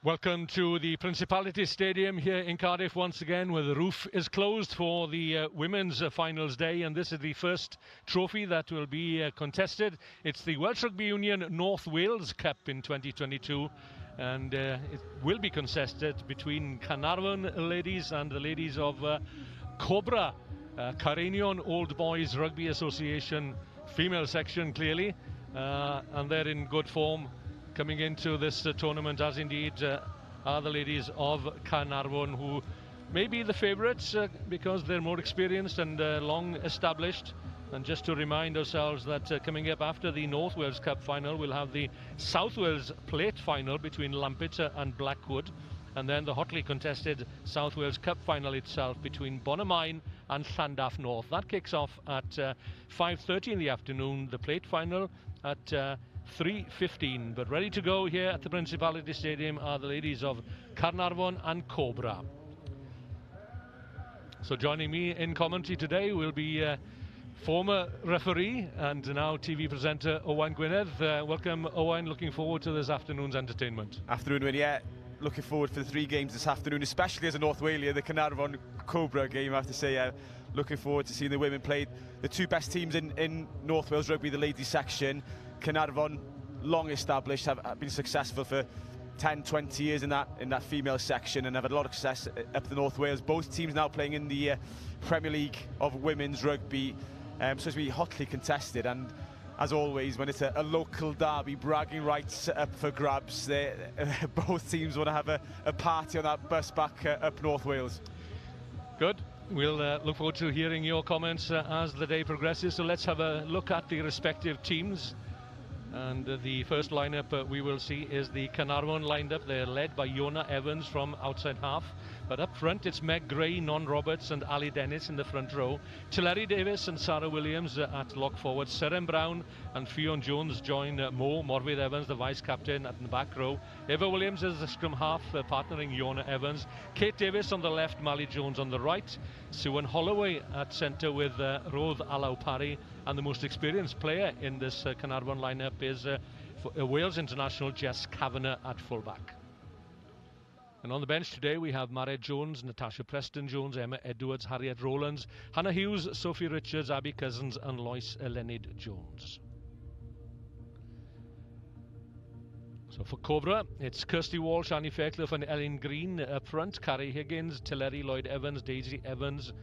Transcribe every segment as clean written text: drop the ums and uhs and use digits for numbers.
Welcome to the Principality Stadium here in Cardiff once again, where the roof is closed for the women's finals day, and this is the first trophy that will be contested. It's the Welsh Rugby Union North Wales Cup in 2022, and it will be contested between Carnarvon ladies and the ladies of Cobra, Carenion Old Boys Rugby Association female section, clearly, and they're in good form coming into this tournament, as indeed are the ladies of Carnarvon, who may be the favourites because they're more experienced and long established. And just to remind ourselves that coming up after the North Wales Cup final, we'll have the South Wales Plate final between Lampeter and Blackwood, and then the hotly contested South Wales Cup final itself between Bonamine and Llandaff North. That kicks off at 5:30 in the afternoon, the Plate final at 3:15, but ready to go here at the Principality Stadium are the ladies of Carnarvon and Cobra. So joining me in commentary today will be former referee and now TV presenter Owain Gwynedd. Welcome, Owain. Looking forward to this afternoon's entertainment. Afternoon, win, yeah. Looking forward for the three games this afternoon, especially as a North Walian, the Carnarvon Cobra game, I have to say. Looking forward to seeing the women play the two best teams in North Wales Rugby, the ladies section. Carnarvon, long established, have been successful for 10, 20 years in that female section, and have had a lot of success up the North Wales. Both teams now playing in the Premier League of women's rugby, so it's going to be hotly contested. And as always, when it's a local derby, bragging rights up for grabs, both teams want to have a party on that bus back up North Wales. Good. We'll look forward to hearing your comments as the day progresses. So let's have a look at the respective teams. And the first lineup we will see is the Carnarvon lined up. They're led by Iona Evans from outside half, but up front it's Meg Gray, Non Roberts and Ali Dennis in the front row. Tilleri Davis and Sarah Williams at lock forward. Seren Brown and Fionn Jones join Morfydd Evans, the vice captain, at the back row. Eva Williams is the scrum half, partnering Iona Evans. Kate Davis on the left, Mally Jones on the right. Suan Holloway at centre with Rodd Alaw-Parry, and the most experienced player in this Carnarvon lineup is Wales international Jess Kavanagh at fullback. And on the bench today we have Mared Jones, Natasha Preston-Jones, Emma Edwards, Harriet Rowlands, Hannah Hughes, Sophie Richards, Abby Cousins and Lois Leonard-Jones. So for Cobra, it's Kirsty Walsh, Annie Fairclough and Ellen Green up front, Carrie Higgins, Tilleri Lloyd-Evans, Daisy Evans,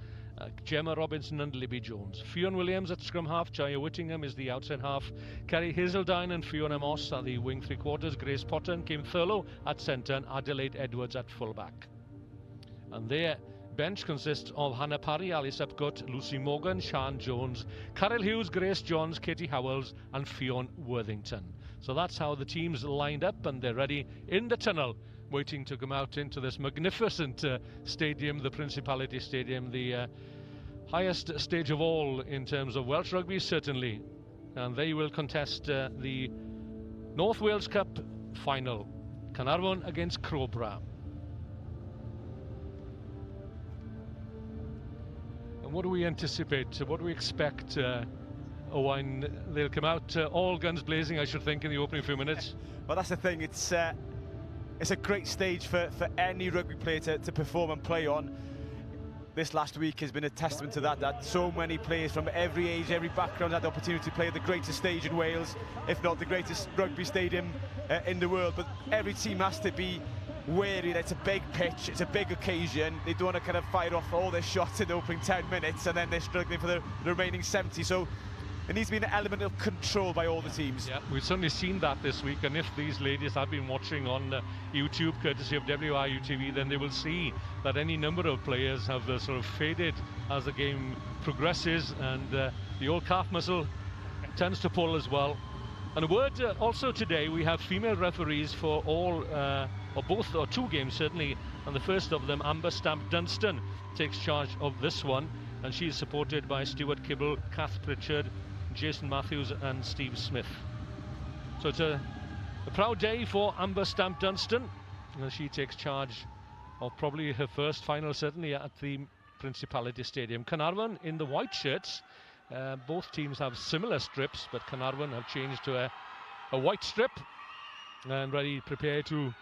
Gemma Robinson and Libby Jones. Fionn Williams at scrum half, Jaya Whittingham is the outside half, Kerry Hazeldine and Fiona Moss are the wing three quarters, Grace Potter and Kim Thurlow at centre, and Adelaide Edwards at fullback. And their bench consists of Hannah Parry, Alice Upcott, Lucy Morgan, Sian Jones, Carol Hughes, Grace Johns, Katie Howells and Fionn Worthington. So that's how the teams lined up, and they're ready in the tunnel, waiting to come out into this magnificent stadium, the Principality Stadium, the highest stage of all in terms of Welsh rugby, certainly. And they will contest the North Wales Cup final, Carnarvon against Cobra. And what do we anticipate? What do we expect? Owain, they'll come out all guns blazing, I should think, in the opening few minutes. Well, that's the thing. It's a great stage for any rugby player to perform and play on. This last week has been a testament to that so many players from every age, every background had the opportunity to play at the greatest stage in Wales, if not the greatest rugby stadium in the world. But every team has to be wary that it's a big pitch, it's a big occasion. They don't want to kind of fire off all their shots in the opening 10 minutes and then they're struggling for the remaining 70. So there needs to be an element of control by all the teams. Yeah, we've certainly seen that this week, and if these ladies have been watching on YouTube, courtesy of WRU TV, then they will see that any number of players have sort of faded as the game progresses, and the old calf muscle tends to pull as well. And a word also today, we have female referees for all, or both, or two games certainly, and the first of them, Amber Stamp-Dunstan, takes charge of this one, and she is supported by Stuart Kibble, Kath Pritchard, Jason Matthews and Steve Smith. So it's a proud day for Amber Stamp-Dunstan, and she takes charge of probably her first final, certainly at the Principality Stadium. Carnarvon in the white shirts. Both teams have similar strips, but Carnarvon have changed to a white strip and prepared to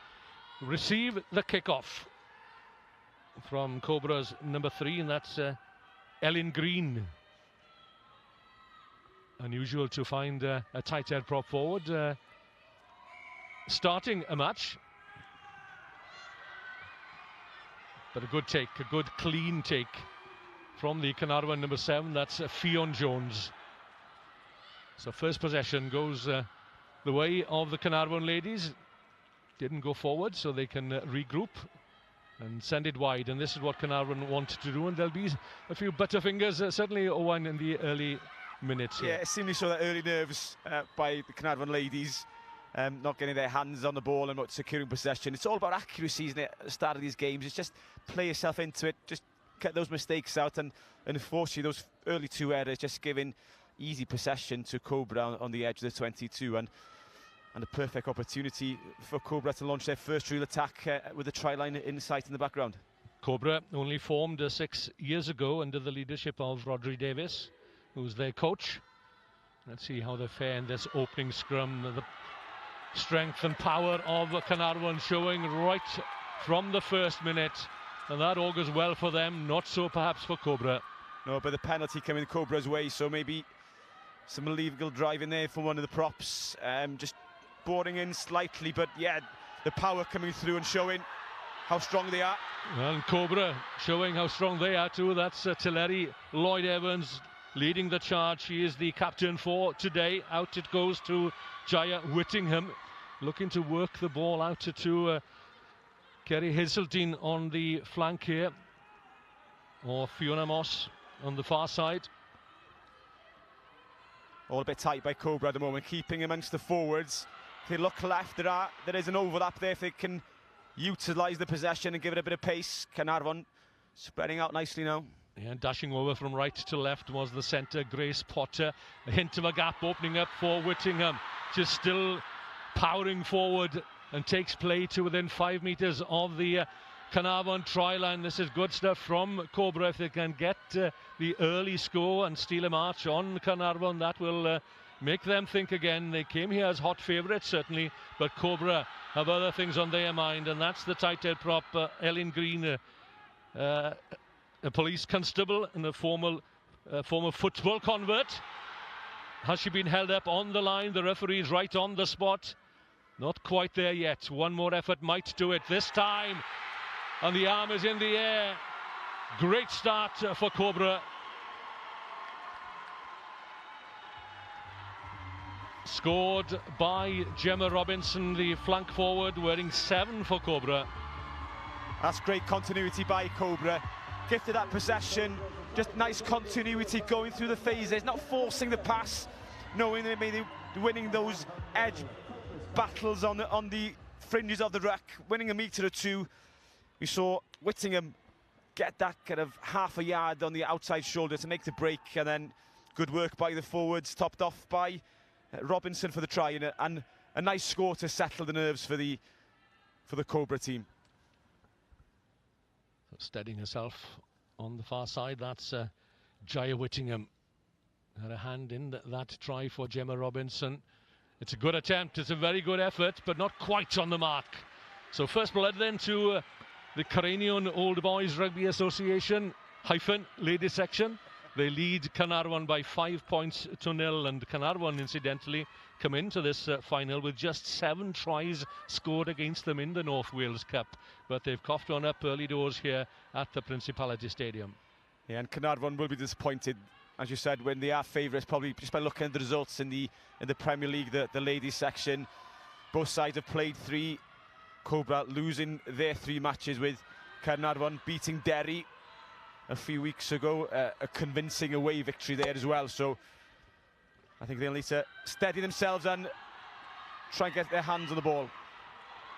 receive the kickoff from Cobra's number 3, and that's Ellen Green. Unusual to find a tight head prop forward starting a match. But a good take, a good clean take from the Carnarvon number 7, that's Fionn Jones. So first possession goes the way of the Carnarvon ladies. Didn't go forward, so they can regroup and send it wide. And this is what Carnarvon want to do, and there'll be a few butterfingers, certainly Owen, in the early minutes here. Yeah, it seemingly saw that early nerves by the Carnarvon ladies, not getting their hands on the ball and not securing possession. It's all about accuracy, isn't it, at the start of these games? It's just play yourself into it, just cut those mistakes out, and unfortunately those early 2 errors just giving easy possession to Cobra on the edge of the 22, and a perfect opportunity for Cobra to launch their first real attack with the try line in sight in the background. Cobra only formed 6 years ago under the leadership of Rodri Davis, who's their coach. Let's see how they fare in this opening scrum. The strength and power of Carnarvon showing right from the first minute, and that augurs well for them, not so perhaps for Cobra. No, but the penalty coming Cobra's way, so maybe some illegal driving there from one of the props, just boarding in slightly, but yeah, the power coming through and showing how strong they are. And Cobra showing how strong they are too. That's Tilleri Lloyd-Evans leading the charge. She is the captain for today. Out it goes to Jaya Whittingham, looking to work the ball out to Kerry Hazeltine on the flank here, or Fiona Moss on the far side. All a bit tight by Cobra at the moment, keeping amongst the forwards. If they look left, there is an overlap there. If they can utilise the possession and give it a bit of pace, Carnarvon spreading out nicely now. Yeah, dashing over from right to left was the centre, Grace Potter. A hint of a gap opening up for Whittingham. Just still powering forward and takes play to within 5 metres of the Carnarvon try line. This is good stuff from Cobra. If they can get the early score and steal a march on Carnarvon, that will make them think again. They came here as hot favourites, certainly, but Cobra have other things on their mind, and that's the tight head prop, Ellen Green, a police constable and a former football convert. Has she been held up on the line? The referee is right on the spot. Not quite there yet. One more effort might do it this time. And the arm is in the air. Great start for Cobra. Scored by Gemma Robinson, the flank forward, wearing 7 for Cobra. That's great continuity by Cobra. Gifted that possession, just nice continuity going through the phases, not forcing the pass, knowing they may be winning those edge battles on the fringes of the ruck, winning a metre or two. We saw Whittingham get that kind of half a yard on the outside shoulder to make the break, and then good work by the forwards, topped off by Robinson for the try, and a nice score to settle the nerves for the Cobra team. Steadying herself on the far side, that's Jaya Whittingham. Had a hand in that try for Gemma Robinson. It's a good attempt, it's a very good effort, but not quite on the mark. So first blood then to the Carnarvon Old Boys Rugby Association - ladies section. They lead Carnarvon by 5 points to 0, and Carnarvon incidentally come into this final with just 7 tries scored against them in the North Wales Cup, but they've coughed one up early doors here at the Principality Stadium. Yeah, and Carnarvon will be disappointed, as you said, when they are favourites, probably just by looking at the results in the Premier League, the ladies section. Both sides have played 3. Cobra losing their 3 matches, with Carnarvon beating Derry a few weeks ago, a convincing away victory there as well. So I think they'll need to steady themselves and try and get their hands on the ball.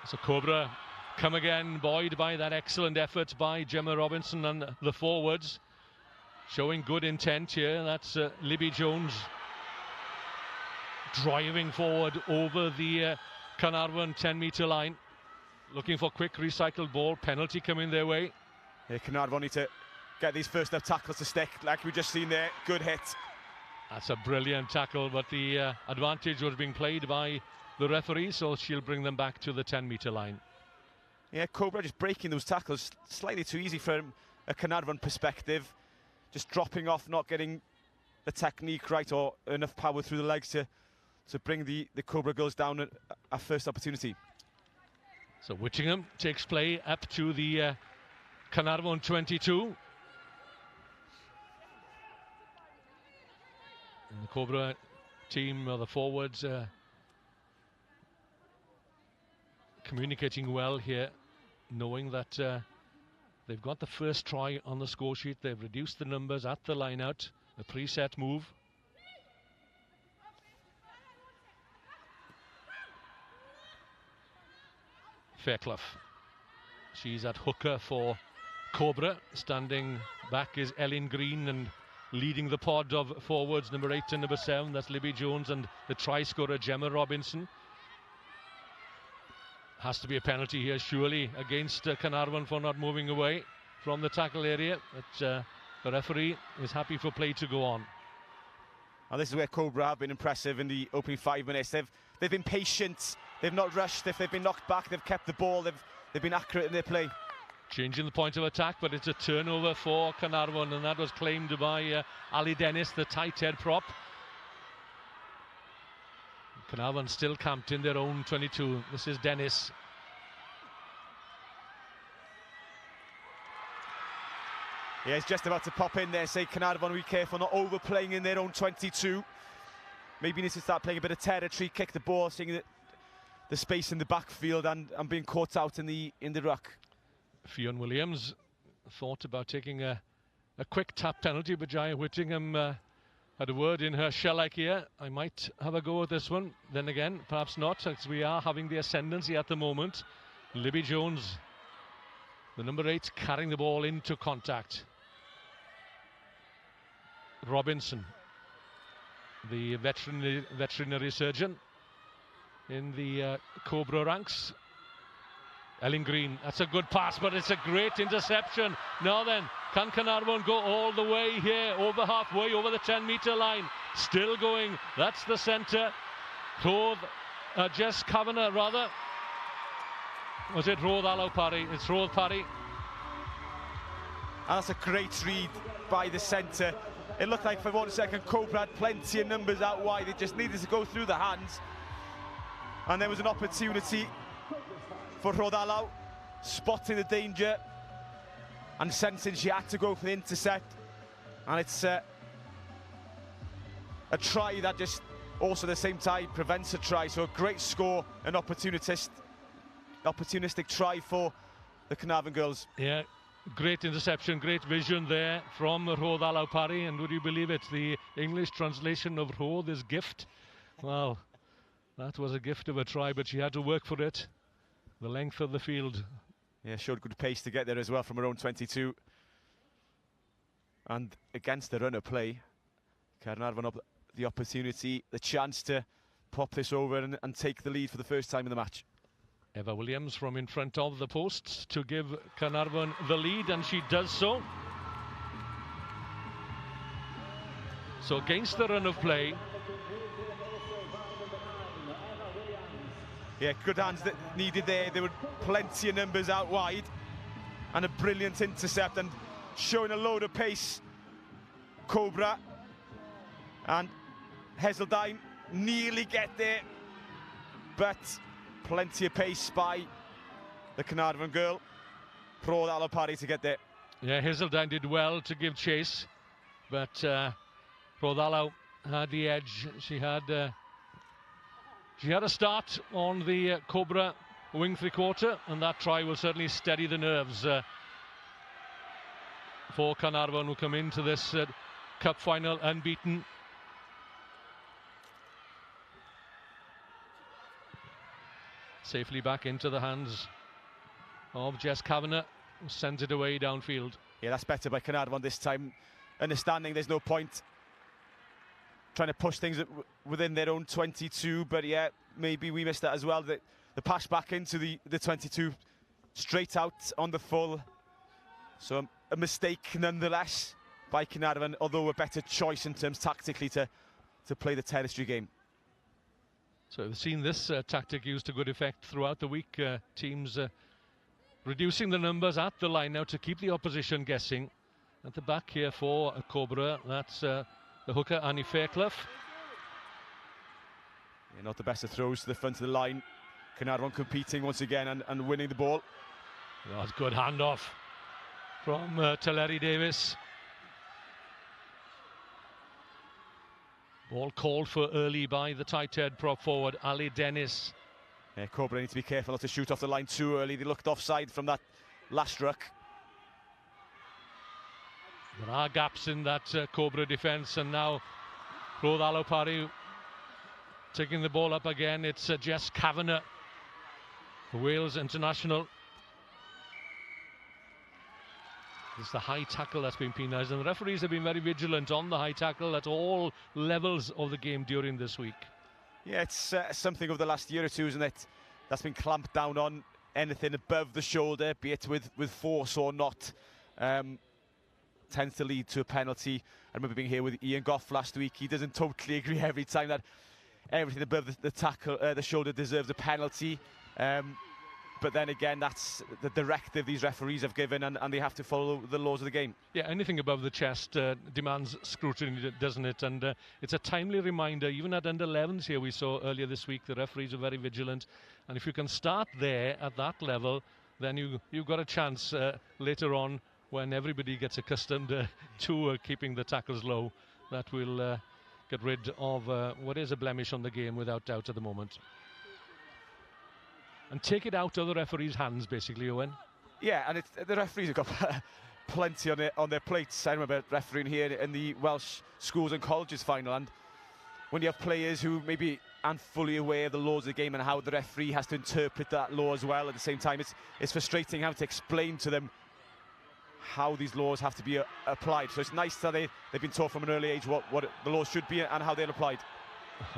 So Cobra come again, buoyed by that excellent effort by Gemma Robinson and the forwards, showing good intent here. That's Libby Jones driving forward over the Carnarvon 10-metre line, looking for quick recycled ball. Penalty coming their way. Yeah, Carnarvon need to get these first up tackles to stick, like we just seen there. Good hit. That's a brilliant tackle, but the advantage was being played by the referee, so she'll bring them back to the 10-metre line. Yeah, Cobra just breaking those tackles slightly too easy from a Caernarfon perspective. Just dropping off, not getting the technique right or enough power through the legs to bring the Cobra girls down at our first opportunity. So Whittingham takes play up to the Caernarfon 22. And the Cobra team, the forwards, communicating well here, knowing that they've got the first try on the score sheet. They've reduced the numbers at the line out, a preset move. Fairclough, she's at hooker for Cobra. Standing back is Ellen Green, and leading the pod of forwards, number 8 and number 7, that's Libby Jones, and the try scorer Gemma Robinson. Has to be a penalty here, surely, against Caernarfon for not moving away from the tackle area. But the referee is happy for play to go on. And this is where Cobra have been impressive in the opening 5 minutes. They've been patient. They've not rushed. If they've been knocked back, they've kept the ball. They've been accurate in their play. Changing the point of attack, but it's a turnover for Caernarfon, and that was claimed by Ali Dennis, the tight head prop. Caernarfon still camped in their own 22. This is Dennis. Yeah, he's just about to pop in there, say Caernarfon, be careful not overplaying in their own 22. Maybe needs to start playing a bit of territory, kick the ball, seeing the space in the backfield and being caught out in the ruck. Fionn Williams thought about taking a quick tap penalty, but Jaya Whittingham had a word in her shell-like ear. I might have a go at this one. Then again, perhaps not, as we are having the ascendancy at the moment. Libby Jones, the number 8, carrying the ball into contact. Robinson, the veterinary surgeon in the Cobra ranks. Ellen Green, that's a good pass, but it's a great interception. Now then, can Caernarfon go all the way here, over halfway, over the 10-metre line? Still going, that's the centre. Jess Kavanagh, rather. Was it Rodd Alw Parry? It's Rodd Parry. And that's a great read by the centre. It looked like for 1 second Cobra had plenty of numbers out wide. It just needed to go through the hands. And there was an opportunity for Rodd Alw, spotting the danger and sensing she had to go for the intercept. And it's a try that just also at the same time prevents a try. So a great score, an opportunistic try for the Caernarfon girls. Yeah, great interception, great vision there from Rodd Alw Parry. And would you believe it, the English translation of Rodd is gift. Well, that was a gift of a try, but she had to work for it. The length of the field. Yeah, showed good pace to get there as well from her own 22. And against the run of play, Caernarfon up the opportunity, the chance to pop this over and take the lead for the first time in the match. Eva Williams from in front of the posts to give Caernarfon the lead, and she does so. So against the run of play. Yeah, good hands that needed there. There were plenty of numbers out wide. And a brilliant intercept and showing a load of pace. Cobra and Heseldine nearly get there. But plenty of pace by the Caernarfon girl. Rodd Alw Parry to get there. Yeah, Heseldine did well to give chase. But Rodd Alw had the edge. She had a start on the Cobra wing three-quarter, and that try will certainly steady the nerves for Caernarfon, who come into this cup final unbeaten. Safely back into the hands of Jess Kavanagh, who sends it away downfield. Yeah, that's better by Caernarfon this time. Understanding there's no point trying to push things within their own 22, but yeah, maybe we missed that as well. The pass back into the 22, straight out on the full. So a mistake nonetheless by Caernarfon, although a better choice in terms tactically to play the territory game. So we've seen this tactic used to good effect throughout the week. Teams reducing the numbers at the line now to keep the opposition guessing. At the back here for Cobra, that's the hooker Annie Fairclough. Yeah, not the best of throws to the front of the line. Caernarfon competing once again and winning the ball. That's good handoff from Teleri Davis. Ball called for early by the tight-head prop forward Ali Dennis. Yeah, Cobra need to be careful not to shoot off the line too early. They looked offside from that last ruck. There are gaps in that Cobra defence, and now Rodalo Parry taking the ball up again. It's Jess Kavanagh, Wales international. It's the high tackle that's been penalised, and the referees have been very vigilant on the high tackle at all levels of the game during this week. Yeah, it's something over the last year or two, isn't it? That's been clamped down on. Anything above the shoulder, be it with force or not, tends to lead to a penalty. I remember being here with Ian Goff last week. He doesn't totally agree every time that everything above the tackle, the shoulder deserves a penalty. But then again, that's the directive these referees have given, and they have to follow the laws of the game. Yeah, anything above the chest demands scrutiny, doesn't it? And it's a timely reminder. Even at under 11s here, we saw earlier this week, the referees are very vigilant. And if you can start there at that level, then you've got a chance later on when everybody gets accustomed to keeping the tackles low. That will get rid of what is a blemish on the game without doubt at the moment. And take it out of the referee's hands, basically, Owen. Yeah, and the referees have got plenty on their plates. I remember refereeing here in the Welsh schools and colleges final, and when you have players who maybe aren't fully aware of the laws of the game and how the referee has to interpret that law as well, at the same time, it's frustrating having to explain to them how these laws have to be applied. So it's nice that they've been taught from an early age what the laws should be and how they're applied.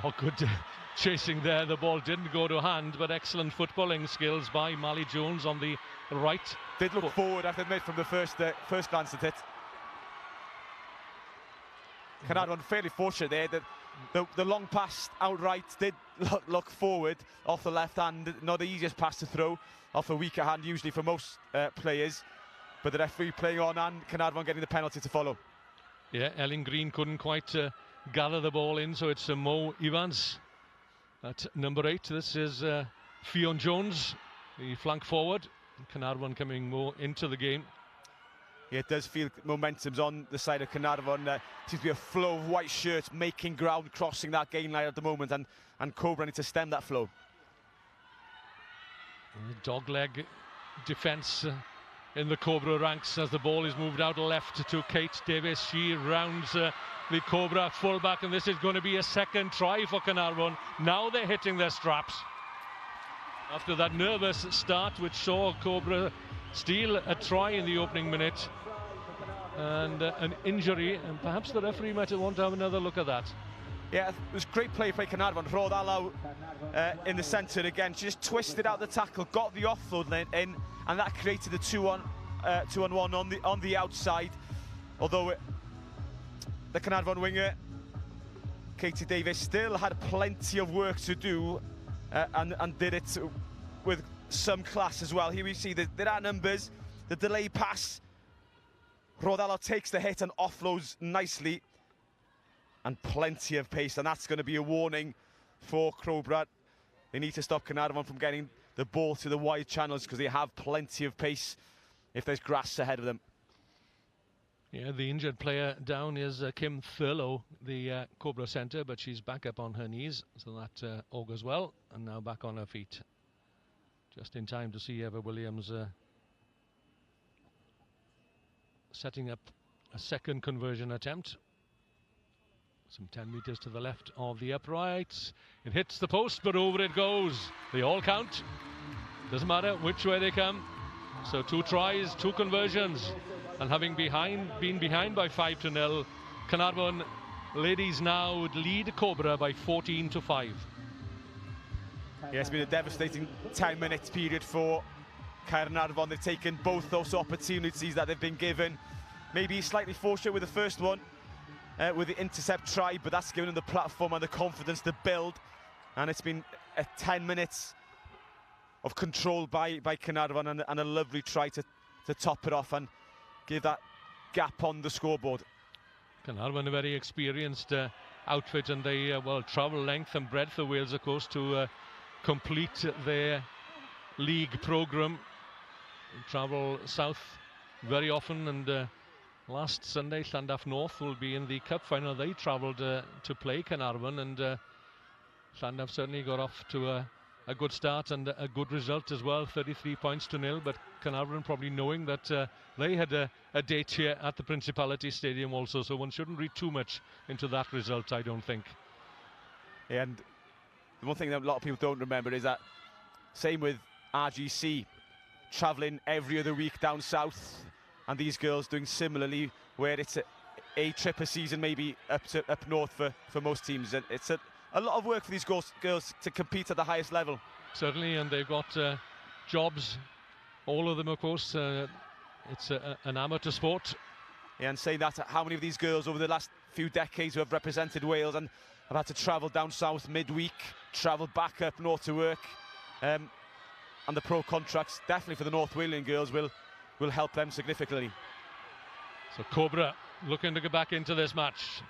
Oh, good chasing there. The ball didn't go to hand, but excellent footballing skills by Mally Jones on the right. Did look forward, I have to admit, from the first glance at it. Caernarfon fairly fortunate there that the long pass outright did look forward off the left hand. Not the easiest pass to throw off a weaker hand usually for most players, but the referee playing on and Caernarfon getting the penalty to follow. Yeah, Ellen Green couldn't quite gather the ball in, so it's Mo Evans at number 8. This is Fionn Jones, the flank forward. Caernarfon coming more into the game. Yeah, it does feel momentum's on the side of Caernarfon. Seems to be a flow of white shirts making ground, crossing that gain line at the moment, and Cobra need to stem that flow. Dogleg defence in the Cobra ranks as the ball is moved out left to Kate Davis. She rounds the Cobra fullback, and this is going to be a second try for Caernarfon. Now they're hitting their straps. After that nervous start, which saw Cobra steal a try in the opening minute, and an injury, and perhaps the referee might want to have another look at that. Yeah, it was great play by Caernarfon. Rodalo in the centre again. She just twisted out the tackle, got the offload in, and that created a 2-on-1 on the outside. Although the Caernarfon winger, Katie Davis, still had plenty of work to do, and did it with some class as well. Here we see that there are numbers. The delay pass, Rodalo takes the hit and offloads nicely, and plenty of pace, and that's going to be a warning for Cobra. They need to stop Caernarfon from getting the ball to the wide channels, because they have plenty of pace if there's grass ahead of them. Yeah, the injured player down is Kim Thurlow, the Cobra centre, but she's back up on her knees, so that augurs well, and now back on her feet. Just in time to see Eva Williams setting up a second conversion attempt. Some 10 metres to the left of the uprights. It hits the post, but over it goes. They all count. Doesn't matter which way they come. So 2 tries, 2 conversions. And having been behind by 5-0, Caernarfon ladies now would lead Cobra by 14-5. Yeah, it's been a devastating 10-minute period for Caernarfon. They've taken both those opportunities that they've been given. Maybe slightly fortunate with the first one, with the intercept try, but that's given them the platform and the confidence to build. And it's been 10 minutes control by Caernarfon, and a lovely try to top it off and give that gap on the scoreboard. Caernarfon, a very experienced outfit, and they travel length and breadth of Wales, of course, to complete their league programme. Travel south very often, and last Sunday Llandaff North will be in the cup final. They travelled to play Caernarfon, and Llandaff certainly got off to a good start and a good result as well, 33 points to nil. But Caernarfon probably knowing that they had a date here at the Principality Stadium also, so one shouldn't read too much into that result, I don't think. And the one thing that a lot of people don't remember is that same with RGC, travelling every other week down south, and these girls doing similarly, where it's a trip a season, maybe up north for most teams. And it's a lot of work for these girls to compete at the highest level. Certainly, and they've got jobs, all of them, of course. It's an amateur sport. Yeah, and saying that, how many of these girls over the last few decades who have represented Wales and have had to travel down south midweek, travel back up north to work, and the pro contracts definitely for the North Walian girls will help them significantly. So Cobra looking to get back into this match,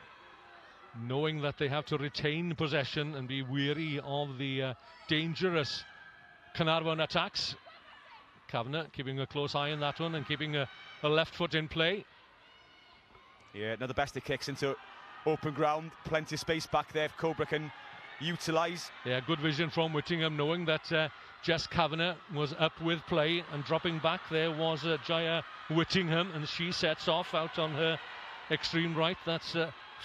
knowing that they have to retain possession and be wary of the dangerous Caernarfon attacks. Kavanagh keeping a close eye on that one and keeping a left foot in play. Yeah, another Bester kicks into open ground, plenty of space back there if Cobra can utilise. Yeah, good vision from Whittingham, knowing that Jess Kavanagh was up with play, and dropping back there was Jaya Whittingham, and she sets off out on her extreme right. That's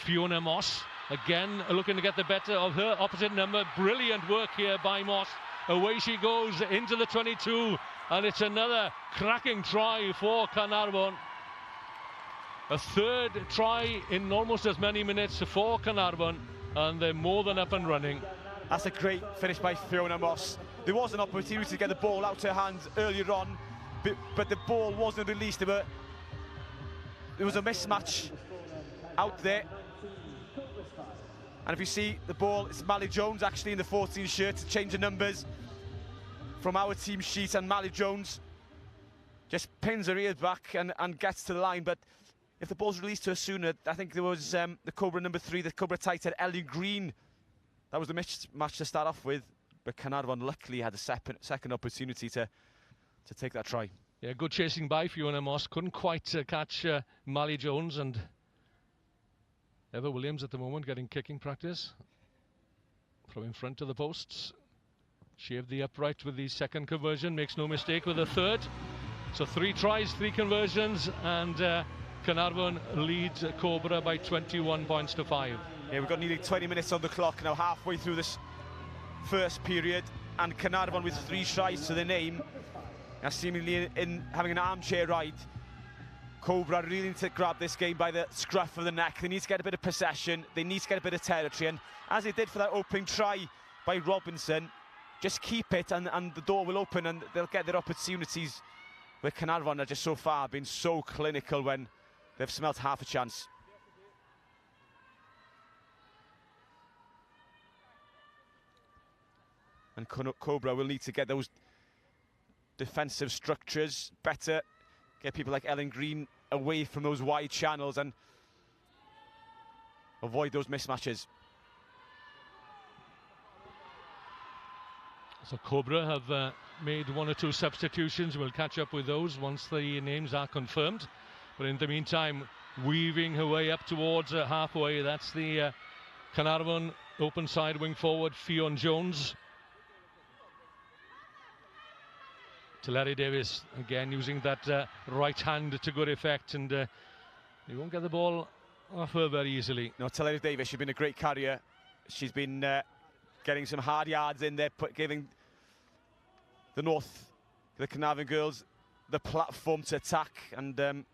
Fiona Moss, again looking to get the better of her opposite number. Brilliant work here by Moss. Away she goes into the 22, and it's another cracking try for Caernarfon. A third try in almost as many minutes for Caernarfon, and they're more than up and running. That's a great finish by Fiona Moss. There was an opportunity to get the ball out her hands earlier on, but the ball wasn't released. There was a mismatch out there. And if you see the ball, it's Mally Jones actually in the 14 shirt to change the numbers from our team sheet, and Mally Jones just pins her ears back and gets to the line. But if the ball's released to her sooner, I think there was the Cobra number 3, the Cobra tight head, Ellie Green. That was the mismatch to start off with, but Caernarfon luckily had a second opportunity to take that try. Yeah, good chasing by Fiona Moss. Couldn't quite catch Mally Jones, and Eva Williams at the moment getting kicking practice from in front of the posts. Shaved the upright with the second conversion, makes no mistake with the third. So 3 tries, 3 conversions, and Caernarfon leads Cobra by 21 points to 5. Yeah, we've got nearly 20 minutes on the clock now, halfway through this first period, and Caernarfon with 3 tries to their name. Now seemingly in having an armchair ride. Cobra really need to grab this game by the scruff of the neck. They need to get a bit of possession, they need to get a bit of territory, and as they did for that opening try by Robinson, just keep it and the door will open and they'll get their opportunities, where Caernarfon are just so far been so clinical when they've smelt half a chance. And Cobra will need to get those defensive structures better, get people like Ellen Green away from those wide channels and avoid those mismatches. So Cobra have made 1 or 2 substitutions. We'll catch up with those once the names are confirmed. But in the meantime, weaving her way up towards halfway, that's the Caernarfon open side wing forward, Fionn Jones. To Larry Davis, again using that right hand to good effect, and he won't get the ball off her very easily. No, Larry Davis, she's been a great carrier. She's been getting some hard yards in there, giving the Caernarfon girls the platform to attack, and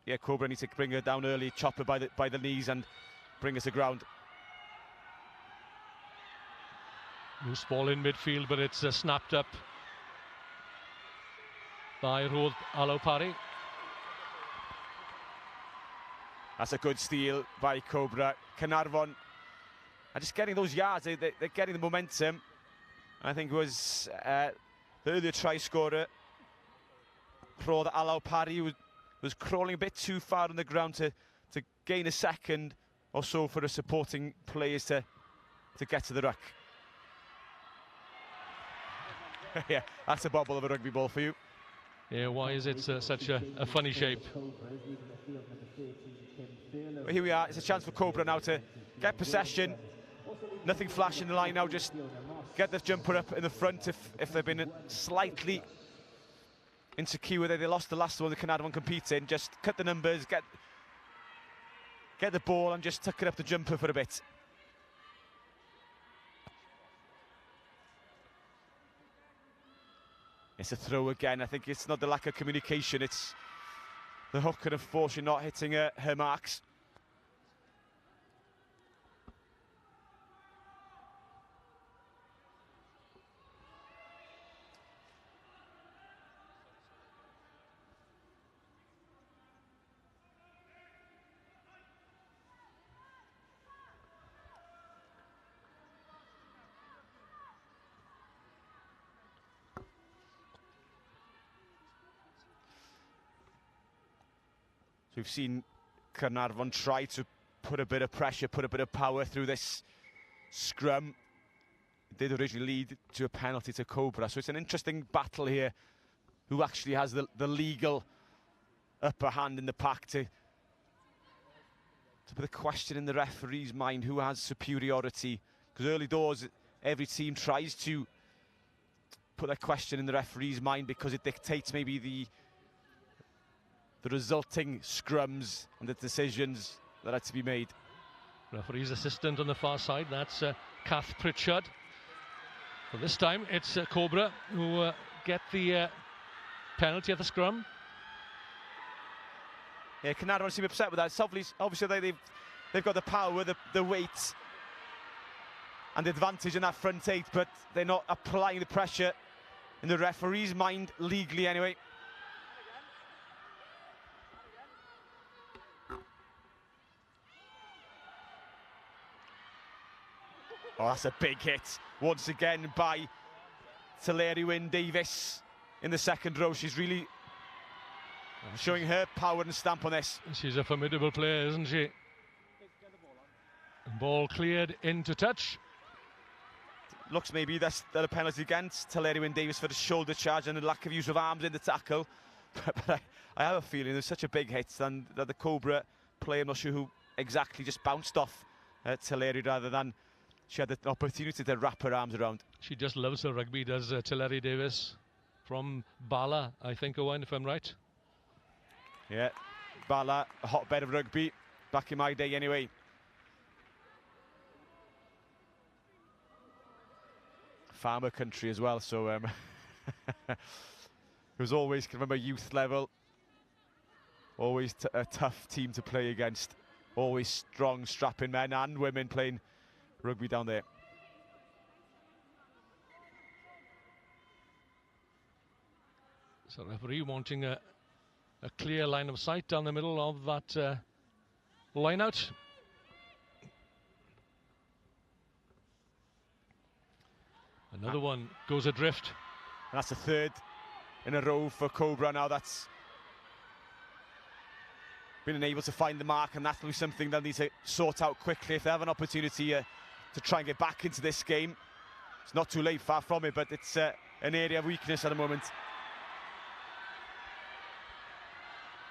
yeah, Cobra needs to bring her down early, chop her by the knees and bring her to ground. Loose ball in midfield, but it's snapped up by Rodd Alopari. That's a good steal by Cobra. Caernarfon are just getting those yards, they're getting the momentum. I think it was earlier try scorer, Rhodd Alaw Parry, who was crawling a bit too far on the ground to gain a second or so for the supporting players to get to the ruck. Yeah, that's a bobble of a rugby ball for you. Yeah, why is it such a funny shape? Well, here we are, it's a chance for Cobra now to get possession. Nothing flashing the line now, just get the jumper up in the front if they've been slightly insecure that they lost the last one, the Carnarvon competing. Just cut the numbers, get the ball and just tuck it up the jumper for a bit. It's a throw again. I think it's not the lack of communication, it's the hooker unfortunately not hitting her marks. So we've seen Carnarvon try to put a bit of pressure, put a bit of power through this scrum. It did originally lead to a penalty to Cobra, so it's an interesting battle here. Who actually has the legal upper hand in the pack to put a question in the referee's mind, who has superiority? Because early doors, every team tries to put that question in the referee's mind because it dictates maybe the resulting scrums and the decisions that are to be made. Referee's assistant on the far side, that's Kath Pritchard. But this time it's Cobra who get the penalty at the scrum. Yeah, Carnarvon seem upset with that. It's obviously they've got the power, the weight and the advantage in that front eight, but they're not applying the pressure in the referee's mind, legally anyway. Oh, that's a big hit, once again, by Teleri Wyn-Davies in the second row. She's really showing her power and stamp on this. She's a formidable player, isn't she? Ball cleared into touch. Looks maybe that's a penalty against Teleri Wyn-Davies for the shoulder charge and the lack of use of arms in the tackle. But I have a feeling there's such a big hit and that the Cobra player, I'm not sure who exactly, just bounced off Teleri rather than she had the opportunity to wrap her arms around. She just loves her rugby, does Teleri Davies. From Bala, I think, Owen, if I'm right. Yeah, Bala, a hotbed of rugby, back in my day anyway. Farmer country as well, so it was always, from a youth level, always a tough team to play against. Always strong, strapping men and women playing rugby down there. So referee wanting a clear line of sight down the middle of that line out. Another one goes adrift. And that's the third in a row for Cobra now. That's been unable to find the mark, and that'll be something they'll need to sort out quickly if they have an opportunity to try and get back into this game. It's not too late, far from it, but it's an area of weakness at the moment.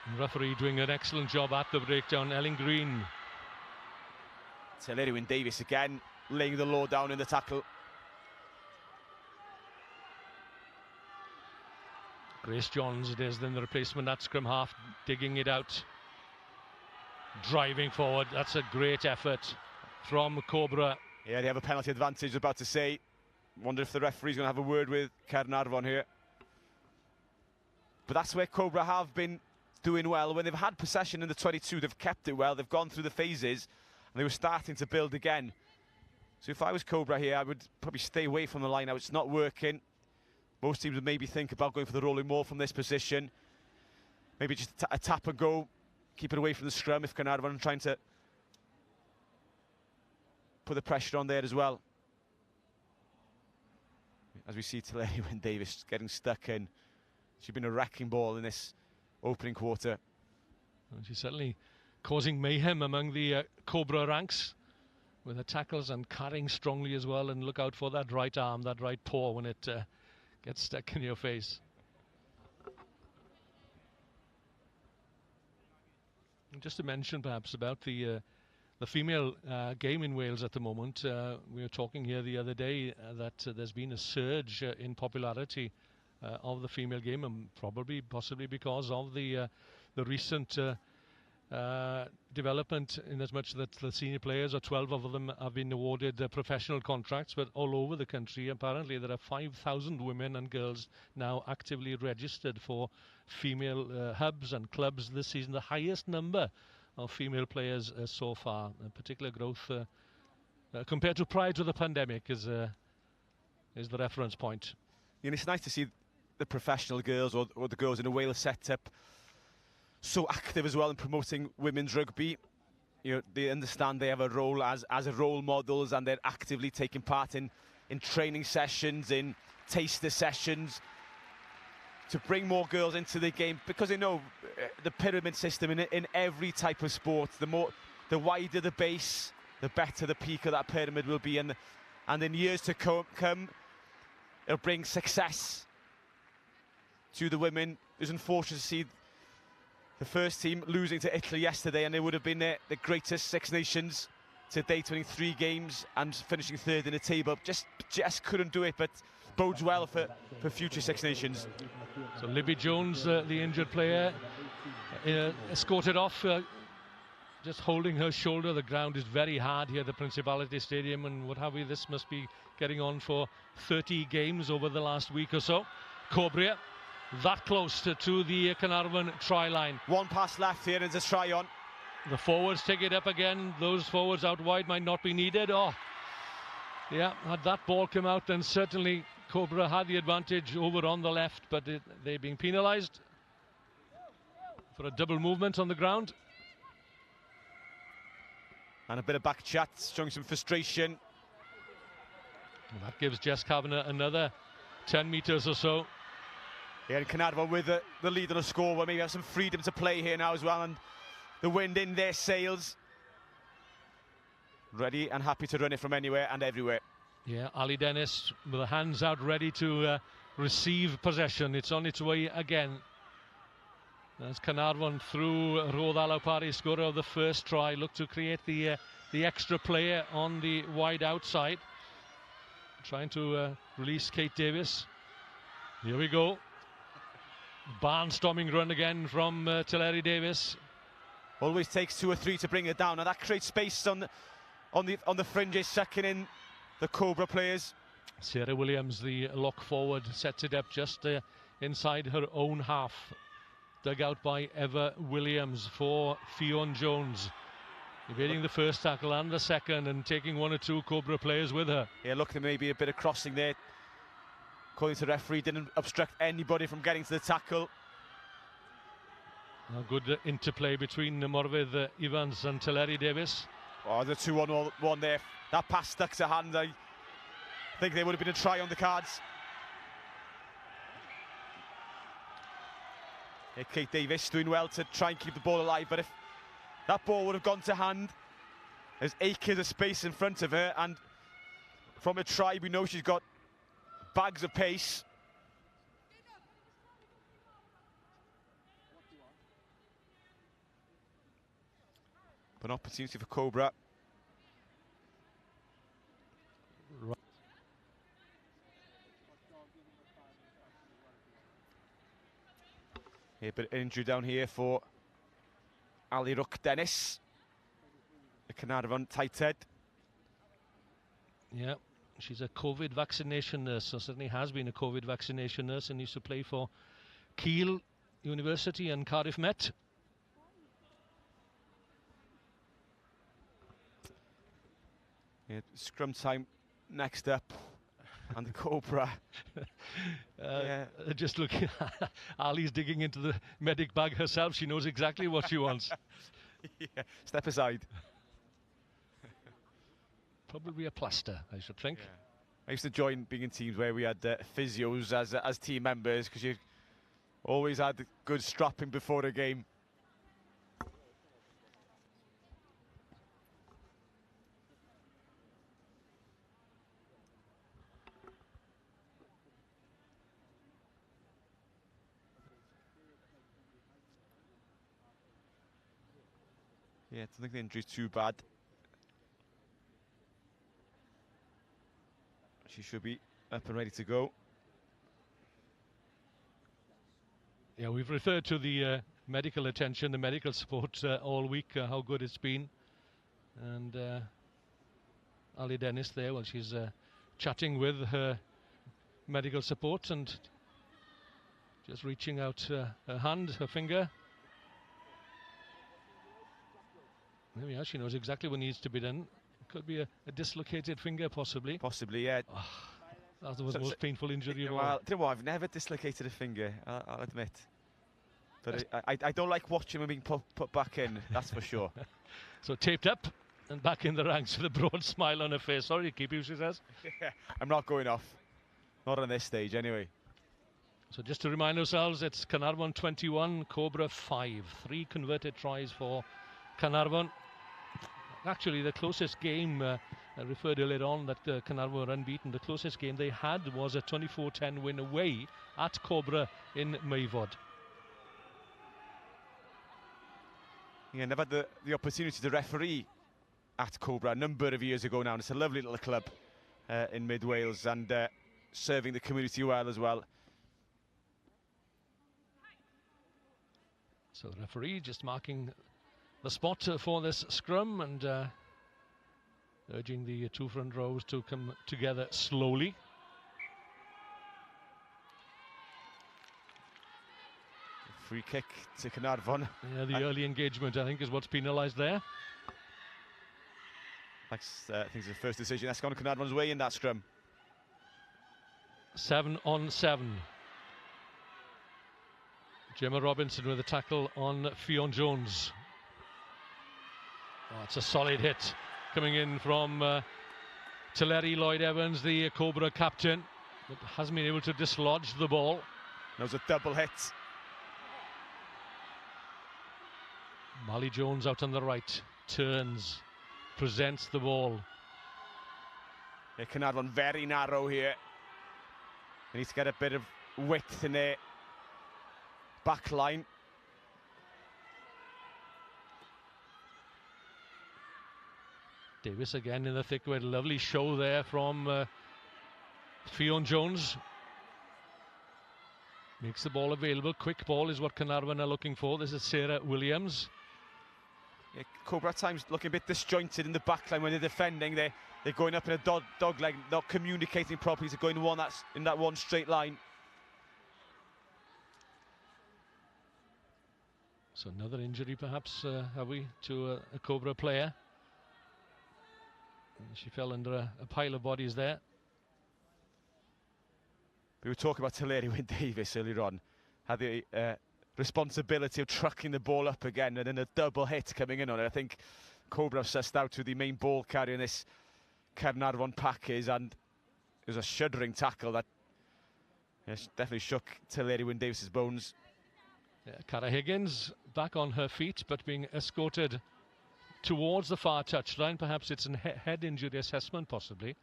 And referee doing an excellent job at the breakdown, Ellen Green. Teleri Wyn-Davies again, laying the law down in the tackle. Grace Johns it is, then the replacement at scrum half, digging it out. Driving forward, that's a great effort from Cobra. Yeah, they have a penalty advantage, I was about to say. Wonder if the referee's going to have a word with Carnarvon here. But that's where Cobra have been doing well. When they've had possession in the 22, they've kept it well. They've gone through the phases, and they were starting to build again. So if I was Cobra here, I would probably stay away from the line now. It's not working. Most teams would maybe think about going for the rolling more from this position. Maybe just a tap and go. Keep it away from the scrum if Carnarvon are trying to put the pressure on there as well. as we see today, when Davis getting stuck in. She's been a wrecking ball in this opening quarter. And she's certainly causing mayhem among the Cobra ranks with her tackles and carrying strongly as well. And look out for that right arm, that right paw when it gets stuck in your face. And just to mention perhaps about the female game in Wales at the moment. We were talking here the other day that there's been a surge in popularity of the female game, and possibly because of the recent development, in as much that the senior players, or 12 of them, have been awarded professional contracts. But all over the country, apparently, there are 5,000 women and girls now actively registered for female hubs and clubs this season, the highest number of female players so far. Particular growth compared to prior to the pandemic is the reference point. And it's nice to see the professional girls, or the girls in a Wales setup, so active as well in promoting women's rugby. You know, they understand they have a role as role models, and they're actively taking part in training sessions, in taster sessions, to bring more girls into the game, because they know the pyramid system in every type of sport. The wider the base, the better the peak of that pyramid will be, and in years to come, it'll bring success to the women. It was unfortunate to see the first team losing to Italy yesterday, and it would have been the greatest Six Nations to date, winning 3 games and finishing 3rd in the table. Just couldn't do it, but bodes well for future Six Nations. So Libby Jones, the injured player, escorted off, just holding her shoulder. The ground is very hard here at the Principality Stadium, and what have you, this must be getting on for 30 games over the last week or so. Cobra that close to the Carnarvon try line. One pass left here, and there's a try on. The forwards take it up again. Those forwards out wide might not be needed. Oh, yeah, had that ball come out, then certainly Cobra had the advantage over on the left, but they're being penalised for a double movement on the ground. And a bit of back chat, showing some frustration. And that gives Jess Kavanagh another 10 metres or so. Yeah, and Carnarvon with the lead on the score, where maybe have some freedom to play here now as well, and the wind in their sails. Ready and happy to run it from anywhere and everywhere. Yeah, Ali Dennis with the hands out, ready to receive possession. It's on its way again. As Carnarvon, through Rodd Alawpari, scorer of the first try, look to create the extra player on the wide outside. Trying to release Kate Davis. Here we go. Barnstorming run again from Teleri Davis. Always takes 2 or 3 to bring it down, and that creates space on the fringes, sucking in the Cobra players. Sarah Williams, the lock forward, sets it up just inside her own half. Dug out by Eva Williams for Fionn Jones. Evading the first tackle and the second, and taking 1 or 2 Cobra players with her. Yeah, look, there may be a bit of crossing there. According to the referee, didn't obstruct anybody from getting to the tackle. A good interplay between Morfydd Evans and Teleri Davis. Oh, the 2-on-1 there. That pass stuck to hand. I think there would have been a try on the cards. Yeah, Kate Davis doing well to try and keep the ball alive, but if that ball would have gone to hand, there's acres of space in front of her, and from a try we know she's got bags of pace. An opportunity for Cobra. Right. Yeah, but injury down here for Ali Ruck Dennis, the Carnarvon tight head. Yeah, she's a COVID vaccination nurse, or certainly has been a COVID vaccination nurse, and used to play for Keele University and Cardiff Met. Yeah, scrum time next up, and the Cobra. Yeah. Just looking, Ali's digging into the medic bag herself. She knows exactly what she wants. Yeah, step aside. Probably a plaster, I should think. I used to join being in teams where we had physios as team members, because you always had good strapping before a game. Yeah, I don't think the injury's too bad. She should be up and ready to go. Yeah, we've referred to the medical attention, the medical support all week, how good it's been. And Ali Dennis there, well, she's chatting with her medical support and just reaching out her hand, her finger. There we are, she knows exactly what needs to be done. Could be a dislocated finger, possibly. Possibly, yeah. Oh, that was the most painful injury of all. Well, you know what, I've never dislocated a finger, I'll admit. But I don't like watching them being put back in, that's for sure. So taped up and back in the ranks with a broad smile on her face. Sorry to keep you, she says. Yeah, I'm not going off. Not on this stage, anyway. So just to remind ourselves, it's Carnarvon 21, Cobra 5. 3 converted tries for Carnarvon. Actually, the closest game, I referred earlier on that Carnarvon were unbeaten. The closest game they had was a 24-10 win away at Cobra in Mayford. Yeah, and I've had the opportunity to referee at Cobra a number of years ago now, and it's a lovely little club in mid Wales, and serving the community well as well. So the referee just marking the spot for this scrum and urging the two front rows to come together slowly. Free kick to Carnarvon. Yeah, the early engagement, I think, is what's penalised there. I think it's the first decision that's gone Carnarvon's way in that scrum. 7 on 7. Gemma Robinson with a tackle on Fionn Jones. Oh, it's a solid hit coming in from Tulleri Lloyd-Evans, the Cobra captain, but hasn't been able to dislodge the ball. That was a double hit. Molly Jones out on the right, turns, presents the ball. Yeah, Carnarvon very narrow here. They need to get a bit of width in their back line. Davis again in the thick of it. Lovely show there from Fionn Jones. Makes the ball available. Quick ball is what Carnarvon are looking for. This is Sarah Williams. Yeah, Cobra at times looking a bit disjointed in the back line when they're defending. They're going up in a dog leg, not communicating properly. They're going in that one straight line. So another injury perhaps, have we, to a Cobra player. She fell under a pile of bodies there. We were talking about Tulleri Wyn-Davies earlier on. Had the responsibility of trucking the ball up again, and then a double hit coming in on it. I think Cobra have sussed out who the main ball carrier in this Carnarvon pack is, and it was a shuddering tackle that definitely shook Tulleri Wyn-Davies' bones. Yeah, Cara Higgins back on her feet, but being escorted towards the far touchline. Perhaps it's a head injury assessment, possibly.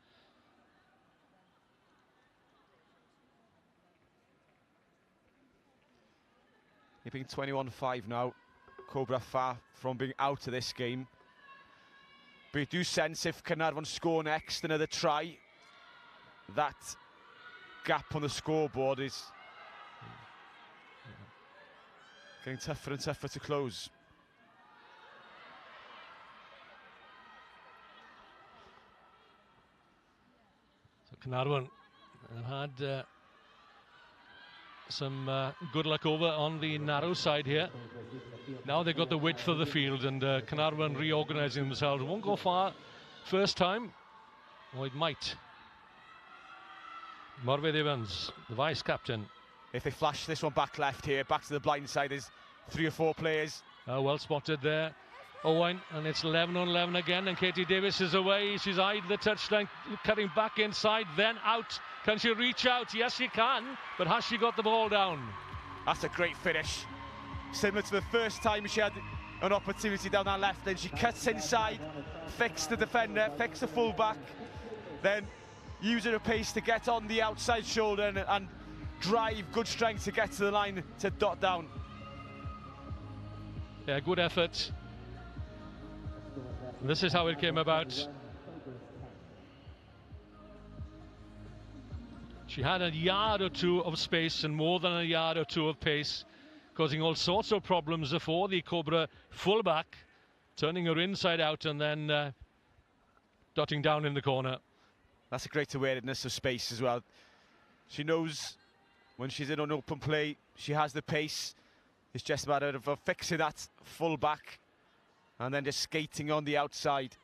You're being 21-5 now. Cobra far from being out of this game. But you do sense if Carnarvon score next, another try, that gap on the scoreboard is getting tougher and tougher to close. So Carnarvon have had some good luck over on the narrow side here. Now they've got the width of the field, and Carnarvon reorganising themselves. Won't go far first time, or it might. Morfydd Evans, the vice-captain. If they flash this one back left here, back to the blind side, there's 3 or 4 players. Well spotted there Owen, and it's 11 on 11 again, and Katie Davis is away. She's eyed the touchline, cutting back inside, then out. Can she reach out? Yes, she can, but has she got the ball down? That's a great finish. Similar to the first time she had an opportunity down that left, then she cuts inside, fixes the defender, fixes the fullback, then using her pace to get on the outside shoulder and drive, good strength to get to the line to dot down. Yeah, good effort. This is how it came about. She had a yard or two of space and more than a yard or two of pace, causing all sorts of problems for the Cobra fullback, turning her inside out and then dotting down in the corner. That's a great awareness of space as well. She knows when she's in an open play, she has the pace. It's just a matter of fixing that fullback and then just skating on the outside.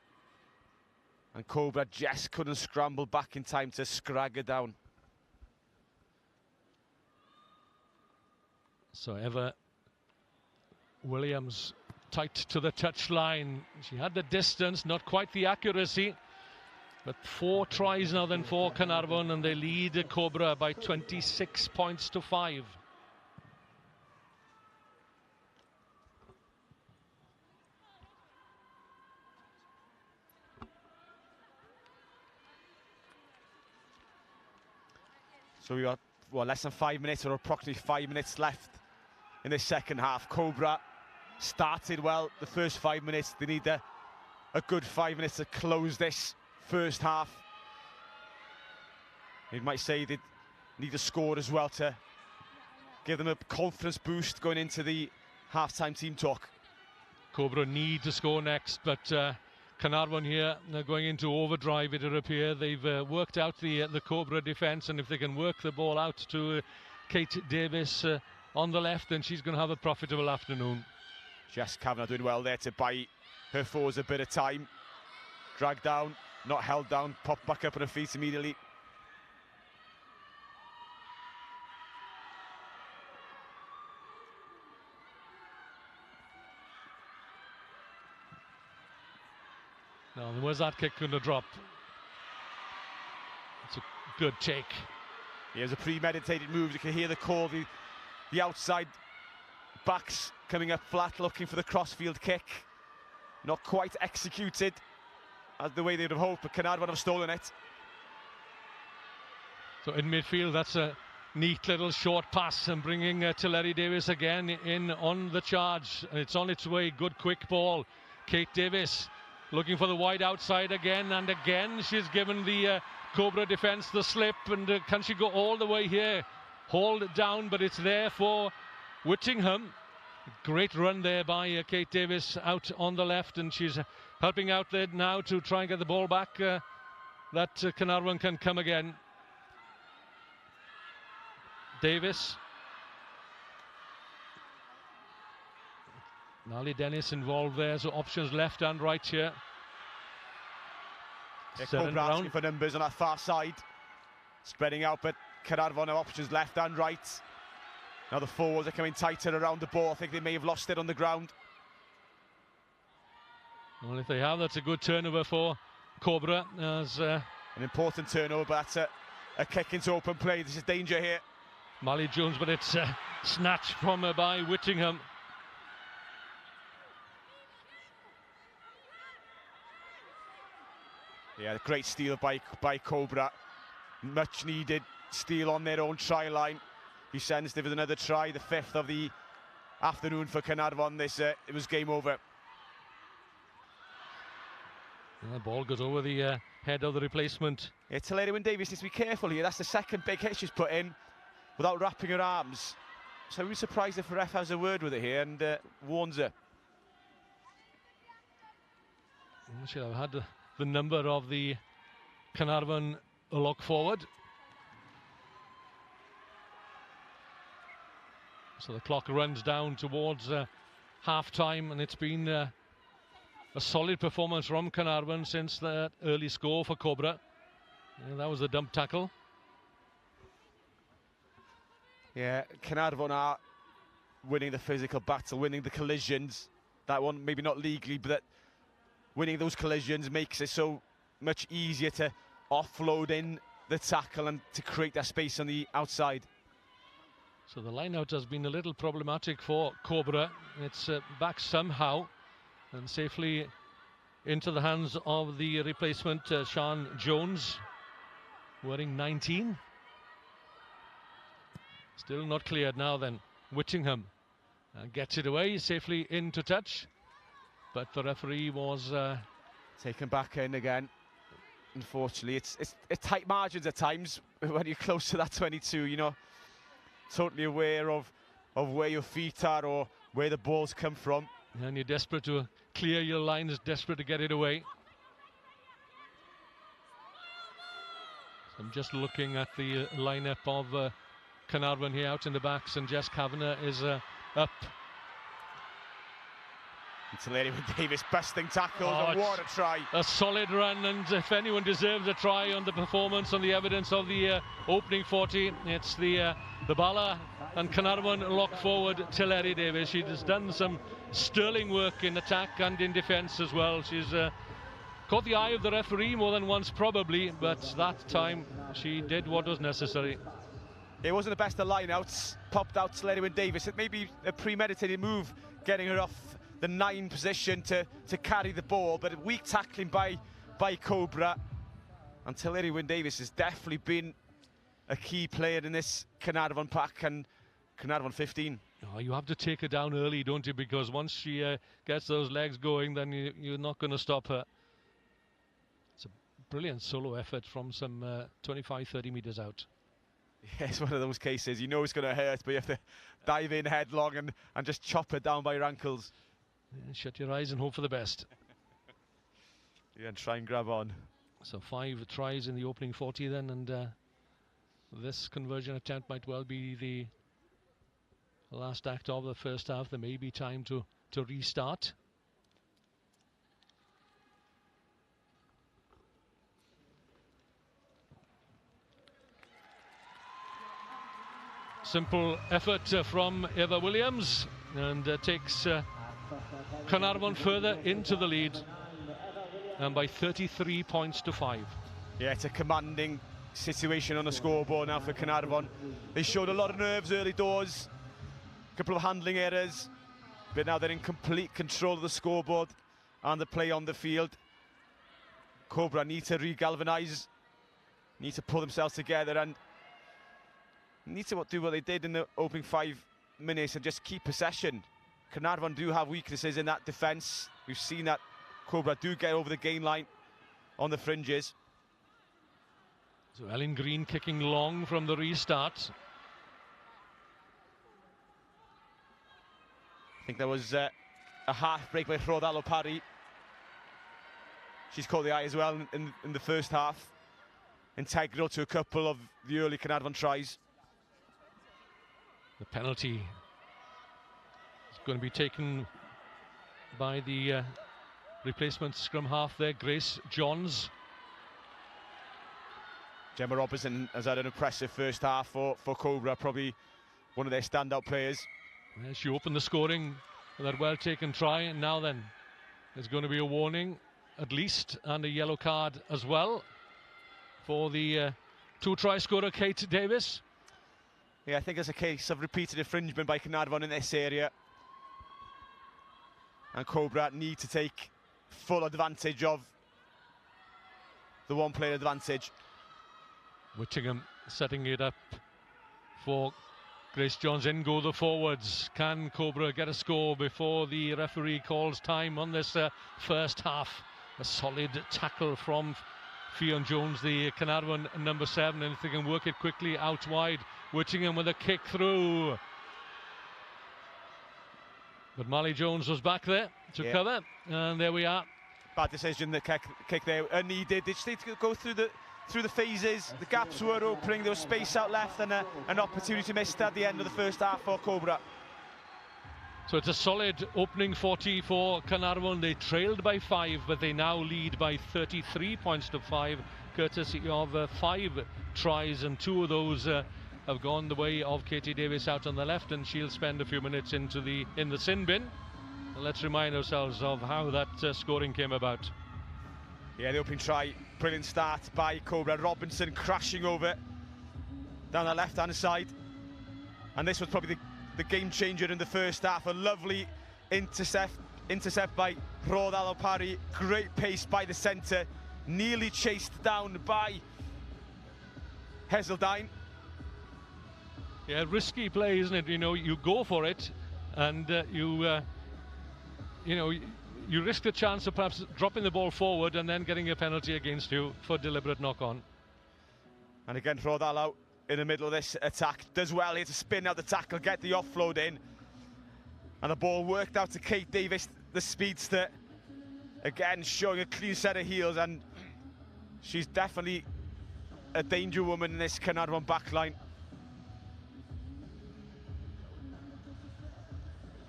And Cobra just couldn't scramble back in time to scrag her down. So Eva Williams tight to the touchline. She had the distance, not quite the accuracy. But 4 tries now then for Carnarvon, and they lead Cobra by 26 points to 5. So we got, well, less than 5 minutes, or approximately 5 minutes left in the second half. Cobra started well the first 5 minutes. They need a good 5 minutes to close this first half. You might say they need a score as well to give them a confidence boost going into the half-time team talk. Cobra need to score next, but Carnarvon here, they're going into overdrive, it would appear. They've worked out the Cobra defence, and if they can work the ball out to Kate Davis on the left, then she's going to have a profitable afternoon. Jess Kavanagh doing well there to buy her forwards a bit of time. Dragged down, not held down, popped back up on her feet immediately. Now, where's that kick going to drop? It's a good take. Here's a premeditated move. You can hear the call, the outside backs coming up flat, looking for the crossfield kick. Not quite executed as the way they'd have hoped, but Carnarvon have stolen it. So in midfield, that's a neat little short pass, and bringing Tilleri Davis again in on the charge. And it's on its way. Good quick ball. Kate Davis looking for the wide outside again, and again she's given the Cobra defence the slip, and can she go all the way here? Hauled it down, but it's there for Whittingham. Great run there by Kate Davis out on the left, and she's helping out there now to try and get the ball back. That Carnarvon can come again. Davis. Nali Dennis involved there, so options left and right here. Cobra asking for numbers on that far side. Spreading out, but Carnarvon have options left and right. Now the forwards are coming tighter around the ball. I think they may have lost it on the ground. Well, if they have, that's a good turnover for Cobra. As an important turnover, but that's a kick into open play. This is danger here. Molly Jones, but it's snatched from her by Whittingham. Yeah, great steal by Cobra. Much needed steal on their own try line. He sends there with another try, the 5th of the afternoon for Carnarvon. It was game over. And the ball goes over the head of the replacement. Yeah, Tilleri Davis needs to be careful here. That's the second big hit she's put in without wrapping her arms. So we're surprised if the ref has a word with her here and warns her. She'll have had the number of the Carnarvon lock forward. So the clock runs down towards half-time, and it's been a solid performance from Carnarvon since that early score for Cobra. Yeah, that was a dump tackle. Yeah, Carnarvon are winning the physical battle, winning the collisions. that one, maybe not legally, but that winning those collisions makes it so much easier to offload in the tackle and to create that space on the outside. So the line-out has been a little problematic for Cobra. It's back somehow and safely into the hands of the replacement, Sian Jones, wearing 19. Still not cleared now then. Whittingham gets it away safely into touch, but the referee was taken back in again. Unfortunately, it's tight margins at times when you're close to that 22. You know, totally aware of where your feet are or where the balls come from. And you're desperate to clear your lines, desperate to get it away. So I'm just looking at the lineup of Carnarvon here out in the backs, and Jess Kavanagh is up. It's Larry Davis busting tackles, and what a try. A solid run, and if anyone deserves a try on the performance, on the evidence of the opening 40, it's the Bala and Carnarvon lock forward to Larry Davis. She's done some sterling work in attack and in defence as well. She's caught the eye of the referee more than once probably, but that time she did what was necessary. It wasn't the best of lineouts, popped out to Larry Davis. It may be a premeditated move, getting her off the 9 position to carry the ball, but weak tackling by Cobra. And Larry Davis has definitely been a key player in this Carnarvon pack, and Carnarvon 15. Oh, you have to take her down early, don't you? Because once she gets those legs going, then you're not going to stop her. It's a brilliant solo effort from some 25-30 metres out. Yeah, it's one of those cases, you know it's going to hurt, but you have to dive in headlong and just chop her down by her ankles. Yeah, shut your eyes and hope for the best. Yeah, and try and grab on. So 5 tries in the opening 40 then, and this conversion attempt might well be the last act of the first half. There may be time to restart. Simple effort from Eva Williams, and takes Carnarvon further into the lead, and by 33 points to 5. Yeah, it's a commanding situation on the scoreboard now for Carnarvon. They showed a lot of nerves early doors, a couple of handling errors, but now they're in complete control of the scoreboard and the play on the field. Cobra need to re-galvanise, need to pull themselves together, and need to do what they did in the opening 5 minutes and just keep possession. Carnarvon do have weaknesses in that defence. We've seen that Cobra do get over the gain line on the fringes. So Ellen Green kicking long from the restart. I think there was a half break by Rodallo Parry. She's caught the eye as well in the first half. Integral to a couple of the early Carnarvon tries. The penalty is going to be taken by the replacement scrum half there, Grace Johns. Gemma Robertson has had an impressive first half for Cobra, probably one of their standout players. Well, she opened the scoring with that well-taken try, and now then there's going to be a warning at least, and a yellow card as well for the 2-try scorer Kate Davis. Yeah, I think it's a case of repeated infringement by Carnarvon in this area. And Cobra need to take full advantage of the one-player advantage. Whittingham setting it up for Grace Johns. In go the forwards. Can Cobra get a score before the referee calls time on this first half? A solid tackle from Fionn Jones, the Carnarvon number 7, and if they can work it quickly out wide. Whittingham with a kick through. But Molly Jones was back there to cover, and there we are. Bad decision, the kick there, needed. They just need to go through the phases. The gaps were opening, there was space out left, and an opportunity missed at the end of the first half for Cobra. So it's a solid opening 40 for Carnarvon. They trailed by 5, but they now lead by 33 points to 5, courtesy of 5 tries, and 2 of those have gone the way of Katie Davis out on the left, and she'll spend a few minutes in the sin bin. Let's remind ourselves of how that scoring came about. Yeah, the opening try, brilliant start by Cobra. Robinson crashing over down the left-hand side. And this was probably the game changer in the first half. A lovely intercept by Rodal Opari. Great pace by the centre. Nearly chased down by Heseldine. Yeah, risky play, isn't it? You know, you go for it, and you risk the chance of perhaps dropping the ball forward and then getting a penalty against you for deliberate knock-on. And again, Rodal out in the middle of this attack. Does well here to spin out the tackle, get the offload in. And the ball worked out to Kate Davis, the speedster. Again, showing a clean set of heels, and she's definitely a danger woman in this Caernarfon backline.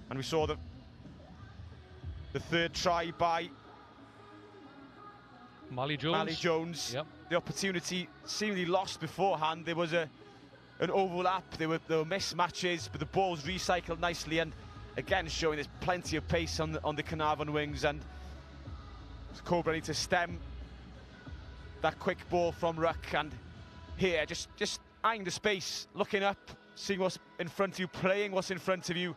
And we saw the third try by Mally Jones. Yep. The opportunity seemingly lost beforehand. There was an overlap, there were mismatches, but the ball's recycled nicely, and again showing there's plenty of pace on the Caernarfon wings, and Cobra need to stem that quick ball from Ruck. And here, just eyeing the space, looking up, seeing what's in front of you, playing what's in front of you.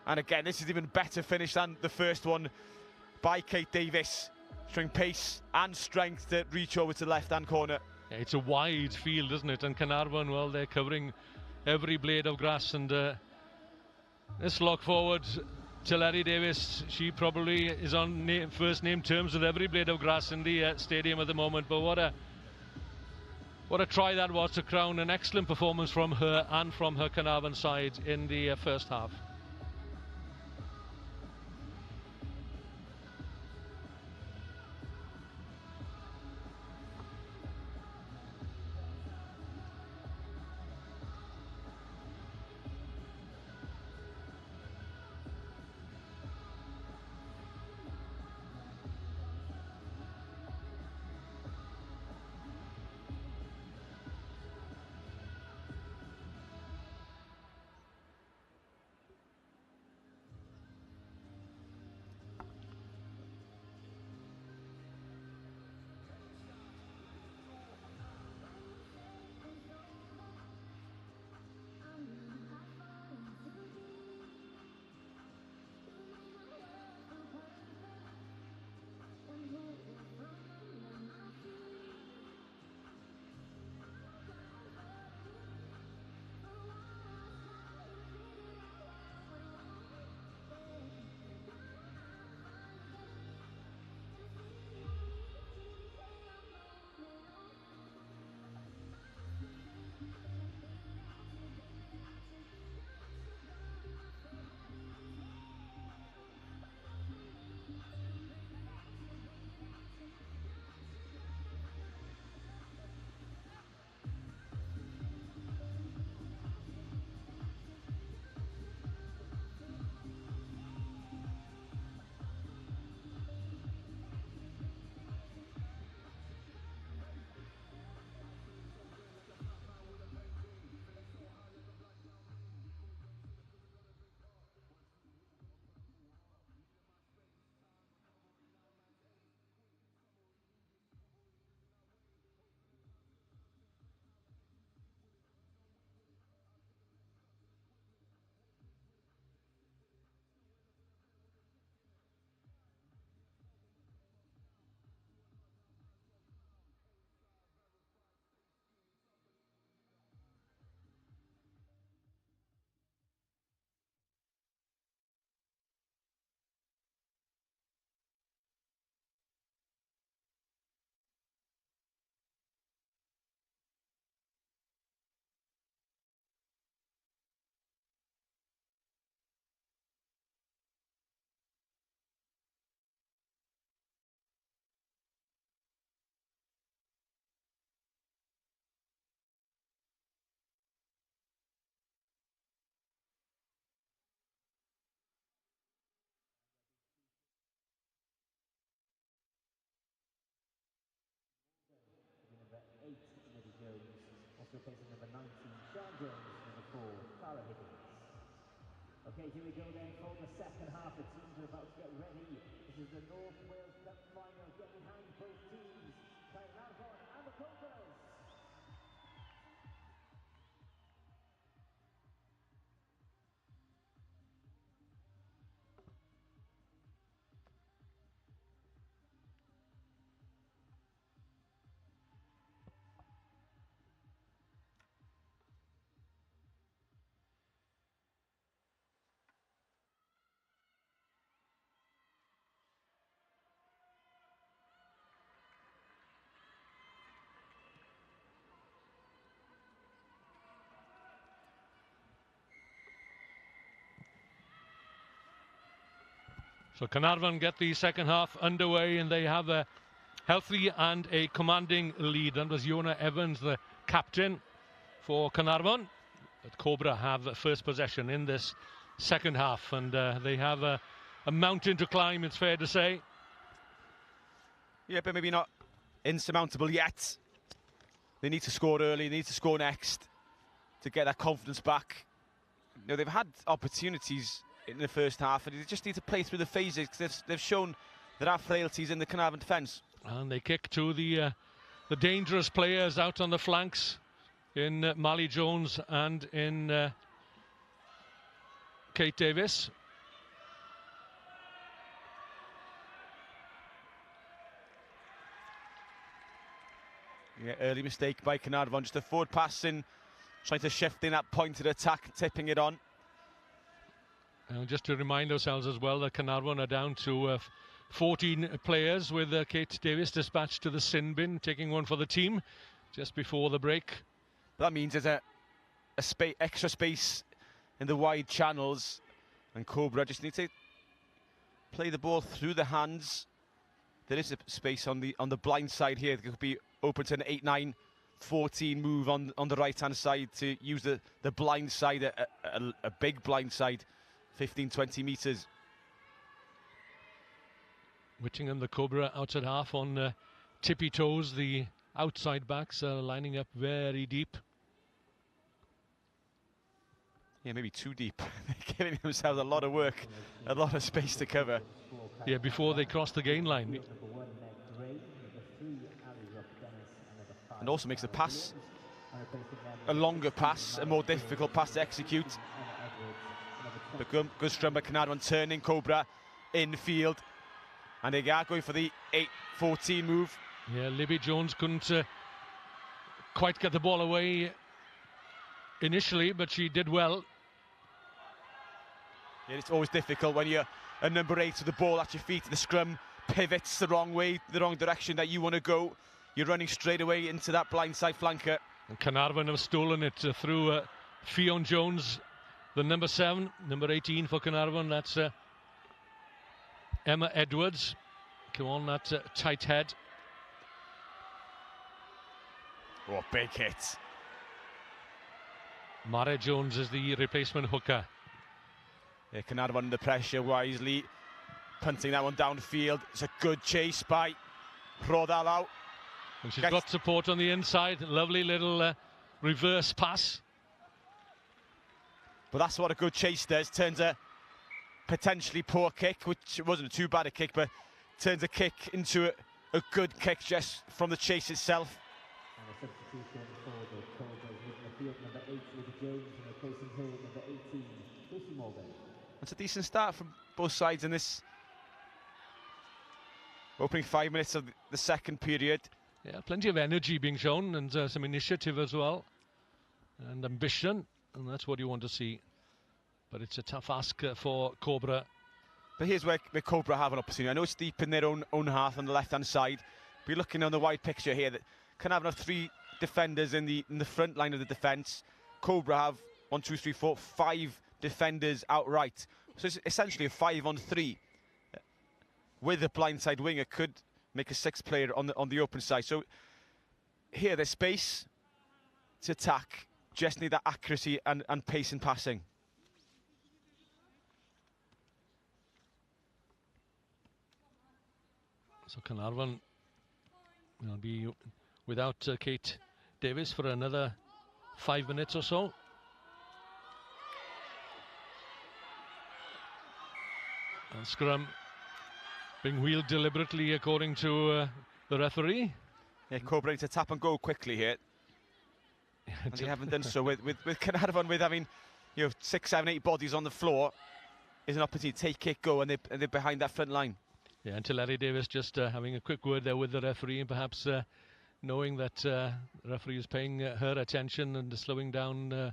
And again, this is even better finish than the first one by Kate Davis, showing pace and strength to reach over to the left-hand corner. Yeah, it's a wide field, isn't it? And Caernarfon, well, they're covering every blade of grass. And this lock forward to Larry Davis, she probably is on first name terms with every blade of grass in the stadium at the moment. But what a try that was to crown an excellent performance from her and from her Caernarfon side in the first half. Okay, here we go then for the second half. The teams are about to get ready. This is the North Wales Cup final. Get behind both teams. Caernarfon and the Cobras. So Caernarfon get the second half underway, and they have a healthy and a commanding lead. That was Iona Evans, the captain for Caernarfon. But Cobra have first possession in this second half, and they have a mountain to climb, it's fair to say. Yeah, but maybe not insurmountable yet. They need to score early, they need to score next to get that confidence back. You know, they've had opportunities in the first half, and they just need to play through the phases, because they've shown there are frailties in the Caernarfon defence. And they kick to the dangerous players out on the flanks in Mally Jones and in Kate Davis. Yeah, early mistake by Caernarfon, just a forward pass in, trying to shift in that pointed attack, tipping it on. And just to remind ourselves as well that Caernarfon are down to 14 players, with Kate Davis dispatched to the sin bin, taking one for the team just before the break. That means there's a extra space in the wide channels, and Cobra just need to play the ball through the hands. There is a space on the blind side here. It could be open to an 8-9-14 move on the right hand side to use the blind side, a big blind side, 15-20 metres. Whittingham, the Cobra, outside half on tippy toes. The outside backs are lining up very deep. Yeah, maybe too deep. They're giving themselves a lot of work, a lot of space to cover. Yeah, before they cross the gain line. And also makes the pass a longer pass, a more difficult pass to execute. But good scrum by Caernarfon, turning Cobra infield. And they are going for the 8-14 move. Yeah, Libby Jones couldn't quite get the ball away initially, but she did well. Yeah, it's always difficult when you're a number 8 with the ball at your feet. The scrum pivots the wrong way, the wrong direction that you want to go. You're running straight away into that blindside flanker. And Caernarfon have stolen it through Fionn Jones, the number 7, number 18 for Caernarfon. That's Emma Edwards. Come on, that tight head. Oh, big hit. Mara Jones is the replacement hooker. Yeah, Caernarfon under pressure, wisely punting that one downfield. It's a good chase by Rodallau. And she's got support on the inside. Lovely little reverse pass. But that's what a good chase does. Turns a potentially poor kick, which wasn't too bad a kick, but turns a kick into a good kick just from the chase itself. And a substitution for the Cobras, using the field number 8, Libby Jones, and replacing her with number 18, Lucy Morgan. That's a decent start from both sides in this opening 5 minutes of the second period. Yeah, plenty of energy being shown, and some initiative as well, and ambition, and that's what you want to see. But it's a tough ask for Cobra. But here's where Cobra have an opportunity. I know it's deep in their own half on the left-hand side. But you're looking on the wide picture here that Caernarfon have 3 defenders in the front line of the defence. Cobra have 1, 2, 3, 4, 5 defenders outright. So it's essentially a 5-on-3. With a blindside winger could make a 6th player on the open side. So here there's space to attack. Just need that accuracy and pace in passing. So Caernarfon will be without Kate Davis for another 5 minutes or so. And scrum being wheeled deliberately according to the referee. Yeah, Cobra need to tap and go quickly here. And they haven't done so with Carnarvon, with having 6, 7, 8 bodies on the floor. Is an opportunity to take it, go, and they're behind that front line. Yeah, and Larry Davis just having a quick word there with the referee, and perhaps knowing that the referee is paying her attention and slowing down.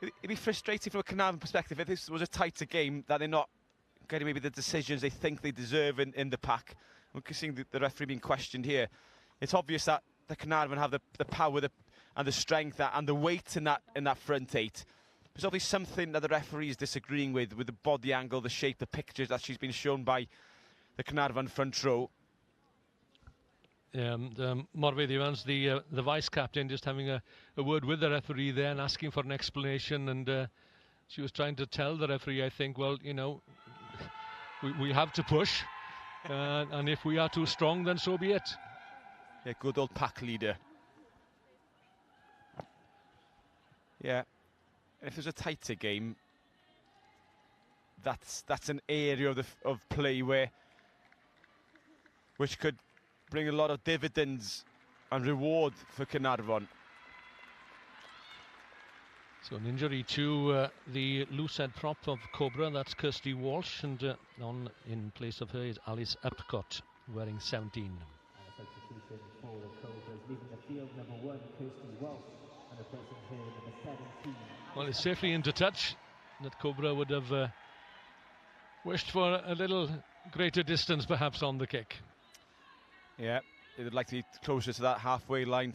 It'd be frustrating from a Carnarvon perspective if this was a tighter game, that they're not getting maybe the decisions they think they deserve in the pack. We're seeing the referee being questioned here. It's obvious that the Carnarvon have the power and the strength and the weight in that front 8. There's obviously something that the referee is disagreeing with the body angle, the shape, the pictures that she's been shown by the Carnarvon front row. Morfydd Evans, the vice captain, just having a word with the referee there and asking for an explanation, and she was trying to tell the referee, I think, well, we have to push, and if we are too strong, then so be it. Yeah, good old pack leader. Yeah. If there's a tighter game, that's an area of play which could bring a lot of dividends and reward for Carnarvon. So an injury to the loose head prop of Cobra, that's Kirsty Walsh, and in place of her is Alice Upcott, wearing 17. Substitution for the Cobras, leaving the field, number 1, Kirsty Walsh, and replacing her, number 17. Well, it's safely into touch. That Cobra would have wished for a little greater distance, perhaps, on the kick. Yeah, they would like to be closer to that halfway line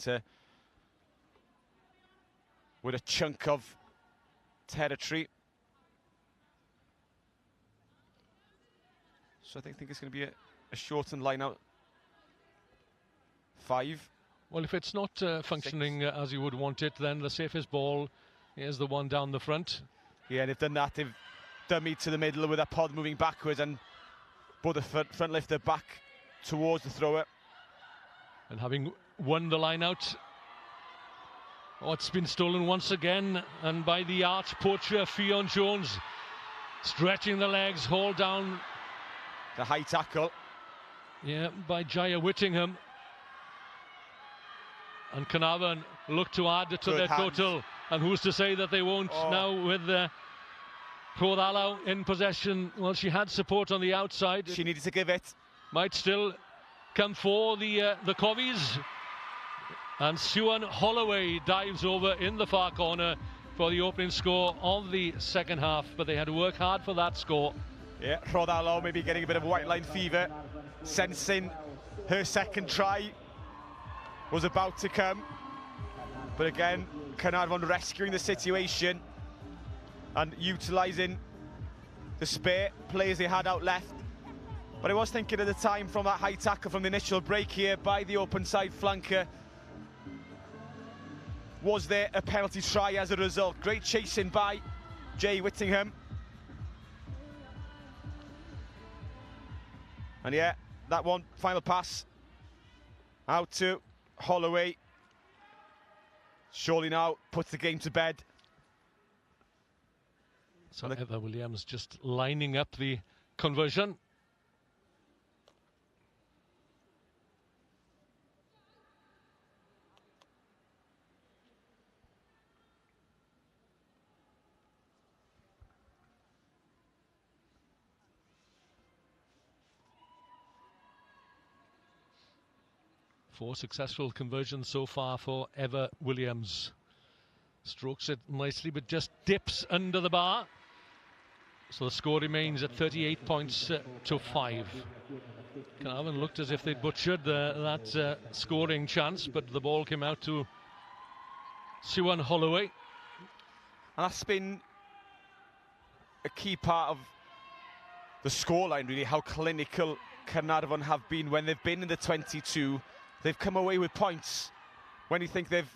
with a chunk of territory. So I think it's going to be a shortened line out. 5. Well, if it's not functioning as you would want it, then the safest ball is the one down the front. Yeah, they've done that. They've dummied to the middle with that pod moving backwards and brought the front lifter back towards the thrower. And having won the line out, it's been stolen once again, and by the arch poacher Fionn Jones, stretching the legs, hauled down. The high tackle. Yeah, by Jaya Whittingham. And Carnarvon look to add to their total, and who's to say that they won't now with Prodalo in possession. Well, she had support on the outside. She needed to give it. Might still come for the Covies. And Siwan Holloway dives over in the far corner for the opening score of the second half, but they had to work hard for that score. Yeah, Prodalo maybe getting a bit of white line fever, sensing her second try was about to come, but again Carnarvon rescuing the situation and utilising the spare players they had out left. But I was thinking at the time, from that high tackle from the initial break here by the open side flanker, was there a penalty try as a result? Great chasing by Jay Whittingham, and yeah, that one final pass out to Holloway surely now puts the game to bed. So Eva Williams just lining up the conversion. Four successful conversions so far for Eva Williams. Strokes it nicely, but just dips under the bar. So the score remains at 38 points to 5. Carnarvon looked as if they'd butchered that scoring chance, but the ball came out to Siwan Holloway. And that's been a key part of the scoreline, really, how clinical Carnarvon have been when they've been in the 22. They've come away with points. When you think they've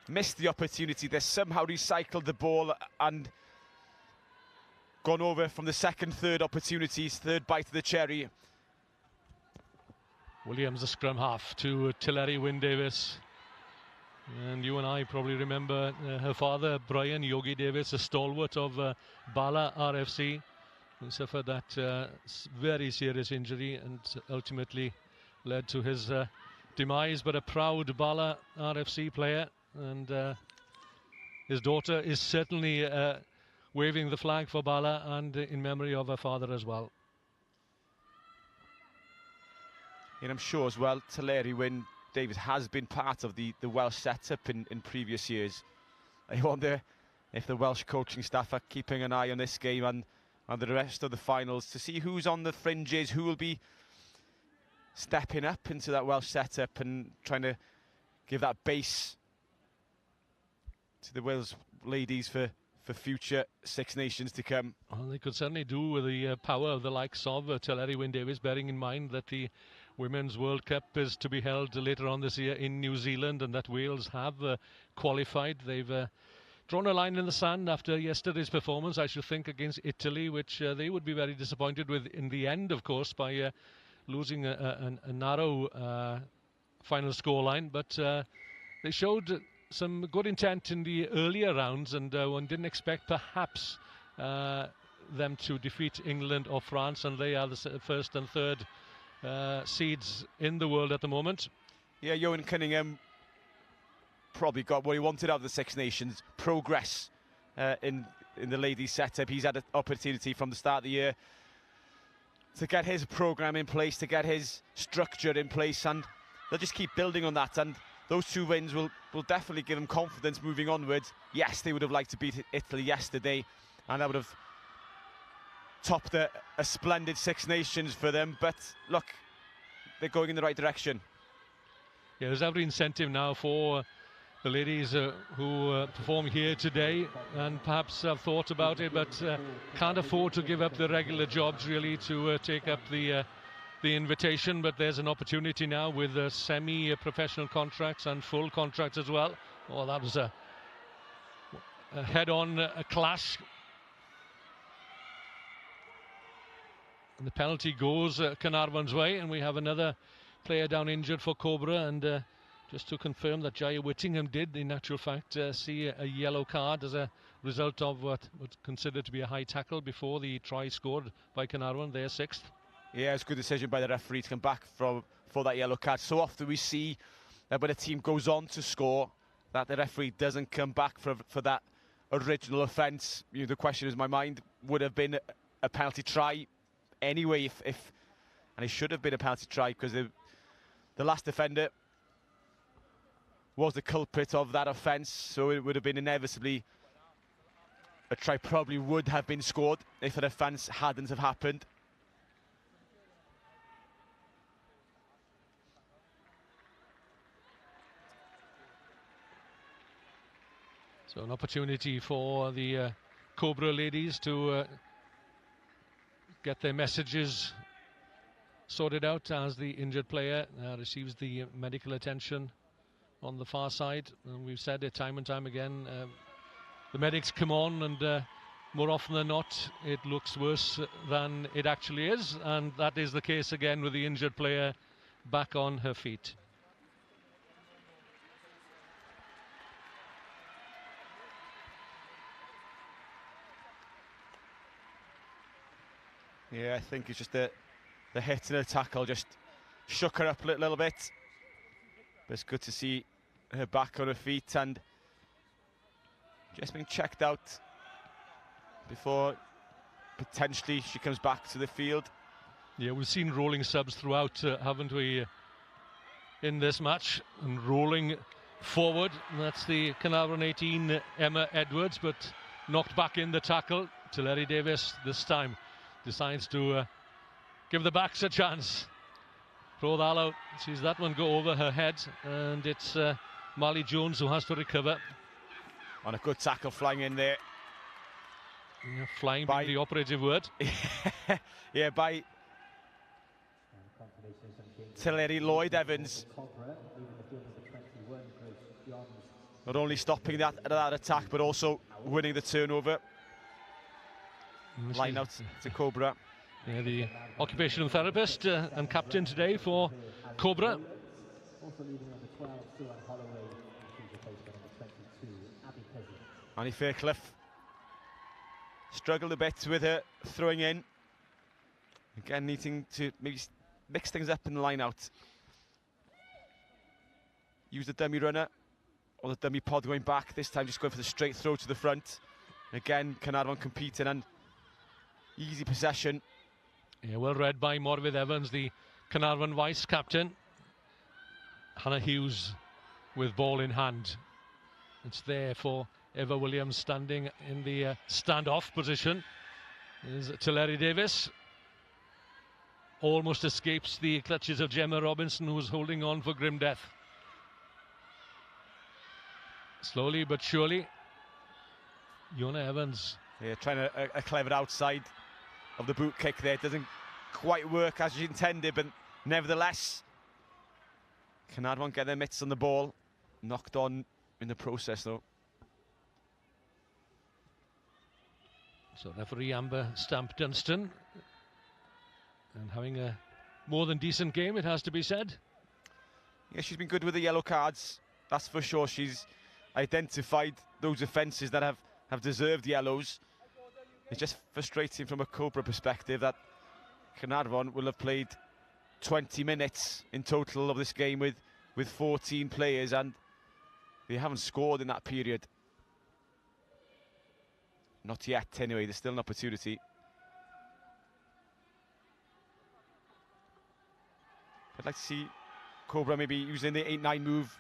missed the opportunity, they've somehow recycled the ball and gone over from the second, third opportunities, third bite of the cherry. Williams, the scrum half, to Tillery Wyn-Davies. And you and I probably remember her father, Brian Yogi Davies, a stalwart of Bala RFC. who suffered that very serious injury and ultimately led to his demise. But a proud Bala RFC player, and his daughter is certainly waving the flag for Bala and in memory of her father as well. And I'm sure as well, Teleri Wyn Davies has been part of the Welsh setup in previous years. I wonder if the Welsh coaching staff are keeping an eye on this game and the rest of the finals to see who's on the fringes, who will be stepping up into that Welsh setup and trying to give that base to the Wales ladies for future Six Nations to come. Well, they could certainly do with the power of the likes of Teleri Wyn Davies, bearing in mind that the Women's World Cup is to be held later on this year in New Zealand, and that Wales have qualified. They've drawn a line in the sand after yesterday's performance, I should think, against Italy, which they would be very disappointed with in the end, of course, by losing a narrow final scoreline. But they showed some good intent in the earlier rounds, and one didn't expect perhaps them to defeat England or France, and they are the first and third seeds in the world at the moment. Yeah, Ewan Cunningham probably got what he wanted out of the Six Nations, progress in the ladies setup. He's had an opportunity from the start of the year to get his programme in place, to get his structure in place, and they'll just keep building on that, and those two wins will definitely give them confidence moving onwards. Yes, they would have liked to beat Italy yesterday, and that would have topped a splendid Six Nations for them, but look, they're going in the right direction. Yeah, there's every incentive now for the ladies who perform here today, and perhaps have thought about it, but can't afford to give up the regular jobs really to take up the invitation. But there's an opportunity now with semi-professional contracts and full contracts as well. Oh, that was a head-on clash. And the penalty goes Carnarvon's way, and we have another player down injured for Cobra. And just to confirm that Jaya Whittingham did, in actual fact, see a yellow card as a result of what was considered to be a high tackle before the try scored by Carnarvon, their sixth. Yeah, it's a good decision by the referee to come back for that yellow card. So often we see that when a team goes on to score, that the referee doesn't come back for that original offence. You know, the question in my mind would have been a penalty try anyway, if and it should have been a penalty try, because the last defender was the culprit of that offence, so it would have been inevitably a try. Probably would have been scored if an offence hadn't have happened. So an opportunity for the Cobra ladies to get their messages sorted out as the injured player receives the medical attention on the far side. And we've said it time and time again, the medics come on, and more often than not it looks worse than it actually is, and that is the case again with the injured player back on her feet. Yeah, I think it's just the hit and the tackle just shook her up a little bit. But it's good to see her back on her feet and just being checked out before potentially she comes back to the field. Yeah, we've seen rolling subs throughout, haven't we, in this match, and rolling forward. And that's the Carnarvon 18, Emma Edwards, but knocked back in the tackle. Teleri Davies this time decides to give the backs a chance. Rodallo sees that one go over her head, and it's Marley Jones who has to recover. On a good tackle flying in there. Yeah, flying being the operative word. Yeah, by Teleri Lloyd Evans. Not only stopping that attack, but also winning the turnover. Line out to Cobra. Yeah, the occupational therapist and captain today for Cobra. Annie Fairclough Struggled a bit with her throwing in. Again, needing to maybe mix things up in the line out. Use the dummy runner or the dummy pod going back. This time just going for the straight throw to the front. Again, Caernarfon competing and easy possession. Yeah, well read by Morfydd Evans, the Caernarfon vice captain. Hannah Hughes with ball in hand. It's there for Eva Williams standing in the standoff position. There's Tulleri Davis. Almost escapes the clutches of Gemma Robinson, who was holding on for grim death. Slowly but surely, Iona Evans. Yeah, trying a clever outside of the boot kick there. It doesn't quite work as she intended, but nevertheless, Caernarfon get their mitts on the ball. Knocked on in the process, though. So referee Amber Stamp Dunstan, and having a more than decent game, it has to be said. Yeah, she's been good with the yellow cards, that's for sure. She's identified those offences that have deserved yellows. It's just frustrating from a Cobra perspective that Caernarfon will have played 20 minutes in total of this game with 14 players, and they haven't scored in that period. Not yet, anyway. There's still an opportunity. I'd like to see Cobra maybe using the 8-9 move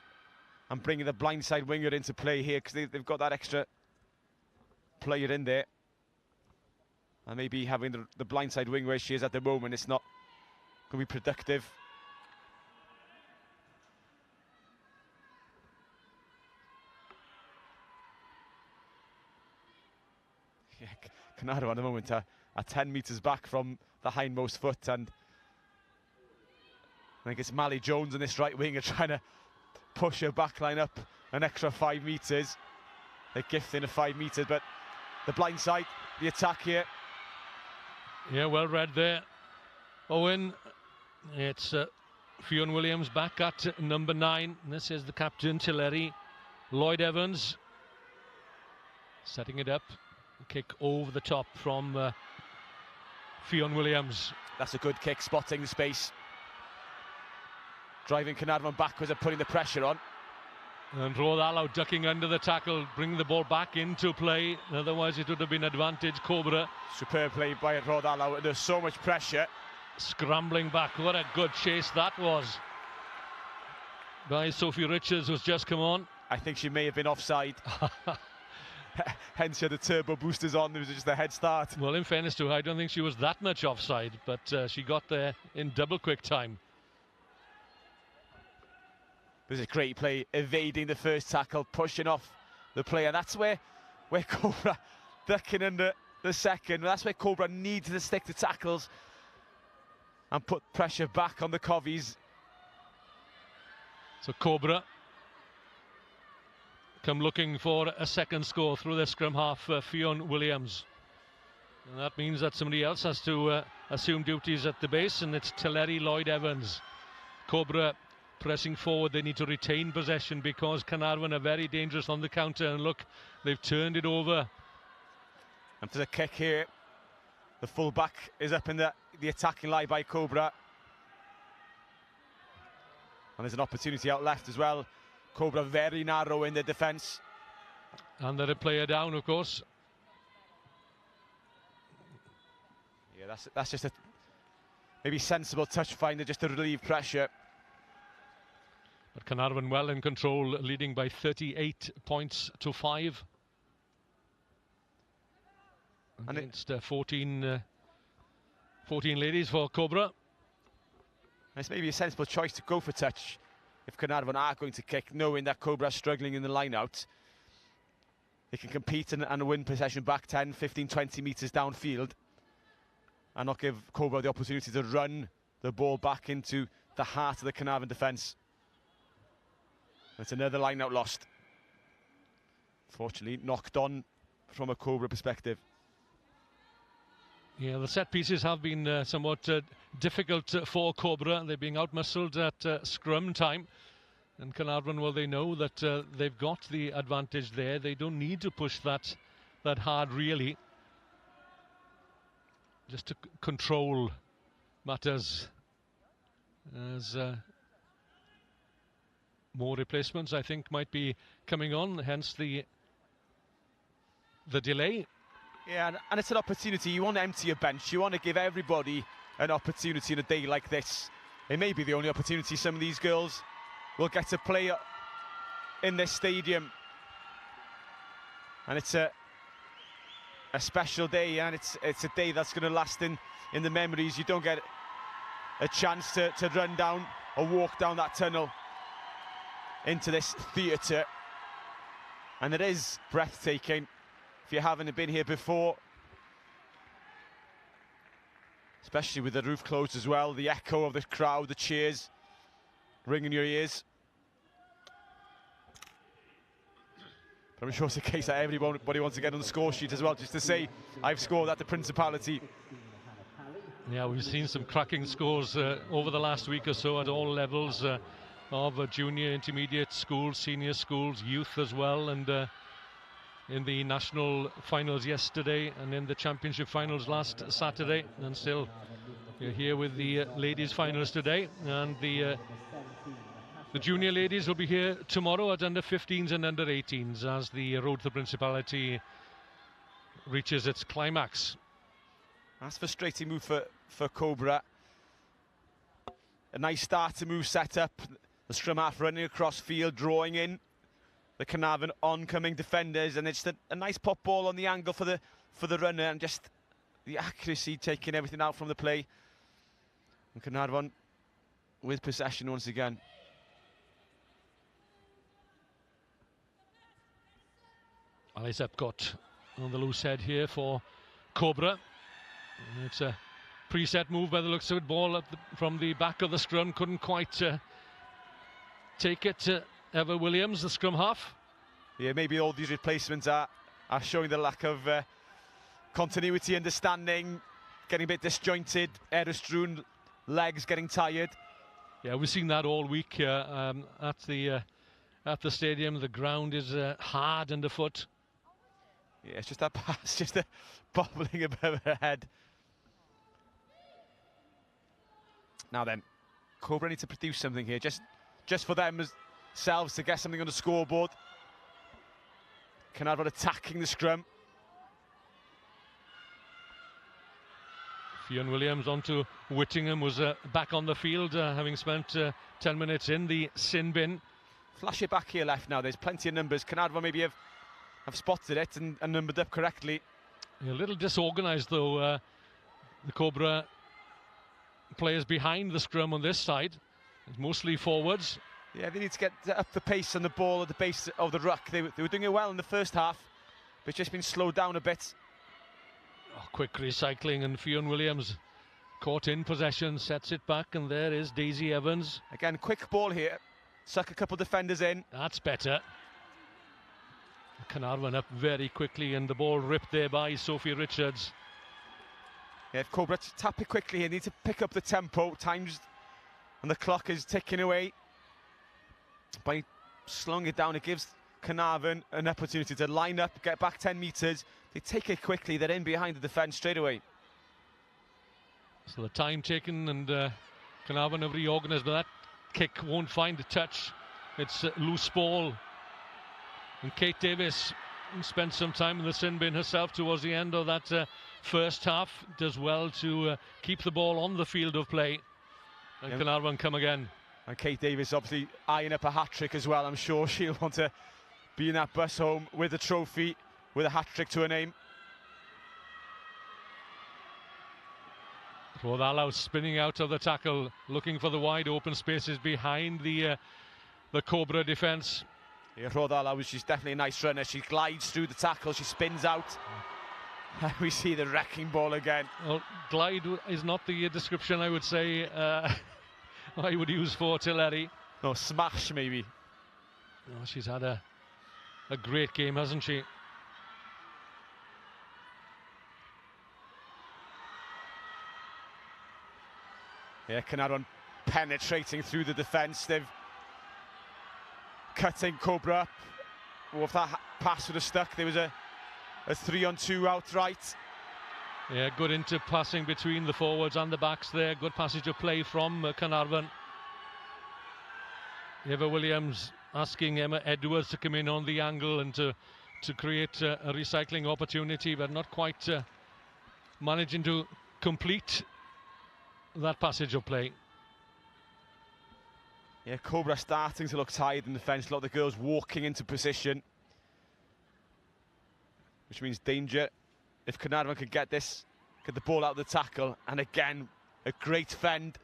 and bringing the blindside winger into play here, because they've got that extra player in there. And maybe having the blindside wing where she is at the moment, it's not going to be productive. Yeah, Caernarfon at the moment are 10 metres back from the hindmost foot, and I think it's Mally Jones and this right winger trying to push her back line up an extra 5 metres. They're gifting a 5 metres, but the blind side, the attack here. Yeah, well read there, Owen. It's Fionn Williams back at number 9. This is the captain, Tulleri Lloyd Evans, setting it up. Kick over the top from Fionn Williams. That's a good kick, spotting the space. Driving Caernarfon backwards and putting the pressure on. And Rodallow ducking under the tackle, bringing the ball back into play. Otherwise it would have been advantage Cobra. Superb play by Rodallow. There's so much pressure. Scrambling back. What a good chase that was by Sophie Richards, who's just come on. I think she may have been offside. Hence she had the turbo boosters on. There was just a head start. Well, in fairness to her, I don't think she was that much offside, but she got there in double quick time. This is a great play, evading the first tackle, pushing off the player. That's where Cobra ducking under the second. That's where Cobra needs to stick to tackles and put pressure back on the Covies. So Cobra come looking for a second score through their scrum half, Fionn Williams. And that means that somebody else has to assume duties at the base, and it's Tulleri Lloyd Evans. Cobra pressing forward, they need to retain possession because Caernarfon are very dangerous on the counter, and look, they've turned it over. And for the kick here, the full back is up in the attacking line by Cobra. And there's an opportunity out left as well. Cobra very narrow in the defence. And they're a player down, of course. Yeah, that's just a maybe sensible touch finder just to relieve pressure. But Caernarfon well in control, leading by 38 points to 5. And against 14 ladies for Cobra. It's maybe a sensible choice to go for touch if Caernarfon are going to kick, knowing that Cobra are struggling in the line-out. They can compete and win possession back 10, 15, 20 metres downfield and not give Cobra the opportunity to run the ball back into the heart of the Caernarfon defence. It's another line-out lost. Fortunately, knocked on from a Cobra perspective. Yeah, the set pieces have been somewhat difficult for Cobra. They're being outmuscled at scrum time. And Caernarfon, well, they know that they've got the advantage there. They don't need to push that hard, really. just to control matters, as more replacements I think might be coming on, hence the delay. Yeah, and it's an opportunity. You want to empty your bench. You want to give everybody an opportunity in a day like this. It may be the only opportunity some of these girls will get to play in this stadium. And it's a special day, and it's a day that's going to last in the memories. You don't get a chance to run down or walk down that tunnel into this theatre. And it is breathtaking if you haven't been here before. Especially with the roof closed as well, the echo of the crowd, the cheers ringing in your ears. But I'm sure it's a case that everybody wants to get on the score sheet as well, just to say, I've scored at the Principality. Yeah, we've seen some cracking scores over the last week or so at all levels of junior, intermediate schools, senior schools, youth as well, and in the national finals yesterday and in the championship finals last Saturday, and still you're here with the ladies finals today, and the junior ladies will be here tomorrow at under 15s and under 18s as the road to the Principality reaches its climax. That's a frustrating move for Cobra. A nice start to move set up, the scrum half running across field, drawing in the Carnarvon oncoming defenders, and it's a nice pop ball on the angle for the runner, and just the accuracy taking everything out from the play. And Carnarvon with possession once again. Alice Epcot on the loose head here for Cobra. It's a preset move by the looks of it. Ball from the back of the scrum, couldn't quite take it to Eva Williams, the scrum half. Yeah, maybe all these replacements are showing the lack of continuity, understanding, getting a bit disjointed, error strewn, legs getting tired. Yeah, we've seen that all week at the stadium. The ground is hard underfoot. Yeah, it's just that pass, just a bobbling above her head. Now then, Cobra need to produce something here, just for themselves to get something on the scoreboard. Carnarvon attacking the scrum. Fionn Williams onto Whittingham, was back on the field, having spent 10 minutes in the sin bin. Flash it back here left now, there's plenty of numbers. Carnarvon maybe have spotted it and numbered up correctly. A little disorganised though, the Cobra players behind the scrum on this side. It's mostly forwards. Yeah, they need to get up the pace on the ball at the base of the ruck. They were doing it well in the first half, but it's just been slowed down a bit. Oh, quick recycling, and Fionn Williams caught in possession, sets it back, and there is Daisy Evans. Again, quick ball here, suck a couple of defenders in. That's better. Carnarvon up very quickly, and the ball ripped there by Sophie Richards. Yeah, if Cobra tap it quickly here, need to pick up the tempo. Times and the clock is ticking away. By slowing it down, it gives Carnarvon an opportunity to line up, get back 10 metres. They take it quickly, they're in behind the defence straight away. So the time taken, and Carnarvon have reorganised, but that kick won't find a touch. It's a loose ball. And Kate Davis spent some time in the sin bin herself towards the end of that first half. Does well to keep the ball on the field of play. And Carnarvon come again. And Kate Davis obviously eyeing up a hat-trick as well. I'm sure she'll want to be in that bus home with a trophy, with a hat-trick to her name. Rodallau spinning out of the tackle, looking for the wide open spaces behind the Cobra defence. Yeah, Rodallau, she's definitely a nice runner. She glides through the tackle, she spins out. We see the wrecking ball again. Well, glide is not the description I would say I would use for Tilleri. No, smash maybe. Oh, she's had a great game, hasn't she? Yeah, Carnarvon penetrating through the defence. They've cutting Cobra up. Well, if that pass would have stuck, there was a 3-on-2 outright. Yeah, good into passing between the forwards and the backs there. Good passage of play from Carnarvon. Eva Williams asking Emma Edwards to come in on the angle and to create a recycling opportunity, but not quite managing to complete that passage of play. Yeah, Cobra starting to look tired in defence. A lot of the girls walking into position, which means danger. If Carnarvon could get the ball out of the tackle, and again, a great fend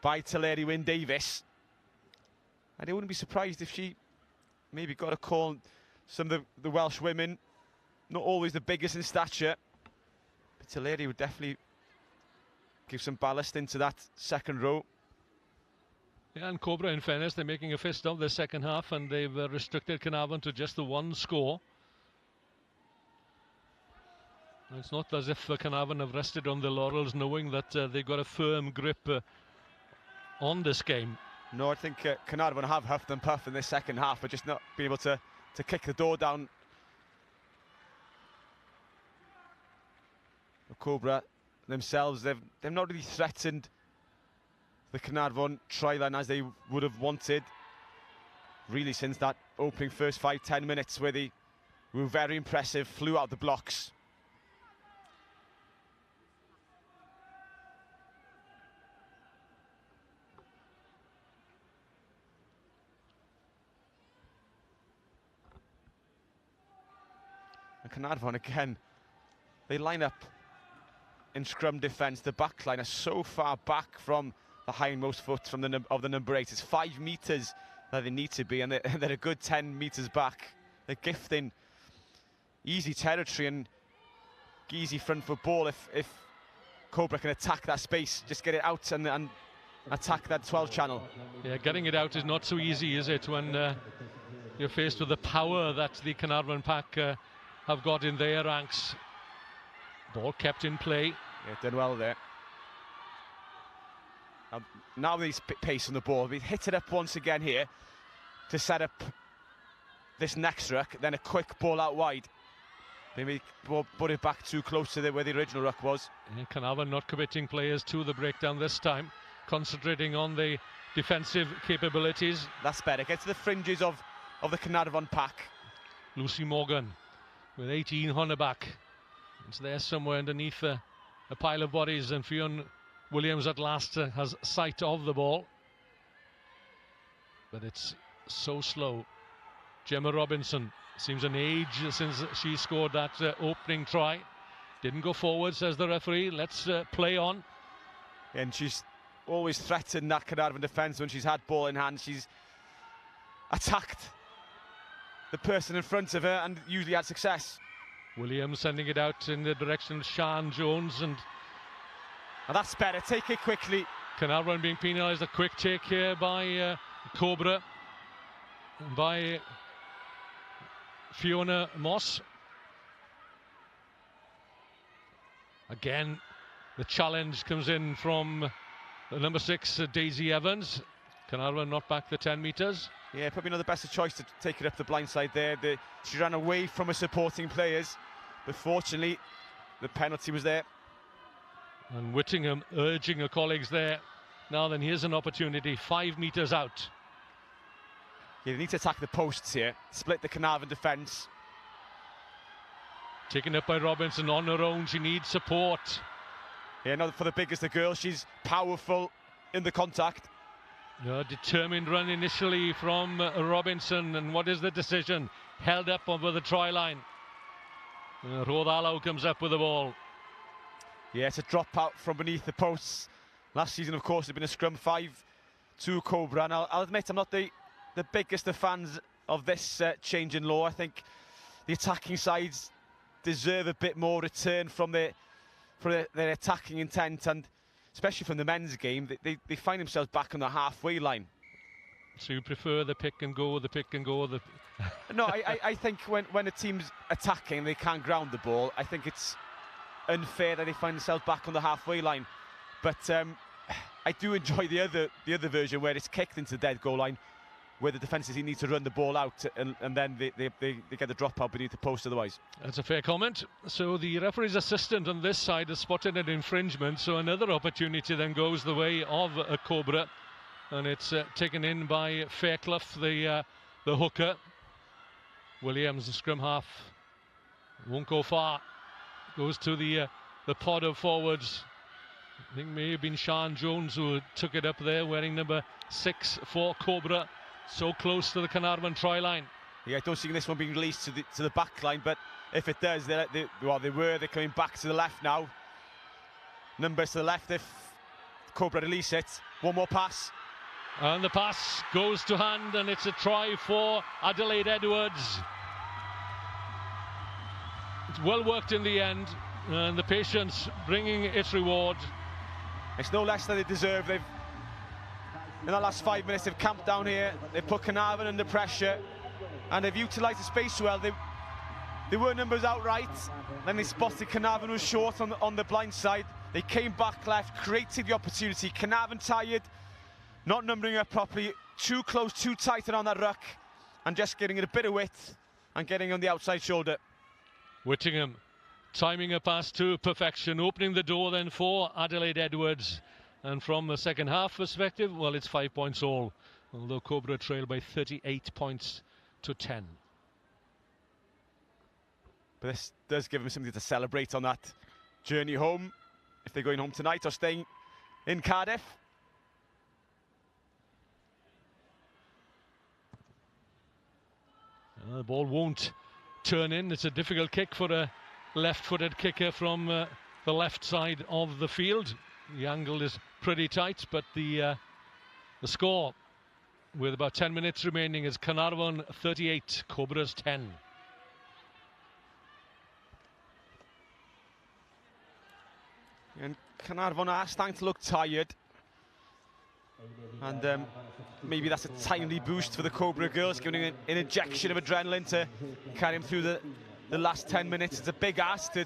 by Teleri Wyn Davies. And I wouldn't be surprised if she maybe got a call. Some of the Welsh women, not always the biggest in stature, but Teleri would definitely give some ballast into that second row. Yeah, and Cobra, in fairness, they're making a fist of the second half, and they've restricted Carnarvon to just the one score. It's not as if Carnarvon have rested on their laurels, knowing that they've got a firm grip on this game. No, I think Carnarvon have huffed and puffed in this second half, but just not being able to kick the door down. The Cobra themselves, they've not really threatened the Carnarvon try line as they would have wanted, really, since that opening first 5-10 minutes where they were very impressive, flew out the blocks. And Carnarvon again, they line up in scrum defence. The back line are so far back from the hindmost foot from of the number 8. It's 5 metres that they need to be, and they're a good 10 metres back. They're gifting easy territory and easy front foot ball if Cobra can attack that space, just get it out and attack that 12 channel. Yeah, getting it out is not so easy, is it, when you're faced with the power that the Carnarvon pack have got in their ranks. Ball kept in play. Yeah, done well there. Now these pace on the ball. We hit it up once again here to set up this next ruck, then a quick ball out wide. Maybe put it back too close to where the original ruck was. And Carnarvon not committing players to the breakdown this time, concentrating on the defensive capabilities. That's better. Get to the fringes of the Carnarvon pack. Lucy Morgan with 18 on her back. It's there somewhere underneath a pile of bodies, and Fionn Williams at last has sight of the ball. But it's so slow. Gemma Robinson, seems an age since she scored that opening try. Didn't go forward, says the referee. Let's play on. And she's always threatened that Carnarvon defence when she's had ball in hand. She's attacked the person in front of her and usually had success. Williams sending it out in the direction of Sian Jones, and that's better. Take it quickly. Carnarvon being penalised. A quick take here by Cobra, by Fiona Moss. Again, the challenge comes in from the number 6, Daisy Evans. Carnarvon not back the 10 metres. Yeah, probably not the best of choice to take it up the blind side there. She ran away from her supporting players, but fortunately, the penalty was there. And Whittingham urging her colleagues there. Now then, here's an opportunity, 5 metres out. Yeah, they need to attack the posts here, split the Carnarvon defence. Taken up by Robinson on her own, she needs support. Yeah, not for the biggest of girls, she's powerful in the contact. Determined run initially from Robinson, and what is the decision? Held up over the try line. Rodallo comes up with the ball. Yeah, it's a drop out from beneath the posts. Last season, of course, there'd been a scrum 5-2 Cobra, and I'll admit I'm not the biggest of fans of this change in law. I think the attacking sides deserve a bit more return from their attacking intent, and especially from the men's game, they find themselves back on the halfway line. So you prefer the pick and go? No, I think when a team's attacking, they can't ground the ball. I think it's unfair that they find themselves back on the halfway line. But I do enjoy the other version where it's kicked into the dead goal line, where the defences need to run the ball out, and then they get the drop out beneath the post otherwise. That's a fair comment. So the referee's assistant on this side has spotted an infringement, so another opportunity then goes the way of a Cobra, and it's taken in by Fairclough, the hooker. Williams, the scrum half, won't go far, goes to the pod of forwards. I think may have been Sean Jones who took it up there, wearing number 6 for Cobra. So close to the Carnarvon try line. Yeah, I don't see this one being released to the back line, but if it does, they're coming back to the left now. Numbers to the left if Cobra release it. One more pass. And the pass goes to hand, and it's a try for Adelaide Edwards. It's well worked in the end, and the patience bringing its reward. It's no less than they deserve. In the last 5 minutes, they've camped down here. They've put Carnarvon under pressure, and they've utilised the space well. They were numbers outright. Then they spotted Carnarvon was short on the blind side. They came back left, created the opportunity. Carnarvon tired, not numbering up properly, too close, too tight around that ruck, and just getting it a bit of width and getting on the outside shoulder. Whittingham timing a pass to perfection, opening the door then for Adelaide Edwards. And from the second half perspective, well, it's 5 points all, although Cobra trail by 38 points to 10. But this does give them something to celebrate on that journey home, if they're going home tonight or staying in Cardiff. The ball won't turn in. It's a difficult kick for a left-footed kicker from the left side of the field. The angle is pretty tight, but the score with about 10 minutes remaining is Carnarvon 38, Cobras 10. And Carnarvon are starting to look tired, and maybe that's a timely boost for the Cobra girls, giving an injection of adrenaline to carry them through the last 10 minutes. It's a big ask to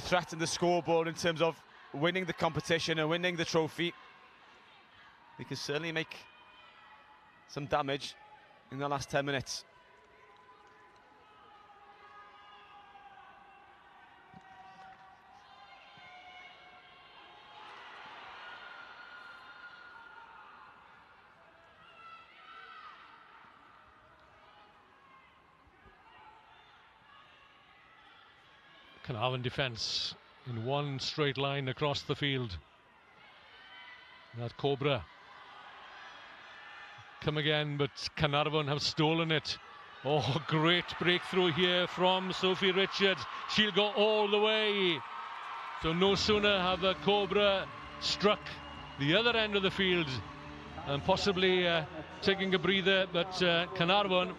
threaten the scoreboard in terms of winning the competition and winning the trophy. They can certainly make some damage in the last 10 minutes. Carnarvon defence in one straight line across the field. That Cobra come again, but Carnarvon have stolen it. Oh, great breakthrough here from Sophie Richards. She'll go all the way. So no sooner have a Cobra struck the other end of the field and possibly taking a breather, but Carnarvon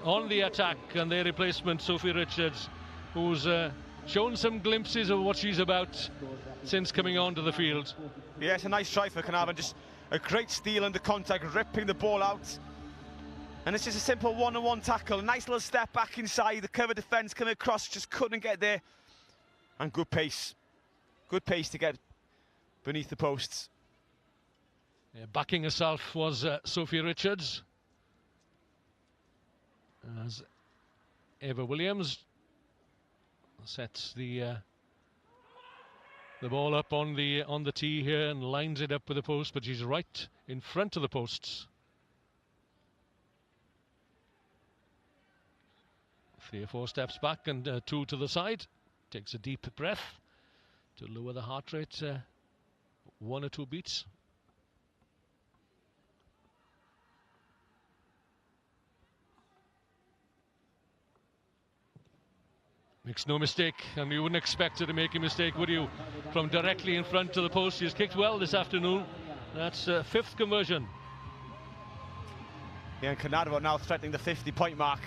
on the attack, and their replacement Sophie Richards, who's shown some glimpses of what she's about since coming onto the field. Yeah, it's a nice try for Carnarvon, just a great steal under contact, ripping the ball out. And it's just a simple one-on-one tackle, a nice little step back inside, the cover defence coming across, just couldn't get there. And good pace to get beneath the posts. Yeah, backing herself was Sophie Richards, as Eva Williams sets the ball up on the tee here and lines it up with the post, but she's right in front of the posts. 3 or 4 steps back and 2 to the side. Takes a deep breath to lower the heart rate 1 or 2 beats. Makes no mistake, and you wouldn't expect her to make a mistake, would you? From directly in front of the post. She's kicked well this afternoon. That's 5th conversion. Yeah, and Carnarvon now threatening the 50-point mark.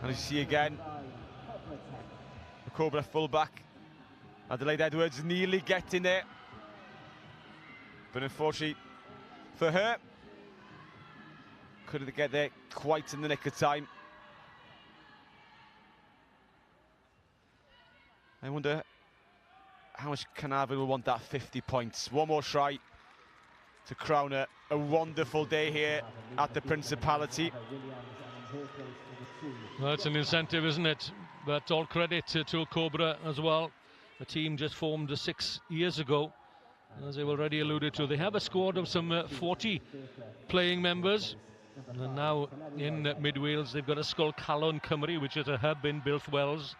And you see again, the Cobra fullback, Adelaide Edwards, nearly getting there. But unfortunately for her, couldn't get there quite in the nick of time. I wonder how much Carnarvon will want that 50 points. One more try, to crown a wonderful day here at the Principality. Well, it's an incentive, isn't it? But all credit to Cobra as well. The team just formed 6 years ago. As I've already alluded to, they have a squad of some 40 playing members. And now in Mid Wales, they've got a school, Calon Cymru, which is a hub in Builth Wells.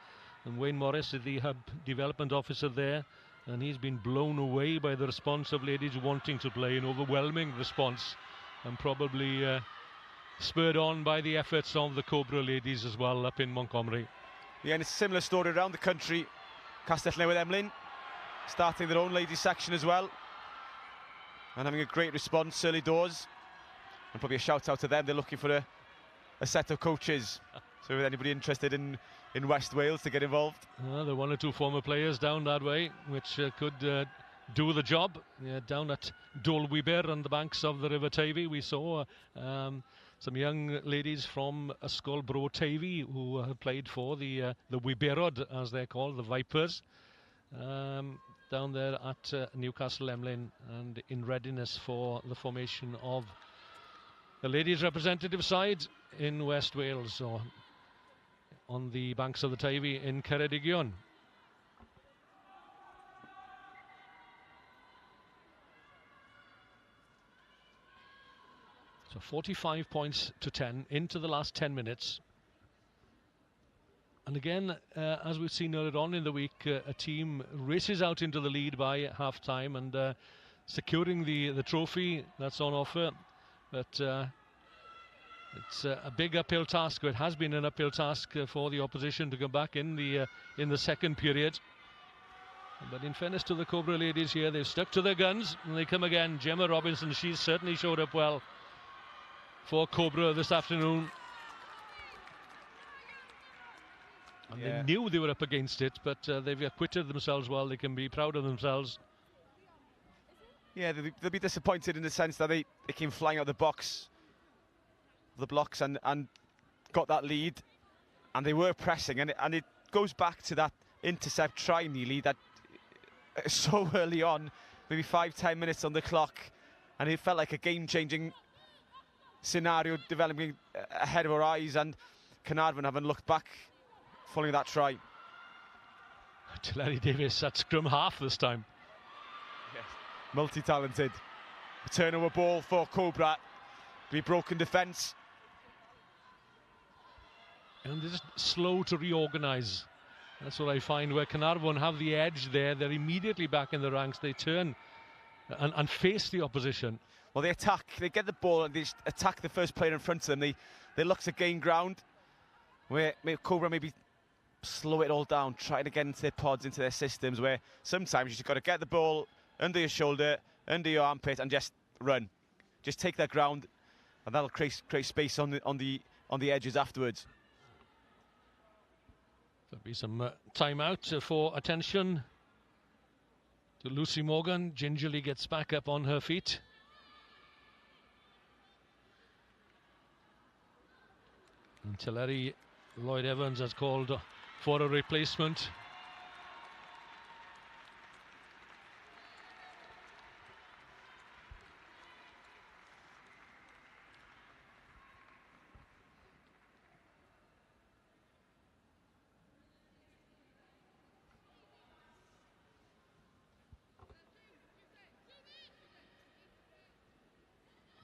And Wayne Morris is the hub development officer there. And he's been blown away by the response of ladies wanting to play, an overwhelming response. And probably spurred on by the efforts of the Cobra ladies as well up in Montgomery. Yeah, and it's a similar story around the country. Castellnewydd Emlyn starting their own ladies section as well, and having a great response early doors. And probably a shout out to them. They're looking for a set of coaches. So if anybody interested in West Wales to get involved. There are 1 or 2 former players down that way, which could do the job. Down at Dol Wiber on the banks of the River Tavy, we saw some young ladies from a school, Bro Tavy, who played for the Wiberod, as they're called, the Vipers, down there at Newcastle Emlyn, and in readiness for the formation of the ladies' representative side in West Wales, or on the banks of the Tavy in Ceredigion. So 45 points to 10 into the last 10 minutes. And again, as we've seen earlier on in the week, a team races out into the lead by half-time and securing the trophy that's on offer. But it's a big uphill task. It has been an uphill task for the opposition to come back in the second period. But in fairness to the Cobra ladies here, they've stuck to their guns and they come again. Gemma Robinson, she's certainly showed up well for Cobra this afternoon. And they knew they were up against it, but they've acquitted themselves well. They can be proud of themselves. Yeah, they'll be disappointed in the sense that they came flying out of the blocks and got that lead, and they were pressing, and it goes back to that intercept try nearly that so early on, maybe 5-10 minutes on the clock, and it felt like a game-changing scenario developing ahead of our eyes, and Carnarvon haven't looked back following that try. Larry Davis at scrum half this time. Yes, multi-talented. A turnover ball for Cobra. Be broken defence. And they're just slow to reorganise. That's what I find, where Carnarvon have the edge there, they're immediately back in the ranks. They turn and face the opposition. Well, they attack, they get the ball and they attack the first player in front of them. They look to gain ground, where Cobra maybe slow it all down, trying to get into their pods, into their systems, where sometimes you've got to get the ball under your shoulder, under your armpit, and just run. Just take that ground, and that'll create space on the edges afterwards. There'll be some timeout for attention to Lucy Morgan. Gingerly gets back up on her feet. And Teleri Lloyd Evans has called for a replacement.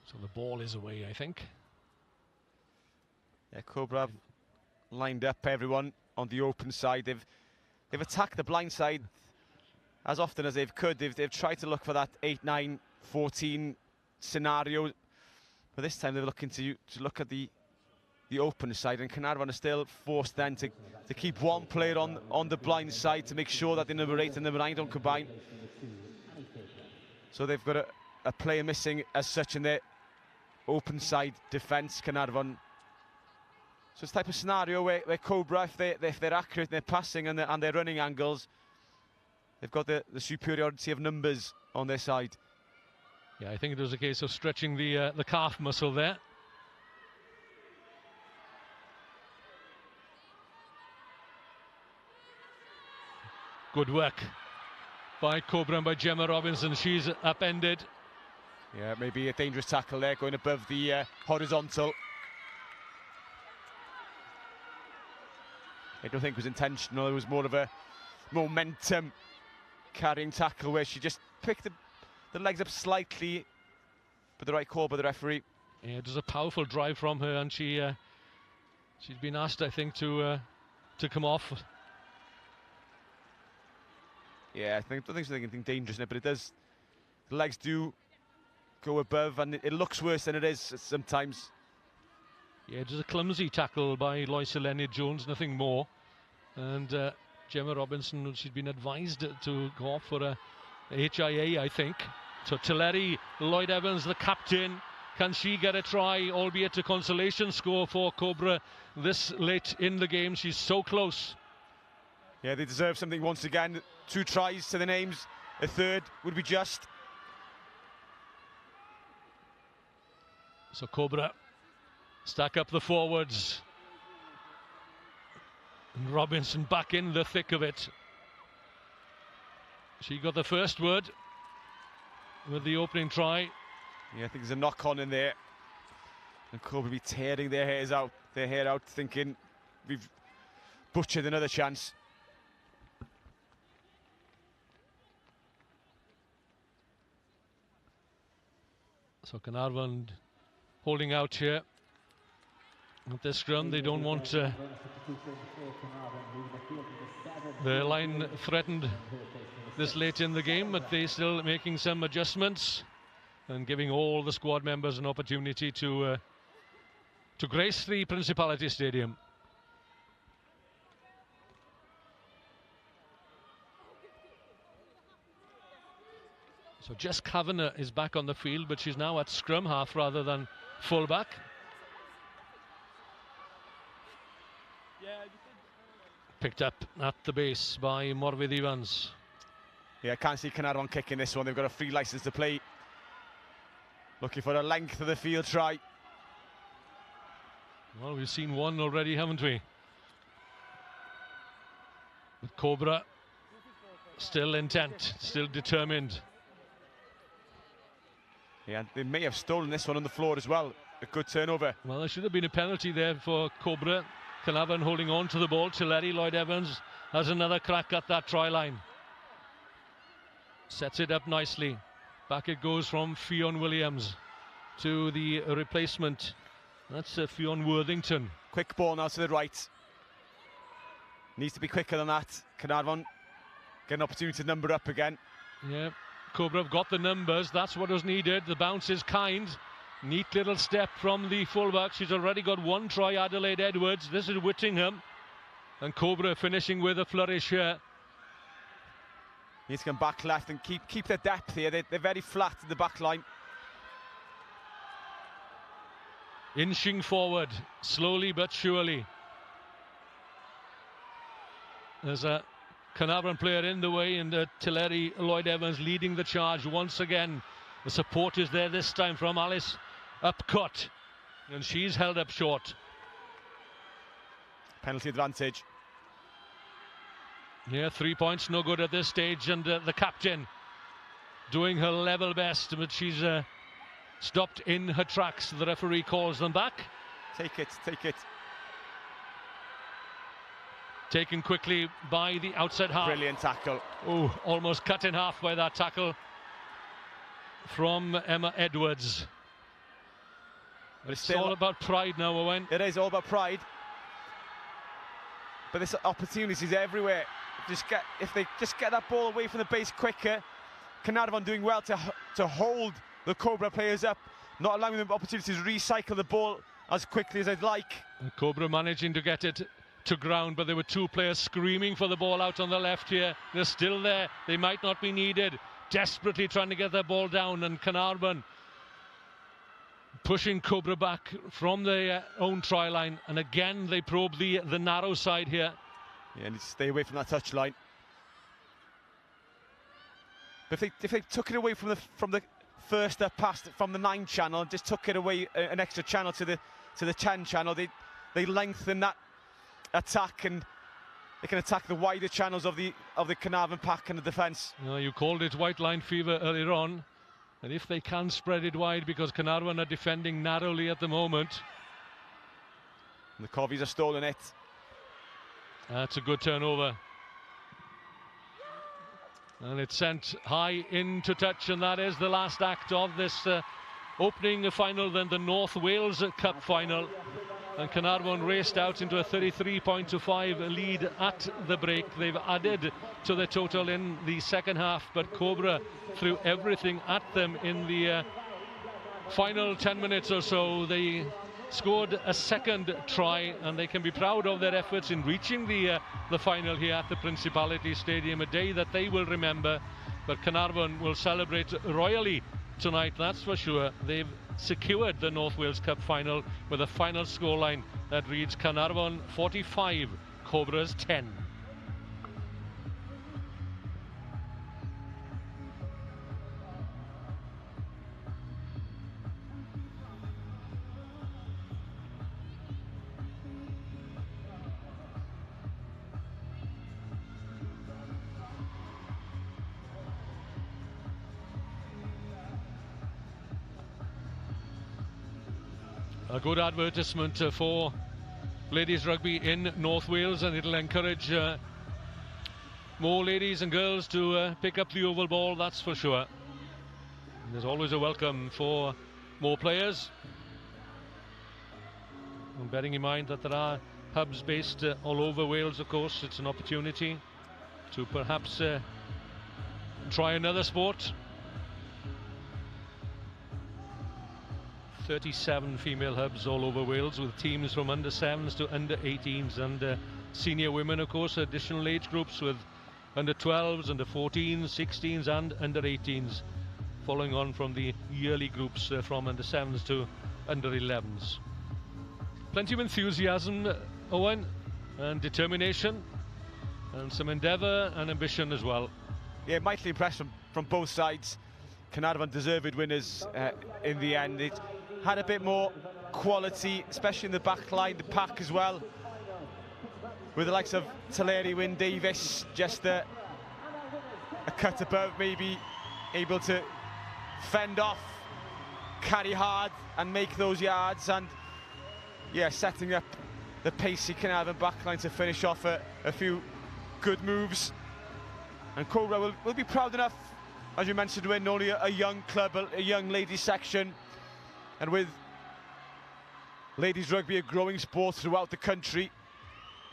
So the ball is away, I think. Yeah, Cobra have lined up everyone on the open side. They've attacked the blind side as often as they've could. They've tried to look for that 8-9-14 scenario, but this time they're looking to look at the open side, and Carnarvon are still forced then to keep one player on the blind side to make sure that the number 8 and number 9 don't combine. So they've got a player missing as such in their open side defence, Carnarvon. So it's the type of scenario where Cobra, if they're accurate in their passing and their running angles, they've got the superiority of numbers on their side. Yeah, I think it was a case of stretching the calf muscle there. Good work by Cobra and by Gemma Robinson. She's upended Yeah, maybe a dangerous tackle there, going above the horizontal. I don't think it was intentional. It was more of a momentum carrying tackle where she just picked the legs up slightly, but the right call by the referee. Yeah, it was a powerful drive from her, and she's been asked, I think, to come off. Yeah, I don't think there's anything dangerous in it, but it does. The legs do go above, and it looks worse than it is sometimes. Yeah, it was a clumsy tackle by Lois Eleni-Jones, nothing more. And Gemma Robinson, she's been advised to go off for a HIA, I think. So Tilleri, Lloyd Evans, the captain. Can she get a try, albeit a consolation score for Cobra this late in the game? She's so close. Yeah, they deserve something once again. 2 tries to the names. A third would be just. So Cobra stack up the forwards. And Robinson back in the thick of it. She got the first word with the opening try. Yeah, I think there's a knock-on in there. And Cobra be tearing their hair out, thinking we've butchered another chance. So Carnarvon holding out here at this scrum. They don't want the line threatened this late in the game, but they're still making some adjustments and giving all the squad members an opportunity to grace the Principality Stadium. So Jess Kavanagh is back on the field, but she's now at scrum half rather than full-back. Picked up at the base by Morfydd Evans. Yeah, I can't see Carnarvon kicking this one. They've got a free licence to play. Looking for a length of the field try. Well, we've seen one already, haven't we? But Cobra still intent, still determined. Yeah, they may have stolen this one on the floor as well. A good turnover. Well, there should have been a penalty there for Cobra. Carnarvon holding on to the ball. Tilleri, Lloyd Evans has another crack at that try line. Sets it up nicely. Back it goes from Fionn Williams to the replacement. That's Fionn Worthington. Quick ball now to the right. Needs to be quicker than that. Carnarvon get an opportunity to number up again. Yeah, Cobra have got the numbers. That's what was needed. The bounce is kind. Neat little step from the fullback. She's already got 1 try, Adelaide Edwards. This is Whittingham. And Cobra finishing with a flourish here. Needs to come back left and keep their depth here. They're very flat in the back line. Inching forward, slowly but surely. There's a Carnarvon player in the way, and Tilleri, Lloyd Evans leading the charge once again. The support is there this time from Alice Upcott, and she's held up short. Penalty advantage. Yeah, 3 points, no good at this stage, and the captain doing her level best, but she's stopped in her tracks. The referee calls them back. Take it, take it. Taken quickly by the outside half. Brilliant tackle. Oh, almost cut in half by that tackle from Emma Edwards. But It's all about pride now, Owen. It is all about pride. But there's opportunities everywhere. If they just get that ball away from the base quicker. Carnarvon doing well to hold the Cobra players up, not allowing them opportunities to recycle the ball as quickly as they'd like. And Cobra managing to get it to ground, but there were 2 players screaming for the ball out on the left here. They're still there. They might not be needed. Desperately trying to get their ball down, and Carnarvon pushing Cobra back from their own try line, and again they probe the narrow side here. Yeah, and stay away from that touch line. But if they took it away from the first pass from the 9 channel and just took it away an extra channel to the 10 channel, they lengthen that attack, and they can attack the wider channels of the Carnarvon pack and the defence. You called it white line fever earlier on. And if they can spread it wide, because Carnarvon are defending narrowly at the moment. And the Covies are stolen it. That's a good turnover. And it's sent high into touch, and that is the last act of this opening final, then the North Wales Cup final. And Carnarvon raced out into a 33.25 lead at the break. They've added to the total in the second half, but Cobra threw everything at them in the final 10 minutes or so. They scored a second try, and they can be proud of their efforts in reaching the final here at the Principality Stadium, a day that they will remember. But Carnarvon will celebrate royally tonight, that's for sure. They've secured the North Wales Cup final with a final scoreline that reads Carnarvon 45, Cobras 10. A good advertisement for ladies rugby in North Wales, and it'll encourage more ladies and girls to pick up the oval ball, that's for sure. And there's always a welcome for more players. And bearing in mind that there are hubs based all over Wales, of course, it's an opportunity to perhaps try another sport. 37 female hubs all over Wales, with teams from under 7s to under 18s, and senior women, of course, additional age groups with under 12s, under 14s, 16s and under 18s, following on from the yearly groups from under 7s to under 11s. Plenty of enthusiasm, Owen, and determination, and some endeavour and ambition as well. Yeah, mightily impressed from both sides. Carnarvon deserved winners in the end. It had a bit more quality, especially in the back line, the pack as well, with the likes of Tulare, Wyn Davis just a cut above, maybe able to fend off, carry hard and make those yards, and yeah, setting up the pacey Carnarvon backline to finish off a few good moves. And Cobra will be proud enough, as you mentioned, win only a young club, a young ladies section, and with ladies rugby a growing sport throughout the country,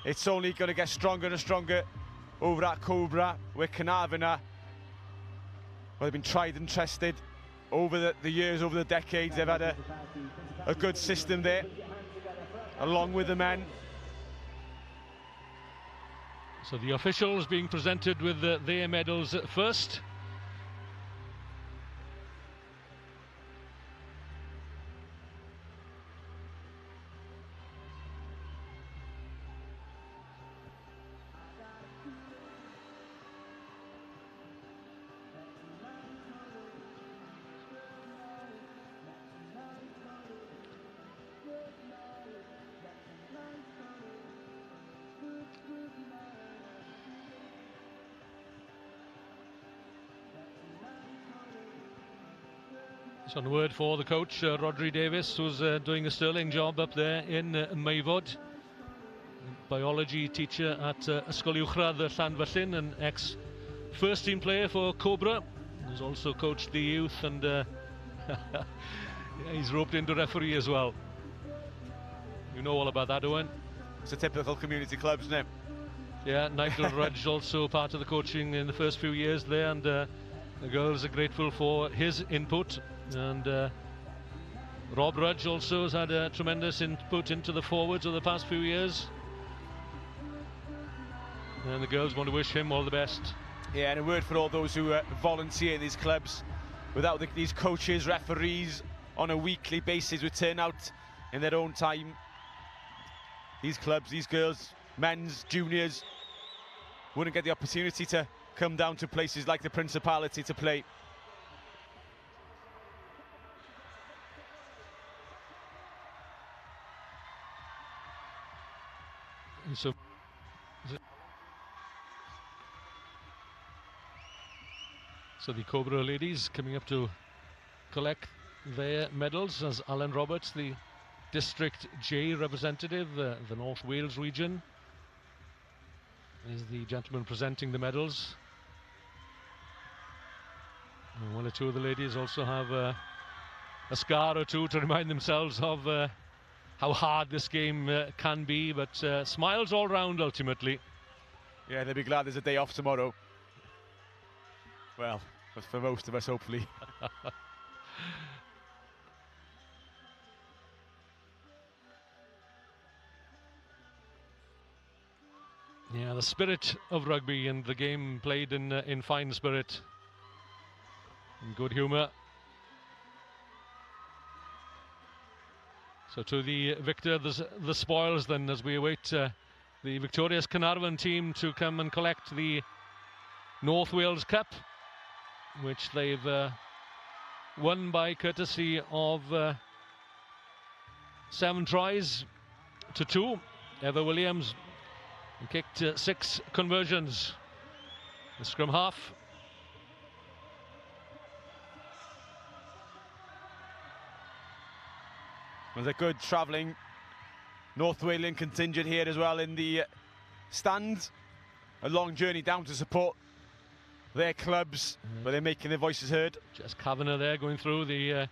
it's only going to get stronger and stronger over at Cobra, where Carnarvon are, well, they've been tried and tested over the years, over the decades. They've had a good system there, along with the men. So the officials being presented with their medals first. So, a word for the coach, Rodri Davis, who's doing a sterling job up there in Meifod. Biology teacher at Ysgol Uwchradd Llanfyllin, an ex-first team player for Cobra. He's also coached the youth, and yeah, he's roped into referee as well. You know all about that, Owen. It's a typical community club, isn't it? Yeah, Nigel Rudge also part of the coaching in the first few years there, and the girls are grateful for his input. And Rob Rudge also has had a tremendous input into the forwards of the past few years. And the girls want to wish him all the best. Yeah, and a word for all those who volunteer in these clubs. Without these coaches, referees on a weekly basis who turn out in their own time, these clubs, these girls, men's, juniors, wouldn't get the opportunity to come down to places like the Principality to play. So the Cobra ladies coming up to collect their medals, as Alan Roberts, the District J representative, the North Wales region, is the gentleman presenting the medals. And one or two of the ladies also have a scar or two to remind themselves of how hard this game can be, but smiles all round ultimately. Yeah, they'll be glad there's a day off tomorrow. Well, for most of us, hopefully. Yeah, the spirit of rugby, and the game played in fine spirit, in good humour. So to the victor, the spoils then, as we await the victorious Carnarvon team to come and collect the North Wales Cup, which they've won by courtesy of 7 tries to 2. Eva Williams kicked 6 conversions. The scrum half. There's a good travelling North Walian contingent here as well in the stands. A long journey down to support their clubs, but they're making their voices heard. Jess Kavanagh there going through, the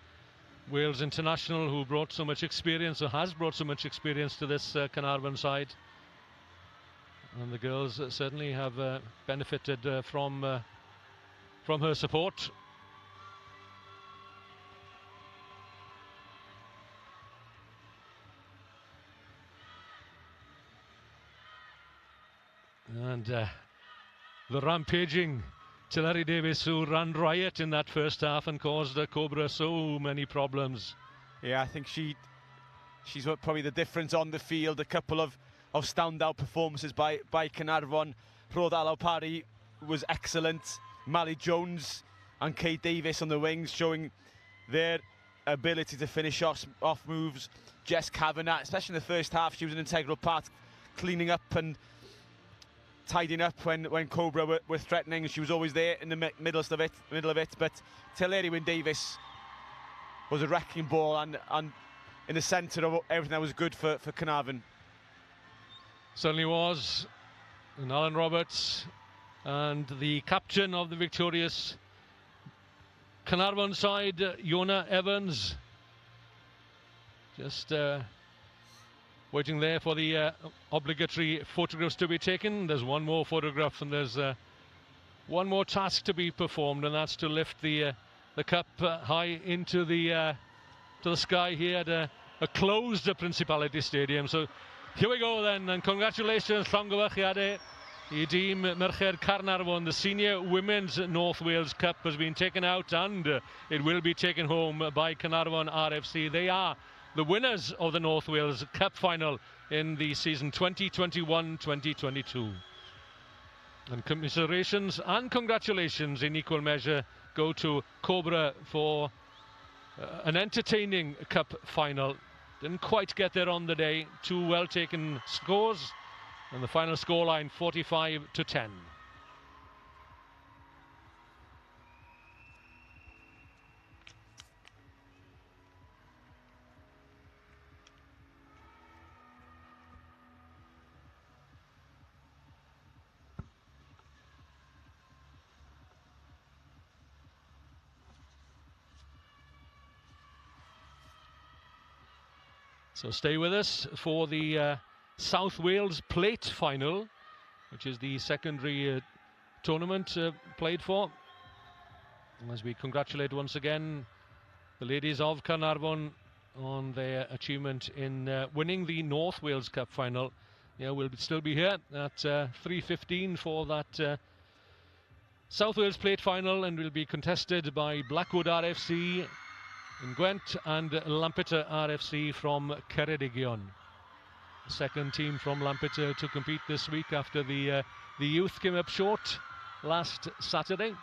Wales international, who brought so much experience, or has brought so much experience to this Carnarvon side. And the girls certainly have benefited from her support. And the rampaging Tillery Davis, who ran riot in that first half and caused Cobra so many problems. Yeah, I think she's probably the difference on the field. A couple of standout performances by Carnarvon. Rhoda Alopari was excellent. Mally Jones and Kay Davis on the wings, showing their ability to finish off moves. Jess Kavanagh, especially in the first half, she was an integral part, cleaning up and tidying up when Cobra were threatening. She was always there in the middle of it. But Tillery Wyn Davis was a wrecking ball and in the centre of everything that was good for Carnarvon. Certainly was. And Alan Roberts and the captain of the victorious Carnarvon side, Iona Evans, just waiting there for the obligatory photographs to be taken. There's one more photograph, and there's one more task to be performed, and that's to lift the cup high into the sky here at a closed Principality Stadium. So here we go then, and congratulations, llongyfarchiadau I dîm Merched Carnarvon. The Senior Women's North Wales Cup has been taken out, and it will be taken home by Carnarvon RFC. They are the winners of the North Wales Cup final in the season 2021-2022. And commiserations and congratulations in equal measure go to Cobra for an entertaining cup final. Didn't quite get there on the day. 2 well taken scores, and the final scoreline 45-10. So stay with us for the South Wales Plate final, which is the secondary tournament played for. As we congratulate once again the ladies of Carnarvon on their achievement in winning the North Wales Cup final. Yeah, we'll still be here at 3:15 for that South Wales Plate final, and will be contested by Blackwood RFC in Gwent and Lampeter RFC from Ceredigion. The second team from Lampeter to compete this week after the youth came up short last Saturday.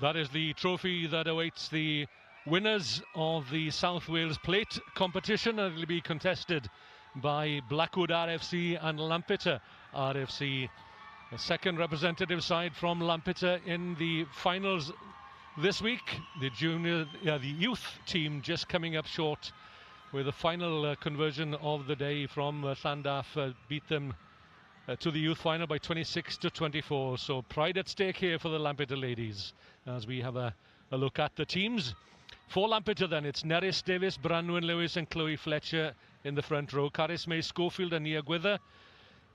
That is the trophy that awaits the winners of the South Wales Plate competition, and it'll be contested by Blackwood RFC and Lampeter RFC. The second representative side from Lampeter in the finals this week. The youth team just coming up short with the final conversion of the day from Llandaff, beat them to the youth final by 26-24. So pride at stake here for the Lampeter ladies as we have a look at the teams. For Lampeter then, it's Nerys Davis, Branwen Lewis and Chloe Fletcher in the front row. Caris May Schofield and Nia Gwither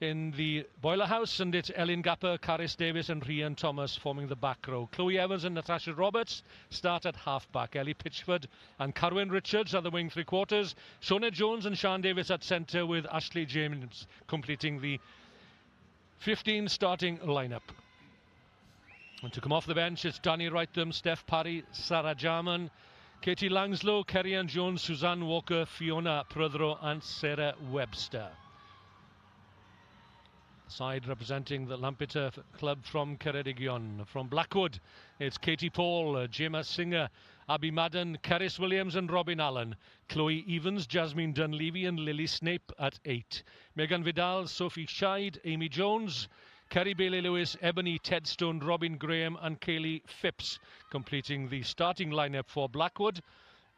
in the boiler house, and it's Ellen Gapper, Caris Davis and Rhian Thomas forming the back row. Chloe Evans and Natasha Roberts start at half-back. Ellie Pitchford and Carwyn Richards are the wing three-quarters. Shona Jones and Sian Davis at centre, with Ashley James completing the 15 starting lineup. And to come off the bench, it's Danny Wrightham, Steph Parry, Sarah Jarman, Katie Langslow, Kerry-Ann Jones, Suzanne Walker, Fiona Prythro and Sarah Webster. Side representing the Lampeter club from Ceredigion. From Blackwood, it's Katie Paul, Gemma Singer, Abby Madden, Cerys Williams and Robin Allen. Chloe Evans, Jasmine Dunleavy and Lily Snape at 8. Megan Vidal, Sophie Scheid, Amy Jones, Kerry Bailey-Lewis, Ebony Tedstone, Robin Graham and Kaylee Phipps completing the starting lineup for Blackwood.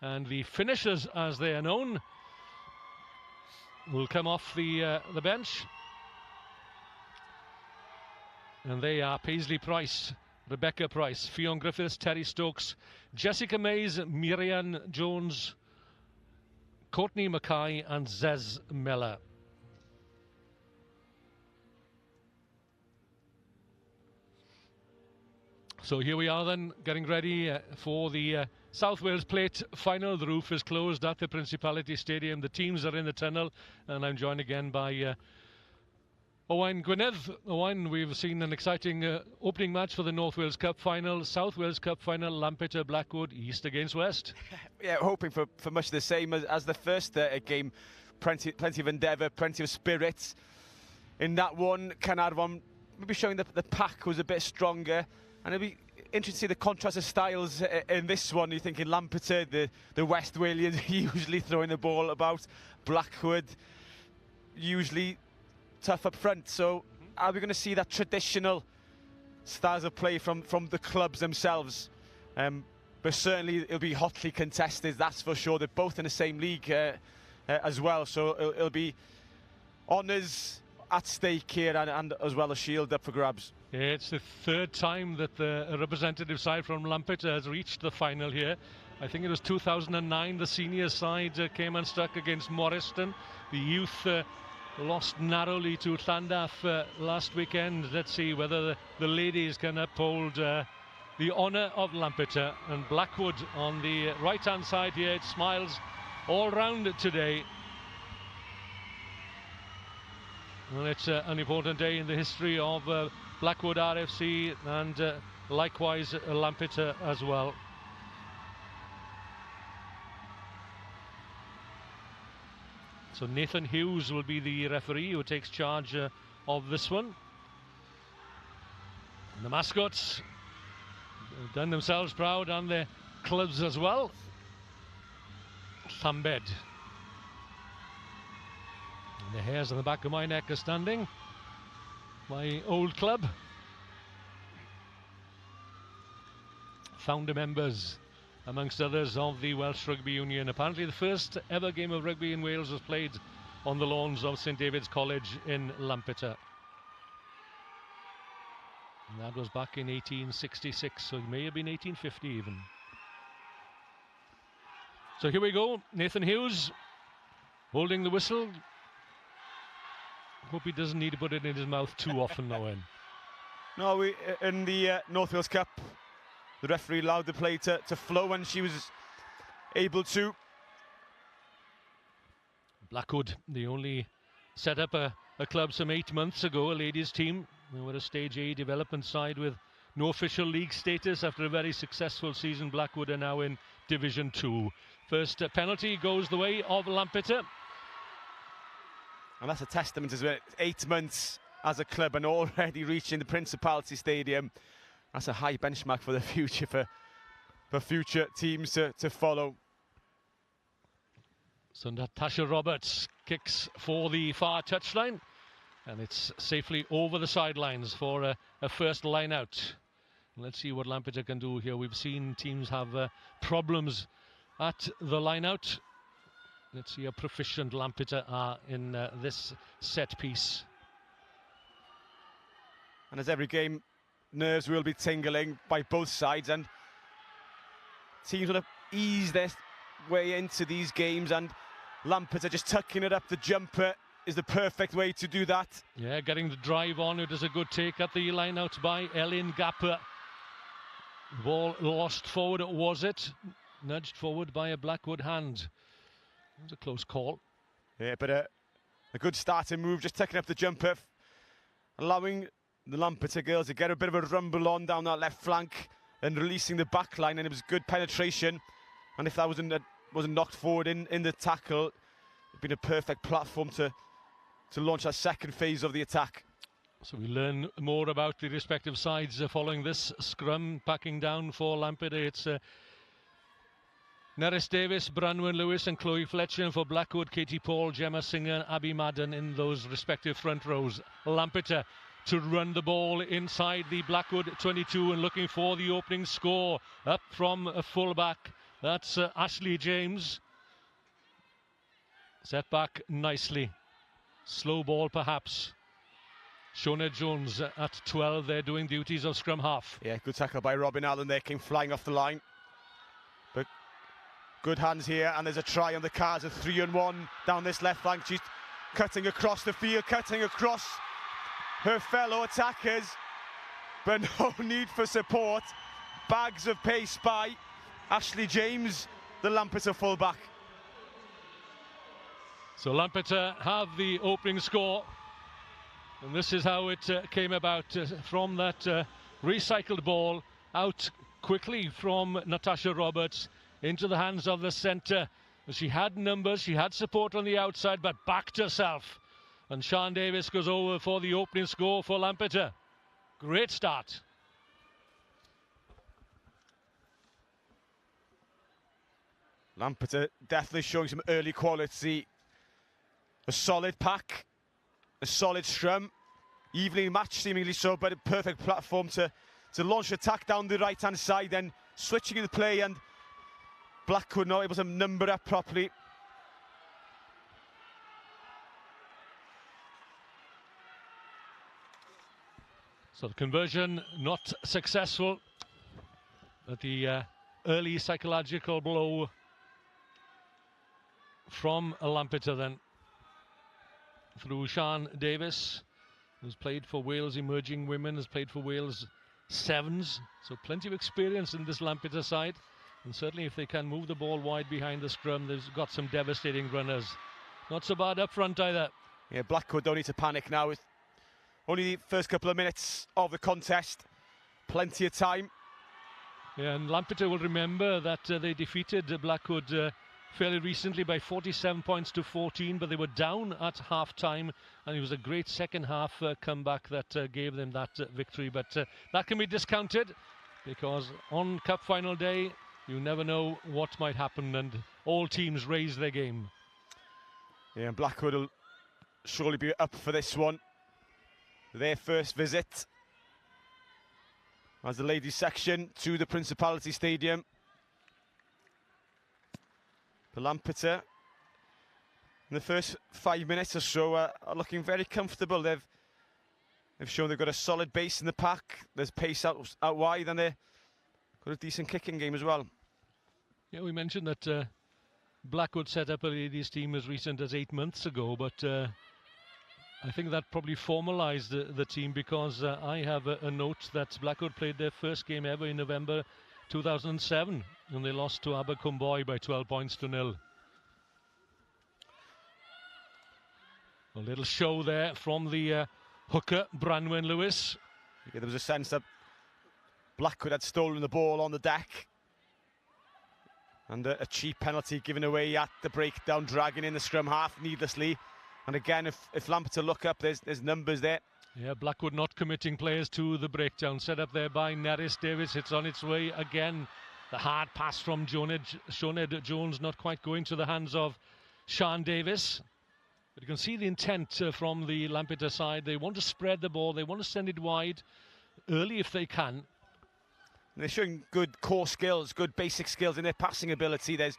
And the finishers, as they are known, will come off the bench. And they are Paisley Price, Rebecca Price, Fionn Griffiths, Terry Stokes, Jessica Mays, Miriam Jones, Courtney Mackay and Zez Miller. So here we are then, getting ready for the South Wales Plate final. The roof is closed at the Principality Stadium. The teams are in the tunnel, and I'm joined again by Owain Gwynedd. Owain, we've seen an exciting opening match for the North Wales Cup final, South Wales Cup final, Lampeter Blackwood, East against West. Yeah, hoping for much the same as the first game. Plenty of endeavour, plenty of spirit. In that one, Caernarfon maybe showing that the pack was a bit stronger. And it'll be interesting to see the contrast of styles in this one. You're thinking Lampeter, the West Walians usually throwing the ball about. Blackwood, usually tough up front. So are we going to see that traditional styles of play from the clubs themselves? But certainly it'll be hotly contested, that's for sure. They're both in the same league as well. So it'll be honours at stake here, and as well as shield up for grabs. It's the third time that the representative side from Lampeter has reached the final here. I think it was 2009, the senior side came unstuck against Morriston. The youth lost narrowly to Llandaff last weekend. Let's see whether the ladies can uphold the honour of Lampeter. And Blackwood on the right-hand side here, it smiles all round today. Well, it's an important day in the history of Blackwood RFC, and likewise Lampeter as well. So Nathan Hughes will be the referee who takes charge of this one. And the mascots have done themselves proud, and their clubs as well. Llambed. And the hairs on the back of my neck are standing. My old club. Founder members, amongst others, of the Welsh Rugby Union. Apparently the first ever game of rugby in Wales was played on the lawns of St David's College in Lampeter. And that was back in 1866, so it may have been 1850 even. So here we go, Nathan Hughes holding the whistle. Hope he doesn't need to put it in his mouth too often now. No, in the North Wales Cup, the referee allowed the play to flow, and she was able to. Blackwood, they only set up a club some 8 months ago, a ladies team. They were a Stage A development side with no official league status. After a very successful season, Blackwood are now in Division 2. First penalty goes the way of Lampeter. And that's a testament as well. 8 months as a club and already reaching the Principality Stadium That's a high benchmark for the future, for future teams to follow. So Natasha Roberts kicks for the far touchline, and it's safely over the sidelines for a first line out. Let's see what Lampeter can do here. We've seen teams have problems at the line out. Let's see how proficient Lampeter are in this set piece. And as every game, nerves will be tingling by both sides, and teams want to ease their way into these games, and Lampeter just tucking it up the jumper is the perfect way to do that. Yeah, getting the drive on. It is a good take at the line out by Ellen Gapper. Ball lost forward, was it? Nudged forward by a Blackwood hand. It was a close call. Yeah, but a good starting move, just tucking up the jumper, allowing the Lampeter girls to get a bit of a rumble on down that left flank and releasing the back line, and it was good penetration. And if that wasn't knocked forward in the tackle, it'd been a perfect platform to launch that second phase of the attack. So we learn more about the respective sides following this scrum. Packing down for Lampeter, it's Nerys Davis, Branwen Lewis and Chloe Fletcher, and for Blackwood, Katie Paul, Gemma Singer and Abby Madden in those respective front rows. Lampeter to run the ball inside the Blackwood 22 and looking for the opening score. Up from a fullback, that's Ashley James. Set back nicely. Slow ball perhaps. Shona Jones at 12 there doing duties of scrum half. Yeah, good tackle by Robin Allen there, came flying off the line. But good hands here, and there's a try on the cards, a 3-on-1 down this left flank. She's cutting across the field, cutting across her fellow attackers, but no need for support. Bags of pace by Ashley James, the Lampeter fullback. So Lampeter have the opening score, and this is how it came about from that recycled ball out quickly from Natasha Roberts into the hands of the centre. She had numbers, she had support on the outside, but backed herself. And Sian Davis goes over for the opening score for Lampeter. Great start. Lampeter definitely showing some early quality. A solid pack, a solid scrum, evenly matched seemingly so, but a perfect platform to launch attack down the right-hand side, then switching the play, and Blackwood not able to number up properly. So the conversion not successful, but the early psychological blow from Lampeter then through Sian Davis, who's played for Wales Emerging Women, has played for Wales Sevens, so plenty of experience in this Lampeter side, and certainly if they can move the ball wide behind the scrum, they've got some devastating runners. Not so bad up front either. Yeah, Blackwood don't need to panic now. With only the first couple of minutes of the contest, plenty of time. Yeah, and Lampeter will remember that they defeated Blackwood fairly recently by 47 points to 14, but they were down at half-time, and it was a great second half comeback that gave them that victory. But that can be discounted, because on Cup final day, you never know what might happen, and all teams raise their game. Yeah, and Blackwood will surely be up for this one. Their first visit as the ladies section to the Principality Stadium. The Lampeter, in the first 5 minutes or so, are looking very comfortable. They've shown they've got a solid base in the pack. There's pace out wide, and they've got a decent kicking game as well. Yeah, we mentioned that Blackwood set up a ladies team as recent as 8 months ago, but I think that probably formalised the team, because I have a note that Blackwood played their first game ever in November 2007, and they lost to Abercwmboi by 12 points to 0. A little show there from the hooker, Branwen Lewis. Yeah, there was a sense that Blackwood had stolen the ball on the deck, and a cheap penalty given away at the breakdown, dragging in the scrum half needlessly. And again, if Lampeter look up, there's numbers there. Yeah, Blackwood not committing players to the breakdown. Set up there by Nerys Davis. It's on its way again. The hard pass from Sioned Jones not quite going to the hands of Sian Davis. But you can see the intent from the Lampeter side. They want to spread the ball. They want to send it wide early if they can. And they're showing good core skills, good basic skills in their passing ability. There's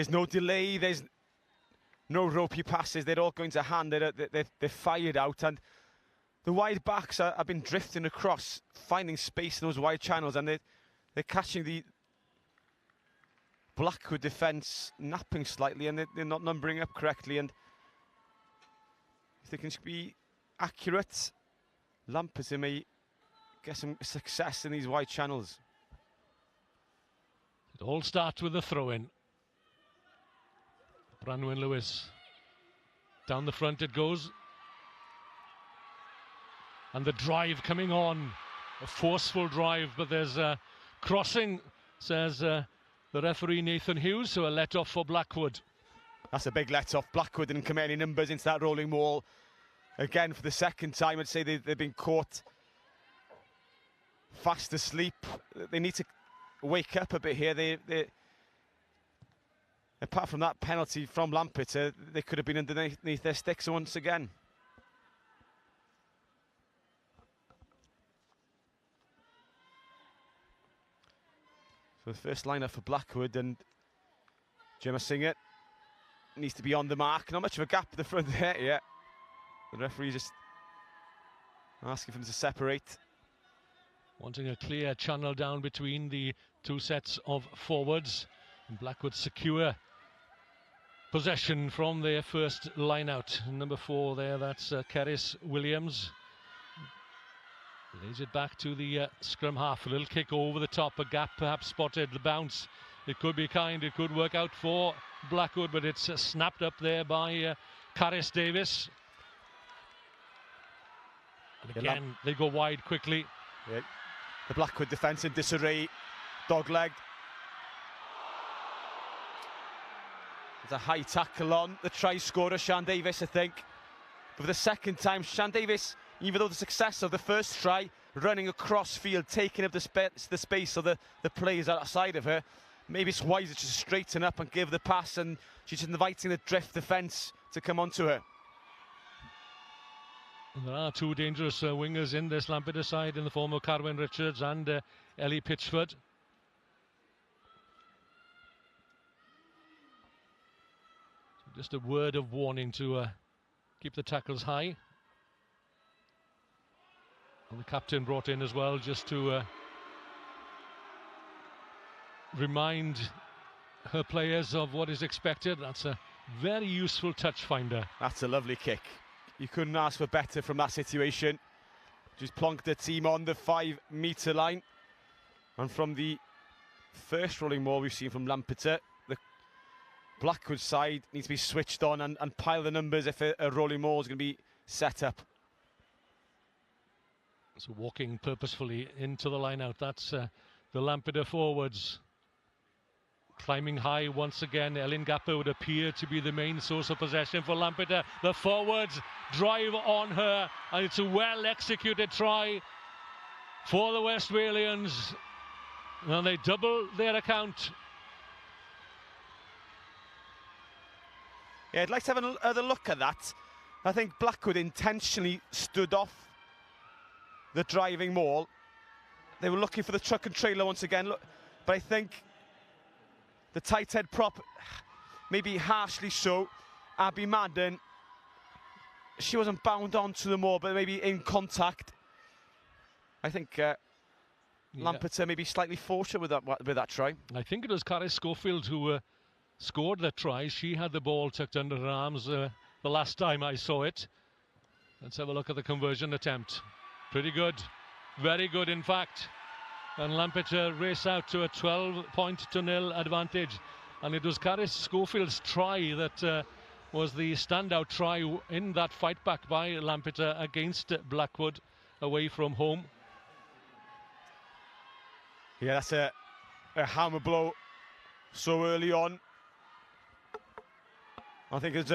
no delay. There's no ropey passes. They're all going to hand. They're fired out. And the wide backs have been drifting across, finding space in those wide channels, and they're catching the Blackwood defence napping slightly, and they're not numbering up correctly. And if they can be accurate, Lampeter may get some success in these wide channels. It all starts with a throw-in. Branwen Lewis. Down the front it goes. And the drive coming on. A forceful drive, but there's a crossing, says the referee Nathan Hughes, so a let-off for Blackwood. That's a big let-off. Blackwood didn't come any numbers into that rolling maul. Again, for the second time, I'd say they've been caught fast asleep. They need to wake up a bit here. They apart from that penalty from Lampeter, they could have been underneath their sticks once again. So the first lineup for Blackwood, and Gemma Singer needs to be on the mark. Not much of a gap at the front there, yeah. The referee just asking for them to separate. Wanting a clear channel down between the two sets of forwards. And Blackwood secure possession from their first line out. Number 4 there, that's Cerys Williams. Lays it back to the scrum half. A little kick over the top, a gap perhaps spotted, the bounce. It could be kind, it could work out for Blackwood, but it's snapped up there by Cerys Davis. And again, they go wide quickly. Yeah. The Blackwood defence in disarray, dog-legged. There's a high tackle on the try scorer, Sian Davis, I think. But for the second time, Sian Davis, even though the success of the first try, running across field, taking up the space of the players outside of her, maybe it's wiser to straighten up and give the pass, and she's inviting the drift defence to come onto her. There are two dangerous wingers in this Lampeter side in the form of Carwyn Richards and Ellie Pitchford. So just a word of warning to keep the tackles high. And the captain brought in as well just to remind her players of what is expected. That's a very useful touch finder. That's a lovely kick. You couldn't ask for better from that situation. Just plonked the team on the 5-metre line. And from the first rolling maul we've seen from Lampeter, the Blackwood side needs to be switched on and pile the numbers if a rolling maul is going to be set up. So walking purposefully into the line out. That's the Lampeter forwards. Climbing high once again. Elin Gapper would appear to be the main source of possession for Lampeter. The forwards drive on her, and it's a well-executed try for the West Walians. And they double their account. Yeah, I'd like to have another look at that. I think Blackwood intentionally stood off the driving maul. They were looking for the truck and trailer once again, but I think the tight head prop, maybe harshly so. Abby Madden, she wasn't bound onto the maul, but maybe in contact. I think Lampeter maybe slightly fortunate with that try. I think it was Caris Schofield who scored that try. She had the ball tucked under her arms the last time I saw it. Let's have a look at the conversion attempt. Pretty good, very good in fact. And Lampeter race out to a 12-0 advantage. And it was Caris Schofield's try that was the standout try in that fight back by Lampeter against Blackwood away from home. Yeah, that's a hammer blow so early on. I think it's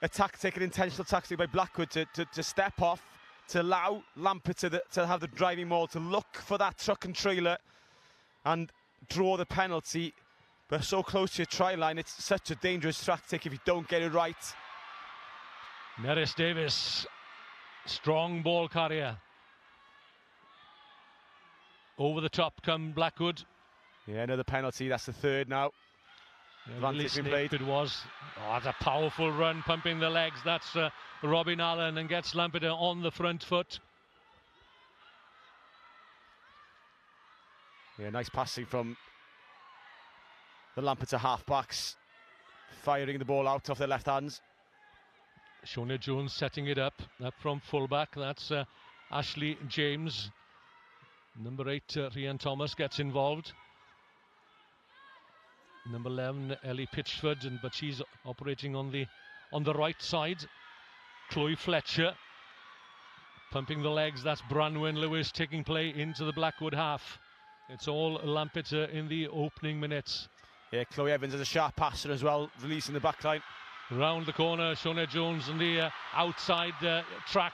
a tactic, an intentional tactic by Blackwood to step off, to allow Lampeter to have the driving maul, to look for that truck and trailer and draw the penalty. But so close to your try line, it's such a dangerous tactic if you don't get it right. Nerys Davis, strong ball carrier. Over the top come Blackwood. Yeah, another penalty, that's the third now. Yeah, really snaked it was. Oh, it's a powerful run, pumping the legs. That's Robin Allen, and gets Lampeter on the front foot. Yeah, nice passing from the Lampeter half-backs, firing the ball out off their left hands. Shona Jones setting it up from fullback. That's Ashley James. Number 8, Rhian Thomas gets involved. Number 11, Ellie Pitchford, but she's operating on the right side. Chloe Fletcher pumping the legs. That's Branwen Lewis taking play into the Blackwood half. It's all Lampeter in the opening minutes. Yeah, Chloe Evans is a sharp passer as well, releasing the back line. Round the corner, Shona Jones on the outside track,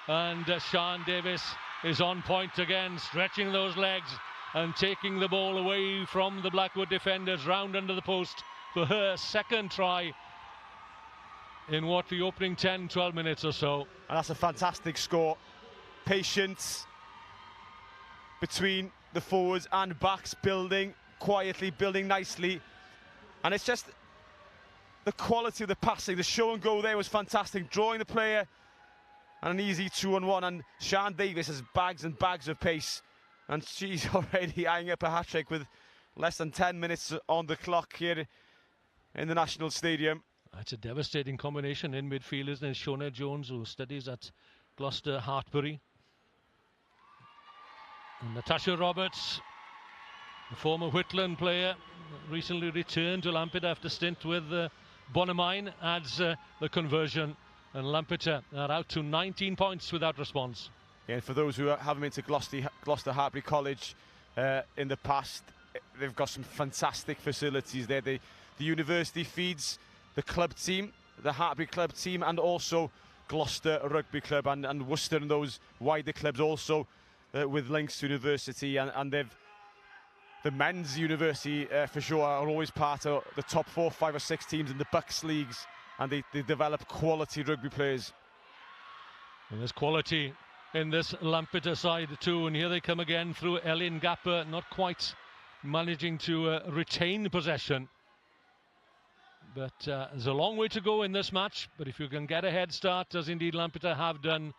and Sian Davis is on point again, stretching those legs and taking the ball away from the Blackwood defenders, round under the post for her second try in the opening 10-12 minutes or so. And that's a fantastic score. Patience between the forwards and backs, building quietly, building nicely, and it's just the quality of the passing. The show and go there was fantastic, drawing the player and an easy 2-on-1, and Sian Davis has bags and bags of pace, and she's already eyeing up a hat-trick with less than 10 minutes on the clock here in the National Stadium. It's a devastating combination in midfield, isn't it? Shona Jones, who studies at Gloucester Hartbury, and Natasha Roberts, the former Whitland player, recently returned to Lampeter after stint with Bonamine, adds the conversion, and Lampeter are out to 19 points without response. Yeah, and for those who haven't been to Gloucester Hartbury College in the past, they've got some fantastic facilities there. The university feeds the club team, the Hartbury club team, and also Gloucester Rugby Club and Worcester and those wider clubs also with links to university, and the men's university for sure are always part of the top 4, 5 or 6 teams in the Bucks leagues, and they develop quality rugby players. And there's quality in this Lampeter side too, and here they come again through Ellen Gapper, not quite managing to retain possession. But there's a long way to go in this match, but if you can get a head start, as indeed Lampeter have done,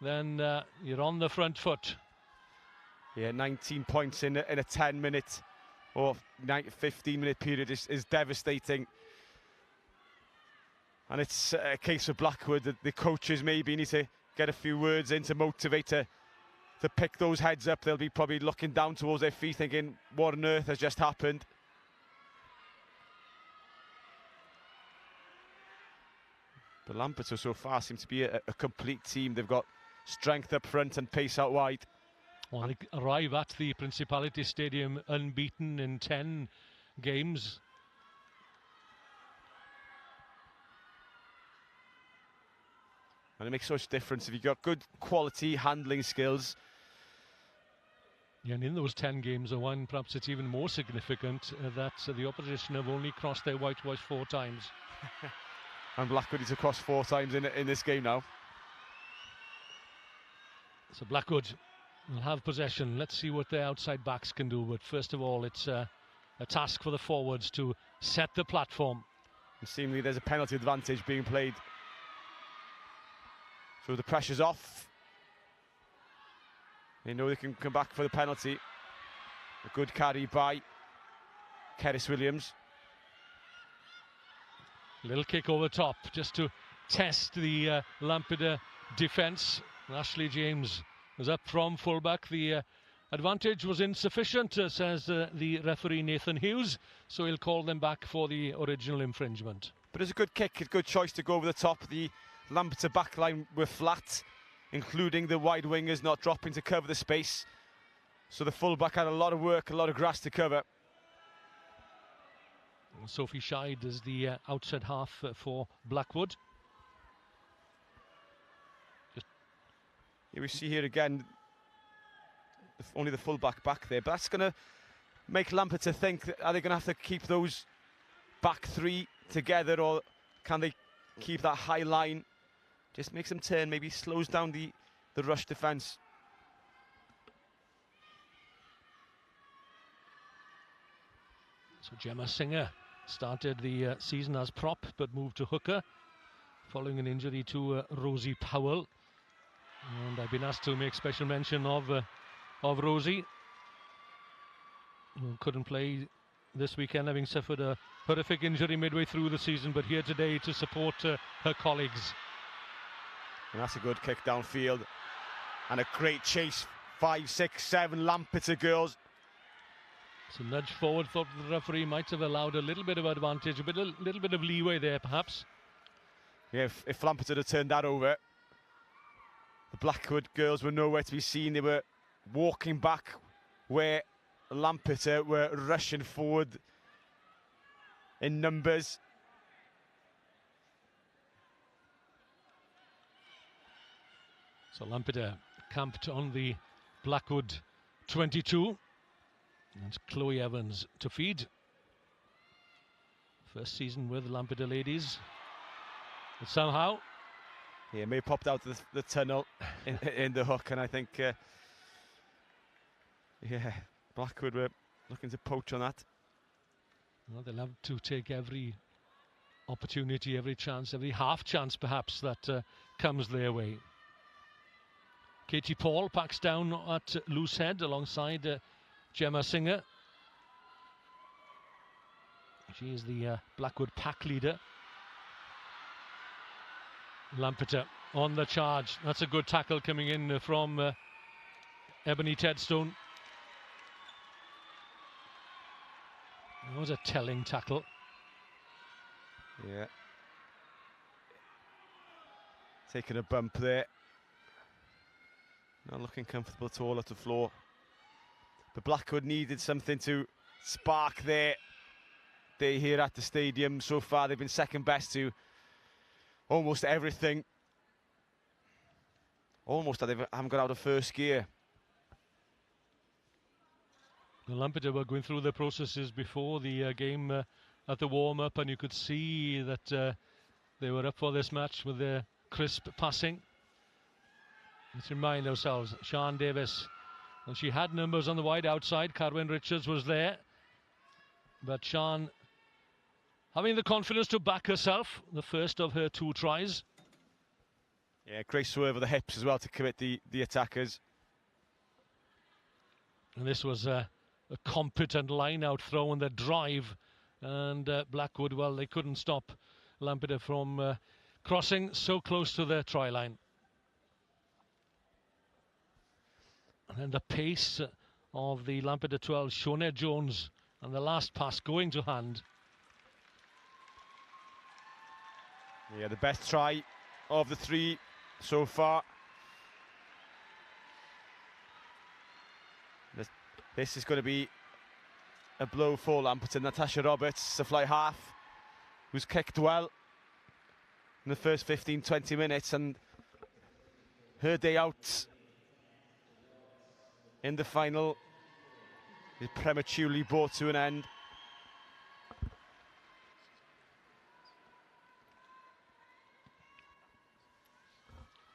then you're on the front foot. Yeah, 19 points in a 10-minute or 15-minute period is devastating. And it's a case of Blackwood that the coaches maybe need to get a few words in to motivate to pick those heads up. They'll be probably looking down towards their feet thinking, what on earth has just happened? But Lampeter so far seems to be a complete team. They've got strength up front and pace out wide. Well, they arrive at the Principality Stadium unbeaten in 10 games. And it makes such a difference if you've got good quality handling skills. Yeah, and in those 10 games, the one perhaps it's even more significant that the opposition have only crossed their whitewash 4 times. And Blackwood is across 4 times in this game now. So Blackwood will have possession. Let's see what their outside backs can do. But first of all, it's a task for the forwards to set the platform. And seemingly there's a penalty advantage being played. So the pressure's off. They know they can come back for the penalty. A good carry by Cerys Williams. Little kick over top just to test the Lampeter defence. Ashley James was up from fullback. The advantage was insufficient, says the referee Nathan Hughes, so he'll call them back for the original infringement. But it's a good kick, a good choice to go over the top. The Lampeter backline were flat, including the wide wingers not dropping to cover the space. So the fullback had a lot of work, a lot of grass to cover. Sophie Scheid is the outside half for Blackwood. Here we see here again, only the full-back back there, but that's going to make Lampeter think, are they going to have to keep those back three together, or can they keep that high line? Just makes them turn, maybe slows down the rush defence. So Gemma Singer started the season as prop, but moved to hooker following an injury to Rosie Powell. And I've been asked to make special mention of Rosie, who couldn't play this weekend, having suffered a horrific injury midway through the season, but here today to support her colleagues. And that's a good kick downfield, and a great chase. 5, 6, 7 Lampeter girls. So nudge forward, thought the referee might have allowed a little bit of advantage, a little bit of leeway there perhaps. Yeah, if Lampeter had turned that over, the Blackwood girls were nowhere to be seen. They were walking back where Lampeter were rushing forward in numbers. So Lampeter camped on the Blackwood 22. And Chloe Evans to feed. First season with the Lampeter ladies. But somehow... Yeah, may have popped out the tunnel in the hook, and I think, yeah, Blackwood were looking to poach on that. Well, they'll have to take every opportunity, every chance, every half chance perhaps that comes their way. Katie Paul packs down at loose head alongside Gemma Singer. She is the Blackwood pack leader. Lampeter on the charge. That's a good tackle coming in from Ebony Tedstone. That was a telling tackle. Yeah. Taking a bump there. Not looking comfortable at all at the floor. But Blackwood needed something to spark their day here at the stadium. So far, they've been second best to almost everything. Almost that they haven't got out of first gear. The Lampeter were going through the processes before the game at the warm-up, and you could see that they were up for this match with their crisp passing. Let's remind ourselves, Sian Davis, well, she had numbers on the wide outside. Carwyn Richards was there, but Sian having the confidence to back herself, the first of her 2 tries. Yeah, great swerve of the hips as well to commit the attackers. And this was a competent line-out throw on the drive, and Blackwood, well, they couldn't stop Lampeter from crossing so close to the try line. And then the pace of the Lampeter 12, Shona Jones, and the last pass going to hand. Yeah, the best try of the 3 so far. This is going to be a blow for Lampeter. Natasha Roberts, the fly half, who's kicked well in the first 15-20 minutes, and her day out in the final is prematurely brought to an end.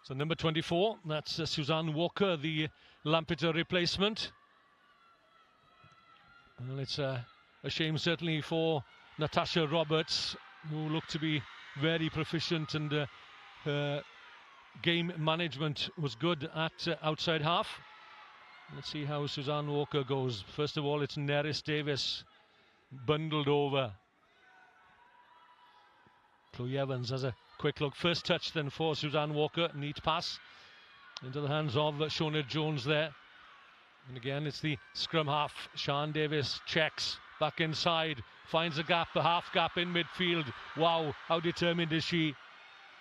So number 24, that's Suzanne Walker, the Lampeter replacement. Well, it's a shame certainly for Natasha Roberts, who looked to be very proficient, and her game management was good at outside half. Let's see how Suzanne Walker goes. First of all, it's Neris Davis bundled over. Chloe Evans has a quick look. First touch then for Suzanne Walker. Neat pass into the hands of Shona Jones there. And again, it's the scrum half. Sian Davis checks back inside, finds a gap, a half gap in midfield. Wow, how determined is she?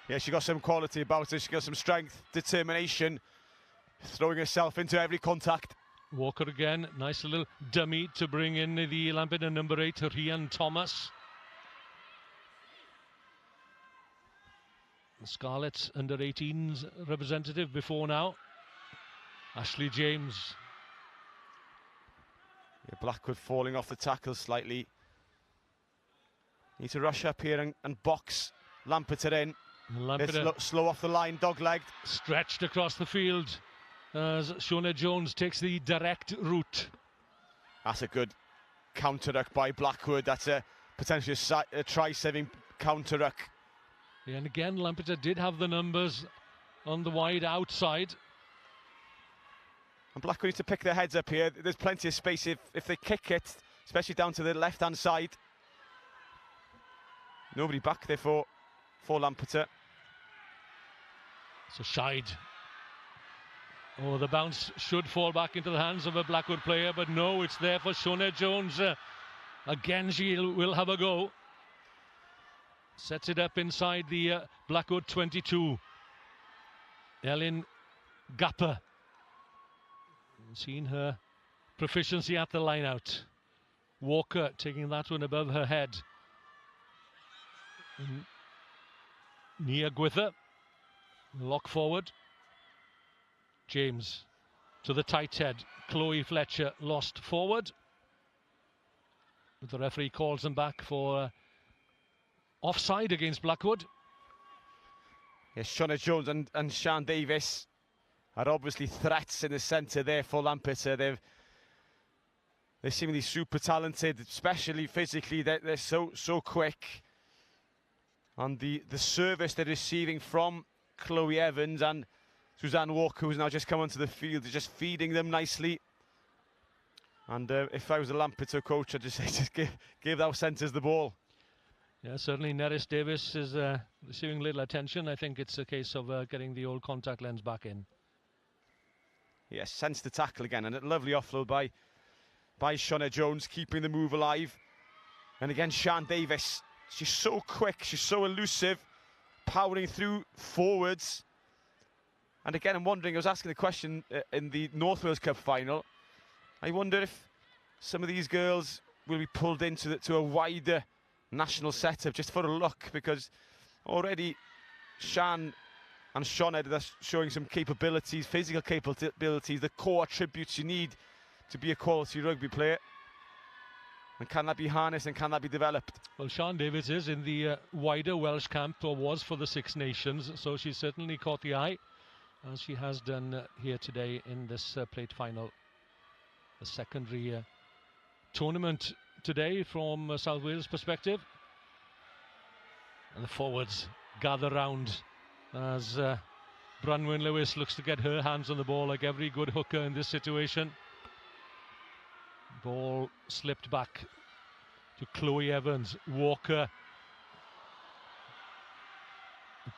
Yeah, she got some quality about her. She got some strength, determination, throwing herself into every contact. Walker again, nice little dummy to bring in the Lampeter number 8, Rian Thomas. The Scarlets under 18s representative before now. Ashley James. Yeah, Blackwood falling off the tackle slightly. Need to rush up here and box Lampeter in. It's slow off the line, dog-legged. Stretched across the field as Shona Jones takes the direct route. That's a good counter-ruck by Blackwood. That's a potentially a try-saving counter-ruck. Yeah, and again, Lampeter did have the numbers on the wide outside. And Blackwood needs to pick their heads up here. There's plenty of space if they kick it, especially down to the left-hand side. Nobody back there for Lampeter. So Scheid. Oh, the bounce should fall back into the hands of a Blackwood player, but no, it's there for Shona Jones. Again, she will have a go. Sets it up inside the Blackwood 22. Ellen Gapper. Seen her proficiency at the line out. Walker taking that one above her head. Nia Gwither. Lock forward. James to the tight head. Chloe Fletcher lost forward. But the referee calls them back for offside against Blackwood. Yes, Shona Jones and Sian Davis are obviously threats in the centre there for Lampeter. They're seemingly super talented, especially physically. They're so quick. And the service they're receiving from Chloe Evans and Suzanne Walker, who's now just come onto the field, is just feeding them nicely. And if I was a Lampeter coach, I'd just say, just give our centres the ball. Yeah, certainly Neris Davis is receiving little attention. I think it's a case of getting the old contact lens back in. Yes, sense the tackle again, and a lovely offload by Shona Jones, keeping the move alive. And again, Sian Davis, she's so quick, she's so elusive, powering through forwards. And again, I'm wondering, I was asking the question in the North Wales Cup final, I wonder if some of these girls will be pulled into a wider national setup just for a look, because already Sian and Shona are showing some capabilities, physical capabilities, the core attributes you need to be a quality rugby player. And can that be harnessed and can that be developed? Well, Sian Davis is in the wider Welsh camp, or was for the Six Nations, so she certainly caught the eye, as she has done here today in this plate final. The secondary tournament today from South Wales' perspective. And the forwards gather round as Branwen Lewis looks to get her hands on the ball like every good hooker in this situation. Ball slipped back to Chloe Evans. Walker.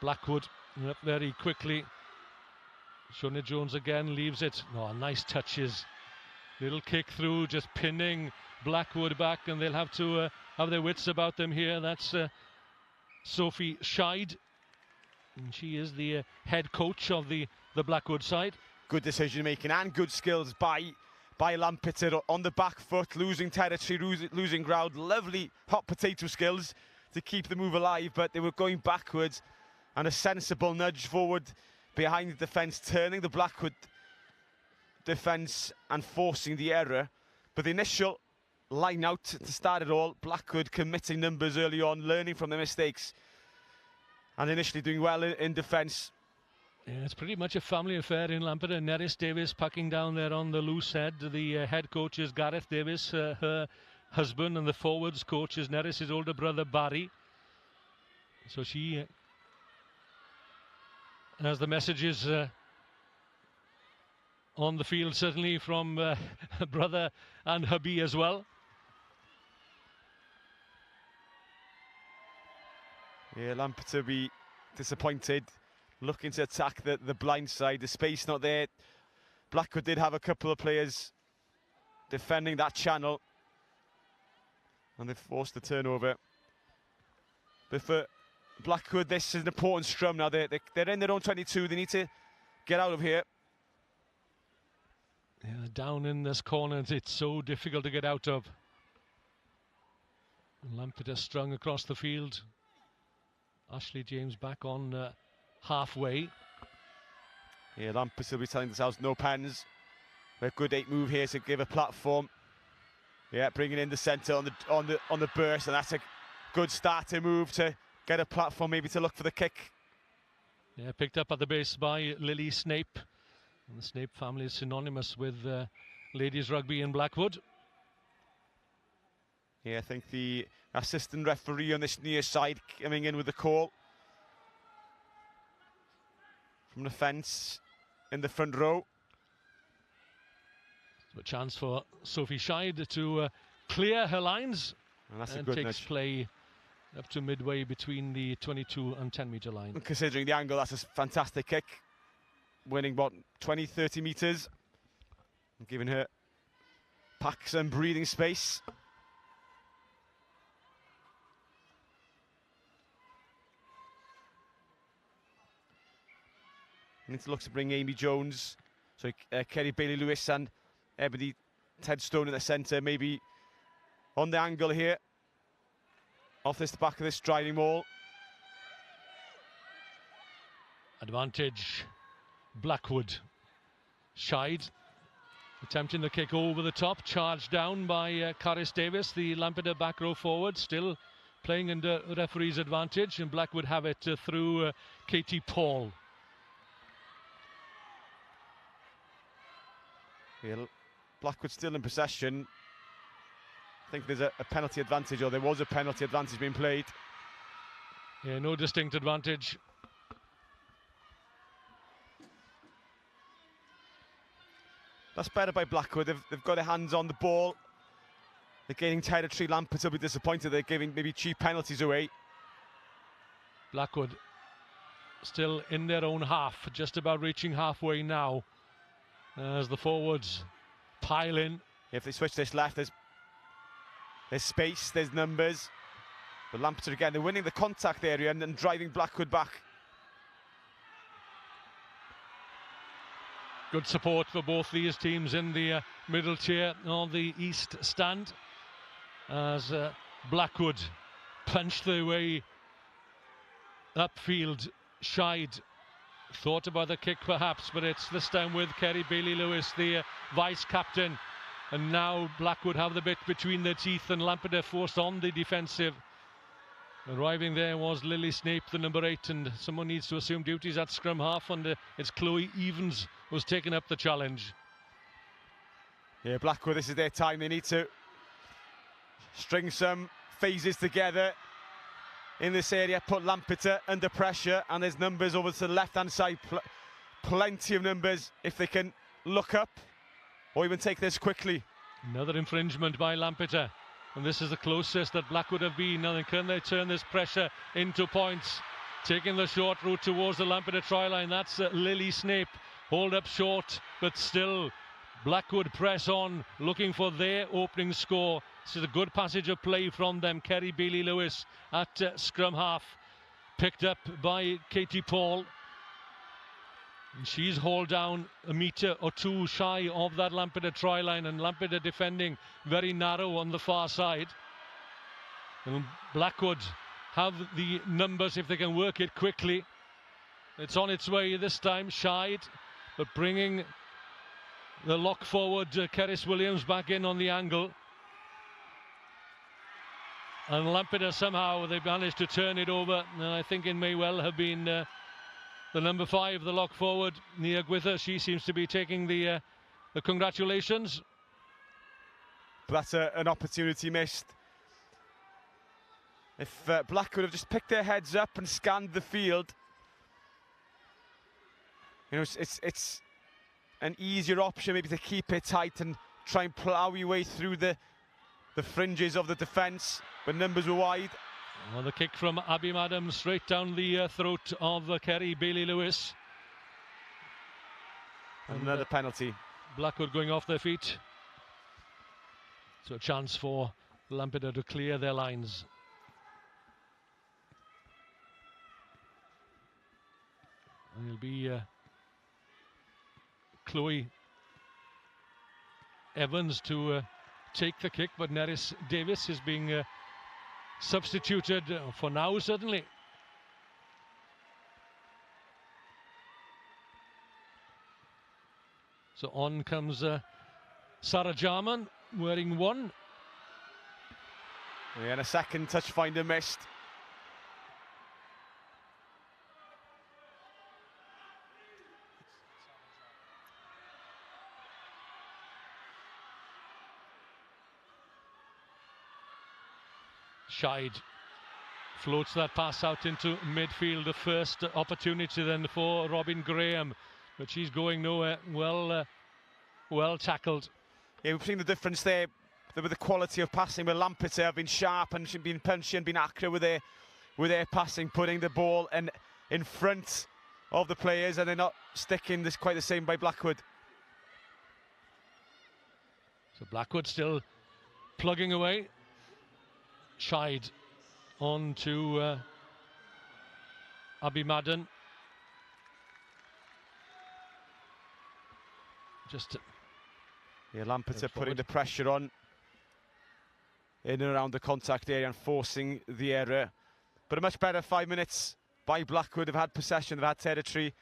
Blackwood up very quickly. Shona Jones again leaves it. Oh, nice touches. Little kick through, just pinning Blackwood back, and they'll have to have their wits about them here. That's Sophie Scheid. And she is the head coach of the Blackwood side. Good decision making and good skills by Lampeter on the back foot, losing territory, losing ground. Lovely hot potato skills to keep the move alive, but they were going backwards, and a sensible nudge forward behind the defence, turning the Blackwood defence and forcing the error. But the initial line out to start it all, Blackwood committing numbers early on, learning from their mistakes, and initially doing well in defence. Yeah, it's pretty much a family affair in Lampeter. Neris Davis packing down there on the loose head. The head coach is Gareth Davis, her husband, and the forwards coach is Neris' older brother Barry. So she has the messages on the field, certainly from brother and hubby as well. Yeah, Lampeter be disappointed, looking to attack the blind side. The space not there. Blackwood did have a couple of players defending that channel, and they forced the turnover. But for Blackwood, this is an important scrum now. They're in their own 22. They need to get out of here. Yeah, down in this corner, it's so difficult to get out of. Lampeter strung across the field. Ashley James back on halfway. Yeah, Lampers will be telling themselves no pens. A good 8 move here to give a platform. Yeah, bringing in the centre on the burst, and that's a good starting move to get a platform, maybe to look for the kick. Yeah, picked up at the base by Lily Snape. And the Snape family is synonymous with ladies rugby in Blackwood. Yeah, I think the assistant referee on this near side coming in with the call from the fence in the front row. So a chance for Sophie Scheid to clear her lines, And that's a and good takes nudge. play up to midway between the 22 and 10 metre line. And considering the angle, that's a fantastic kick. Winning, what, 20, 30 metres. And giving her pack some breathing space. Need to look to bring Amy Jones, so Kerry Bailey-Lewis and Ebony Tedstone in the centre, maybe on the angle here. Off this back of this striding wall. Advantage Blackwood. Scheid attempting the kick over the top, charged down by Caris Davis, the Lampeter back row forward, still playing under referee's advantage, and Blackwood have it through Katie Paul. Yeah, Blackwood still in possession. I think there's a penalty advantage, or there was a penalty advantage being played. Yeah, no distinct advantage. That's better by Blackwood. They've got their hands on the ball. They're gaining territory. Lampert will be disappointed. They're giving maybe cheap penalties away. Blackwood still in their own half, just about reaching halfway now, as the forwards pile in. If they switch this left, there's space, there's numbers. But Lampert again, they're winning the contact area and then driving Blackwood back. Good support for both these teams in the middle tier of the East Stand, as Blackwood punched their way upfield. Scheid thought about the kick perhaps, but it's this time with Kerry Bailey-Lewis, the vice-captain. And now Blackwood have the bit between their teeth, and Lampeter forced on the defensive. Arriving there was Lily Snape, the number 8, and someone needs to assume duties at scrum half, and it's Chloe Evans who's taken up the challenge. Yeah, Blackwood, this is their time. They need to string some phases together in this area, put Lampeter under pressure, and there's numbers over to the left-hand side. Plenty of numbers if they can look up or even take this quickly. Another infringement by Lampeter, and this is the closest that Blackwood have been. Now, can they turn this pressure into points? Taking the short route towards the Lampeter try line, that's Lily Snape. Hold up short, but still Blackwood press on, looking for their opening score. This is a good passage of play from them. Kerry Bailey-Lewis at scrum half, picked up by Katie Paul. And she's hauled down a metre or two shy of that Lampeter try line, and Lampeter defending very narrow on the far side. And Blackwood have the numbers if they can work it quickly. It's on its way this time. Scheid, but bringing the lock forward, Keris Williams back in on the angle. And Lampeter somehow they managed to turn it over, and I think it may well have been the number 5, the lock forward, Nia Gwither. She seems to be taking the congratulations. But that's an opportunity missed. If Blackwood have just picked their heads up and scanned the field, you know, it's an easier option maybe to keep it tight and try and plough your way through the fringes of the defence, but numbers were wide. Well, the kick from Abby Madam straight down the throat of Kerry Bailey-Lewis. Another penalty. Blackwood going off their feet. So a chance for Lampeter to clear their lines. And it'll be Chloe Evans to take the kick, but Neris Davis is being substituted for now, certainly. So on comes Sarah Jarman, wearing 1. Yeah, and a second touch finder missed. Scheid floats that pass out into midfield. The first opportunity then for Robin Graham, but she's going nowhere. Well tackled. Yeah, we've seen the difference there with the quality of passing. Where Lampeter have been sharp and she's been punchy and been accurate with their passing, putting the ball in front of the players, and they're not sticking this quite the same by Blackwood. So Blackwood still plugging away. Scheid on to Abby Madden. Yeah, Lampeter putting the pressure on in and around the contact area and forcing the error. But a much better 5 minutes by Blackwood. They've had possession, they've had territory.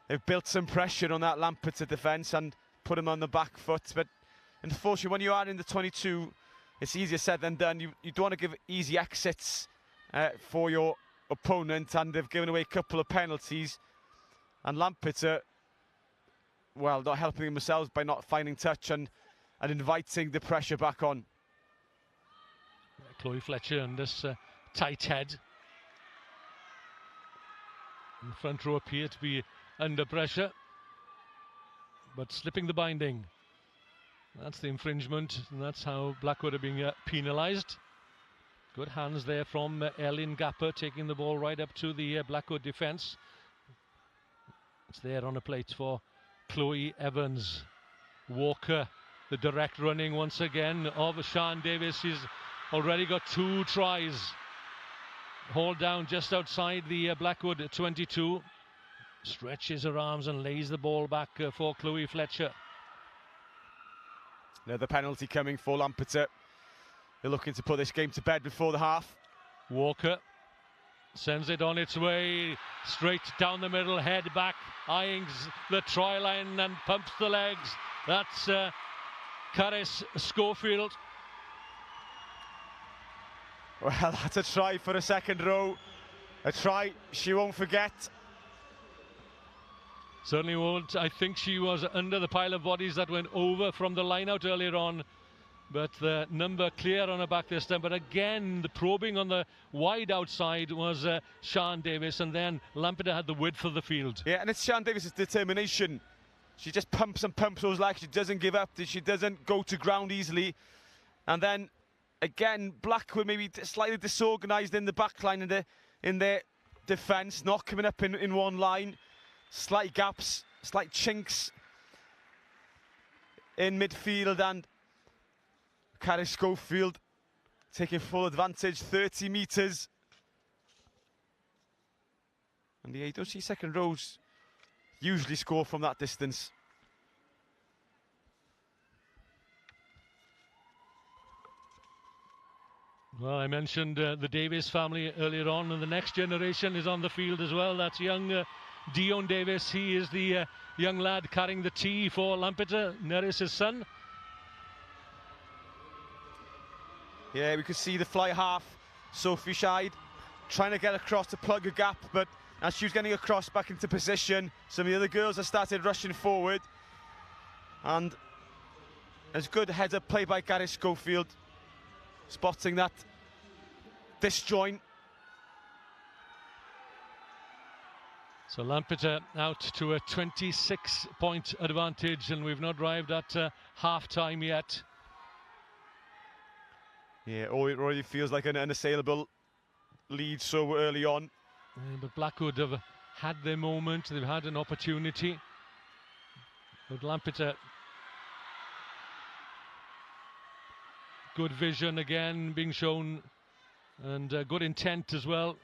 They've built some pressure on that Lampeter defence and put him on the back foot. But unfortunately, when you are in the 22, it's easier said than done. You don't want to give easy exits for your opponent, and they've given away a couple of penalties. And Lampeter, well, not helping themselves by not finding touch and inviting the pressure back on. Chloe Fletcher and this tight head. And the front row appear to be under pressure, but slipping the binding. That's the infringement, and that's how Blackwood are being penalised. Good hands there from Ellen Gapper, taking the ball right up to the Blackwood defence. It's there on a plate for Chloe Evans. Walker, the direct running once again of Sian Davis. She's already got 2 tries. Hauled down just outside the Blackwood 22. Stretches her arms and lays the ball back for Chloe Fletcher. Another penalty coming for Lampeter. They're looking to put this game to bed before the half. Walker sends it on its way, straight down the middle, head back, eyeing the try line and pumps the legs. That's Caris Schofield. Well, that's a try for a second row. A try she won't forget. Certainly won't. I think she was under the pile of bodies that went over from the line out earlier on. But the number clear on her back this time. But again, the probing on the wide outside was Sian Davis, and then Lampeter had the width of the field. Yeah, and it's Sian Davis' determination. She just pumps and pumps those legs. She doesn't give up. She doesn't go to ground easily. And then, again, Blackwood maybe slightly disorganised in the back line in their defence, not coming up in one line. Slight gaps, slight chinks in midfield, and Caris Schofield taking full advantage, 30 metres. And yeah, you don't see second rows usually score from that distance. Well, I mentioned the Davis family earlier on, and the next generation is on the field as well. That's young Dion Davis. He is the young lad carrying the tee for Lampeter, Neris' son. Yeah, we could see the fly half, Sophie Scheid, trying to get across to plug a gap, but as she was getting across back into position, some of the other girls have started rushing forward. And there's good heads-up play by Caris Schofield, spotting that disjoint. So Lampeter out to a 26-point advantage, and we've not arrived at half-time yet. Yeah, it already feels like an unassailable lead so early on. Yeah, but Blackwood have had their moment, they've had an opportunity. But Lampeter, good vision again being shown, and good intent as well.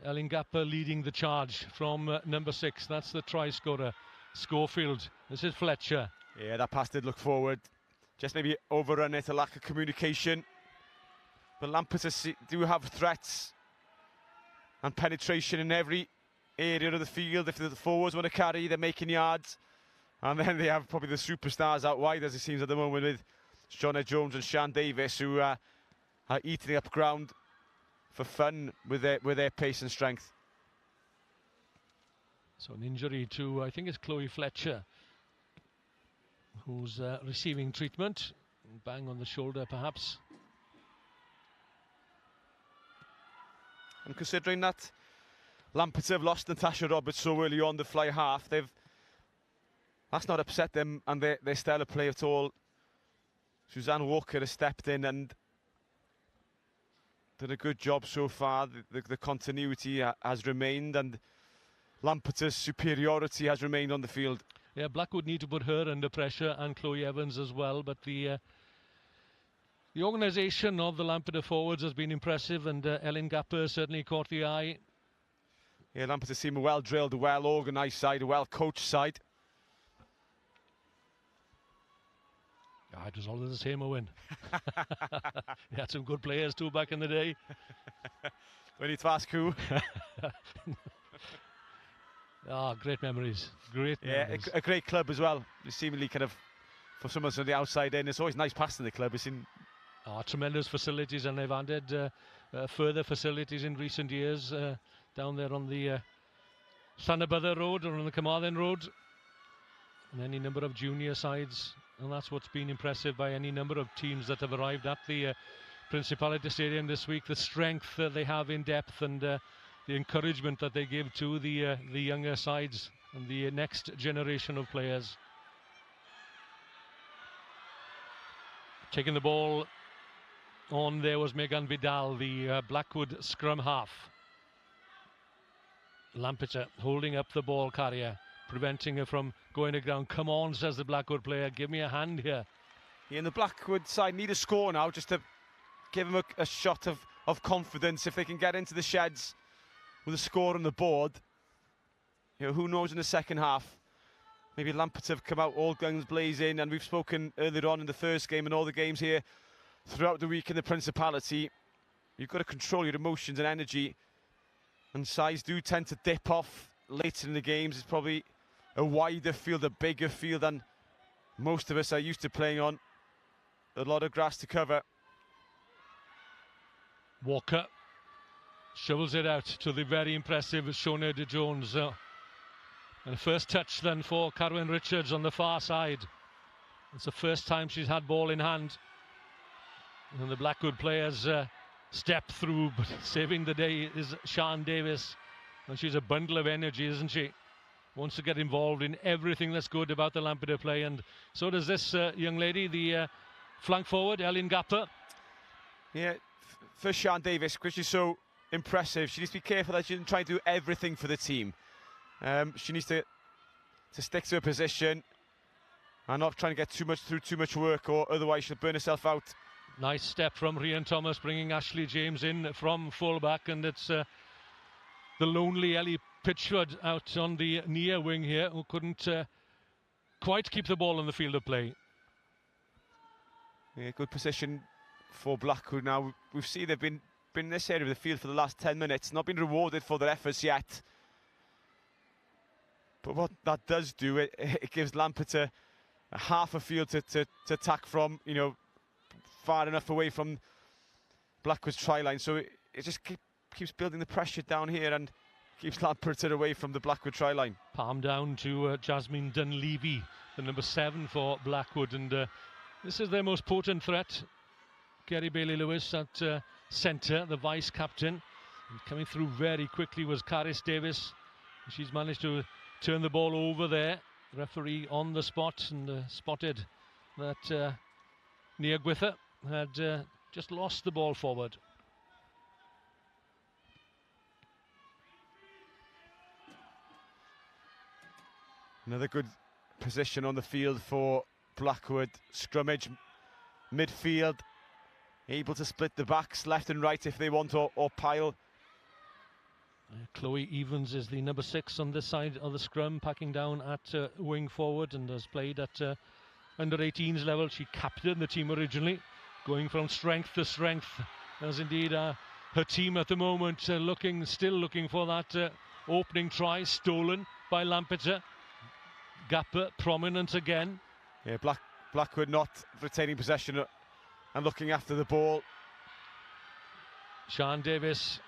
Ellen Gapper leading the charge from number 6. That's the try scorer, Schofield. This is Fletcher. Yeah, that pass did look forward. Just maybe overrun it, a lack of communication. But Lampeter do have threats and penetration in every area of the field. If the forwards want to carry, they're making yards. And then they have probably the superstars out wide, as it seems at the moment, with Shauna Jones and Sian Davis, who are eating up ground for fun with their pace and strength. So an injury to, I think it's Chloe Fletcher, who's receiving treatment. Bang on the shoulder, perhaps. And considering that Lampeter have lost Natasha Roberts so early on the fly half, that's not upset them and their style of play at all. Suzanne Walker has stepped in and done a good job so far. The continuity has remained, and Lampeter's superiority has remained on the field. Yeah, Blackwood need to put her under pressure, and Chloe Evans as well, but the organisation of the Lampeter forwards has been impressive, and Ellen Gapper certainly caught the eye. Yeah, Lampeter seem a well-drilled, well-organised side, a well-coached side. Yeah, it was always the same, Owen. They had some good players too back in the day. We need to ask who. Great memories. Great memories. A great club as well. Seemingly kind of, for someone from the outside in, it's always nice passing the club. It's in tremendous facilities, and they've added further facilities in recent years down there on the Llanybydder Road or on the Carmarthen Road, and any number of junior sides, and that's what's been impressive by any number of teams that have arrived at the Principality Stadium this week. The strength that they have in depth, and the encouragement that they give to the younger sides and the next generation of players. Taking the ball on there was Megan Vidal, the Blackwood scrum half. Lampeter holding up the ball carrier, preventing her from going to ground. Come on, says the Blackwood player, give me a hand here. Yeah, and the Blackwood side need a score now, just to give them a shot of confidence. If they can get into the sheds with a score on the board, you know, who knows in the second half. Maybe Lampeter have come out all guns blazing, and we've spoken earlier on in the first game and all the games here throughout the week in the Principality. You've got to control your emotions and energy, and sides do tend to dip off later in the games. It's probably a wider field, a bigger field than most of us are used to playing on. A lot of grass to cover. Walker shovels it out to the very impressive Shona De Jones. And first touch then for Carwyn Richards on the far side. It's the first time she's had ball in hand. And the Blackwood players step through, but saving the day is Sian Davis. And she's a bundle of energy, isn't she? Wants to get involved in everything that's good about the Lampeter play. And so does this young lady, the flank forward, Ellen Gapper. Yeah, for Sian Davis, because she's so impressive, she needs to be careful that she doesn't try to do everything for the team. She needs to stick to her position and not trying to get through too much work, or otherwise she'll burn herself out. Nice step from Rhian Thomas, bringing Ashley James in from fullback, and it's the lonely Ellie Pitchford out on the near wing here, who couldn't quite keep the ball in the field of play. Yeah, good position for Blackwood now. We've seen they've been in this area of the field for the last 10 minutes, not been rewarded for their efforts yet. But what that does do, it gives Lampeter a half a field to attack from, you know, far enough away from Blackwood's try line. So it just keeps building the pressure down here and keeps Lampeter away from the Blackwood try line. Palm down to Jasmine Dunleavy, the number 7 for Blackwood, and this is their most potent threat. Kerry Bailey-Lewis at centre, the vice-captain. Coming through very quickly was Caris Davis. She's managed to turn the ball over there. Referee on the spot, and spotted that Nia Gwither had just lost the ball forward. Another good position on the field for Blackwood. Scrummage, midfield, able to split the backs left and right if they want, or pile. Chloe Evans is the number 6 on this side of the scrum, packing down at wing forward, and has played at under 18s level. She captained the team originally, going from strength to strength, as indeed her team at the moment still looking for that opening try, stolen by Lampeter. gap prominent again. Yeah, Blackwood not retaining possession and looking after the ball. Sean Davis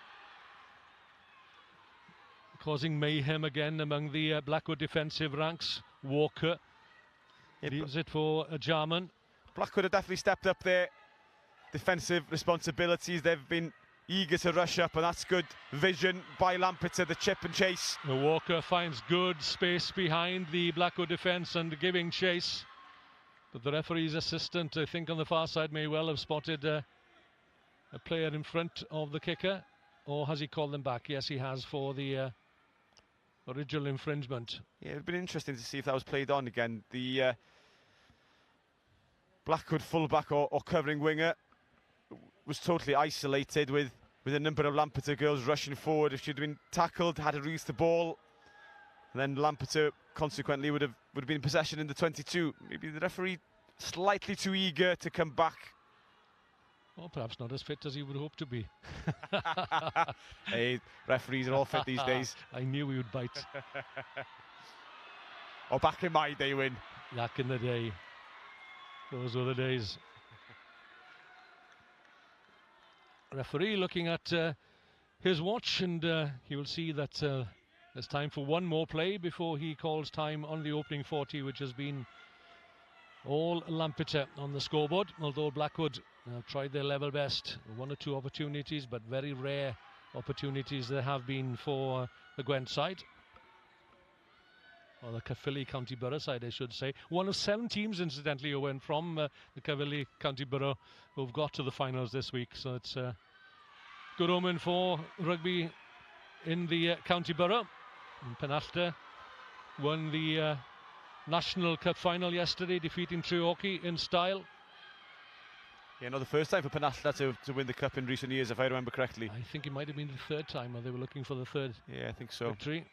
causing mayhem again among the Blackwood defensive ranks. Walker leaves it for Jarman. Blackwood have definitely stepped up their defensive responsibilities. They've been eager to rush up, and that's good vision by Lampeter, the chip and chase. Walker finds good space behind the Blackwood defence and giving chase. But the referee's assistant, I think on the far side, may well have spotted a player in front of the kicker. Or has he called them back? Yes, he has, for the original infringement. Yeah, it would have been interesting to see if that was played on again. The Blackwood fullback or covering winger was totally isolated with a number of Lampeter girls rushing forward. If she'd been tackled, had to release the ball, and then Lampeter consequently would have been in possession in the 22. Maybe the referee slightly too eager to come back. Or perhaps not as fit as he would hope to be. Hey, referees are all fit these days. I knew he would bite. Or back in my day, Win. Back in the day. Those were the days. Referee looking at his watch, and he will see that there's time for one more play before he calls time on the opening 40, which has been all Lampeter on the scoreboard, although Blackwood have tried their level best. One or two opportunities, but very rare opportunities there have been for the Gwent side. Or the Caerphilly County Borough side, I should say. One of 7 teams, incidentally, who went from the Caerphilly County Borough, who've got to the finals this week. So it's a good omen for rugby in the County Borough. And Penallta won the National Cup final yesterday, defeating Treorchy in style. Yeah, not the first time for Penallta to win the cup in recent years, if I remember correctly. I think it might have been the 3rd time, or they were looking for the 3rd Yeah, I think so. victory.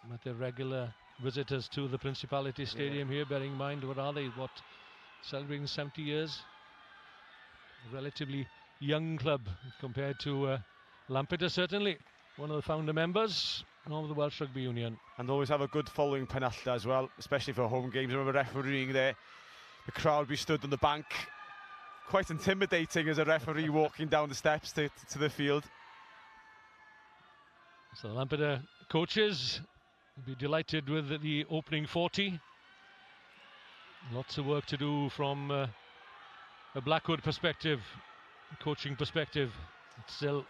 But they're regular visitors to the Principality Stadium here, bearing in mind, what are they, celebrating 70 years? A relatively young club compared to Lampeter, certainly. One of the founder members of the Welsh Rugby Union. And always have a good following, Penallta, as well, especially for home games. I remember refereeing there. The crowd be stood on the bank. Quite intimidating as a referee walking down the steps to the field. So the Lampeter coaches will be delighted with the opening 40. Lots of work to do from a Blackwood perspective, coaching perspective. It's still...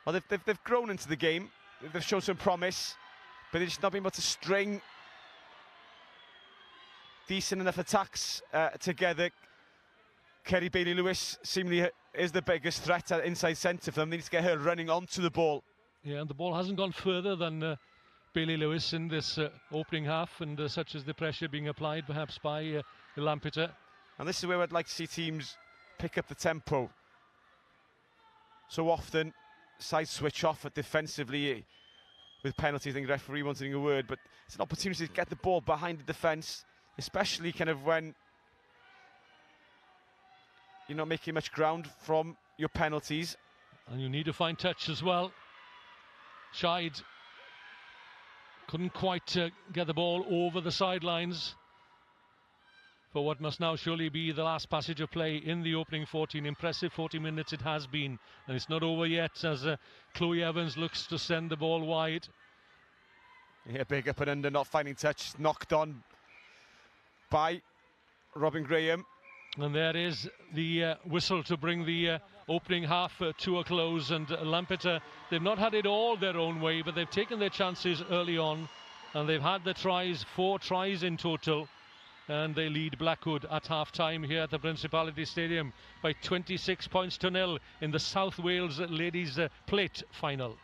Well, they've grown into the game. They've shown some promise, but they've just not been able to string decent enough attacks together. Kerry Bailey-Lewis seemingly is the biggest threat at inside centre for them. They need to get her running onto the ball. Yeah, and the ball hasn't gone further than Bailey-Lewis in this opening half, and such as the pressure being applied perhaps by Lampeter. And this is where I'd like to see teams pick up the tempo. So often, sides switch off defensively with penalties. I think the referee wanting a word, but it's an opportunity to get the ball behind the defence, especially kind of when you're not making much ground from your penalties. And you need to find touch as well. Scheid couldn't quite get the ball over the sidelines for what must now surely be the last passage of play in the opening 14. Impressive 40 minutes it has been, and it's not over yet as Chloe Evans looks to send the ball wide. Yeah, big up and under, not finding touch, knocked on by Robin Graham. And there is the whistle to bring the opening half to a close. And Lampeter, they've not had it all their own way, but they've taken their chances early on, and they've had the tries, 4 tries in total, and they lead Blackwood at half-time here at the Principality Stadium by 26 points to 0 in the South Wales Ladies Plate final.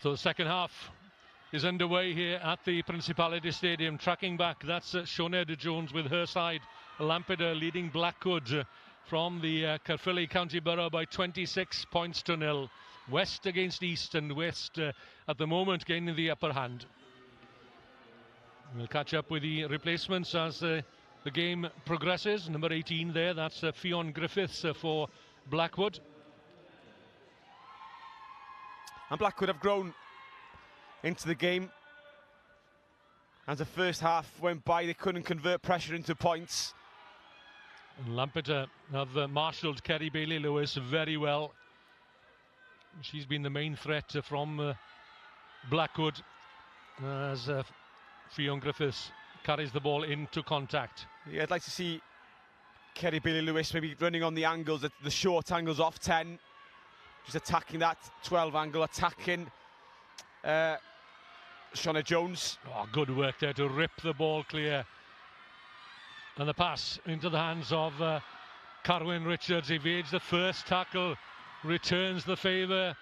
So the second half is underway here at the Principality Stadium. Tracking back, that's Sioned Jones with her side. Lampeter leading Blackwood from the Caerphilly County Borough by 26 points to 0. West against East, and West at the moment gaining the upper hand. We'll catch up with the replacements as the game progresses. Number 18 there, that's Fionn Griffiths for Blackwood. And Blackwood have grown into the game. As the first half went by, they couldn't convert pressure into points. And Lampeter have marshalled Kerry Bailey-Lewis very well. She's been the main threat from Blackwood as Fionn Griffiths carries the ball into contact. Yeah, I'd like to see Kerry Bailey-Lewis maybe running on the angles, the short angles off 10. Just attacking that 12 angle, attacking Sioned Jones. Oh, good work there to rip the ball clear. And the pass into the hands of Carwyn Richards. Evades the first tackle, returns the favour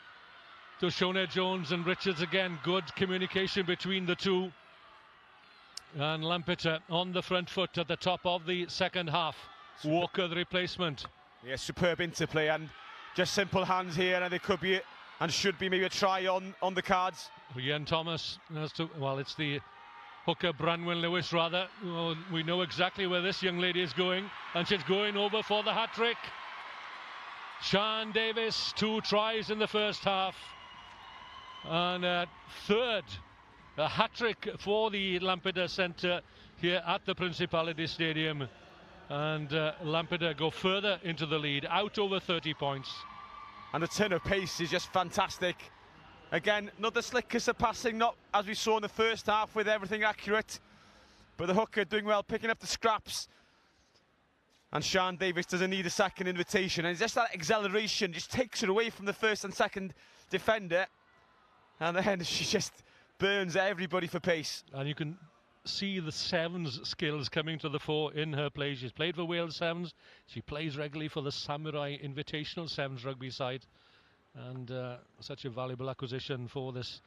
to Sioned Jones, and Richards again. Good communication between the two. And Lampeter on the front foot at the top of the second half. Walker the replacement. Yeah, superb interplay, and just simple hands here, and there could be and should be maybe a try on the cards. Ian Thomas has to, well, it's the hooker Branwen Lewis rather. Well, we know exactly where this young lady is going, and she's going over for the hat-trick. Sian Davis, 2 tries in the first half, and third a hat-trick for the Lampeter Centre here at the Principality Stadium, and Lampeter go further into the lead, out over 30 points. And the turn of pace is just fantastic. Again, not the slickest of passing, not as we saw in the first half with everything accurate, but the hooker doing well, picking up the scraps. And Sian Davis doesn't need a second invitation, and just that acceleration just takes her away from the first and second defender, and then she just burns everybody for pace. And you can see the sevens skills coming to the fore in her play. She's played for Wales Sevens. She plays regularly for the Samurai Invitational Sevens rugby side, and such a valuable acquisition for this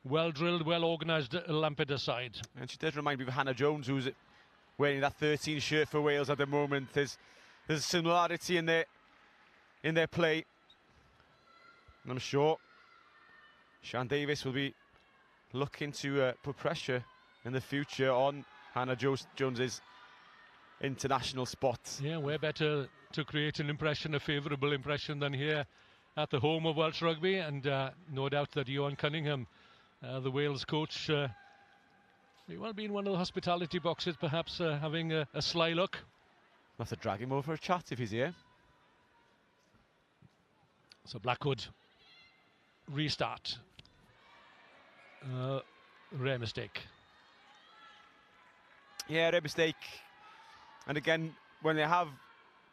well-drilled, well-organised Lampeter side. And she does remind me of Hannah Jones, who's wearing that 13 shirt for Wales at the moment. There's a similarity in their play, and I'm sure Sian Davis will be looking to put pressure in the future on Hannah Jones's international spot. Yeah, where better to create an impression, a favourable impression, than here at the home of Welsh rugby, and no doubt that Ewan Cunningham, the Wales coach, may well be in one of the hospitality boxes, perhaps having a sly look. We'll have to drag him over a chat if he's here. So Blackwood restart. Rare mistake. Yeah, rare mistake. And again, when there have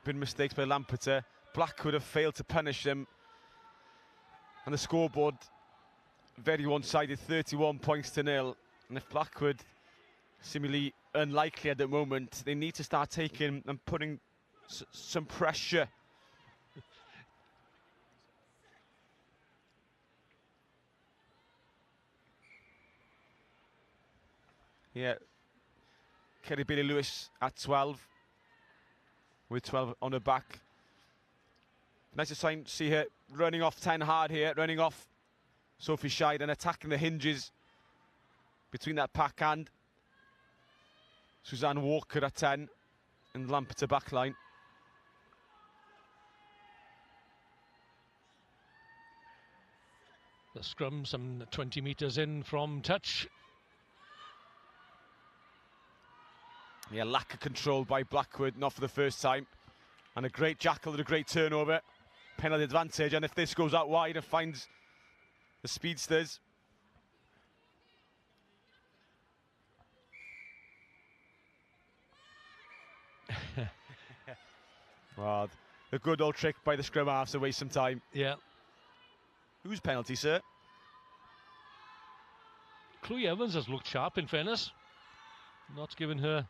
been mistakes by Lampeter, Blackwood have failed to punish them. And the scoreboard, very one-sided, 31 points to 0. And if Blackwood, seemingly unlikely at the moment, they need to start taking and putting some pressure. Yeah, Kerry Bailey-Lewis at 12, with 12 on her back. Nice to see her running off 10 hard here, running off Sophie Scheid and attacking the hinges between that pack and Suzanne Walker at 10 in the Lampeter backline. The scrum some 20 metres in from touch. Yeah, lack of control by Blackwood, not for the first time. And a great jackal and a great turnover. Penalty advantage, and if this goes out wide and finds the speedsters. Well, a good old trick by the scrum halves to waste some time. Yeah. Whose penalty, sir? Chloe Evans has looked sharp, in fairness. Not given her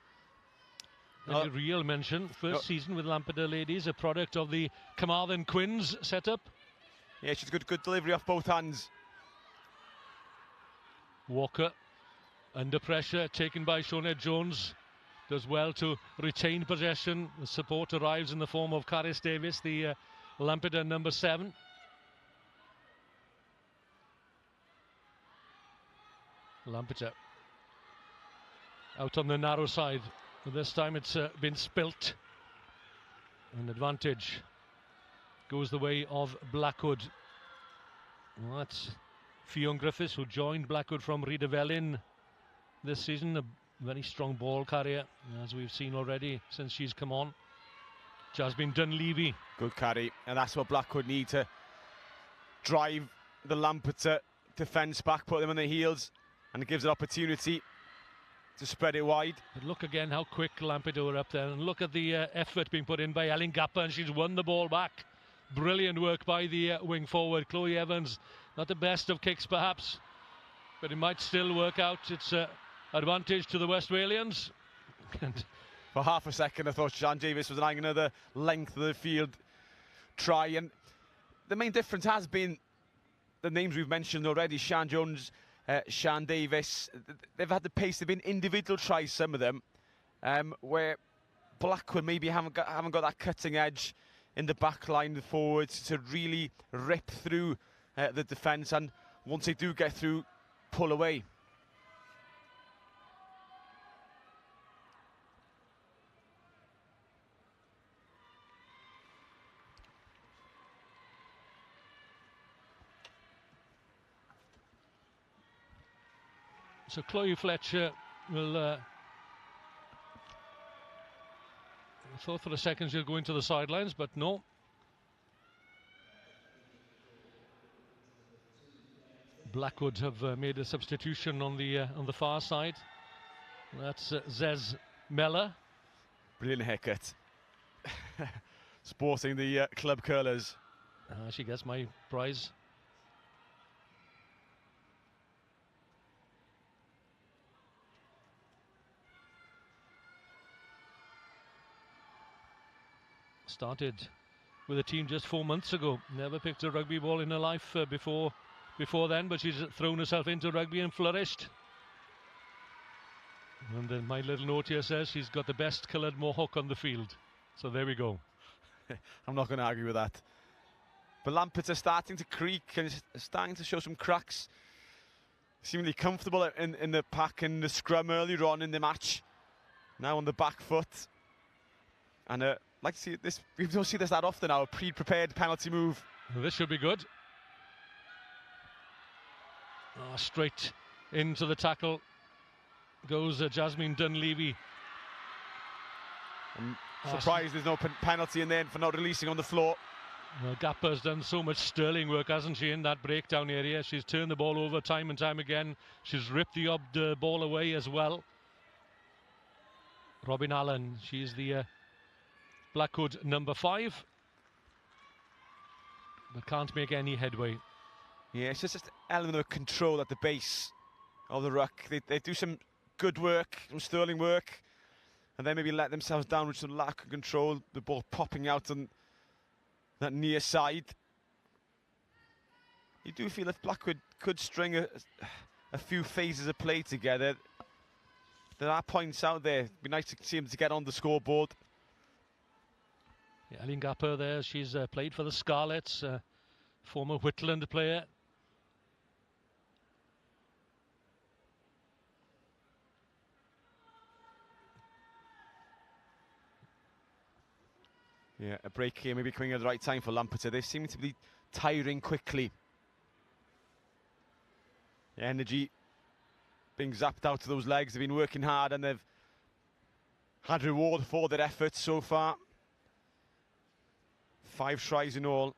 any real mention. First season with Lampeter ladies, a product of the Carmarthen Quins setup. Yeah, she's good delivery off both hands. Walker under pressure, taken by Sioned Jones. Does well to retain possession. The support arrives in the form of Caris Davis, the Lampeter number 7. Lampeter out on the narrow side. But this time it's been spilt. An advantage goes the way of Blackwood. Well, that's Fionn Griffiths, who joined Blackwood from Rhydyfelin this season. A very strong ball carrier, as we've seen already since she's come on. Jasmine Dunleavy. Good carry, and that's what Blackwood need to drive the Lampeter defence back, put them on their heels, and it gives an opportunity to spread it wide. But look again how quick Lampeter were up there, and look at the effort being put in by Elin Gappa, and she's won the ball back. Brilliant work by the wing forward, Chloe Evans. Not the best of kicks perhaps, but it might still work out. It's advantage to the Westphalians. For half a second I thought Sian Davis was eyeing another length of the field try, and the main difference has been the names we've mentioned already. Sian Jones, Sian Davis, they've had the pace. They've been individual tries, some of them, where Blackwood maybe haven't got that cutting edge in the back line, the forwards, to really rip through the defence, and once they do get through, pull away. So Chloe Fletcher will I thought for a second she'll go into the sidelines, but no. Blackwood have made a substitution on the far side. That's Zez Meller. Brilliant haircut. Sporting the club colours. She gets my prize. Started with a team just 4 months ago. Never picked a rugby ball in her life before then, but she's thrown herself into rugby and flourished. And then my little note here says she's got the best coloured mohawk on the field. So there we go. I'm not going to argue with that. But Lampeter starting to creak and starting to show some cracks. Seemingly comfortable in the pack and the scrum earlier on in the match. Now on the back foot. And like to see this. We don't see this that often now. A pre-prepared penalty move. Well, this should be good. Straight into the tackle goes Jasmine Dunleavy. I'm surprised there's no penalty in there for not releasing on the floor. Well, Gappa's done so much sterling work, hasn't she, in that breakdown area. She's turned the ball over time and time again. She's ripped the ball away as well. Robin Allen, she's the Blackwood number 5, but can't make any headway. Yeah, it's just an element of control at the base of the ruck. They do some good work, some sterling work, and then maybe let themselves down with some lack of control. The ball popping out on that near side. You do feel if Blackwood could string a few phases of play together, there are points out there. It'd be nice to see him to get on the scoreboard. Yeah, Elin Gappa there, she's played for the Scarlets, former Whitland player. Yeah, a break here maybe coming at the right time for Lampeter. They seem to be tiring quickly. The energy being zapped out of those legs. They've been working hard and they've had reward for their efforts so far. 5 tries in all.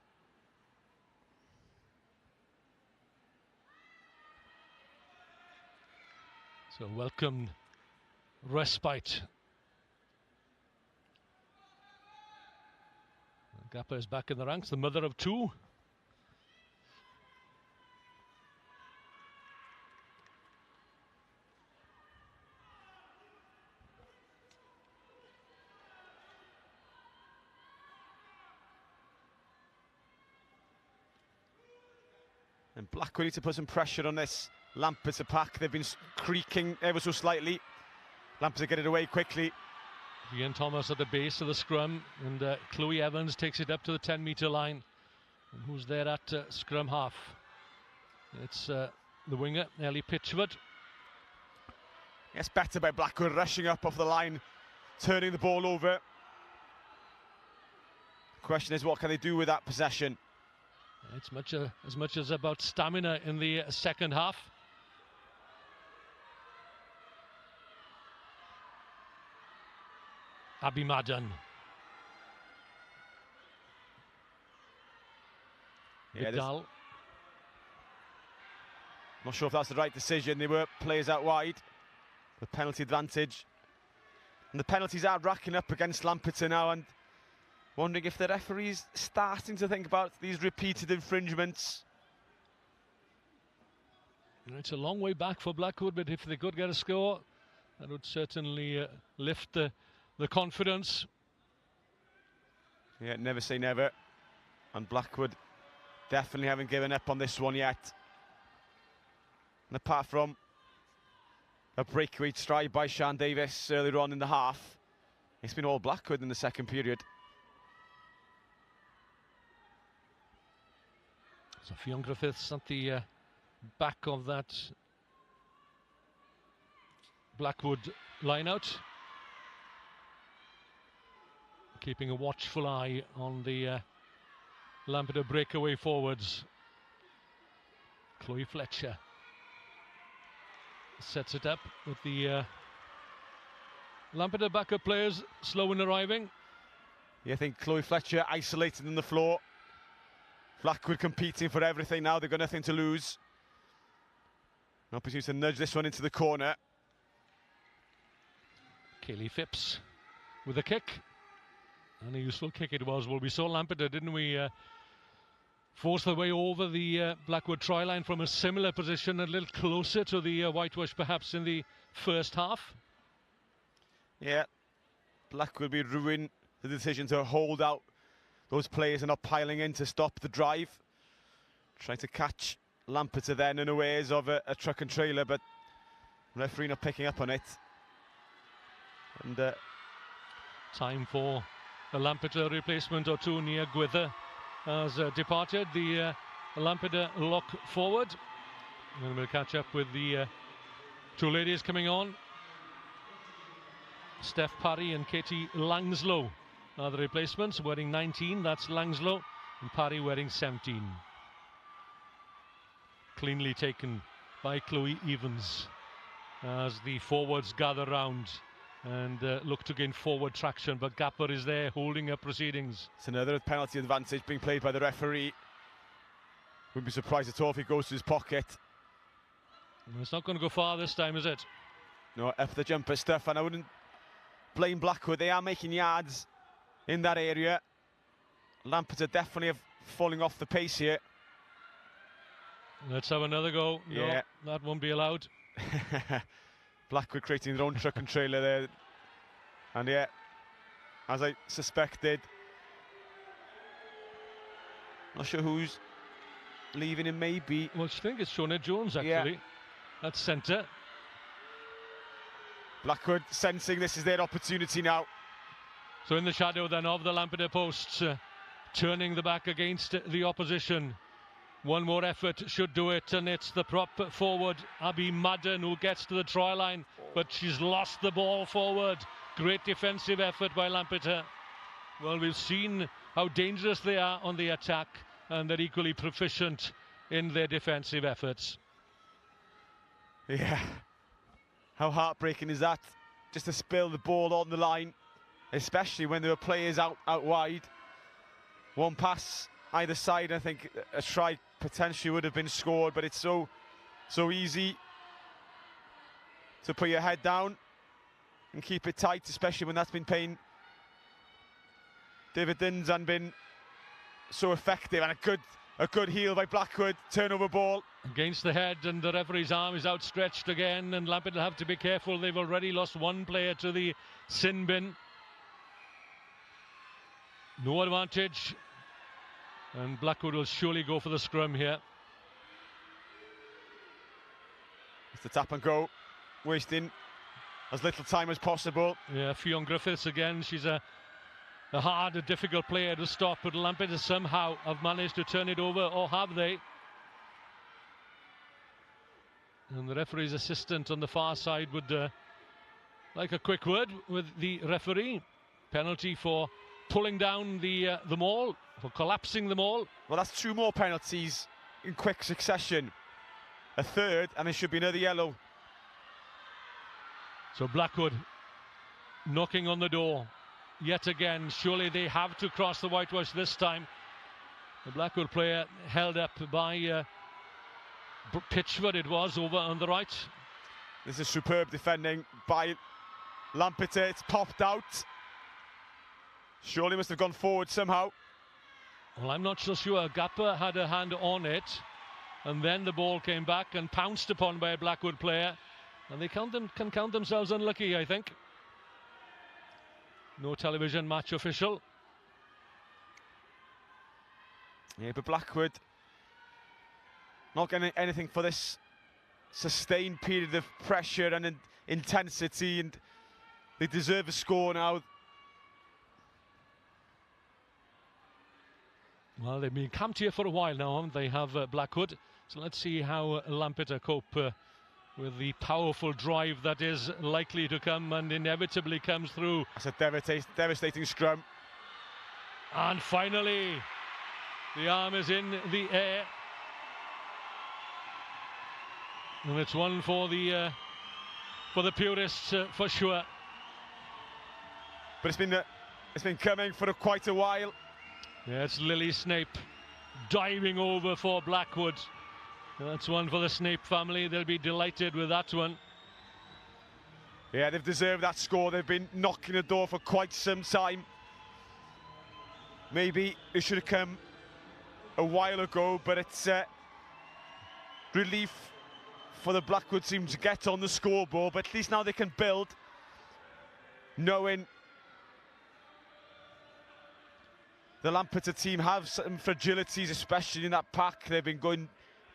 So welcome respite. Gappa is back in the ranks, the mother of 2. And Blackwood need to put some pressure on this Lampert's a pack. They've been creaking ever so slightly. Lampert's get it away quickly. Ian Thomas at the base of the scrum, and Chloe Evans takes it up to the 10-metre line. And who's there at scrum half? It's the winger, Ellie Pitchford. It's better by Blackwood, rushing up off the line, turning the ball over. The question is, what can they do with that possession? It's as much as about stamina in the second half. Abby Madden. Yeah, Vidal. Not sure if that's the right decision. They were players out wide. The penalty advantage. And the penalties are racking up against Lampeter now, and wondering if the referee's starting to think about these repeated infringements. It's a long way back for Blackwood, but if they could get a score, that would certainly lift the confidence. Yeah, never say never. And Blackwood definitely haven't given up on this one yet. And apart from a breakaway stride by Sian Davis earlier on in the half, it's been all Blackwood in the second period. So Fionn Griffiths at the back of that Blackwood line-out, keeping a watchful eye on the Lampeter breakaway forwards. Chloe Fletcher sets it up with the Lampeter backup players slow in arriving. Yeah, I think Chloe Fletcher isolated on the floor. Blackwood competing for everything now. They've got nothing to lose. An opportunity to nudge this one into the corner. Kaylee Phipps with a kick. And a useful kick it was. Well, we saw Lampeter, didn't we, force their way over the Blackwood try line from a similar position, a little closer to the whitewash perhaps in the first half. Yeah, Blackwood will be ruined the decision to hold out those players and not piling in to stop the drive. Trying to catch Lampeter then unawares of a truck and trailer, but referee not picking up on it. And time for a Lampeter replacement or two. Nia Gwither has departed, the Lampeter lock forward. And we'll catch up with the two ladies coming on. Steph Parry and Katie Langslow are the replacements, wearing 19, that's Langslow, and Parry wearing 17. Cleanly taken by Chloe Evans as the forwards gather round and look to gain forward traction, but Gapper is there holding up proceedings. It's another penalty advantage being played by the referee. Wouldn't be surprised at all if he goes to his pocket. It's not going to go far this time, is it? No, up the jumper stuff, and I wouldn't blame Blackwood. They are making yards in that area. Lampeter definitely falling off the pace here. Let's have another go. Yeah. No, that won't be allowed. Blackwood creating their own truck and trailer there. And yeah, as I suspected, not sure who's leaving him, maybe. Well, I think it's Shona Jones, actually. Yeah. That's centre. Blackwood sensing this is their opportunity now. So in the shadow then of the Lampeter posts, turning the back against the opposition. One more effort should do it, and it's the prop forward, Abby Madden, who gets to the try line, but she's lost the ball forward. Great defensive effort by Lampeter. Well, we've seen how dangerous they are on the attack, and they're equally proficient in their defensive efforts. Yeah. How heartbreaking is that? Just to spill the ball on the line, especially when there were players out wide. One pass either side, I think a try potentially would have been scored, but it's so easy to put your head down and keep it tight, especially when that's been paying dividends and been so effective. And a good heel by Blackwood, turnover ball. Against the head, and the referee's arm is outstretched again, and Lampeter have to be careful. They've already lost one player to the sin bin. No advantage, and Blackwood will surely go for the scrum here. the tap and go, wasting as little time as possible. Yeah, Fionn Griffiths again. She's a hard, difficult player to stop, but Lampeter somehow have managed to turn it over, or have they? And the referee's assistant on the far side would like a quick word with the referee. Penalty for pulling down the maul, for collapsing the maul. Well, that's 2 more penalties in quick succession. A third, and there should be another yellow. So Blackwood knocking on the door yet again. Surely they have to cross the whitewash this time. The Blackwood player held up by Pitchford, it was, over on the right. This is superb defending by Lampeter. It's popped out. Surely must have gone forward somehow. Well, I'm not so sure. Gappa had a hand on it, and then the ball came back and pounced upon by a Blackwood player, and they can count themselves unlucky, I think. No television match official. Yeah, but Blackwood not getting anything for this sustained period of pressure and intensity, and they deserve a score now. Well, they've been camped here for a while now, haven't they, have Blackwood? So let's see how Lampeter cope with the powerful drive that is likely to come and inevitably comes through. That's a devastating scrum. And finally, the arm is in the air. And it's one for the purists for sure. But it's been coming for quite a while. Yeah, it's Lily Snape diving over for Blackwood. That's one for the Snape family. They'll be delighted with that one. Yeah, they've deserved that score. They've been knocking the door for quite some time. Maybe it should have come a while ago, but it's relief for the Blackwood team to get on the scoreboard. But at least now they can build, knowing the Lampeter team have some fragilities, especially in that pack. They've been going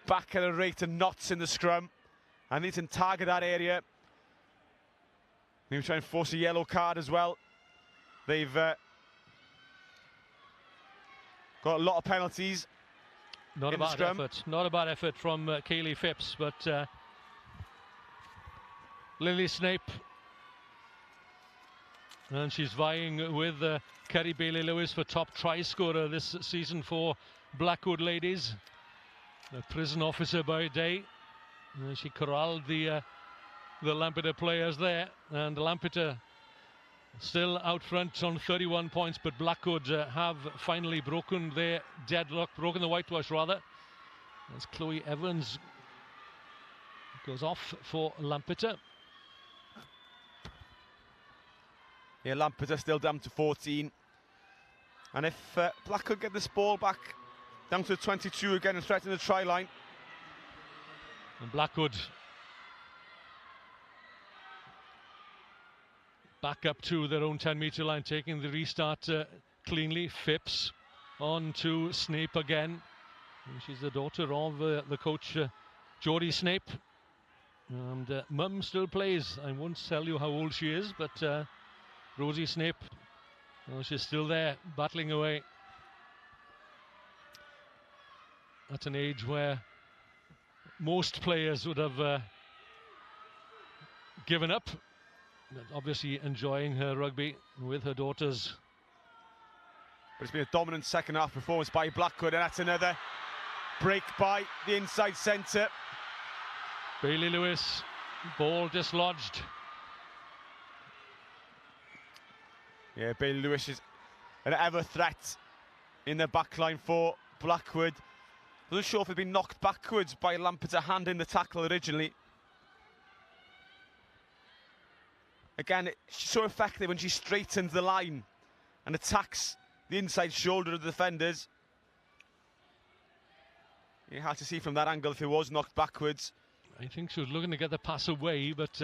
back at a rate of knots in the scrum, and they can target that area. Maybe try and force a yellow card as well. They've got a lot of penalties. Not a bad effort. Not a bad effort from Kaylee Phipps, but Lily Snape, and she's vying with Kerry Bailey-Lewis for top try scorer this season for Blackwood ladies. A prison officer by day. She corralled the Lampeter players there, and Lampeter still out front on 31 points, but Blackwood have finally broken their deadlock, broken the whitewash rather, as Chloe Evans goes off for Lampeter. Yeah, Lampeter still down to 14. And if Blackwood get this ball back down to 22 again and threaten the try line. And Blackwood back up to their own 10-metre line, taking the restart cleanly. Phipps on to Snape again. And she's the daughter of the coach, Geordie Snape. And Mum still plays. I won't tell you how old she is, but Rosie Snape, well, she's still there, battling away. At an age where most players would have given up, but obviously enjoying her rugby with her daughters. But it's been a dominant second half performance by Blackwood, and that's another break by the inside centre. Bailey-Lewis, ball dislodged. Yeah, Bailey-Lewis is an ever threat in the back line for Blackwood. Wasn't sure if he'd been knocked backwards by Lampeter hand in the tackle originally. Again, she's so effective when she straightens the line and attacks the inside shoulder of the defenders. You had to see from that angle if he was knocked backwards. I think she was looking to get the pass away, but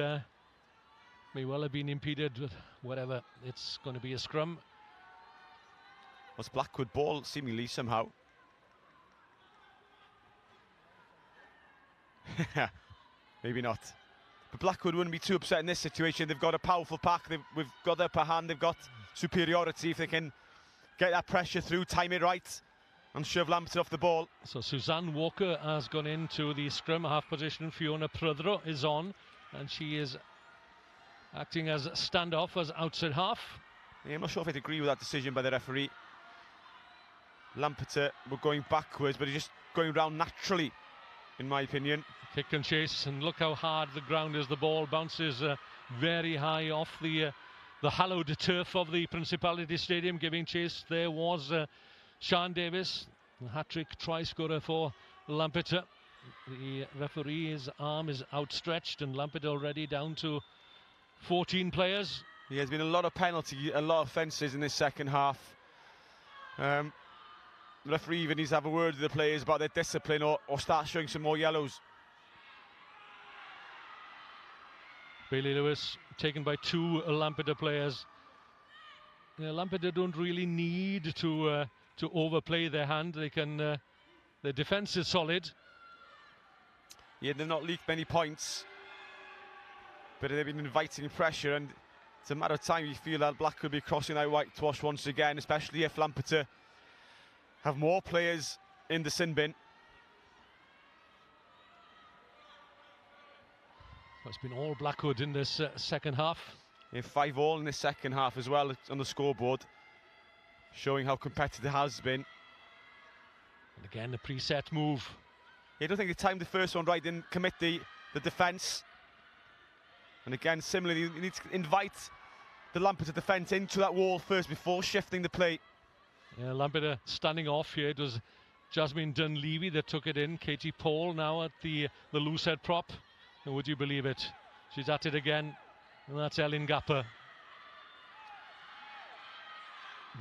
may well have been impeded with whatever. It's going to be a scrum. Was Blackwood ball seemingly Maybe not. But Blackwood wouldn't be too upset in this situation. They've got a powerful pack. We've got the upper hand. They've got superiority. If they can get that pressure through, time it right, and shove Lampeter off the ball. So Suzanne Walker has gone into the scrum half position. Fiona Prythro is on, and she is acting as standoff, as outside half. Yeah, I'm not sure if I'd agree with that decision by the referee. Lampeter were going backwards, but he's just going round naturally, in my opinion. Kick and chase, and look how hard the ground is. The ball bounces very high off the hallowed turf of the Principality Stadium. Giving chase there was Sian Davis, the hat-trick try scorer for Lampeter. The referee's arm is outstretched, and Lampeter already down to 14 players. Yeah, there's been a lot of penalty, a lot of offences in this second half. The referee even needs to have a word with the players about their discipline, or start showing some more yellows. Bailey Lewis taken by 2 Lampeter players. Yeah, Lampeter don't really need to overplay their hand. They can. Their defence is solid. Yeah, they've not leaked many points, but they've been inviting pressure, and it's a matter of time you feel that Black could be crossing that whitewash once again, especially if Lampeter have more players in the sin bin. It's been all Blackwood in this second half. Yeah, 5-all in this second half as well on the scoreboard, showing how competitive it has been. And again, the preset move. Yeah, I don't think they timed the first one right, didn't commit the defence. And again, similarly, you need to invite the Lampeter defence into that wall first before shifting the play. Yeah, Lampeter standing off here. It was Jasmine Dunleavy that took it in. Katie Paul now at the loose head prop. And would you believe it? She's at it again. And that's Ellen Gapper.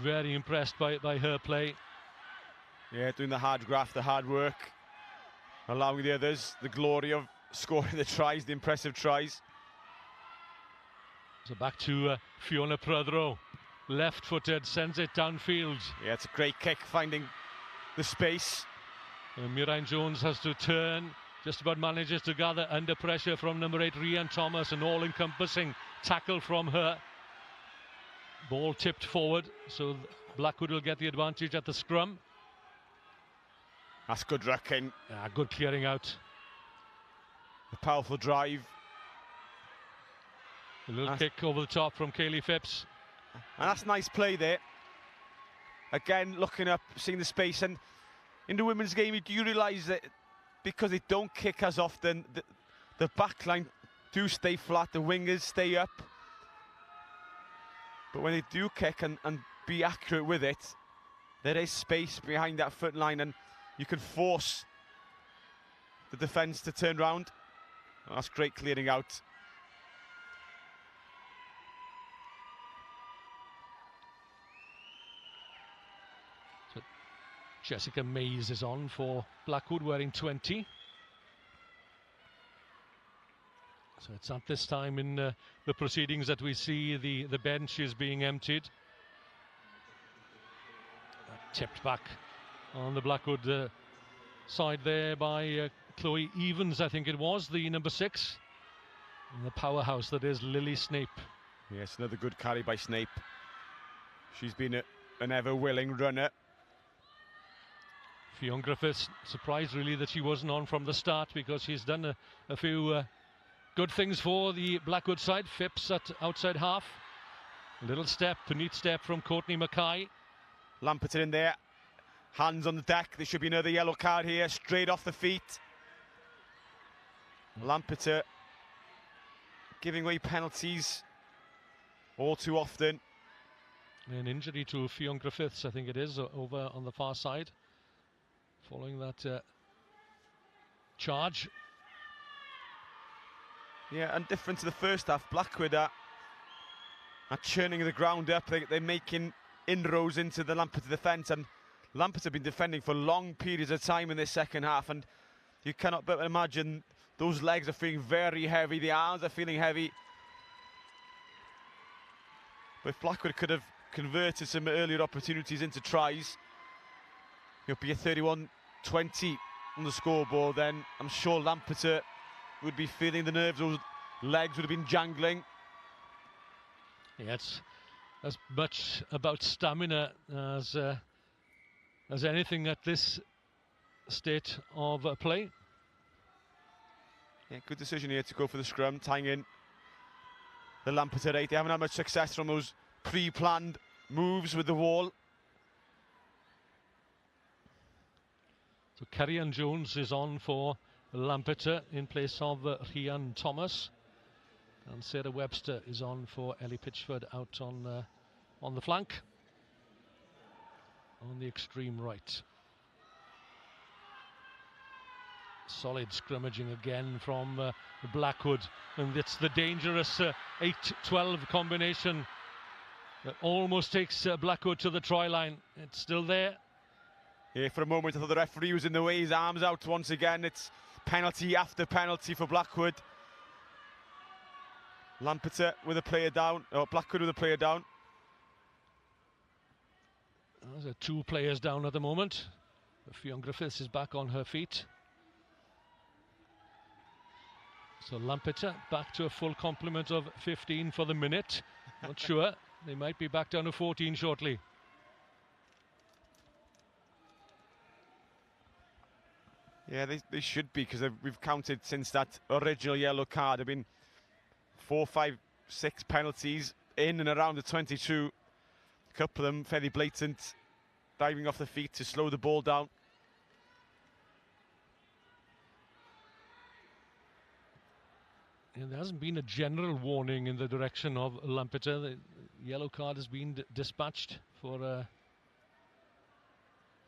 Very impressed by her play. Yeah, doing the hard graft, the hard work, allowing the others the glory of scoring the tries, the impressive tries. So back to Fiona Prythro. Left-footed, sends it downfield. Yeah, it's a great kick, finding the space. Miraine Jones has to turn. Just about manages to gather under pressure from number 8, Rhian Thomas. An all-encompassing tackle from her. Ball tipped forward, so Blackwood will get the advantage at the scrum. That's good rucking. Good clearing out. A powerful drive. A little kick over the top from Kaylee Phipps. And that's nice play there. Again, looking up, seeing the space. And in the women's game, you realise that because they don't kick as often, the back line do stay flat, the wingers stay up. But when they do kick and be accurate with it, there is space behind that foot line, and you can force the defence to turn round. Oh, that's great clearing out. So Jessica Mays is on for Blackwood, wearing 20. So it's at this time in the proceedings that we see the bench is being emptied. Tipped back on the Blackwood side there by Chloe Evans, I think it was, the number 6. And the powerhouse that is Lily Snape. Yes, another good carry by Snape. She's been an ever-willing runner. Fionn Griffiths, surprised really that she wasn't on from the start, because she's done a few good things for the Blackwood side. Phipps at outside half. A little step, a neat step from Courtney Mackay. Lampeter in there. Hands on the deck. There should be another yellow card here, straight off the feet. Lampeter giving away penalties all too often. An injury to Fionn Griffiths, I think it is, over on the far side, following that charge. Yeah, and different to the first half, Blackwood are churning the ground up. They're making inroads into the Lampeter defence, and Lampeter have been defending for long periods of time in this second half, and you cannot but imagine those legs are feeling very heavy, the arms are feeling heavy. But if Blackwood could have converted some earlier opportunities into tries, it'll be a 31-20 on the scoreboard, then I'm sure Lampeter would be feeling the nerves, those legs would have been jangling. Yeah, it's as much about stamina as anything at this state of play. Yeah, good decision here to go for the scrum, tying in the Lampeter 8. They haven't had much success from those pre-planned moves with the wall. So Kerry-Ann Jones is on for Lampeter in place of Rhian Thomas, and Sarah Webster is on for Ellie Pitchford out on the flank, on the extreme right. Solid scrimmaging again from Blackwood, and it's the dangerous 8-12 combination that almost takes Blackwood to the try line. It's still there. Yeah, for a moment I thought the referee was in the way, his arms out once again. It's penalty after penalty for Blackwood. Lampeter with a player down, or Blackwood with a player down. There's 2 players down at the moment. Fionn Griffiths is back on her feet. So Lampeter back to a full complement of 15 for the minute. Not sure, they might be back down to 14 shortly. Yeah, they should be, because we've counted since that original yellow card. There have been 4, 5, 6 penalties in and around the 22. A couple of them fairly blatant, diving off the feet to slow the ball down. And there hasn't been a general warning in the direction of Lampeter. The yellow card has been dispatched for a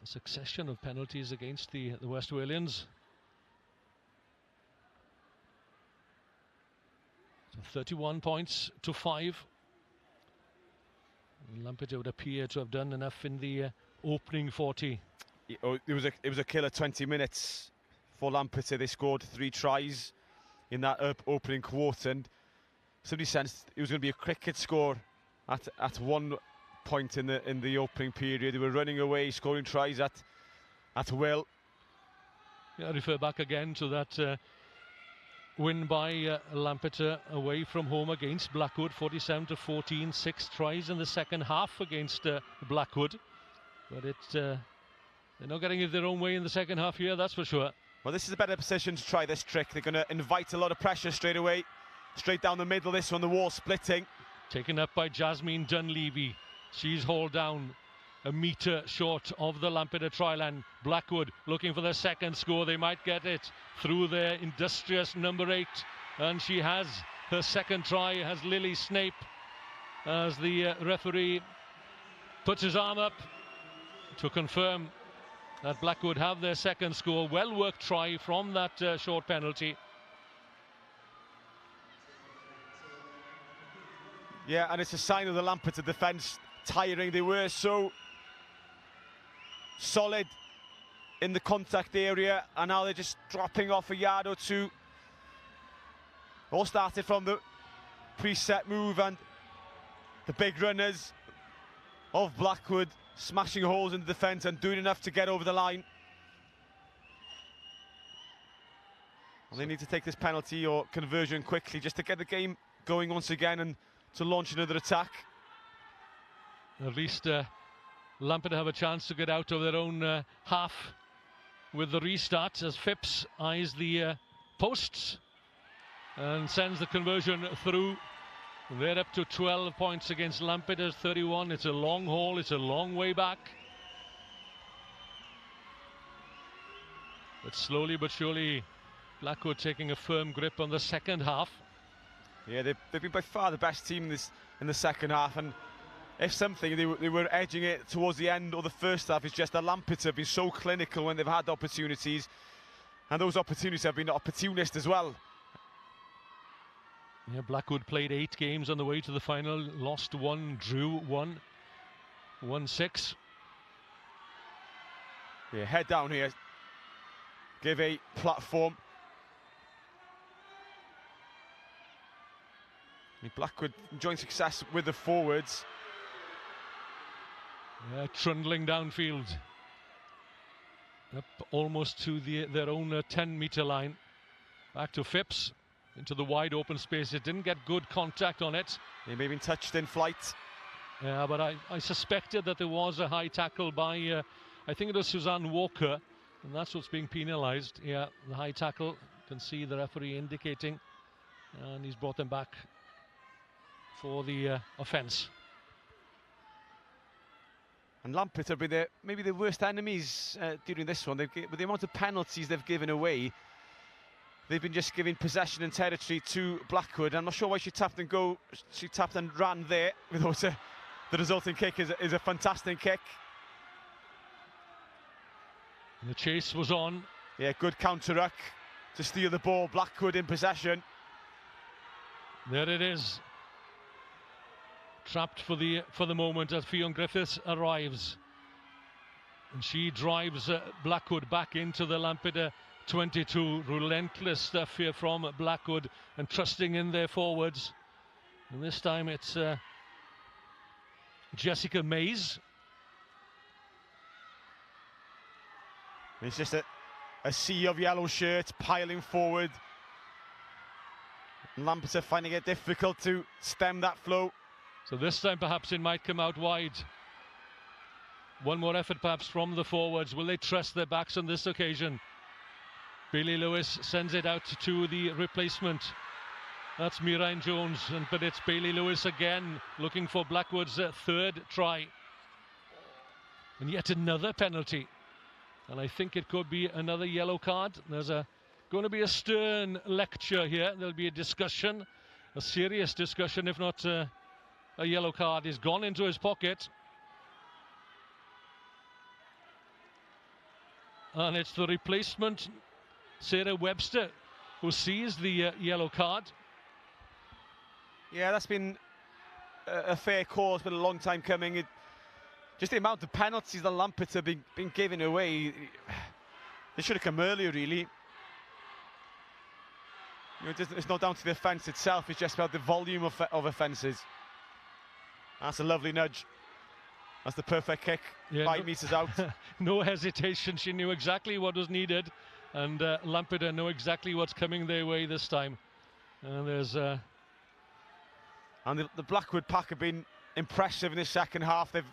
succession of penalties against the West Walians. So 31 points to 5. Lampeter would appear to have done enough in the opening 40. It was a killer 20 minutes for Lampeter. They scored 3 tries in that opening quarter, and somebody sensed it was going to be a cricket score at one point in the opening period. They were running away, scoring tries at will. Yeah, I refer back again to that win by Lampeter away from home against Blackwood, 47-14, 6 tries in the second half against Blackwood. But they're not getting it their own way in the second half here, that's for sure. Well, this is a better position to try this trick. They're going to invite a lot of pressure straight away. Straight down the middle, this one, the wall splitting. Taken up by Jasmine Dunleavy. She's hauled down a metre short of the Lampeter try line. Blackwood looking for their second score. They might get it through their industrious number 8. And she has her second try, has Lily Snape, as the referee puts his arm up to confirm that Blackwood have their second score. Well worked try from that short penalty. Yeah, and it's a sign of the Lampeter defence tiring. They were so solid in the contact area, and now they're just dropping off a yard or two. All started from the preset move, and the big runners of Blackwood smashing holes in the defence and doing enough to get over the line. And they need to take this penalty or conversion quickly just to get the game going once again and to launch another attack. At least Lampeter have a chance to get out of their own half with the restart, as Phipps eyes the posts and sends the conversion through. They're up to 12 points against Lampeter's 31. It's a long haul, it's a long way back. But slowly but surely, Blackwood taking a firm grip on the second half. Yeah, they've been by far the best team in the second half, and if something, they were edging it towards the end or the first half. It's just that Lampeter have been so clinical when they've had opportunities, and those opportunities have been opportunist as well. Yeah, Blackwood played 8 games on the way to the final, lost 1, drew 1, won 6. Yeah, head down here, give a platform. Blackwood enjoying success with the forwards. Yeah, trundling downfield, up almost to their own 10-metre line. Back to Phipps, into the wide open space. It didn't get good contact on it. He may have been touched in flight. Yeah, but I suspected that there was a high tackle by, I think it was Suzanne Walker, and that's what's being penalised. Yeah, the high tackle. You can see the referee indicating, and he's brought them back for the offence. And Lampert have been maybe the worst enemies during this one. With the amount of penalties they've given away, they've been just giving possession and territory to Blackwood. I'm not sure why she tapped and go. She tapped and ran there. The resulting kick is a fantastic kick. And the chase was on. Yeah, good counter-ruck to steal the ball. Blackwood in possession. There it is. Trapped for the moment as Fionn Griffiths arrives. And she drives Blackwood back into the Lampard 22. Relentless stuff here from Blackwood and trusting in their forwards. And this time it's Jessica Mays. It's just a sea of yellow shirts piling forward. Lampard are finding it difficult to stem that flow. So this time perhaps it might come out wide. One more effort perhaps from the forwards. Will they trust their backs on this occasion? Bailey Lewis sends it out to the replacement. That's Mirine Jones, but it's Bailey Lewis again looking for Blackwood's third try. And yet another penalty. And I think it could be another yellow card. There's going to be a stern lecture here. There'll be a discussion, a serious discussion, if not a yellow card. Is gone into his pocket. And it's the replacement, Sarah Webster, who sees the yellow card. Yeah, that's been a fair call. It's been a long time coming. Just the amount of penalties that Lampert have been giving away, they should have come earlier, really. It's not down to the offence itself, it's just about the volume of offences. That's a lovely nudge. That's the perfect kick, yeah, 5 metres out. No hesitation, she knew exactly what was needed, and Lampard know exactly what's coming their way this time. And there's... And the Blackwood pack have been impressive in the second half. They've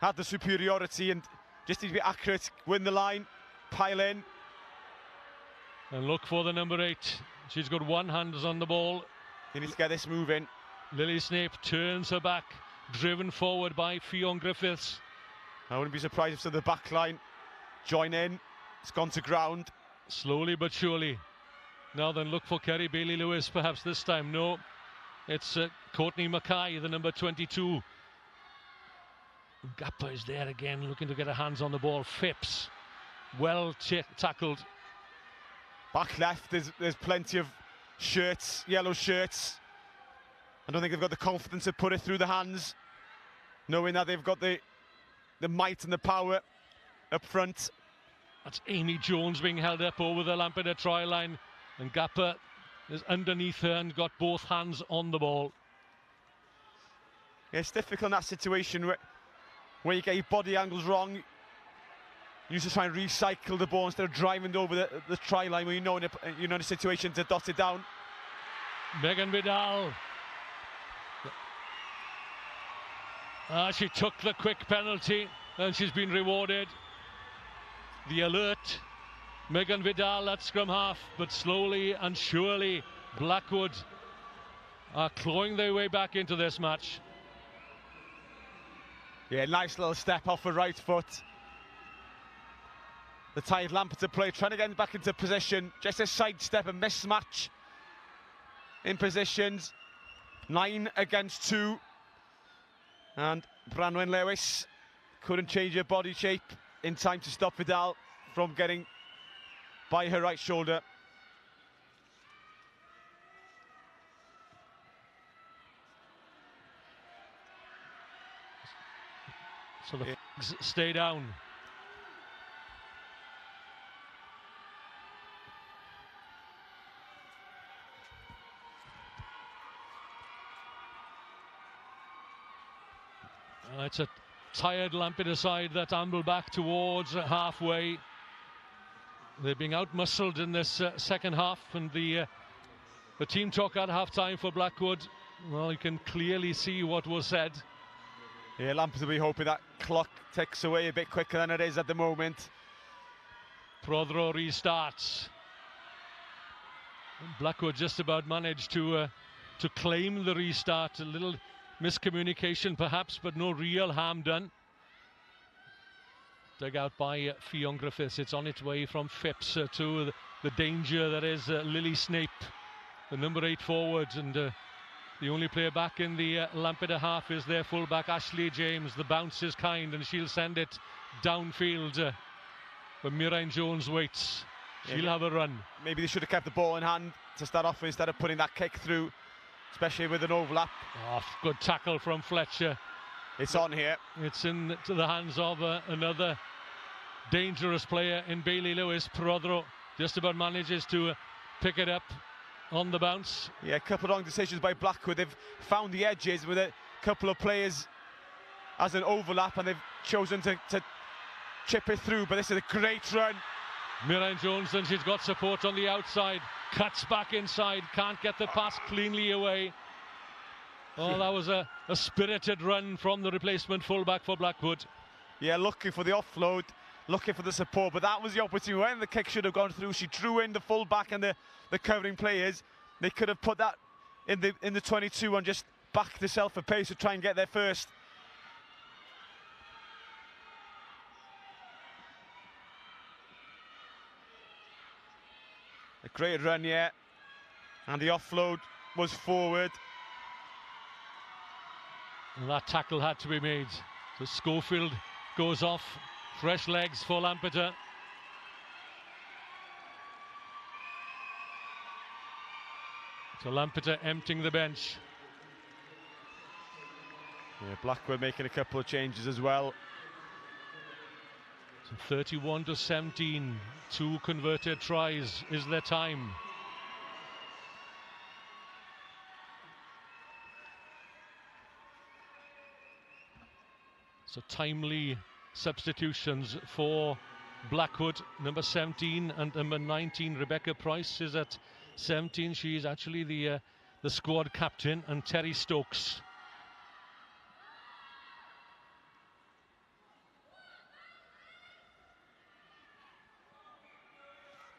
had the superiority and just need to be accurate, win the line, pile in. And look for the number 8. She's got one hand on the ball. They need to get this moving. Lily Snape turns her back, driven forward by Fionn Griffiths. I wouldn't be surprised if the back line join in. It's gone to ground. Slowly but surely. Now then, look for Kerry Bailey Lewis perhaps this time. No, it's Courtney Mackay, the number 22. Gappa is there again, looking to get her hands on the ball. Phipps, well tackled. Back left, there's plenty of shirts, yellow shirts. I don't think they've got the confidence to put it through the hands, knowing that they've got the might and the power up front. That's Amy Jones being held up over the Lampard try line, and Gappa is underneath her and got both hands on the ball. Yeah, it's difficult in that situation where you get your body angles wrong. You used to try and recycle the ball instead of driving over the try line when you're in a situation to dot it down. Megan Vidal. She took the quick penalty and she's been rewarded. The alert, Megan Vidal at scrum half, but slowly and surely Blackwood are clawing their way back into this match. Yeah, nice little step off her right foot. The tired Lampard to play, trying to get back into position. Just a sidestep, a mismatch in positions. 9 against 2. And Branwen Lewis couldn't change her body shape in time to stop Vidal from getting by her right shoulder. So the flags stay down. It's a tired Lampard side that amble back towards halfway. They're being out-muscled in this second half, and the team talk at half-time for Blackwood, well, you can clearly see what was said. Yeah, Lampers will be hoping that clock ticks away a bit quicker than it is at the moment. Prothero restarts. Blackwood just about managed to claim the restart. A little miscommunication perhaps, but no real harm done. Dug out by Fionn Griffiths. It's on its way from Phipps to the danger that is Lily Snape, the number 8 forward, and the only player back in the Lampeter half is their fullback Ashley James. The bounce is kind, and she'll send it downfield where Miraine Jones waits. She'll have a run. Maybe they should have kept the ball in hand to start off instead of putting that kick through, especially with an overlap. Oh, good tackle from Fletcher. It's on here. It's into the hands of another dangerous player in Bailey Lewis. Prothero just about manages to pick it up on the bounce. Yeah, a couple of wrong decisions by Blackwood. They've found the edges with a couple of players as an overlap, and they've chosen to chip it through, but this is a great run. Miraine Jones, and she's got support on the outside, cuts back inside, can't get the pass cleanly away. Oh, that was a spirited run from the replacement fullback for Blackwood. Yeah, looking for the offload, looking for the support, but that was the opportunity. When the kick should have gone through, she drew in the fullback and the covering players. They could have put that in the 22 and just backed herself a pace to try and get there first. A great run, yeah, and the offload was forward. And that tackle had to be made. So Schofield goes off. Fresh legs for Lampeter. So Lampeter emptying the bench. Yeah, Blackwood making a couple of changes as well. So 31-17. 2 converted tries is their time. So timely substitutions for Blackwood. Number 17 and number 19, Rebecca Price, is at 17. She is actually the squad captain, and Terry Stokes.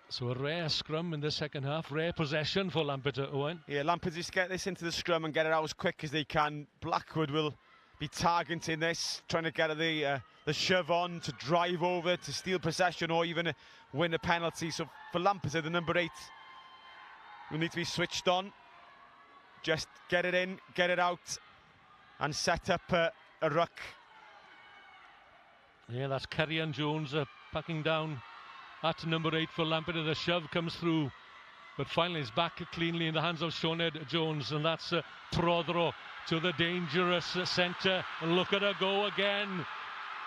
So a rare scrum in the second half, rare possession for Lampeter, Owen. Yeah, Lampeter just get this into the scrum and get it out as quick as they can. Blackwood will be targeting this, trying to get the shove on, to drive over, to steal possession, or even win a penalty. So for Lampeter, the number 8 will need to be switched on. Just get it in, get it out, and set up a ruck. Yeah, that's Kerry-Ann Jones packing down at number 8 for Lampeter. The shove comes through, but finally it's back cleanly in the hands of Sinead Jones, and that's Prothero to the dangerous centre. And look at her go again.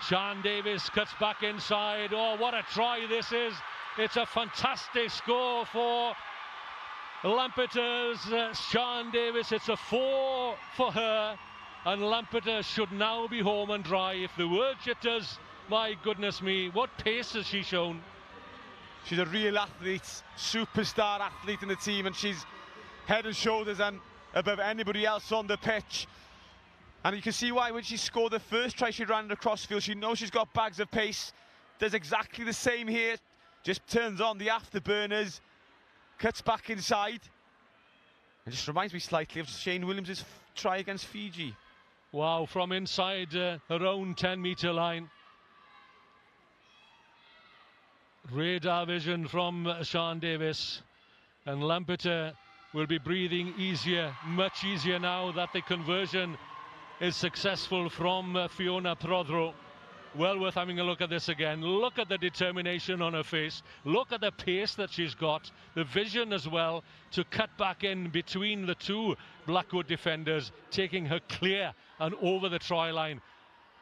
Sian Davis cuts back inside. Oh, what a try this is. It's a fantastic score for Lampeter's Sian Davis. It's a 4 for her, and Lampeter should now be home and dry. If the word jitters, my goodness me, what pace has she shown? She's a real athlete, superstar athlete in the team, and she's head and shoulders and above anybody else on the pitch. And you can see why when she scored the first try, she ran it across field. She knows she's got bags of pace. Does exactly the same here. Just turns on the afterburners, cuts back inside. It just reminds me slightly of Shane Williams' try against Fiji. Wow, from inside her own 10-metre line. Radar vision from Sian Davis. And Lampeter will be breathing easier, much easier now that the conversion is successful from Fiona Prothero. Well worth having a look at this again. Look at the determination on her face. Look at the pace that she's got. The vision as well to cut back in between the 2 Blackwood defenders, taking her clear and over the try line.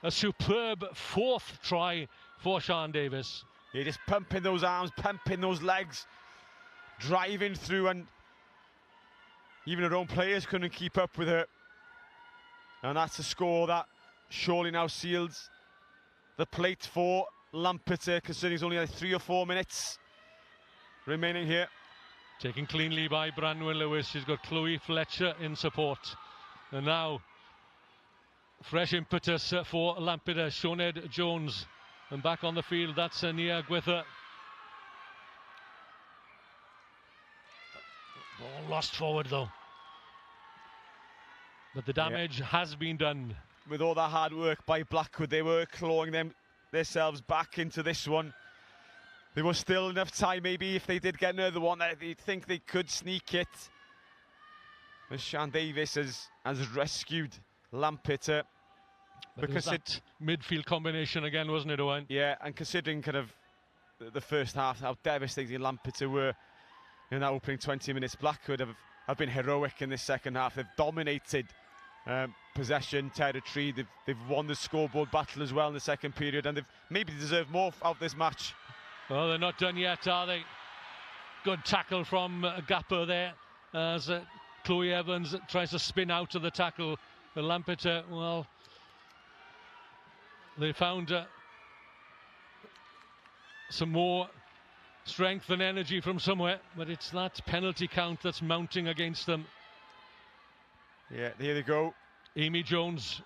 A superb 4th try for Sian Davis. You're just pumping those arms, pumping those legs, driving through, and even her own players couldn't keep up with her. And that's a score that surely now seals the plate for Lampeter, considering it's only like 3 or 4 minutes remaining here. Taken cleanly by Branwen Lewis. She's got Chloe Fletcher in support. And now, fresh impetus for Lampeter. Sioned Jones. And back on the field, that's Nia Gwither. Ball lost forward though. But the damage has been done. With all that hard work by Blackwood, they were clawing themselves back into this one. There was still enough time, maybe, if they did get another one, that they think they could sneak it. But Sian Davies has rescued Lampeter. Because that midfield combination again, wasn't it, Owen? Yeah, and considering kind of the first half, how devastating Lampeter were in that opening 20 minutes, Blackwood have been heroic in this second half. They've dominated possession, territory. They've won the scoreboard battle as well in the second period, and they've maybe deserved more out of this match. Well, they're not done yet, are they? Good tackle from Gapper there as Chloe Evans tries to spin out of the tackle. The Lampeter, well, they found some more strength and energy from somewhere, but it's that penalty count that's mounting against them. Yeah, here they go. Amy Jones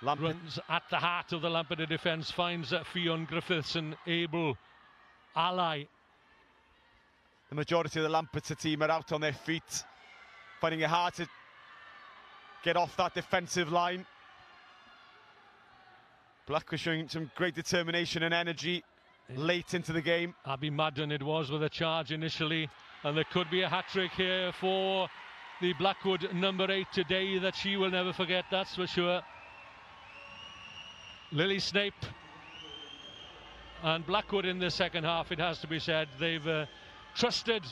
runs at the heart of the Lampeter defence, finds Fionn Griffiths, an able ally. The majority of the Lampeter team are out on their feet, finding it hard to get off that defensive line. Blackwood showing some great determination and energy late into the game. Abby Madden it was with a charge initially, and there could be a hat-trick here for the Blackwood number 8 today that she will never forget, that's for sure. Lily Snape and Blackwood in the second half, it has to be said, they've trusted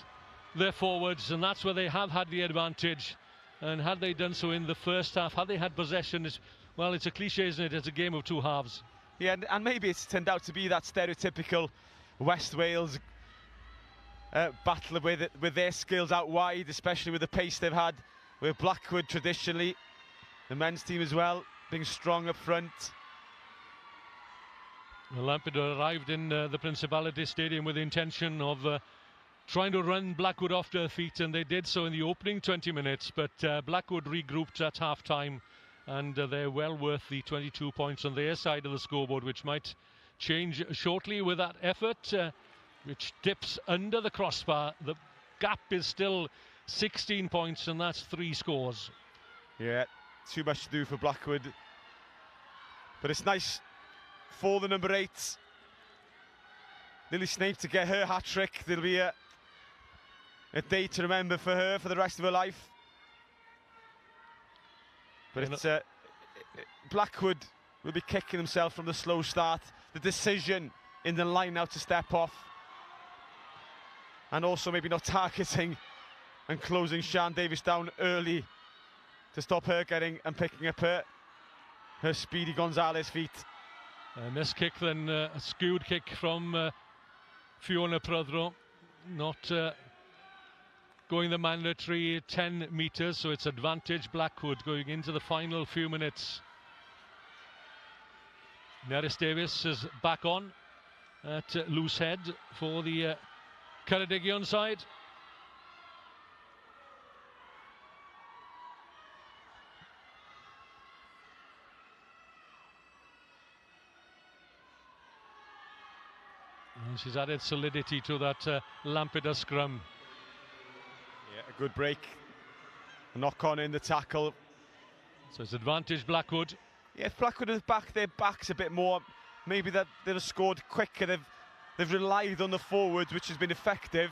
their forwards, and that's where they have had the advantage. And had they done so in the first half, had they had possession, well, it's a cliche, isn't it? It's a game of two halves. Yeah, and maybe it's turned out to be that stereotypical West Wales battle with their skills out wide, especially with the pace they've had. With Blackwood traditionally, the men's team as well, being strong up front. Well, Lampeter arrived in the Principality Stadium with the intention of trying to run Blackwood off their feet, and they did so in the opening 20 minutes, but Blackwood regrouped at half-time, and they're well worth the 22 points on their side of the scoreboard, which might change shortly with that effort, which dips under the crossbar. The gap is still 16 points, and that's 3 scores. Yeah, too much to do for Blackwood, but it's nice for the number 8, Lily Snape, to get her hat-trick. There'll be a day to remember for her for the rest of her life. But it's Blackwood will be kicking themselves from the slow start, the decision in the line now to step off, and also maybe not targeting and closing Sian Davies down early to stop her getting and picking up her Speedy Gonzalez feet. A missed kick, then a skewed kick from Fiona Prodro, not going the mandatory 10 metres, so it's advantage Blackwood going into the final few minutes. Nerys Davis is back on at loose head for the Ceredigion side. And she's added solidity to that Lampeter scrum. Yeah, a good break. A knock on in the tackle. So it's advantage Blackwood. Yeah, if Blackwood have backed their backs a bit more, maybe that they'd have scored quicker. They've relied on the forwards, which has been effective,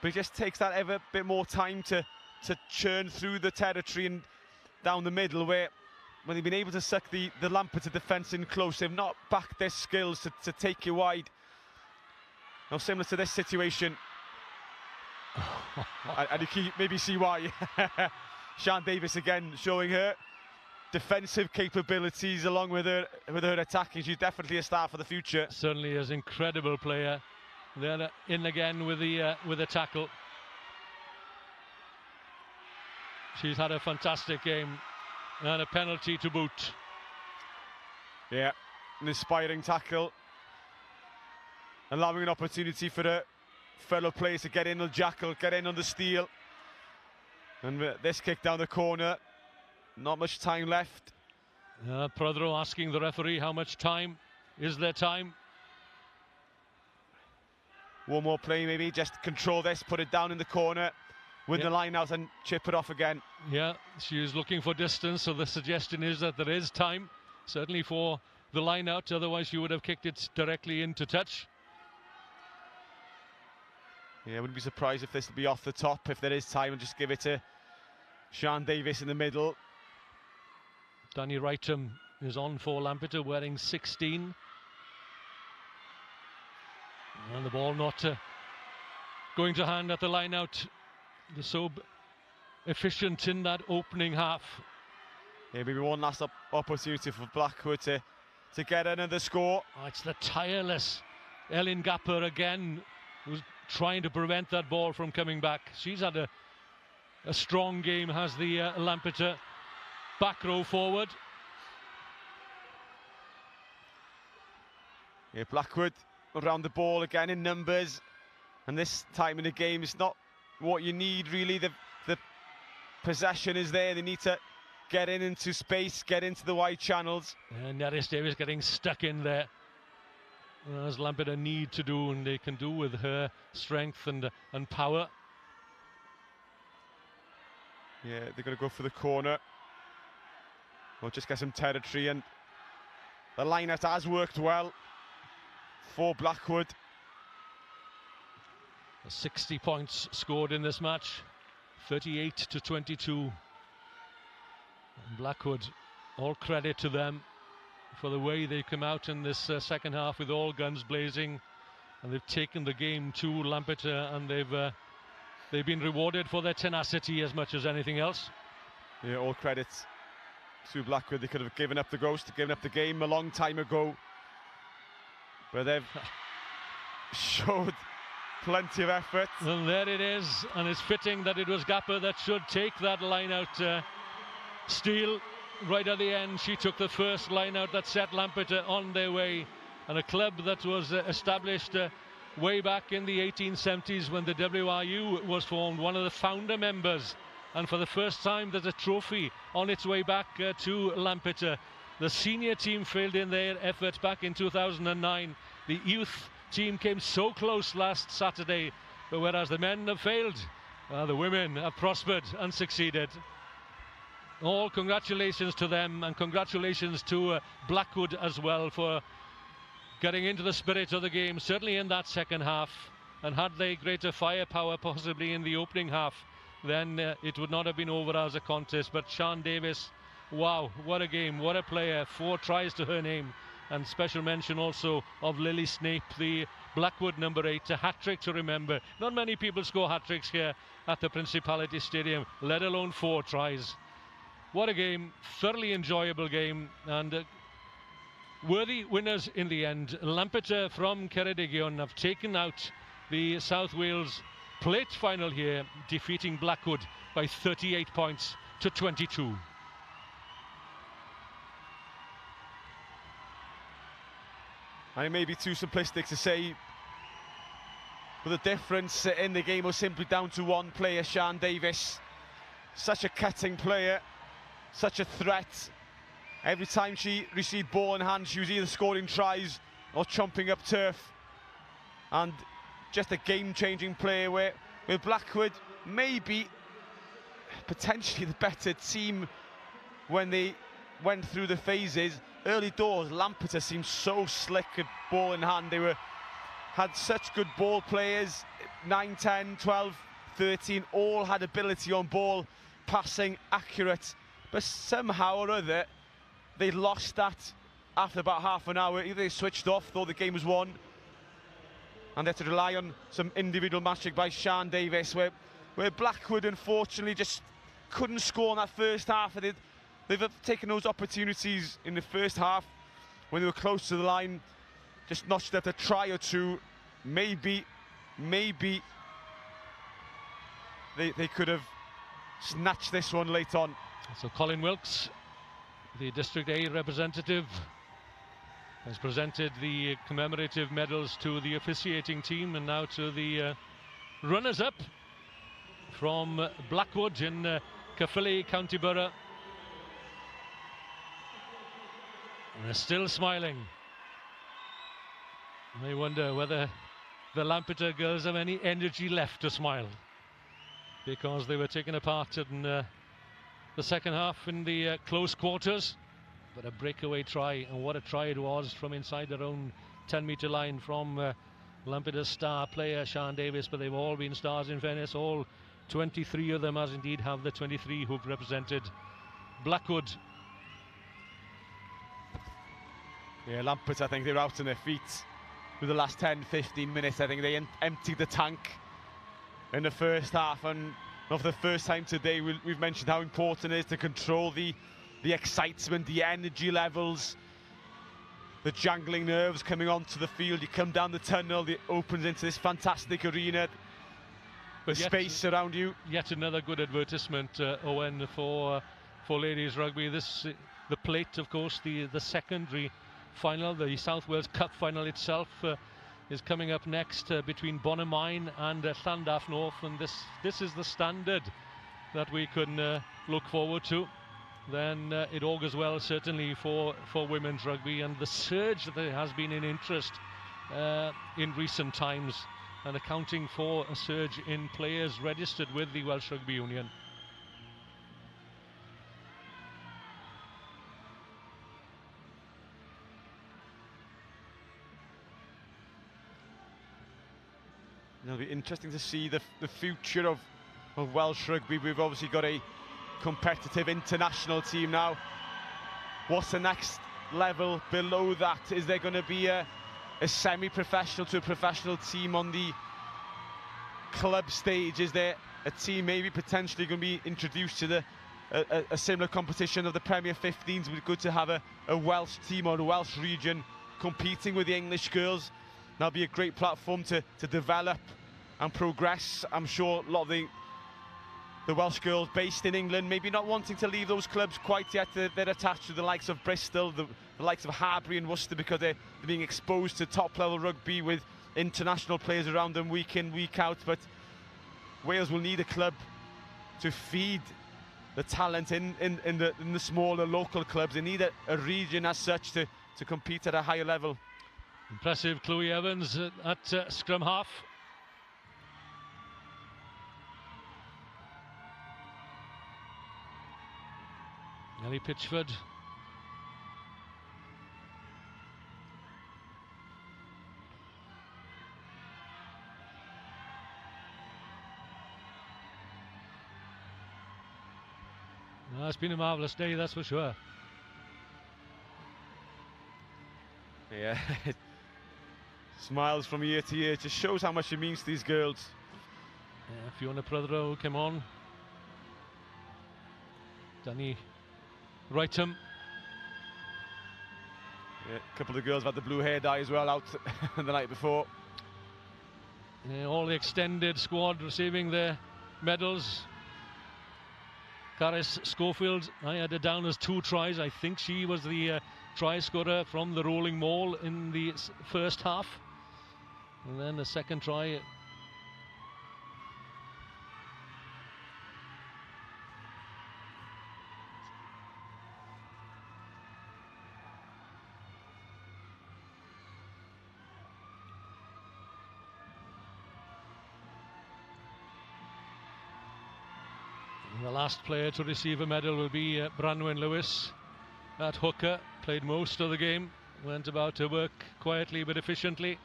but it just takes that ever bit more time to churn through the territory and down the middle, where when they've been able to suck the Lampeter defence in close, they've not backed their skills to take you wide. Now, similar to this situation, and you can maybe see why. Sian Davies again showing her defensive capabilities along with her attacking. She's definitely a star for the future. Certainly is, incredible player. They're in again with the tackle. She's had a fantastic game and a penalty to boot. Yeah, an inspiring tackle, allowing an opportunity for her fellow players to get in on Jackal, get in on the steal. And this kick down the corner, not much time left. Prodro asking the referee how much time. Is there time? One more play maybe, just control this, put it down in the corner, win the line out and chip it off again. Yeah, she is looking for distance, so the suggestion is that there is time, certainly for the line out, otherwise you would have kicked it directly into touch. Yeah, I wouldn't be surprised if this will be off the top, if there is time, and just give it to Sian Davies in the middle. Danny Wrightham is on for Lampeter, wearing 16. And the ball not going to hand at the line out. They're so efficient in that opening half. Yeah, maybe one last opportunity for Blackwood to get another score. Oh, it's the tireless Elin Gapper again, who's trying to prevent that ball from coming back. She's had a strong game, has the Lampeter back row forward. Yeah, Blackwood around the ball again in numbers, and this time in the game it's not what you need really. The possession is there, they need to get into space, get into the wide channels. And Neris Davies getting stuck in there, as Lampeter need to do, and they can do with her strength and power. Yeah, they're going to go for the corner. We'll just get some territory, and the line-out has worked well for Blackwood. 60 points scored in this match, 38-22. And Blackwood, all credit to them for the way they come out in this second half with all guns blazing, and they've taken the game to Lampeter, and they've been rewarded for their tenacity as much as anything else. Yeah, all credits to Blackwood. They could have given up the ghost, given up the game a long time ago, but they've showed plenty of effort. And there it is, and it's fitting that it was Gapper that should take that line out steal right at the end. She took the first line out that set Lampeter on their way, and a club that was established way back in the 1870s when the WRU was formed, one of the founder members, and for the first time there's a trophy on its way back to Lampeter. The senior team failed in their efforts back in 2009. The youth team came so close last Saturday, but whereas the men have failed, the women have prospered and succeeded. All congratulations to them, and congratulations to Blackwood as well for getting into the spirit of the game, certainly in that second half. And had they greater firepower possibly in the opening half, then it would not have been over as a contest. But Sian Davies, wow, what a game, what a player, 4 tries to her name. And special mention also of Lily Snape, the Blackwood number 8, a hat-trick to remember. Not many people score hat-tricks here at the Principality Stadium, let alone 4 tries. What a game, thoroughly enjoyable game, and worthy winners in the end. Lampeter from Ceredigion have taken out the South Wales plate final here, defeating Blackwood by 38 points to 22. And it may be too simplistic to say, but the difference in the game was simply down to one player, Sian Davies. Such a cutting player, such a threat. Every time she received ball in hand, she was either scoring tries or chomping up turf. And just a game-changing player where Blackwood maybe potentially the better team when they went through the phases. Early doors, Lampeter seemed so slick at ball in hand. They had such good ball players, 9, 10, 12, 13, all had ability on ball, passing, accurate. But somehow or other, they lost that after about half an hour. Either they switched off, thought the game was won, and they had to rely on some individual magic by Sian Davies, where Blackwood unfortunately just couldn't score in that first half. They've taken those opportunities in the first half when they were close to the line, just notched up a try or two. Maybe they could have snatched this one late on. So Colin Wilkes, the District A representative, has presented the commemorative medals to the officiating team and now to the runners-up from Blackwood in Caerphilly, County Borough. And they're still smiling. I wonder whether the Lampeter girls have any energy left to smile, because they were taken apart in the second half in the close quarters. But a breakaway try, and what a try it was from inside their own 10-metre line from Lampeter's star player Sian Davies. But they've all been stars, in fairness, all 23 of them, as indeed have the 23 who've represented Blackwood. Yeah, Lampeter, I think they're out on their feet for the last 10-15 minutes. I think they emptied the tank in the first half, and for the first time today we've mentioned how important it is to control the excitement, the energy levels, the jangling nerves coming onto the field. You come down the tunnel, it opens into this fantastic arena, the space around you. Yet another good advertisement, Owen, for ladies rugby. This the plate, of course, the secondary final, the South Wales Cup final itself is coming up next between Bonamine and Llandaff North, and this is the standard that we can look forward to. Then it augurs well, certainly, for women's rugby, and the surge that there has been in interest in recent times, and accounting for a surge in players registered with the Welsh Rugby Union. It'll be interesting to see the future of Welsh rugby. We've obviously got a competitive international team now. What's the next level below that? Is there going to be a semi-professional to a professional team on the club stage? Is there a team maybe potentially going to be introduced to a similar competition of the Premier 15s? It would be good to have a Welsh team or a Welsh region competing with the English girls. That'll be a great platform to develop and progress. I'm sure a lot of the Welsh girls based in England maybe not wanting to leave those clubs quite yet. They're attached to the likes of Bristol, the likes of Harbury and Worcester, because they're being exposed to top level rugby with international players around them week in, week out. But Wales will need a club to feed the talent in the smaller local clubs. They need a region as such to compete at a higher level. Impressive Chloe Evans at scrum half. Ellie Pitchford. Well, it's been a marvellous day, that's for sure. Yeah, smiles from year to year. It just shows how much it means to these girls. Yeah, Fiona Prothero came on. Danny Wrightham. Yeah, a couple of the girls have had the blue hair dye as well out the night before. Yeah, all the extended squad receiving their medals. Caris Schofield, I had her down as 2 tries. I think she was the try scorer from the rolling maul in the first half. And then the second try. The last player to receive a medal will be Branwen Lewis at hooker. Played most of the game, went about her work quietly but efficiently.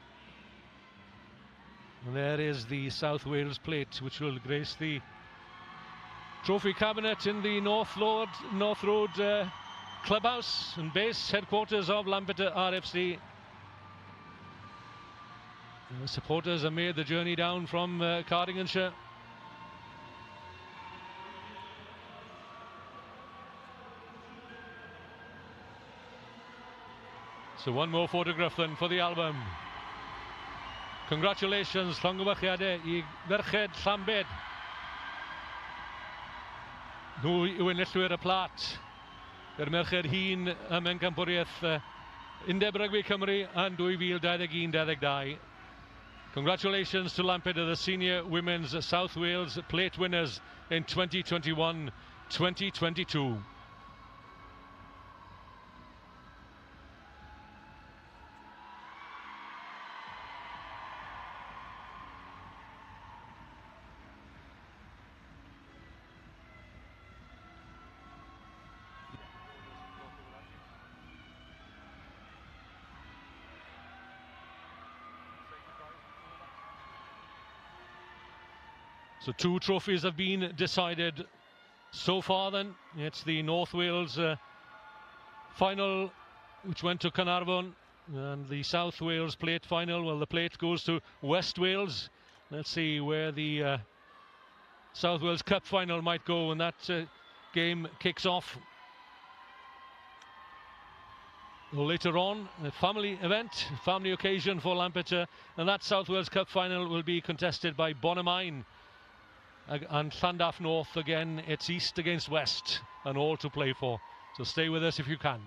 And there is the South Wales plate, which will grace the trophy cabinet in the North Road clubhouse and base headquarters of Lampeter RFC. And the supporters have made the journey down from Cardiganshire. So one more photograph then for the album. Congratulations, llongyfarchiadau I ferched Llambed. Nhw yw enillwyr y plat. Yr merched hŷn ym Mewncampwriaeth Undeb Rugby Cymru and 2021-22. Congratulations to Lampeter, the senior women's South Wales plate winners in 2021-2022. So 2 trophies have been decided so far then. It's the North Wales final, which went to Carnarvon, and the South Wales plate final, well, the plate goes to West Wales. Let's see where the South Wales Cup final might go when that game kicks off. Later on, a family event, family occasion for Lampeter, and that South Wales Cup final will be contested by Bonamine and Llandaff North. Again, it's East against West and all to play for. So stay with us if you can.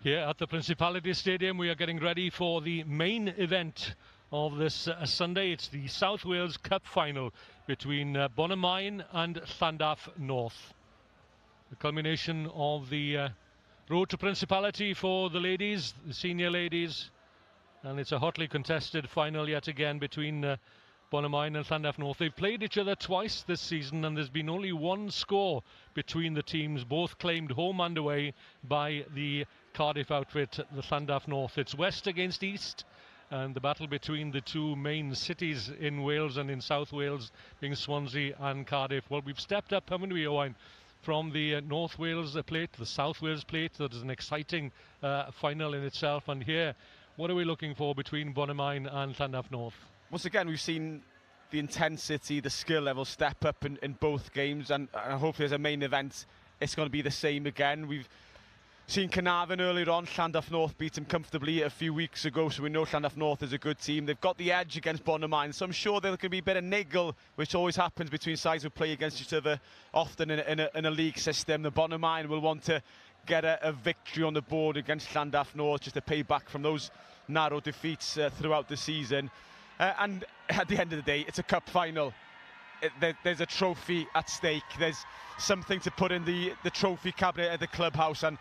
Here at the Principality Stadium, we are getting ready for the main event of this Sunday. It's the South Wales Cup final between Bonamine and Llandaff North. The culmination of the road to Principality for the ladies, the senior ladies, and it's a hotly contested final yet again between Bonamine and Llandaff North. They've played each other twice this season, and there's been only one score between the teams, both claimed home and away by the Cardiff outfit, the Llandaff North. It's West against East, and the battle between the two main cities in Wales and in South Wales being Swansea and Cardiff. Well, we've stepped up, haven't we, Owain, from the North Wales plate to the South Wales plate. That is an exciting final in itself. And here, what are we looking for between Bonamine and Llandaff North? Once again, we've seen the intensity, the skill level step up in both games, and hopefully as a main event it's going to be the same again. We've seen Carnarvon earlier on. Llandaff North beat them comfortably a few weeks ago, so we know Llandaff North is a good team. They've got the edge against Bonamine, so I'm sure there can be a bit of niggle, which always happens between sides who play against each other often in a league system. The Bonamine will want to get a victory on the board against Llandaff North just to pay back from those narrow defeats throughout the season. And at the end of the day, it's a cup final. There's a trophy at stake. There's something to put in the trophy cabinet at the clubhouse, and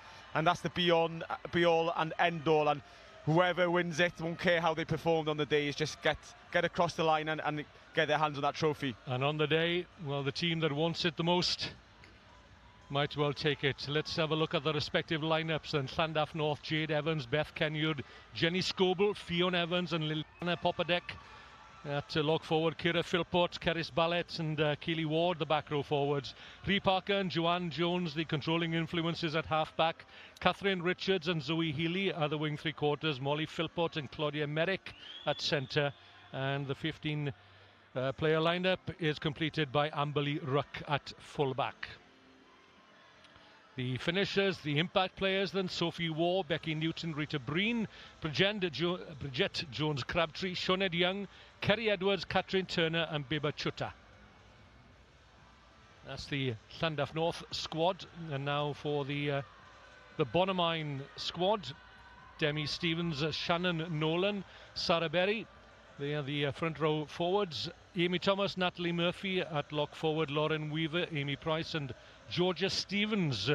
that's the be all and end all. And whoever wins it, won't care how they performed on the day, is just get across the line and get their hands on that trophy. And on the day, well, the team that wants it the most might well take it. Let's have a look at the respective lineups. And Llandaff North, Jade Evans, Beth Kenyard, Jenny Scoble, Fiona Evans and Liliana Popadek. At lock forward, Kira Philpott, Keris Ballet and Keely Ward, the back row forwards. Rhea Parker and Joanne Jones, the controlling influences at half-back. Catherine Richards and Zoe Healy are the wing three-quarters. Molly Philpott and Claudia Merrick at centre. And the 15-player lineup is completed by Amberly Ruck at full-back. The finishers, the impact players then: Sophie Waugh, Becky Newton, Rita Breen, Bridget Jones-Crabtree, Sioned Young, Kerry Edwards, Catherine Turner and Biba Chutta. That's the Llandaff North squad. And now for the Bonamine squad: Demi Stevens, Shannon Nolan, Sarah Berry. They are the front row forwards. Amy Thomas, Natalie Murphy at lock forward, Lauren Weaver, Amy Price and Georgia Stevens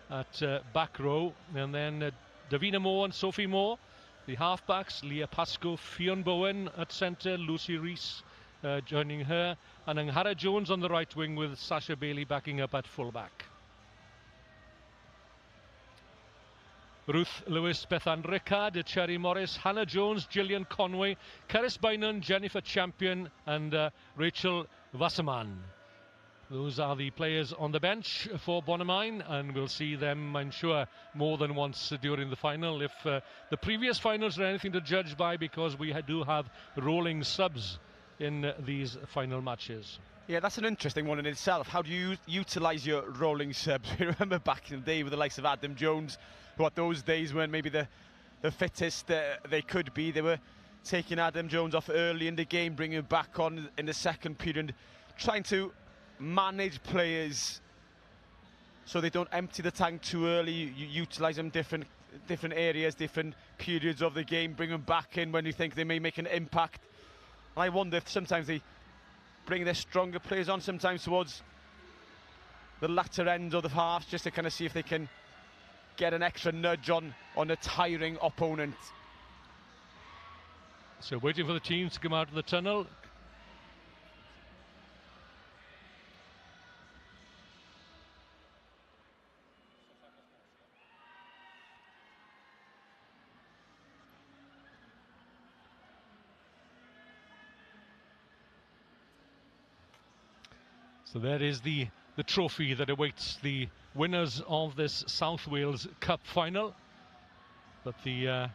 at back row. And then Davina Moore and Sophie Moore. The halfbacks: Leah Pascoe, Fionn Bowen at centre, Lucy Rees joining her, and Anghara Jones on the right wing with Sasha Bailey backing up at fullback. Ruth Lewis, Bethan Rickard, Cherry Morris, Hannah Jones, Gillian Conway, Caris Bynum, Jennifer Champion and Rachel Wasserman. Those are the players on the bench for Bonamine, and we'll see them, I'm sure, more than once during the final, if the previous finals are anything to judge by, because we do have rolling subs in these final matches. Yeah, that's an interesting one in itself. How do you utilise your rolling subs? We remember back in the day with the likes of Adam Jones, who at those days weren't maybe the fittest they could be. They were taking Adam Jones off early in the game, bringing him back on in the second period, trying to manage players so they don't empty the tank too early. You utilise them different areas, different periods of the game, bring them back in when you think they may make an impact. And I wonder if sometimes they bring their stronger players on sometimes towards the latter end of the half, just to kind of see if they can get an extra nudge on a tiring opponent. So waiting for the teams to come out of the tunnel. So there is the trophy that awaits the winners of this South Wales Cup final. But the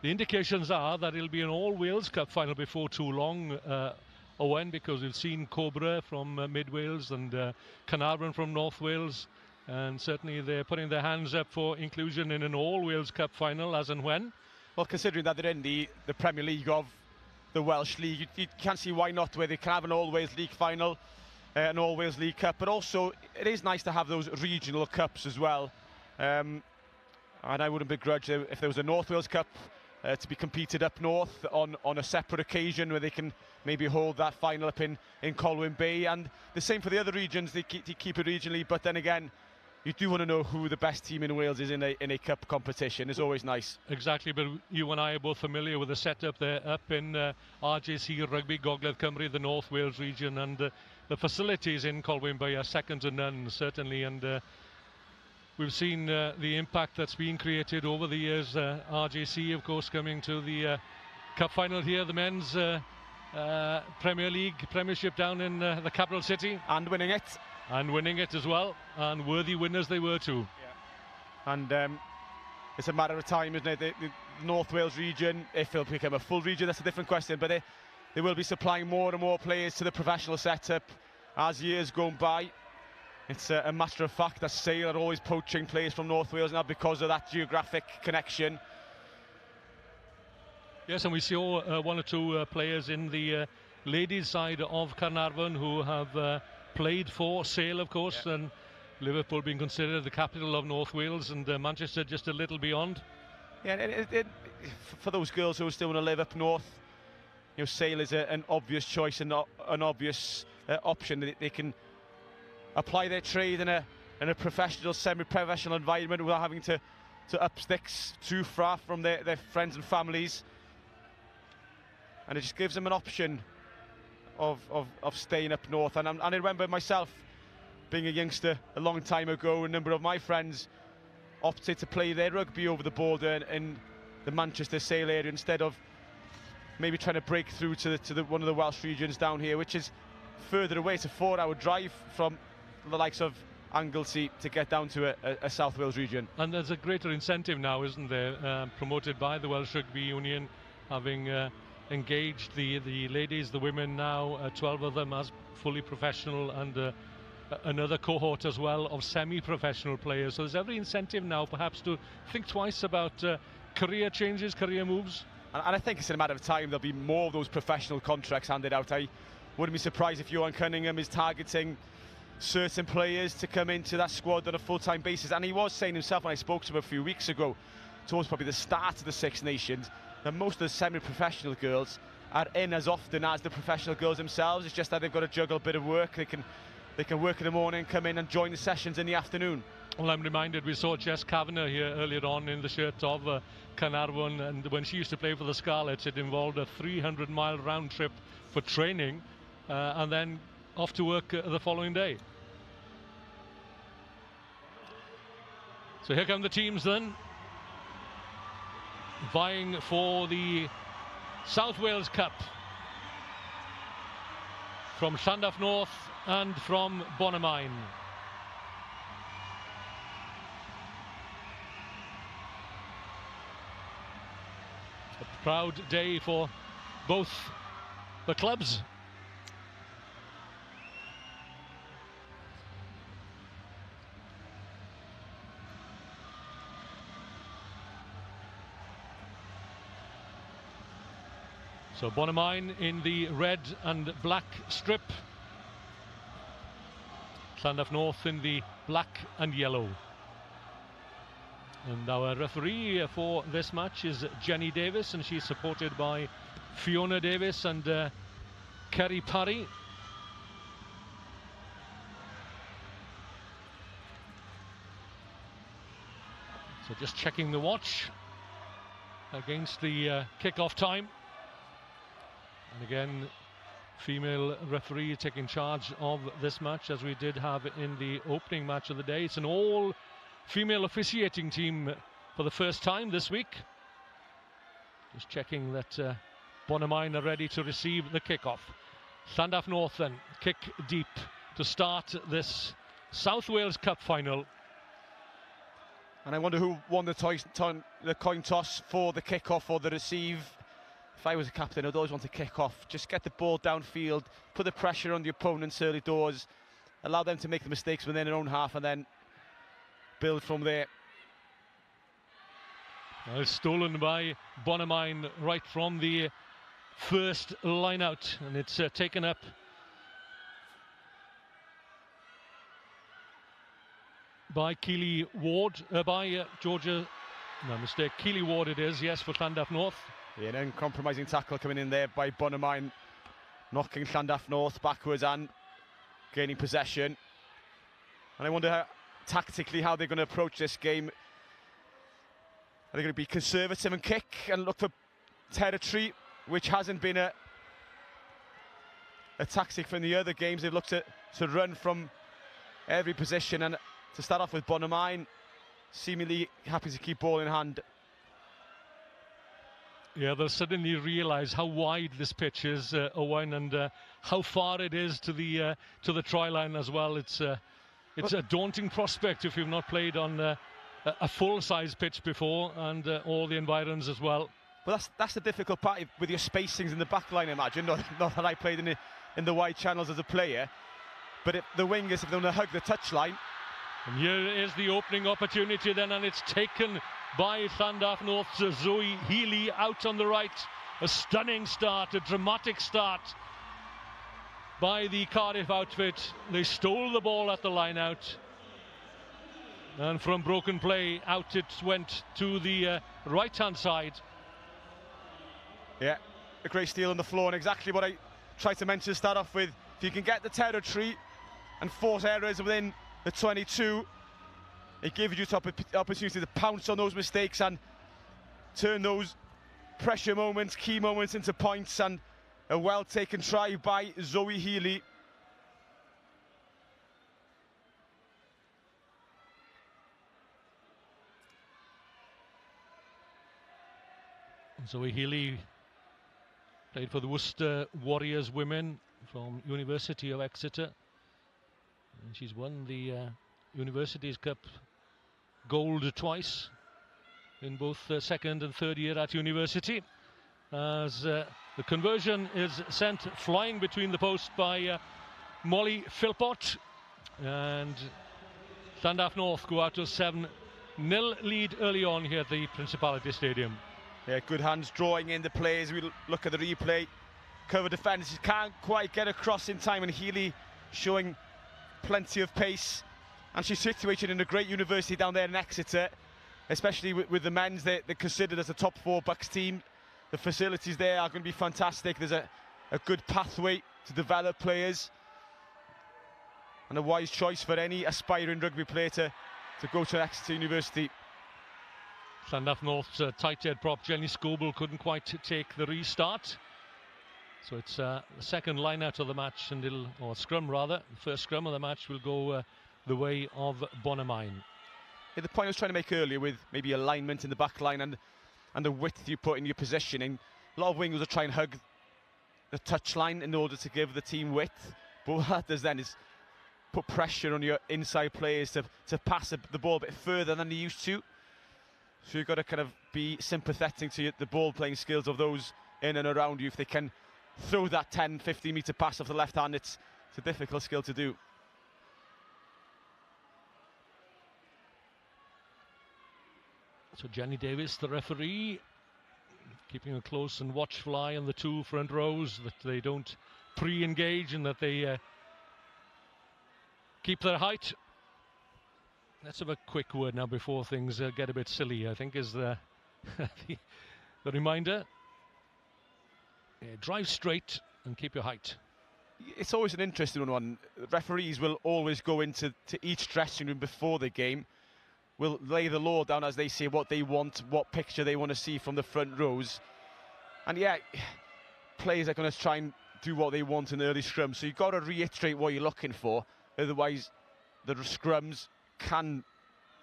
indications are that it'll be an all-Wales Cup final before too long, Owen, because we've seen Cobra from Mid Wales and Carnarvon from North Wales, and certainly they're putting their hands up for inclusion in an all-Wales Cup final as and when. Well, considering that they're in the Premier League of the Welsh League, you can't see why not, where they can have an all-Wales League final, an all-Wales League Cup, but also it is nice to have those regional cups as well. and I wouldn't begrudge if there was a North Wales Cup to be competed up north on a separate occasion where they can maybe hold that final up in Colwyn Bay, and the same for the other regions. They keep it regionally, but then again, you do want to know who the best team in Wales is in a cup competition. It's always nice. Exactly, but you and I are both familiar with the setup there up in RJC Rugby, Gogledd Cymru, the North Wales region, and the facilities in Colwyn Bay are second to none, certainly, and we've seen the impact that's been created over the years. RJC, of course, coming to the cup final here, the men's Premier League Premiership down in the capital city. And winning it. And winning it as well, and worthy winners they were too. Yeah. And it's a matter of time, isn't it? The North Wales region, if it'll become a full region, that's a different question, but they will be supplying more and more players to the professional setup as years go by. It's a matter of fact that Sale are always poaching players from North Wales now because of that geographic connection. Yes, and we saw one or two players in the ladies' side of Carnarvon who have played for Sale, of course, yeah. And Liverpool being considered the capital of North Wales, and Manchester just a little beyond. Yeah, for those girls who still want to live up north, you know, Sale is an obvious choice and an obvious option. They can apply their trade in a professional, semi-professional environment without having to up sticks too far from their friends and families, and it just gives them an option of staying up north. And I remember myself being a youngster a long time ago, a number of my friends opted to play their rugby over the border in the Manchester Sale area instead of maybe trying to break through to one of the Welsh regions down here, which is further away. It's a 4-hour drive from the likes of Anglesey to get down to a South Wales region. And there's a greater incentive now, isn't there, promoted by the Welsh Rugby Union, having engaged the ladies, the women now, 12 of them as fully professional, and another cohort as well of semi-professional players. So there's every incentive now perhaps to think twice about career changes, career moves. And I think it's a matter of time there'll be more of those professional contracts handed out. I wouldn't be surprised if Johan Cunningham is targeting certain players to come into that squad on a full-time basis. And he was saying himself when I spoke to him a few weeks ago, towards probably the start of the Six Nations, that most of the semi-professional girls are in as often as the professional girls themselves. It's just that they've got to juggle a bit of work. They can work in the morning, come in and join the sessions in the afternoon. Well, I'm reminded we saw Jess Kavanagh here earlier on in the shirt of Carnarvon, and when she used to play for the Scarlets, it involved a 300-mile round trip for training and then off to work the following day. So here come the teams then, vying for the South Wales Cup from Llandaff North and from Bonamine. A proud day for both the clubs. So Bonamine in the red and black strip, Llandaff North in the black and yellow. And our referee for this match is Jenny Davis, and she's supported by Fiona Davis and Kerry Parry. So just checking the watch against the kick-off time. And again, female referee taking charge of this match, as we did have in the opening match of the day. It's an all-female officiating team for the first time this week. Just checking that Bonamine are ready to receive the kickoff. Llandaff North then, kick deep to start this South Wales Cup final. And I wonder who won the coin toss for the kickoff or the receive. If I was a captain, I'd always want to kick off. Just get the ball downfield, put the pressure on the opponent's early doors, allow them to make the mistakes within their own half, and then build from there. Well, it's stolen by Bonamine right from the first line out, and it's taken up by Keely Ward, by Georgia No mistake. Keely Ward it is, yes, for Llandaff North. Yeah, an uncompromising tackle coming in there by Bonamine, knocking Llandaff North backwards and gaining possession. And I wonder tactically how they're going to approach this game. Are they going to be conservative and kick and look for territory, which hasn't been a tactic from the other games? They've looked to run from every position, and to start off with Bonamine seemingly happy to keep ball in hand. Yeah, they'll suddenly realise how wide this pitch is, Owen, and how far it is to the try line as well. It's a daunting prospect if you've not played on a full-size pitch before, and all the environs as well. Well, that's the difficult part with your spacings in the back line, I imagine. Not that I played in the wide channels as a player, but if the wingers, if they want to hug the touchline. And here is the opening opportunity then, and it's taken by Llandaff North's Zoe Healy out on the right. A stunning start, a dramatic start by the Cardiff outfit. They stole the ball at the line out, and from broken play out it went to the right hand side. Yeah, a great steal on the floor, and exactly what I tried to mention to start off with. If you can get the territory and force errors within the 22, it gives you the opportunity to pounce on those mistakes and turn those pressure moments, key moments, into points. And a well-taken try by Zoe Healy. Zoe Healy played for the Worcester Warriors women from University of Exeter. And she's won the Universities Cup gold twice in both second and third year at university. As the conversion is sent flying between the posts by Molly Philpott, and Llandaff North go out to a 7-0 lead early on here at the Principality Stadium. Yeah, good hands drawing in the plays. We look at the replay. Cover defenders can't quite get across in time, and Healy showing plenty of pace. And she's situated in a great university down there in Exeter, especially with the men's. They're considered as a top 4 Bucks team. The facilities there are going to be fantastic. There's a good pathway to develop players, and a wise choice for any aspiring rugby player to go to Exeter University. Llandaff North's tight head prop Jenny Scoble couldn't quite take the restart, so it's the second line out of the match, and or scrum rather. The first scrum of the match will go the way of Bonamine. Yeah, the point I was trying to make earlier with maybe alignment in the back line and the width you put in your positioning. A lot of wingers will try and hug the touchline in order to give the team width, but what that does then is put pressure on your inside players to pass the ball a bit further than they used to. So you've got to kind of be sympathetic to the ball playing skills of those in and around you. If they can throw that 10-15 metre pass off the left hand, it's a difficult skill to do. So Jenny Davis, the referee, keeping a close and watchful eye on the two front rows, that they don't pre-engage and that they keep their height. Let's have a quick word now before things get a bit silly, I think, is the the reminder. Drive straight and keep your height. It's always an interesting one. Referees will always go into each dressing room before the game, will lay the law down as they say what they want, what picture they want to see from the front rows. And yeah, players are going to try and do what they want in the early scrum, so you've got to reiterate what you're looking for, otherwise the scrums can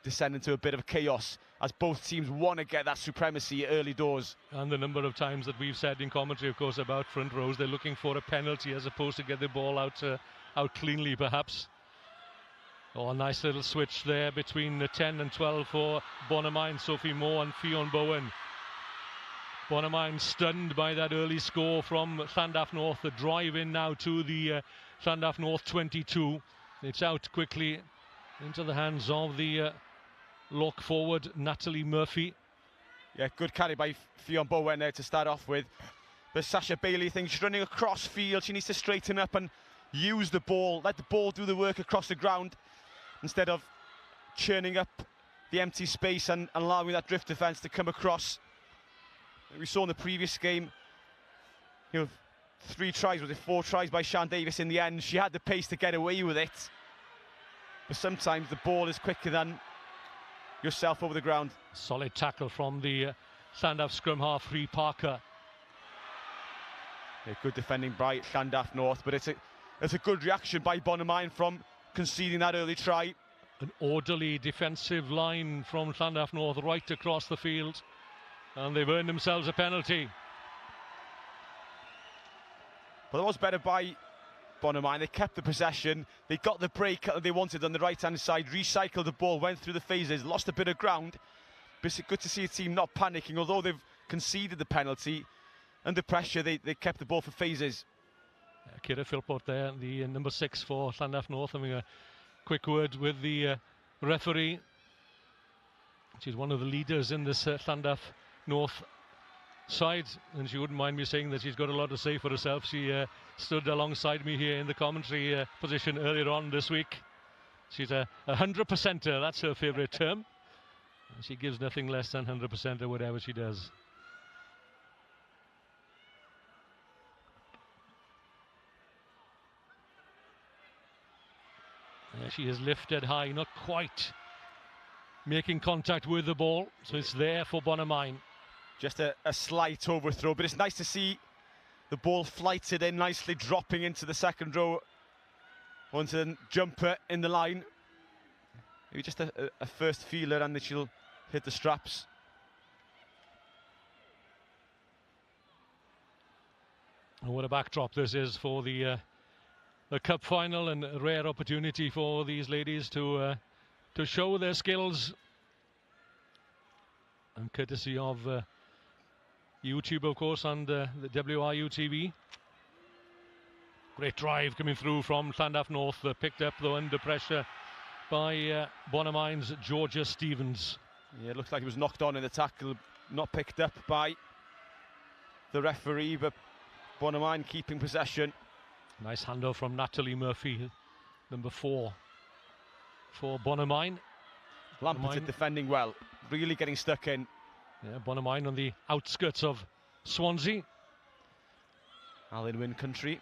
descend into a bit of chaos as both teams want to get that supremacy early doors. And the number of times that we've said in commentary, of course, about front rows, they're looking for a penalty as opposed to get the ball out cleanly, perhaps. Oh, a nice little switch there between 10 and 12 for Bonamine, Sophie Moore and Fionn Bowen. Bonamine stunned by that early score from Llandaff North. The drive in now to the Llandaff North 22. It's out quickly into the hands of the lock forward, Natalie Murphy. Yeah, good carry by Fionn Bowen there to start off with. But Sasha Bailey thinks she's running across field. She needs to straighten up and use the ball, let the ball do the work across the ground, instead of churning up the empty space and allowing that drift defence to come across. We saw in the previous game, 4 tries by Sian Davies in the end. She had the pace to get away with it. But sometimes the ball is quicker than yourself over the ground. Solid tackle from the Llandaff scrum half, Rhi Parker. Yeah, good defending by Llandaff North, but it's a good reaction by Bonamine from conceding that early try. An orderly defensive line from Llandaff North right across the field, and they've earned themselves a penalty. But that was better by Bonamine. They kept the possession, they got the break that they wanted on the right hand side, recycled the ball, went through the phases, lost a bit of ground. But it's good to see a team not panicking, although they've conceded the penalty. Under pressure, they kept the ball for phases. Kira Philpott there, the number 6 for Llandaff North, having a quick word with the referee. She's one of the leaders in this Llandaff North side, and she wouldn't mind me saying that she's got a lot to say for herself. She stood alongside me here in the commentary position earlier on this week. She's a 100%er, that's her favourite term. And she gives nothing less than 100% of whatever she does. She is lifted high, not quite making contact with the ball, so it's there for Bonamine. Just a slight overthrow, but it's nice to see the ball flighted in nicely, dropping into the second row onto the jumper in the line. Maybe just a first feeler, and then she'll hit the straps. And what a backdrop this is for the cup final, and a rare opportunity for these ladies to show their skills. And courtesy of YouTube, of course, and the WRU TV. Great drive coming through from Llandaff North, picked up though under pressure by Bonamine's Georgia Stevens. Yeah, it looks like it was knocked on in the tackle, not picked up by the referee, but Bonamine keeping possession. Nice handoff from Natalie Murphy, number 4 for Bonamine. Lamperton defending well, really getting stuck in. Yeah, Bonamine on the outskirts of Swansea. Alan Wyn country.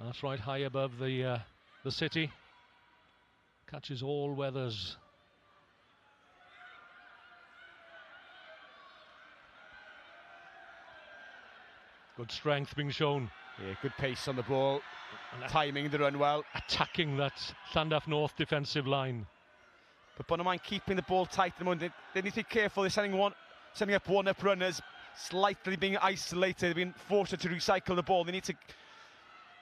That's right, high above the city. Catches all weathers. Good strength being shown. Yeah, good pace on the ball, and timing the run well. Attacking that Llandaff North defensive line. But Bonamine keeping the ball tight at the moment. They need to be careful. They're sending up one-up runners, slightly being isolated, being forced to recycle the ball. They need to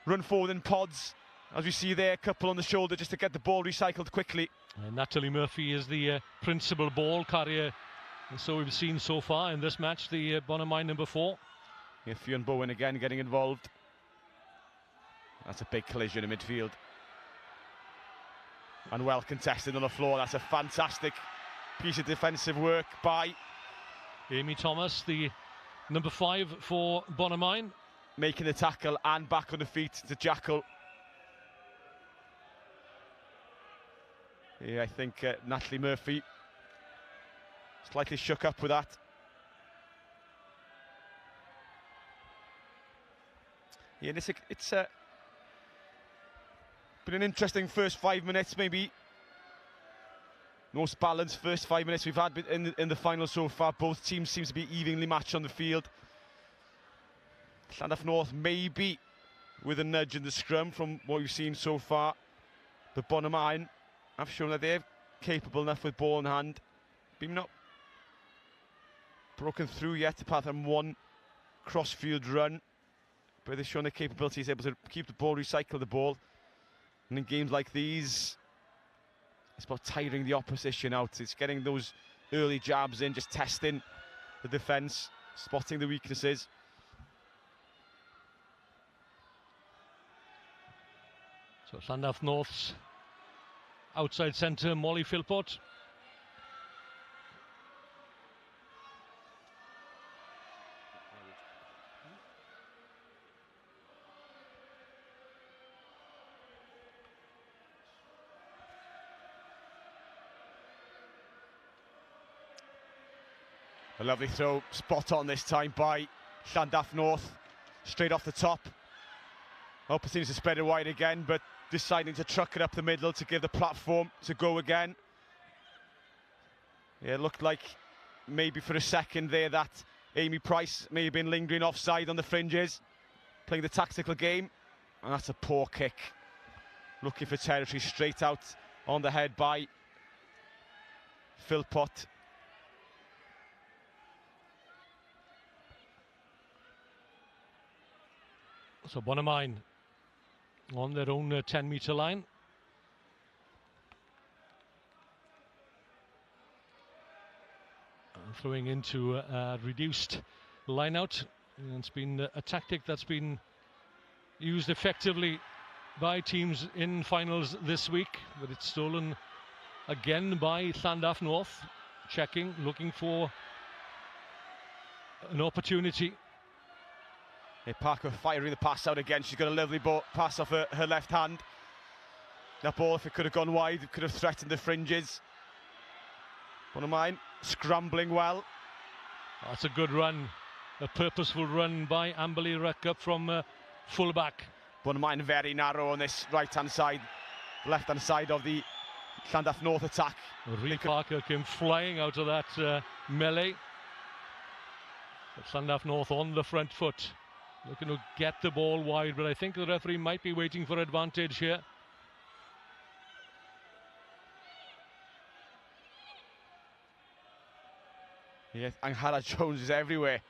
run forward in pods, as we see there, a couple on the shoulder just to get the ball recycled quickly. Natalie Murphy is the principal ball carrier, and so we've seen so far in this match, the Bonamine number 4. Yeah, Fionn Bowen again getting involved. That's a big collision in midfield. And well contested on the floor. That's a fantastic piece of defensive work by Amy Thomas, the number 5 for Bonamine. Making the tackle and back on the feet to Jackal. Yeah, I think Natalie Murphy slightly shook up with that. Yeah, it's been an interesting first 5 minutes, maybe most balanced first 5 minutes we've had in the final so far. Both teams seem to be evenly matched on the field. Llandaff North maybe with a nudge in the scrum from what we've seen so far, but Bonamine have shown that they're capable enough with ball in hand. Been not broken through yet apart from one cross-field run, but they've shown their capabilities, able to keep the ball, recycle the ball. And in games like these, it's about tiring the opposition out. It's getting those early jabs in, just testing the defence, spotting the weaknesses. So Llandaff North's outside centre, Molly Philpott. A lovely throw, spot on this time by Llandaff North, straight off the top. Opportunity to spread it wide again, but deciding to truck it up the middle to give the platform to go again. Yeah, it looked like maybe for a second there that Amy Price may have been lingering offside on the fringes, playing the tactical game, and that's a poor kick. Looking for territory, straight out on the head by Philpott. So Bonamine on their own 10-metre line. And throwing into a reduced line-out. And it's been a tactic that's been used effectively by teams in finals this week, but it's stolen again by Llandaff North. Checking, looking for an opportunity. Yeah, Parker firing the pass out again. She's got a lovely pass off her left hand. That ball, if it could have gone wide, it could have threatened the fringes. Bonamine scrambling well. That's a good run, a purposeful run by Amberley Ruck up from full-back. Bonamine very narrow on this right-hand side, left-hand side of the Llandaff North attack. Rhys Parker came flying out of that melee. But Llandaff North on the front foot, looking to get the ball wide, but I think the referee might be waiting for advantage here. Yeah, and Hannah Jones is everywhere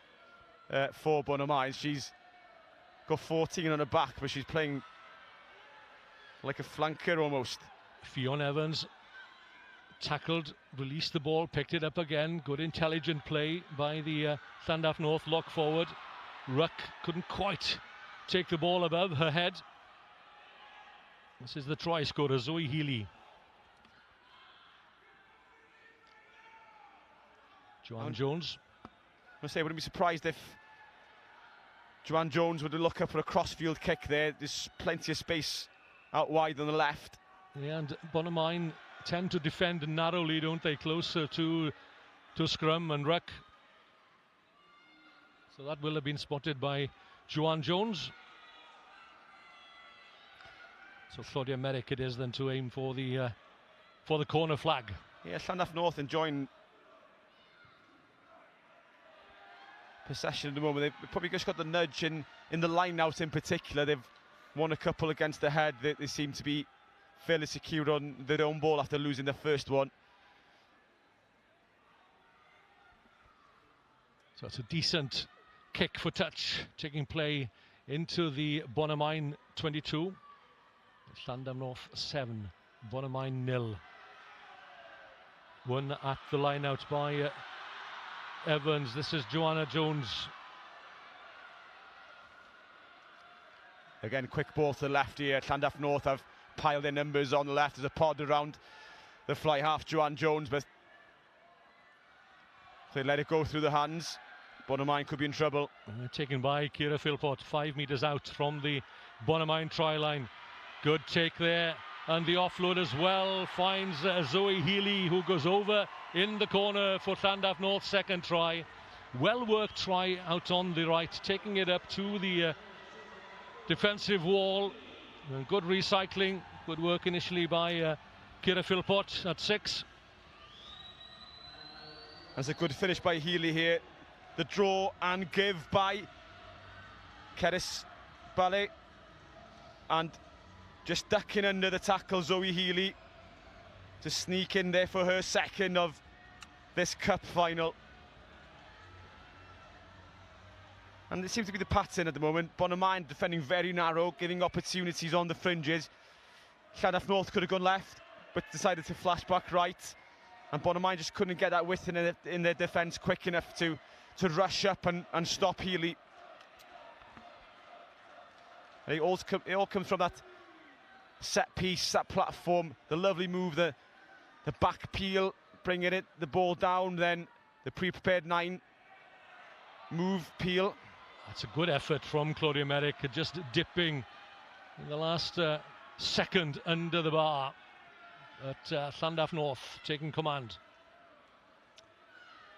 for Bonamine. She's got 14 on her back, but she's playing like a flanker almost. Fiona Evans tackled, released the ball, picked it up again. Good intelligent play by the Llandaff North lock forward. Ruck couldn't quite take the ball above her head. This is the try scorer, Zoe Healy. Joanne Jones. I say, I wouldn't be surprised if Joanne Jones would look up for a crossfield kick there. There's plenty of space out wide on the left. Yeah, and Bonamine tend to defend narrowly, don't they? Closer to scrum and ruck. So that will have been spotted by Joanne Jones. So Claudia Merrick it is then to aim for the corner flag. Yeah, Llandaff North enjoying possession at the moment. They've probably just got the nudge in the line out in particular. They've won a couple against the head. They seem to be fairly secure on their own ball after losing their first one. So it's a decent kick for touch, taking play into the Bonamine 22. Llandaff North 7, Bonamine 0. One at the line out by Evans. This is Joanna Jones. Again, quick ball to the left here. Llandaff North have piled their numbers on the left. There's a pod around the fly half, Joanne Jones, but they let it go through the hands. Bonamine could be in trouble. Taken by Ciara Philpott, 5 metres out from the Bonamine try line. Good take there, and the offload as well finds Zoe Healy, who goes over in the corner for Llandaff North's second try. Well worked try out on the right, taking it up to the defensive wall. Good recycling, good work initially by Ciara Philpott at 6. That's a good finish by Healy here. The draw and give by Keris Ballet, and just ducking under the tackle, Zoe Healy to sneak in there for her second of this cup final. And it seems to be the pattern at the moment. Bonamine defending very narrow, giving opportunities on the fringes. Llandaff North could have gone left, but decided to flash back right. And Bonamine just couldn't get that width in their defence quick enough to rush up and stop Healy. And it all comes from that set piece, that platform, the lovely move, the back peel, bringing the ball down, then the pre-prepared 9 move peel. That's a good effort from Claudia Merrick, just dipping in the last second under the bar. But Llandaff North taking command.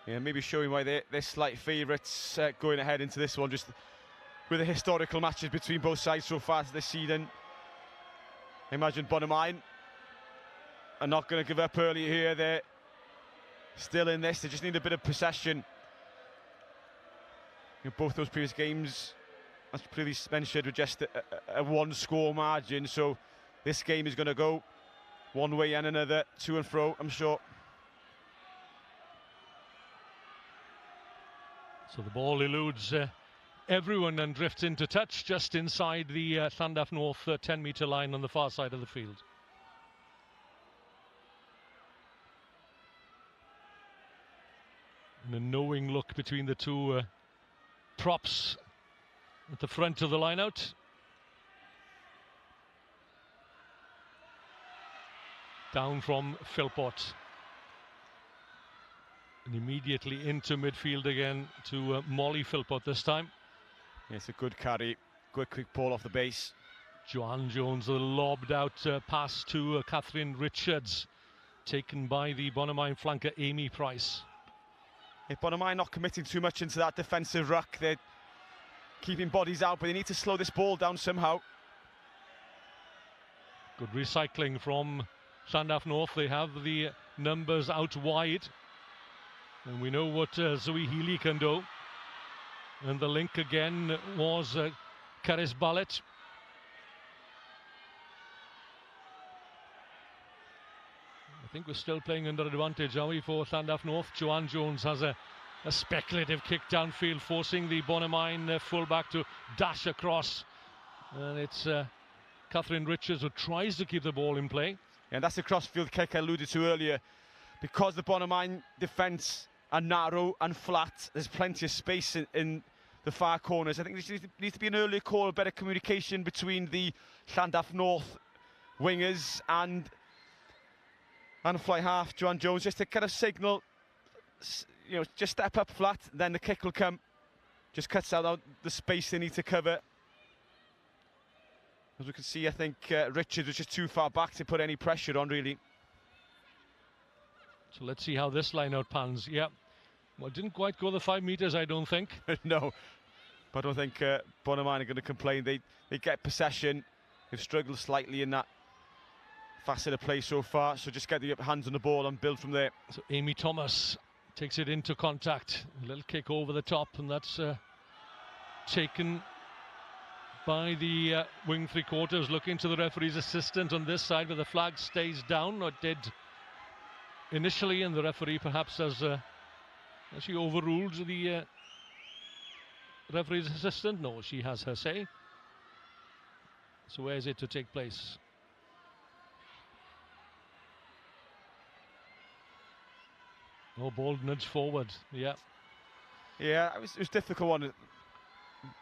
Yeah, maybe showing why they're slight favourites going ahead into this one, just with the historical matches between both sides so far this season. I imagine Bonamine are not going to give up early here. They're still in this. They just need a bit of possession. Both those previous games, as previously mentioned, were just a one-score margin. So this game is going to go one way and another, to and fro, I'm sure. So the ball eludes everyone and drifts into touch just inside the Llandaff North 10-metre line on the far side of the field. And a knowing look between the two props at the front of the line-out. Down from Philpott. And immediately into midfield again to Molly Philpott this time. It's a good carry, good quick ball off the base. Joanne Jones, a lobbed out pass to Catherine Richards, taken by the Bonamine flanker Amy Price. If Bonamine not committing too much into that defensive ruck, they're keeping bodies out, but they need to slow this ball down somehow. Good recycling from Llandaff North. They have the numbers out wide, and we know what Zoe Healy can do. And the link again was Caris Ballet. I think we're still playing under advantage, are we, for Llandaff North? Joanne Jones has a speculative kick downfield, forcing the Bonamine fullback to dash across. And it's Catherine Richards who tries to keep the ball in play. And that's the crossfield kick I alluded to earlier. Because the Bonamine defence are narrow and flat, there's plenty of space in the far corners. I think there needs to be an earlier call, better communication between the Llandaff North wingers and fly half Joanne Jones, just to kind of signal, just step up flat, then the kick will come. Just cuts out the space they need to cover. As we can see, I think Richards was just too far back to put any pressure on, really. So let's see how this line-out pans. Yeah, well, didn't quite go the 5 metres, I don't think. No, but I don't think Bonamine are going to complain. They get possession. They've struggled slightly in that facet of play so far, so just get the hands on the ball and build from there. So Amy Thomas takes it into contact. A little kick over the top, and that's taken by the wing three-quarters. Looking to the referee's assistant on this side, where the flag stays down, or did initially, and the referee perhaps has she overruled the referee's assistant. No, she has her say. So where is it to take place? Oh, ball nudge forward. Yeah, it was a difficult one.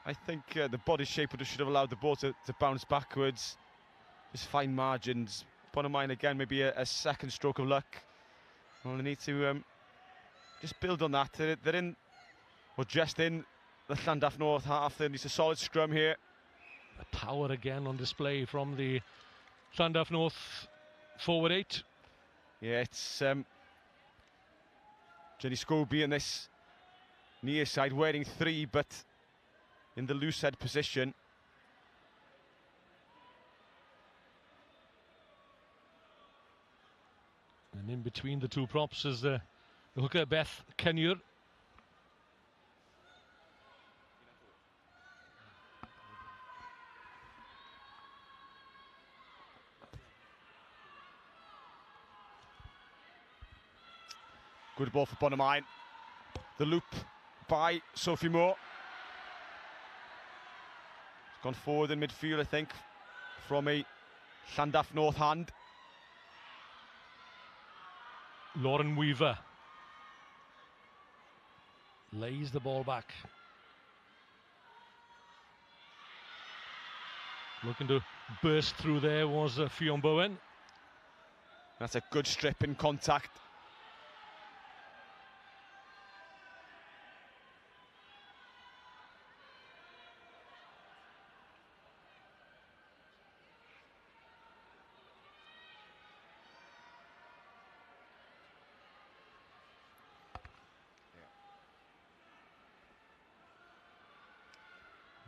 I think the body shape should have allowed the ball to bounce backwards. Just fine margins. Bonamine again, maybe a second stroke of luck. Well, they need to just build on that. They're in, or just in, the Llandaff North half. There needs a solid scrum here. The power again on display from the Llandaff North forward 8. Yeah, it's Jenny Scobie in this near side, wearing 3, but in the loose head position. And in between the two props is the hooker Beth Kenure. Good ball for Bonamine. The loop by Sophie Moore. It's gone forward in midfield, I think, from a Llandaff North hand. Lauren Weaver lays the ball back. Looking to burst through there was Fionn Bowen. That's a good strip in contact.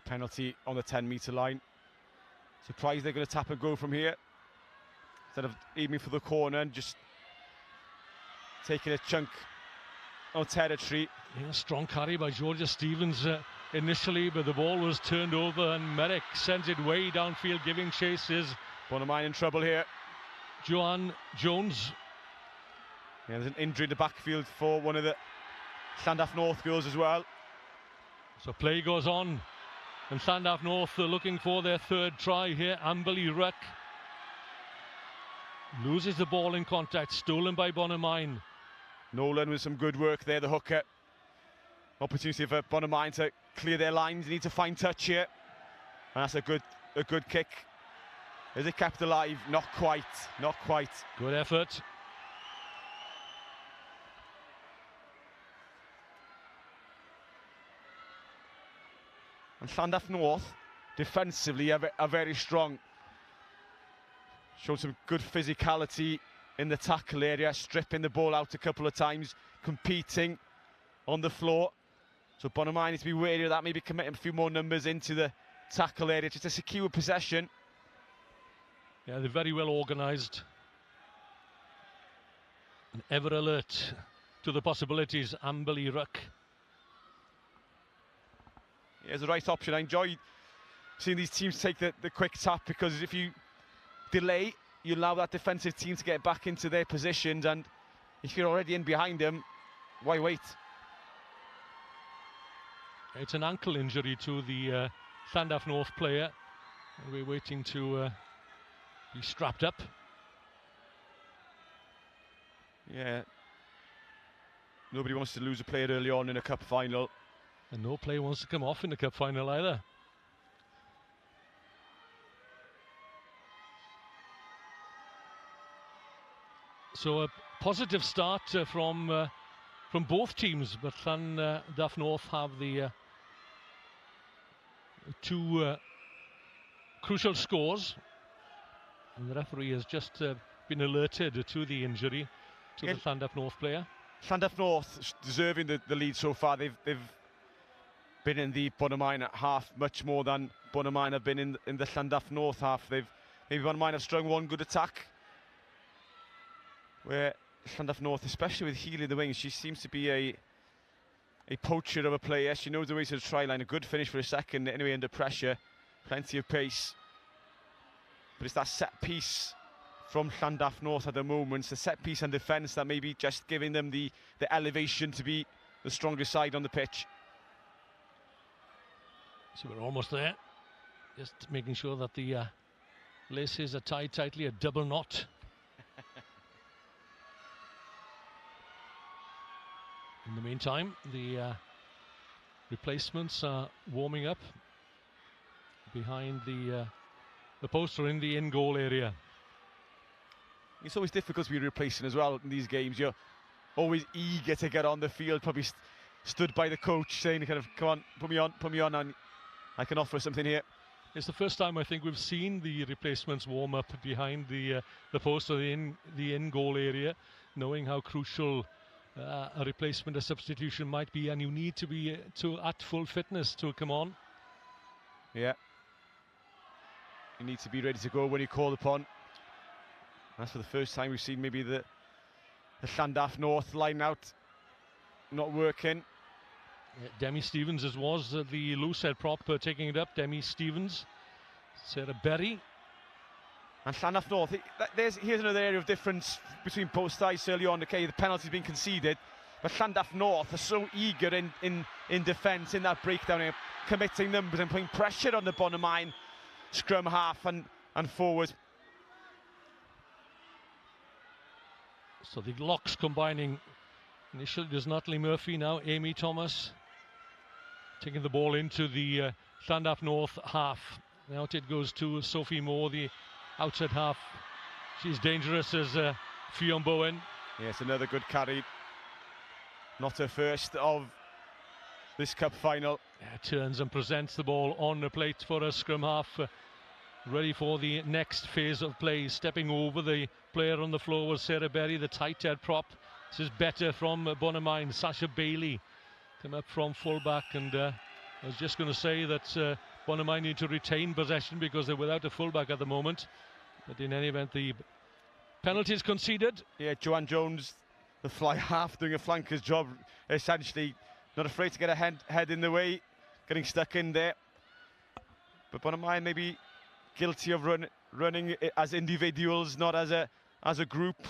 Penalty on the 10-metre line. Surprised they're going to tap and go from here instead of aiming for the corner and just taking a chunk of territory. Yeah, strong carry by Georgia Stevens initially, but the ball was turned over and Merrick sends it way downfield, giving chase is Bonamine in trouble here. Joanne Jones. Yeah, there's an injury in the backfield for one of the Llandaff North girls as well. So play goes on, and Llandaff North are looking for their third try here. Amberley Ruck loses the ball in contact, stolen by Bonamine. Nolan with some good work there, the hooker. Opportunity for Bonamine to clear their lines. They need to find touch here, and that's a good kick. Is it kept alive? Not quite, not quite. Good effort. And Llandaff North, defensively, are very strong. Showed some good physicality in the tackle area, stripping the ball out a couple of times, competing on the floor. So Bonamine needs to be wary of that, maybe committing a few more numbers into the tackle area just to secure possession. Yeah, they're very well organised and ever alert to the possibilities. Amberley Ruck. Yeah, it's the right option. I enjoy seeing these teams take the quick tap, because if you delay, you allow that defensive team to get back into their positions, and if you're already in behind them, why wait? It's an ankle injury to the Llandaff North player. We're waiting to be strapped up. Yeah. Nobody wants to lose a player early on in a cup final. And no player wants to come off in the cup final either. So a positive start from both teams, but Llandaff North have the two crucial scores, and the referee has just been alerted to the injury to the Llandaff North player. Llandaff North deserving the lead so far. They've been in the Bonamine half much more than Bonamine have been in the Llandaff North half. Maybe Bonamine have strung one good attack, where Llandaff North, especially with Healy in the wings, she seems to be a poacher of a player. She knows the way to the try line. A good finish for a second, anyway, under pressure. Plenty of pace. But it's that set piece from Llandaff North at the moment. It's the set piece and defence that may be just giving them the elevation to be the strongest side on the pitch. So we're almost there. Just making sure that the laces are tied tightly, a double knot. In the meantime, the replacements are warming up behind the poster in the in-goal area. It's always difficult to be replacing as well in these games. You're always eager to get on the field, probably stood by the coach saying, kind of, come on, put me on, and I can offer something here. It's the first time I think we've seen the replacements warm up behind the poster in the in-goal area, knowing how crucial a replacement, a substitution might be, and you need to be at full fitness to come on. Yeah. You need to be ready to go when you're called upon. That's for the first time we've seen maybe the Llandaff North line out not working. Demi Stevens was the loose head prop taking it up. Demi Stevens, Sarah Berry. And Llandaff North, here's another area of difference between both sides early on. Okay, the penalty's been conceded, but Llandaff North are so eager in defence, in that breakdown, and committing numbers and putting pressure on the Bonamine scrum half and forward. So the locks combining. Initially there's Natalie Murphy, now Amy Thomas. Taking the ball into the Llandaff North half. Now it goes to Sophie Moore, the outside half. She's dangerous as Fionn Bowen. Yes, another good carry. Not her first of this cup final. Turns and presents the ball on the plate for a scrum half. Ready for the next phase of play. Stepping over the player on the floor was Sarah Berry, the tight head prop. This is better from Bonamine. Sasha Bailey come up from fullback and I was just going to say that Bonamine need to retain possession because they're without a fullback at the moment. But in any event, the penalty is conceded. Yeah, Joanne Jones, the fly half, doing a flanker's job, essentially. Not afraid to get a head in the way, getting stuck in there. But Bonamine maybe guilty of running as individuals, not as a group.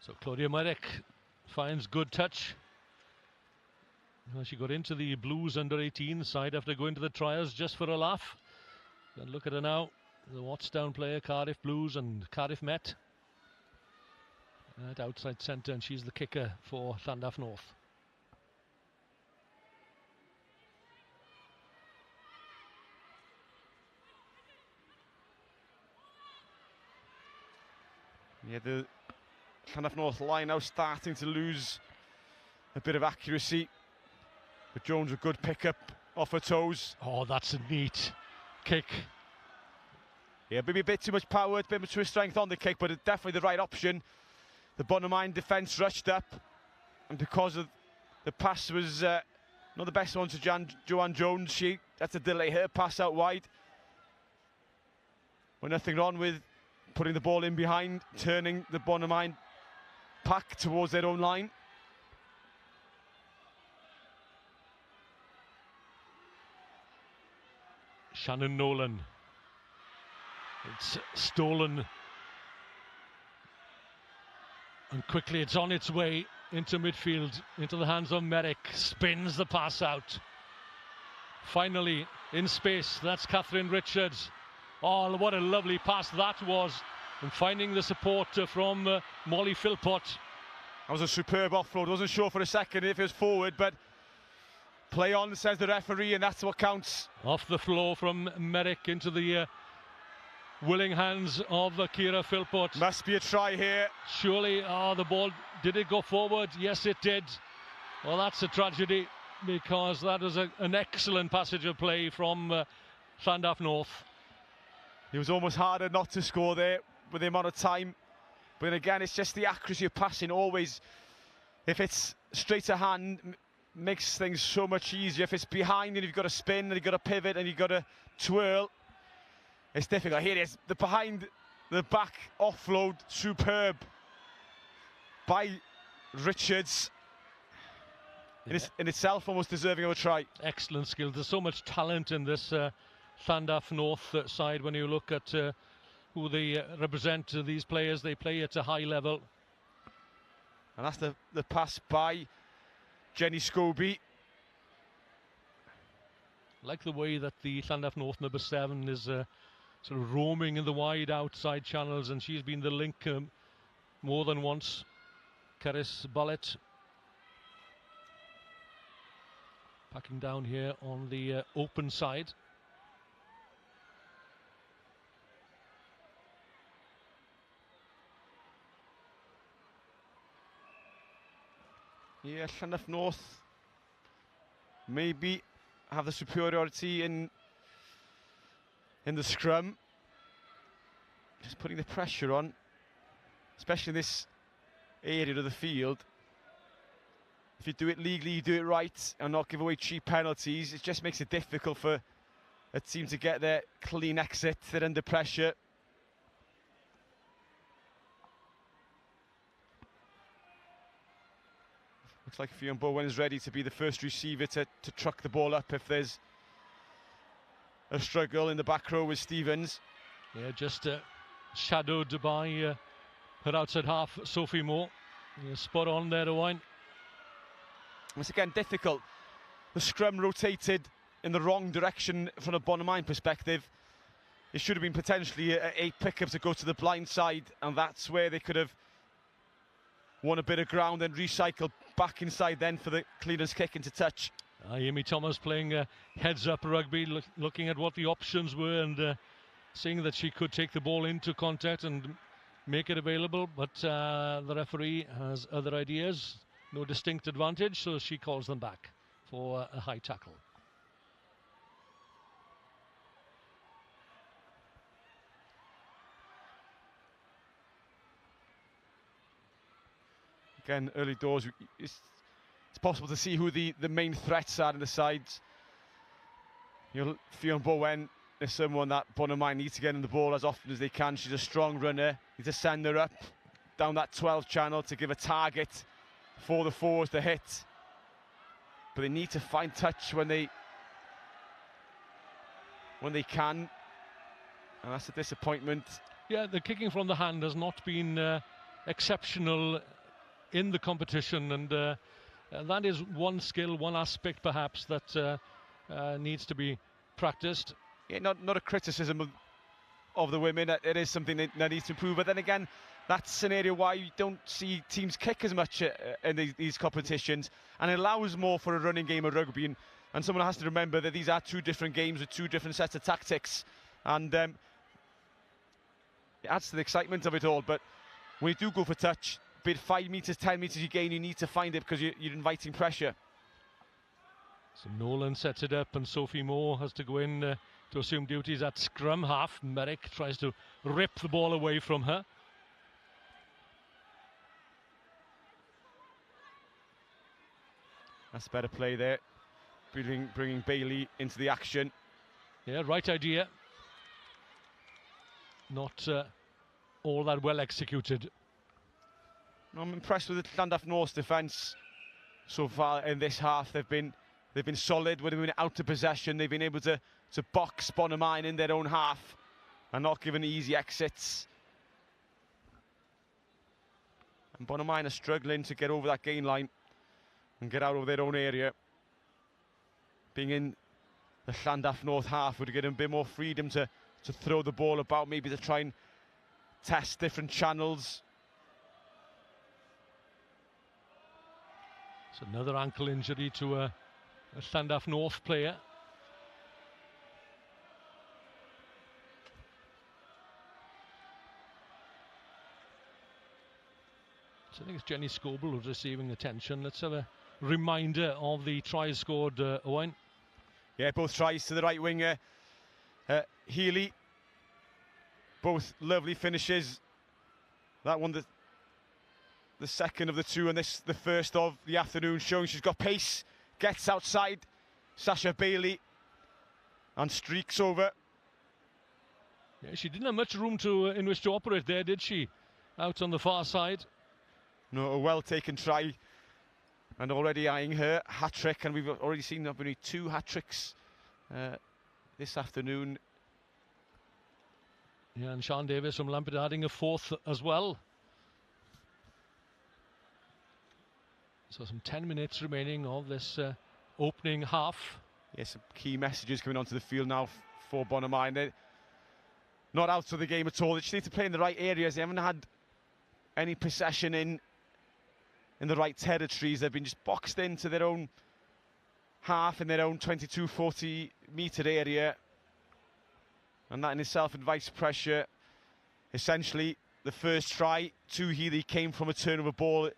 So Claudia Marek finds good touch. Well, she got into the Blues under-18 side after going to the trials just for a laugh. And look at her now, the Wattsdown player, Cardiff Blues and Cardiff Met. At outside centre, and she's the kicker for Llandaff North. Yeah, the Llandaff North line now starting to lose a bit of accuracy. But Jones a good pickup off her toes. Oh, that's a neat kick. Yeah, maybe a bit too much power, a bit too much strength on the kick, but it's definitely the right option. The Bonamine defence rushed up, and because of the pass was not the best one to Joanne Jones, she had to delay her pass out wide. But nothing wrong with putting the ball in behind, turning the Bonamine pack towards their own line. Shannon Nolan. It's stolen. And quickly it's on its way into midfield, into the hands of Merrick. Spins the pass out. Finally, in space, that's Catherine Richards. Oh, what a lovely pass that was. And finding the support from Molly Philpott. That was a superb offload. Wasn't sure for a second if it was forward, but play on, says the referee, and that's what counts. Off the floor from Merrick into the willing hands of Kira Philpott. Must be a try here. Surely, the ball, did it go forward? Yes, it did. Well, that's a tragedy, because that was an excellent passage of play from Llandaff North. It was almost harder not to score there with the amount of time. But then again, it's just the accuracy of passing always. If it's straight to hand, makes things so much easier. If it's behind and you've got to spin and you've got to pivot and you've got to twirl, it's difficult. Here it is, the behind the back offload, superb by Richards. Yeah. In itself almost deserving of a try. Excellent skill. There's so much talent in this Llandaff North side. When you look at who they represent, these players, they play at a high level. And that's the pass by Jenny Scobie. Like the way that the Llandaff North number 7 is sort of roaming in the wide outside channels, and she's been the link more than once. Cerys Ballet packing down here on the open side. Yeah, Llandaff North maybe have the superiority in the scrum. Just putting the pressure on, especially in this area of the field. If you do it legally, you do it right, and not give away cheap penalties. It just makes it difficult for a team to get their clean exit. They're under pressure. Looks like Fionn Bowen is ready to be the first receiver to truck the ball up if there's a struggle in the back row with Stevens. Yeah, just shadowed by her outside half, Sophie Moore. Yeah, spot on there, Owain. Once again, difficult. The scrum rotated in the wrong direction from a Bonamine perspective. It should have been potentially a pickup to go to the blind side, and that's where they could have won a bit of ground and recycled back inside then for the clearance kick into touch. Amy Thomas playing heads-up rugby, looking at what the options were and seeing that she could take the ball into contact and make it available, but the referee has other ideas. No distinct advantage, so she calls them back for a high tackle. Again, early doors, it's possible to see who the main threats are in the sides. Fionn Bowen is someone that Bonamine needs to get in the ball as often as they can. She's a strong runner. Need to send her up down that 12 channel to give a target for the forwards to hit. But they need to find touch when they can. And that's a disappointment. Yeah, the kicking from the hand has not been exceptional in the competition, and that is one skill, one aspect perhaps that needs to be practiced. Yeah, not a criticism of the women. It is something that needs to improve. But then again, that's an area why you don't see teams kick as much in these competitions, and it allows more for a running game of rugby. And someone has to remember that these are two different games with two different sets of tactics, and it adds to the excitement of it all. But when you do go for touch, be it 5 metres, 10 metres you gain, you need to find it because you're inviting pressure. So Nolan sets it up, and Sophie Moore has to go in to assume duties at scrum half. Merrick tries to rip the ball away from her. That's better play there, bringing Bailey into the action. Yeah, right idea. Not all that well executed. I'm impressed with the Llandaff North's defence so far in this half. They've been solid when they've been out of possession. They've been able to box Bonamine in their own half and not giving easy exits. And Bonamine are struggling to get over that gain line and get out of their own area. Being in the Llandaff North half would give them a bit more freedom to throw the ball about, maybe to try and test different channels. It's another ankle injury to a Llandaff North player. So I think it's Jenny Scoble who's receiving attention. Let's have a reminder of the tries scored, Owen. Yeah, both tries to the right winger. Healy, both lovely finishes. That one, the second of the two, and this the first of the afternoon, showing she's got pace. Gets outside Sasha Bailey and streaks over. Yeah, she didn't have much room in which to operate there, did she? Out on the far side. No, a well-taken try, and already eyeing her hat-trick, and we've already seen not only 2 hat-tricks this afternoon. Yeah, and Sean Davis from Lampard adding a 4th as well. So some 10 minutes remaining of this opening half. Yeah, some key messages coming onto the field now for Bonamine. They're not out of the game at all. They just need to play in the right areas. They haven't had any possession in the right territories. They've been just boxed into their own half in their own 22-40 metre area, and that in itself invites pressure. Essentially, the first try to Healy came from a turnover ball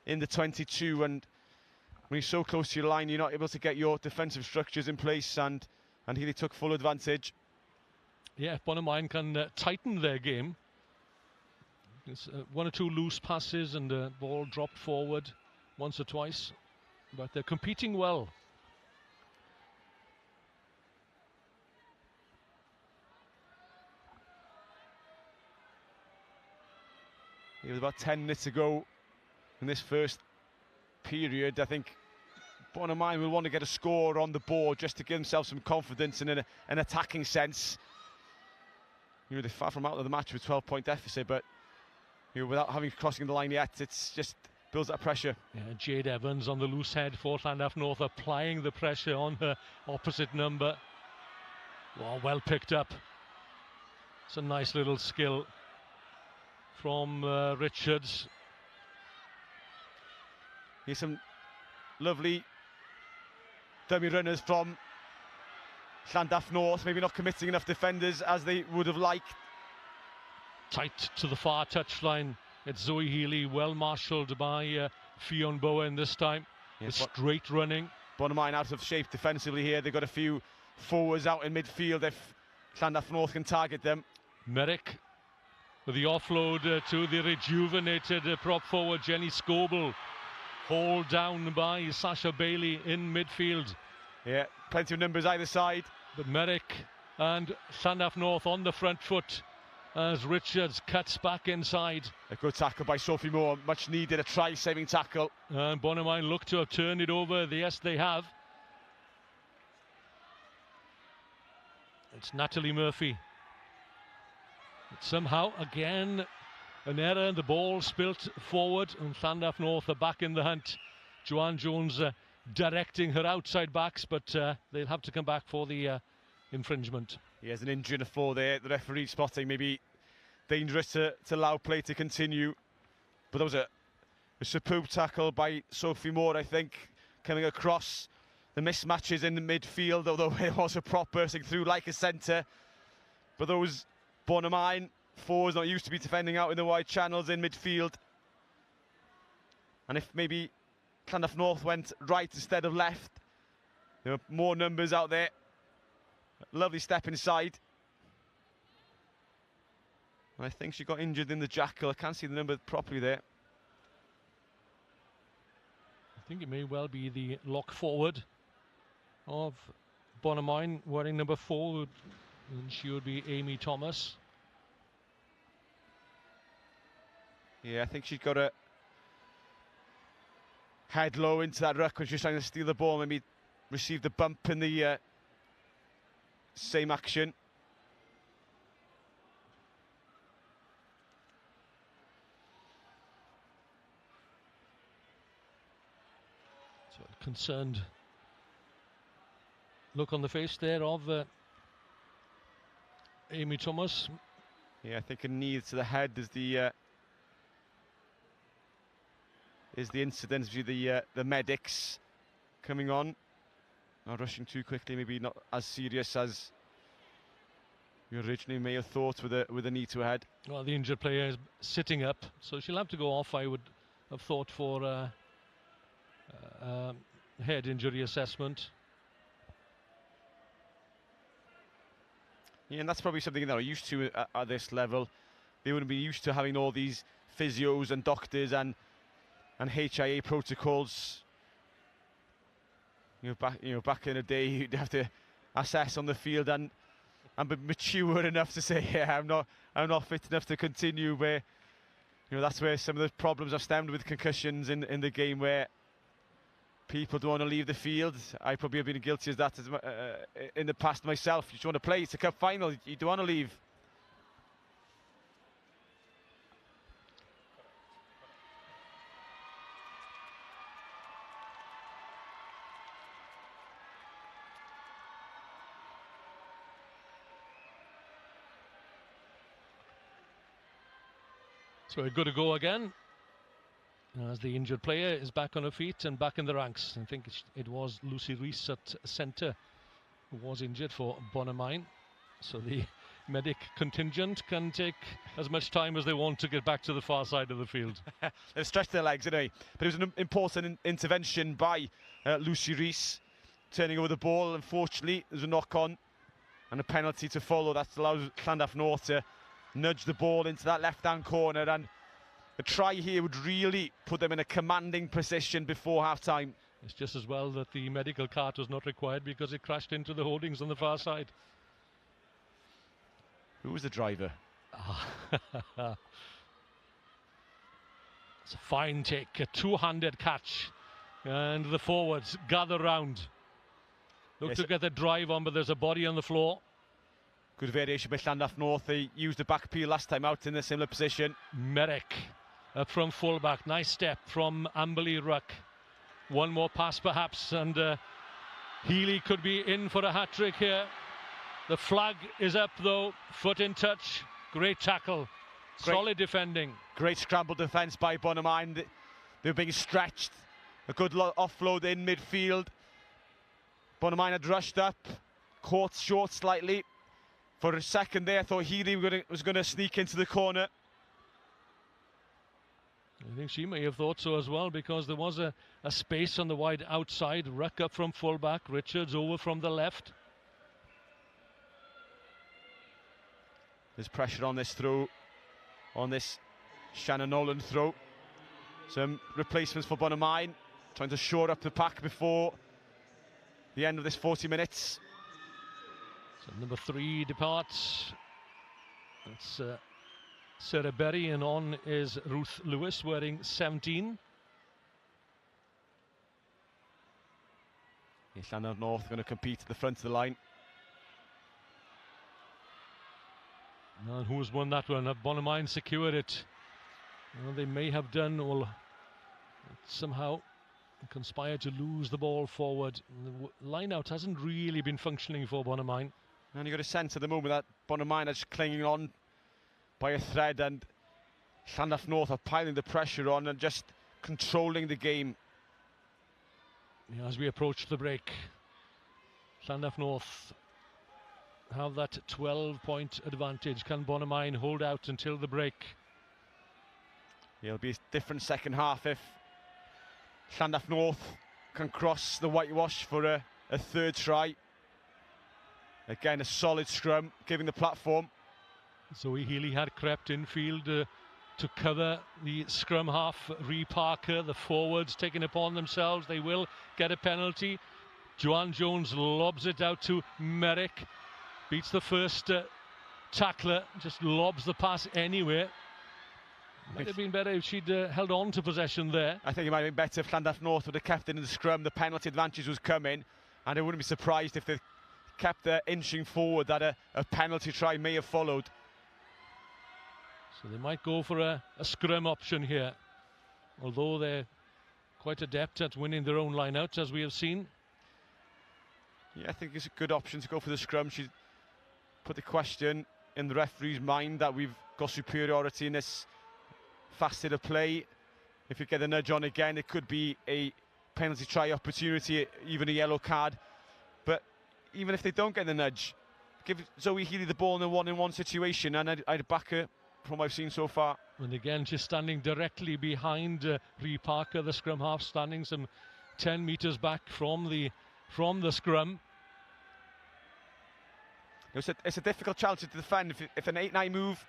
in the 22, and when you're so close to your line, you're not able to get your defensive structures in place, and Healy took full advantage. Yeah, Bonamine can tighten their game. It's 1 or 2 loose passes and the ball dropped forward once or twice, but they're competing well. It was about 10 minutes ago in this first period. I think Bonamine will want to get a score on the board just to give themselves some confidence in an attacking sense. They're far from out of the match with 12-point deficit, but without having crossing the line yet, it's just builds that pressure. Yeah, Jade Evans on the loose head for Llandaff North, applying the pressure on her opposite number. Well picked up. It's a nice little skill from Richards. Here's some lovely dummy runners from Llandaff North, maybe not committing enough defenders as they would have liked. Tight to the far touchline. It's Zoe Healy, well marshalled by Fionn Bowen this time. Yes, with straight running. Bonamine out of shape defensively here. They've got a few forwards out in midfield if Llandaff North can target them. Merrick With the offload to the rejuvenated prop forward Jenny Scoble. Hauled down by Sasha Bailey in midfield. Yeah, plenty of numbers either side. But Merrick and Llandaff North on the front foot as Richards cuts back inside. A good tackle by Sophie Moore, much needed, a try-saving tackle. And Bonamine look to have turned it over. Yes, they have. It's Natalie Murphy. But somehow, again, an error, the ball spilt forward, and Llandaff North are back in the hunt. Joanne Jones directing her outside backs, but they'll have to come back for the infringement. He has an injury on the floor there. The referee spotting maybe dangerous to allow play to continue. But that was a superb tackle by Sophie Moore, I think, coming across the mismatches in the midfield, although it was a prop bursting through like a centre. But those Bonamine forwards not used to be defending out in the wide channels in midfield. And if maybe Llandaff North went right instead of left, there were more numbers out there. Lovely step inside. I think she got injured in the jackal. I can't see the number properly there. I think it may well be the lock forward of Bonamine wearing number 4, and she would be Amy Thomas. Yeah, I think she's got a head low into that ruck when she's trying to steal the ball. Maybe received a bump in the same action. So a concerned look on the face there of Amy Thomas. Yeah, I think a knee to the head is the incident. The medics coming on, not rushing too quickly, maybe not as serious as you originally may have thought with a knee to a head. Well, the injured player is sitting up, so she'll have to go off, I would have thought, for head injury assessment. Yeah, and that's probably something they're used to at this level. They wouldn't be used to having all these physios and doctors and HIA protocols. Back in the day, you'd have to assess on the field and be mature enough to say, yeah, I'm not fit enough to continue. Where that's where some of the problems have stemmed with concussions in the game, where people don't want to leave the field. I probably have been guilty of that in the past myself. You just want to play. It's a cup final. You don't want to leave. So we're good to go again, as the injured player is back on her feet and back in the ranks. I think it was Lucy Rees at centre who was injured for Bonamine. So the medic contingent can take as much time as they want to get back to the far side of the field. They've stretched their legs, anyway. But it was an important intervention by Lucy Rees, turning over the ball. Unfortunately, there's a knock-on and a penalty to follow. That allows Llandaff North to nudge the ball into that left-hand corner, and a try here would really put them in a commanding position before half-time. It's just as well that the medical cart was not required, because it crashed into the holdings on the far side. Who was the driver? It's a fine take, a two-handed catch, and the forwards gather round. Look to get the drive on, but there's a body on the floor. Good variation by Llandaff North. They used the back peel last time out in a similar position. Merrick up from fullback. Nice step from Amberley Ruck. One more pass perhaps, and Healy could be in for a hat-trick here. The flag is up though, foot in touch. Great tackle, solid defending. Great scramble defence by Bonamine. They were being stretched. A good offload in midfield. Bonamine had rushed up, caught short slightly. For a second there, I thought Healy was going to sneak into the corner. I think she may have thought so as well, because there was a space on the wide outside. Ruck up from fullback, Richards over from the left. There's pressure on this through. on this Shannon Nolan throw. Some replacements for Bonamine, trying to shore up the pack before the end of this 40 minutes. So number 3 departs. That's Sarah Berry, and on is Ruth Lewis wearing 17. Llanelli North going to compete at the front of the line. And who's won that one? Bonamine secured it. Well, they may have done, or somehow conspired to lose the ball forward. The line out hasn't really been functioning for Bonamine. And you got a sense at the moment that Bonamine is clinging on by a thread, and Llanelli North are piling the pressure on and just controlling the game. Yeah, as we approach the break, Llanelli North have that 12-point advantage. Can Bonamine hold out until the break? It'll be a different second half if Llanelli North can cross the whitewash for a third try. Again, a solid scrum, giving the platform. Zoe Healy had crept infield to cover the scrum half. Ree Parker, the forwards, taking upon themselves. They will get a penalty. Joanne Jones lobs it out to Merrick. Beats the first tackler, just lobs the pass anywhere. Might have been better if she'd held on to possession there. I think it might have been better if Llanelli North would have kept it in the scrum. The penalty advantage was coming, and I wouldn't be surprised if they kept inching forward that a penalty try may have followed. So they might go for a scrum option here, although they're quite adept at winning their own line-outs, as we have seen. Yeah, I think it's a good option to go for the scrum. She put the question in the referee's mind that we've got superiority in this facet of play. If you get a nudge on again, it could be a penalty try opportunity, even a yellow card. But even if they don't get the nudge, give Zoe Healy the ball in a one-on-one situation, and I'd back her from what I've seen so far. And again, she's standing directly behind Ree Parker, the scrum half, standing some 10 metres back from the scrum. It's a difficult challenge to defend. If an 8-9 move,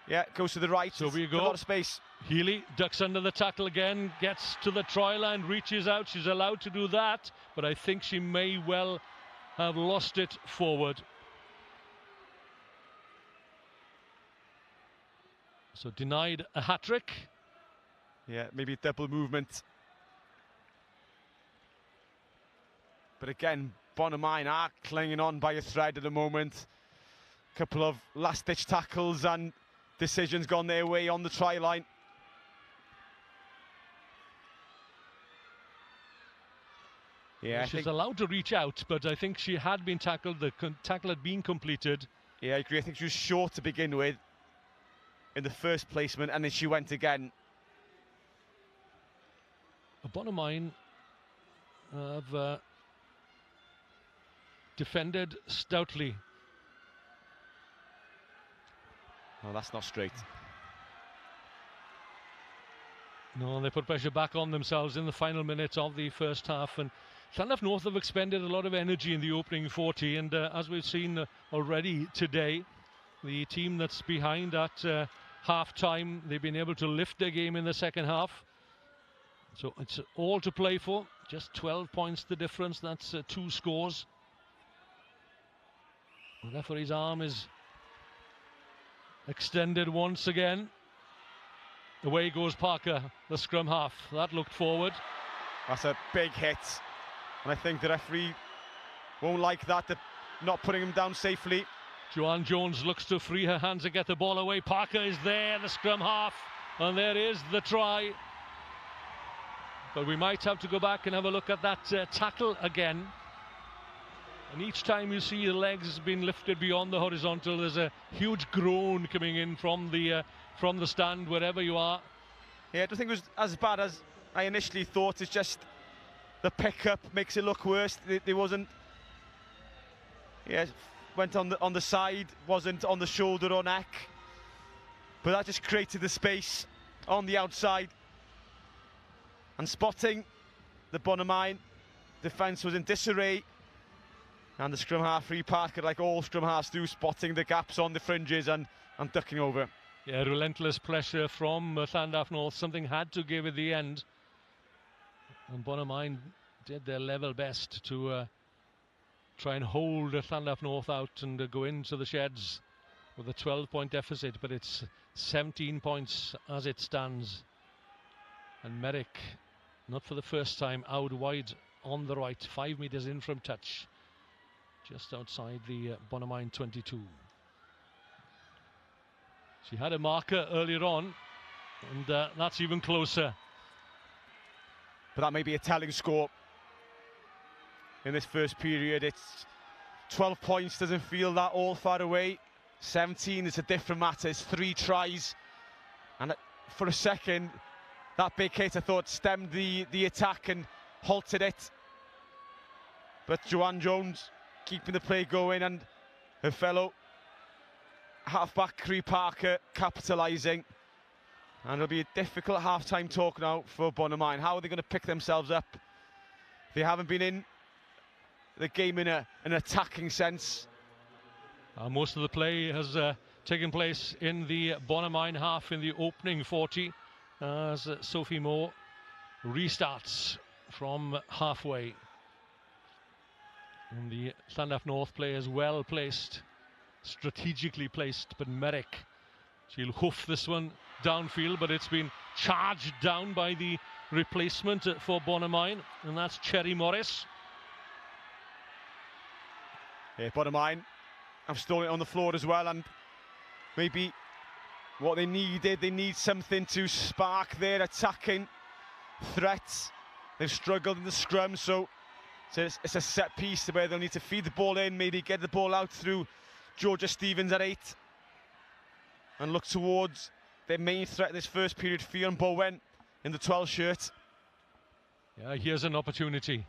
yeah, goes to the right, so we go. A lot of space. Healy ducks under the tackle again, gets to the try line, reaches out. She's allowed to do that, but I think she may well have lost it forward. So denied a hat-trick. Yeah, maybe double movement. But again, Bonamine are clinging on by a thread at the moment. Couple of last-ditch tackles and decisions gone their way on the try line. Yeah, she's allowed to reach out, but I think she had been tackled. The tackle had been completed. Yeah, I agree. I think she was short to begin with in the first placement, and then she went again. Bonamine have defended stoutly. Oh, that's not straight. No, they put pressure back on themselves in the final minutes of the first half, and Llanelli North have expended a lot of energy in the opening 40, and as we've seen already today, the team that's behind at half-time, they've been able to lift their game in the second half. So it's all to play for. Just 12 points the difference. That's 2 scores. The referee's arm is extended once again. Away goes Parker, the scrum half. That looked forward. That's a big hit. And I think the referee won't like that. They're not putting him down safely. Joanne Jones looks to free her hands and get the ball away. Parker is there, the scrum half. And there is the try. But we might have to go back and have a look at that tackle again. And each time you see the legs being lifted beyond the horizontal, there's a huge groan coming in from the stand, wherever you are. Yeah, I don't think it was as bad as I initially thought. It's just the pickup makes it look worse. There wasn't. Yeah, went on the side, wasn't on the shoulder or neck. But that just created the space on the outside. And spotting the Bonamine defence was in disarray. And the scrum half Ree Parker, like all scrum halves do, spotting the gaps on the fringes and ducking over. Yeah, relentless pressure from Llandaff North. Something had to give at the end. And Bonamine did their level best to try and hold Llandaff North out and go into the sheds with a 12-point deficit, but it's 17 points as it stands. And Merrick, not for the first time, out wide on the right, 5 metres in from touch, just outside the Bonamine 22. She had a marker earlier on, and that's even closer. But that may be a telling score in this first period. It's 12 points, doesn't feel that all far away. 17 is a different matter. It's 3 tries, and for a second that big hit I thought stemmed the attack and halted it, but Joanne Jones keeping the play going, and her fellow halfback Cree Parker capitalising. And it'll be a difficult half-time talk now for Bonamine. How are they going to pick themselves up? They haven't been in the game in an attacking sense. Most of the play has taken place in the Bonamine half in the opening 40 as Sophie Moore restarts from halfway. And the Llandaff North players well placed, strategically placed, but Merrick, she'll hoof this one downfield, but it's been charged down by the replacement for Bonamine, and that's Cherry Morris. Yeah, Bonamine have stolen it on the floor as well, and maybe what they needed, they need something to spark their attacking threats. They've struggled in the scrum, so it's a set piece where they'll need to feed the ball in, maybe get the ball out through Georgia Stevens at 8, and look towards their main threat this first period, Fionn Bowen in the 12 shirt. Yeah, here's an opportunity,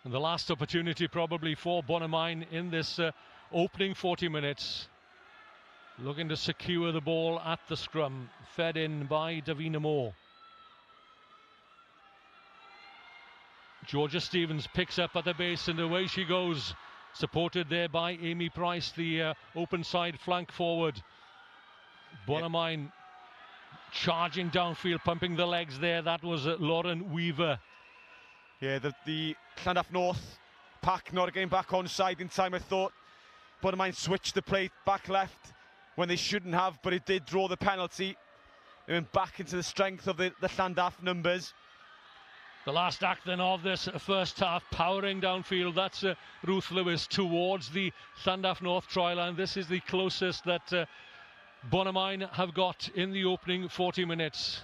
and the last opportunity probably for Bonamine in this opening 40 minutes. Looking to secure the ball at the scrum, fed in by Davina Moore. Georgia Stevens picks up at the base, and away she goes, supported there by Amy Price, the open side flank forward. Bonamine charging downfield, pumping the legs there. That was Lauren Weaver. Yeah, the Llandaff North pack not getting back on side in time. I thought Bonamine switched the play back left when they shouldn't have, but it did draw the penalty. They went back into the strength of the Llandaff numbers. The last act then of this first half, powering downfield. That's Ruth Lewis towards the Llandaff North try line. This is the closest that Bonamine have got in the opening 40 minutes.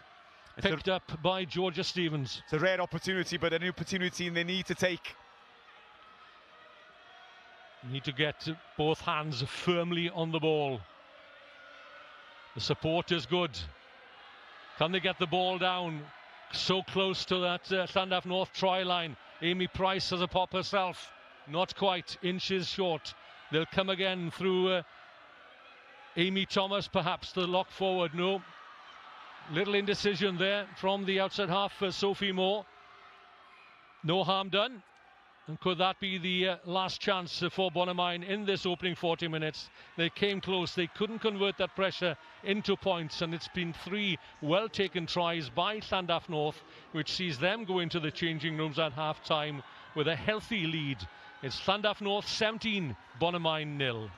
Picked up by Georgia Stevens. It's a rare opportunity, but an opportunity they need to take. Need to get both hands firmly on the ball. The support is good. Can they get the ball down? So close to that Llandaff North try line. Amy Price has a pop herself. Not quite, inches short. They'll come again through Amy Thomas, perhaps, the lock forward. No. Little indecision there from the outside half for Sophie Moore. No harm done. And could that be the last chance for Bonamine in this opening 40 minutes? They came close. They couldn't convert that pressure into points, and it's been 3 well-taken tries by Llandaff North, which sees them go into the changing rooms at half-time with a healthy lead. It's Llandaff North 17, Bonamine 0.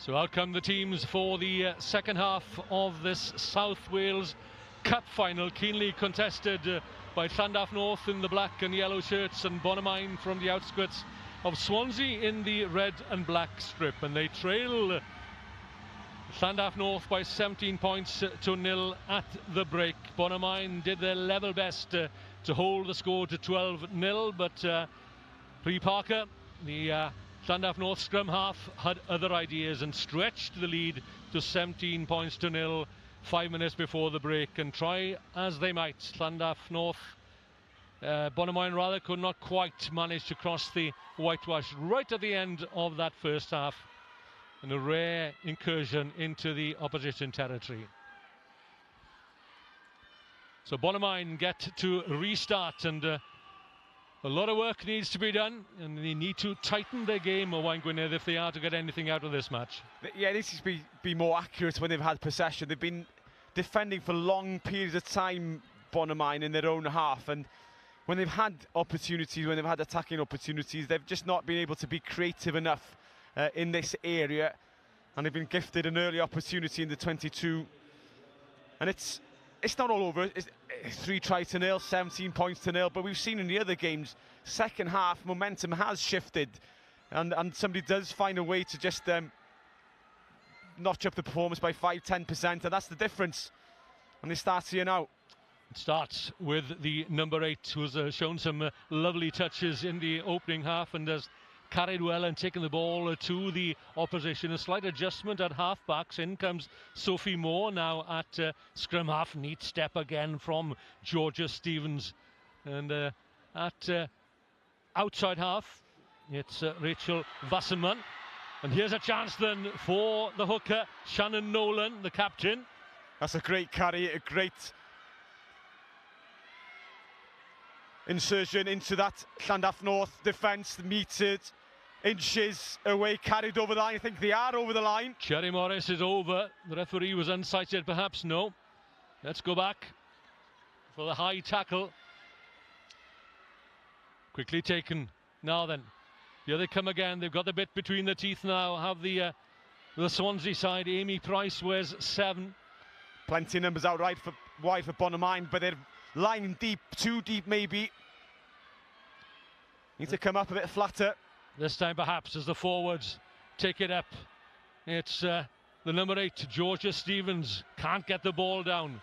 So out come the teams for the second half of this South Wales Cup final, keenly contested by Llandaff North in the black and yellow shirts and Bonamine from the outskirts of Swansea in the red and black strip, and they trail Llandaff North by 17 points to nil at the break. Bonamine did their level best to hold the score to 12-0, but Pre Parker, the Llandaff North scrum half, had other ideas and stretched the lead to 17 points to nil 5 minutes before the break, and try as they might, Llandaff North, Bonamine rather, could not quite manage to cross the whitewash right at the end of that first half, and a rare incursion into the opposition territory. So Bonamine get to restart, and a lot of work needs to be done, and they need to tighten their game, Owain Gwynedd, if they are to get anything out of this match. Yeah, this is be more accurate when they've had possession. They've been defending for long periods of time, Bonamine, in their own half, and when they've had opportunities, when they've had attacking opportunities, they've just not been able to be creative enough in this area, and they've been gifted an early opportunity in the 22, and it's not all over. It's 3 tries to nil, 17 points to nil, but we've seen in the other games, second half momentum has shifted, and somebody does find a way to just notch up the performance by 5-10%, and that's the difference, and it starts here now. It starts with the number 8, who's shown some lovely touches in the opening half and has carried well and taken the ball to the opposition. A slight adjustment at half-backs. In comes Sophie Moore now at scrum half. Neat step again from Georgia Stevens. And at outside half, it's Rachel Wasserman. And here's a chance then for the hooker, Shannon Nolan, the captain. That's a great carry, a great insertion into that Llandaff North defence, metered inches away, carried over the line. I think they are over the line. Cherry Morris is over. The referee was unsighted, perhaps. No. Let's go back for the high tackle. Quickly taken. Now then, here they come again. They've got the bit between the teeth now. Have the Swansea side. Amy Price wears 7. Plenty of numbers out wide for Bonamine, but they're lining deep, too deep maybe. Need to come up a bit flatter. This time perhaps as the forwards take it up. It's the number 8, Georgia Stevens. Can't get the ball down.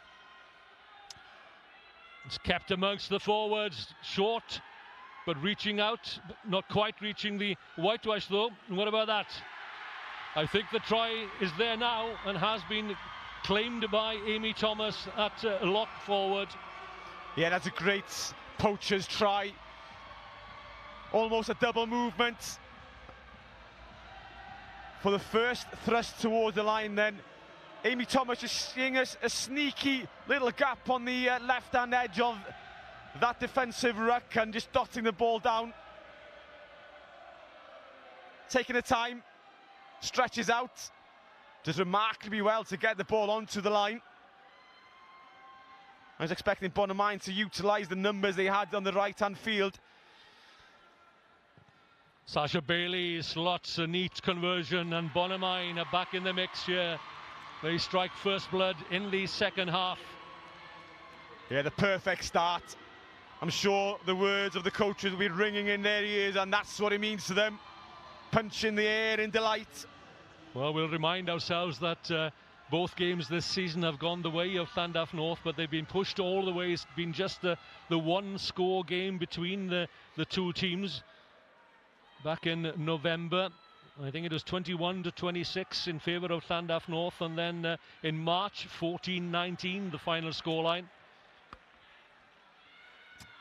It's kept amongst the forwards. Short, but reaching out. Not quite reaching the whitewash though. And what about that? I think the try is there now and has been claimed by Amy Thomas at lock forward. Yeah, that's a great poacher's try. Almost a double movement. For the first thrust towards the line then. Amy Thomas just seeing a sneaky little gap on the left-hand edge of that defensive ruck and just dotting the ball down. Taking the time, stretches out. Does remarkably well to get the ball onto the line. I was expecting Bonamine to utilise the numbers they had on the right-hand field. Sasha Bailey slots a neat conversion, and Bonamine are back in the mix here. They strike first blood in the second half. Yeah, the perfect start. I'm sure the words of the coaches will be ringing in their ears, and that's what it means to them. Punch in the air in delight. Well, we'll remind ourselves that both games this season have gone the way of Llandaff North, but they've been pushed all the way. It's been just the one-score game between the two teams. Back in November, I think it was 21-26 in favour of Llandaff North, and then in March, 14-19, the final scoreline.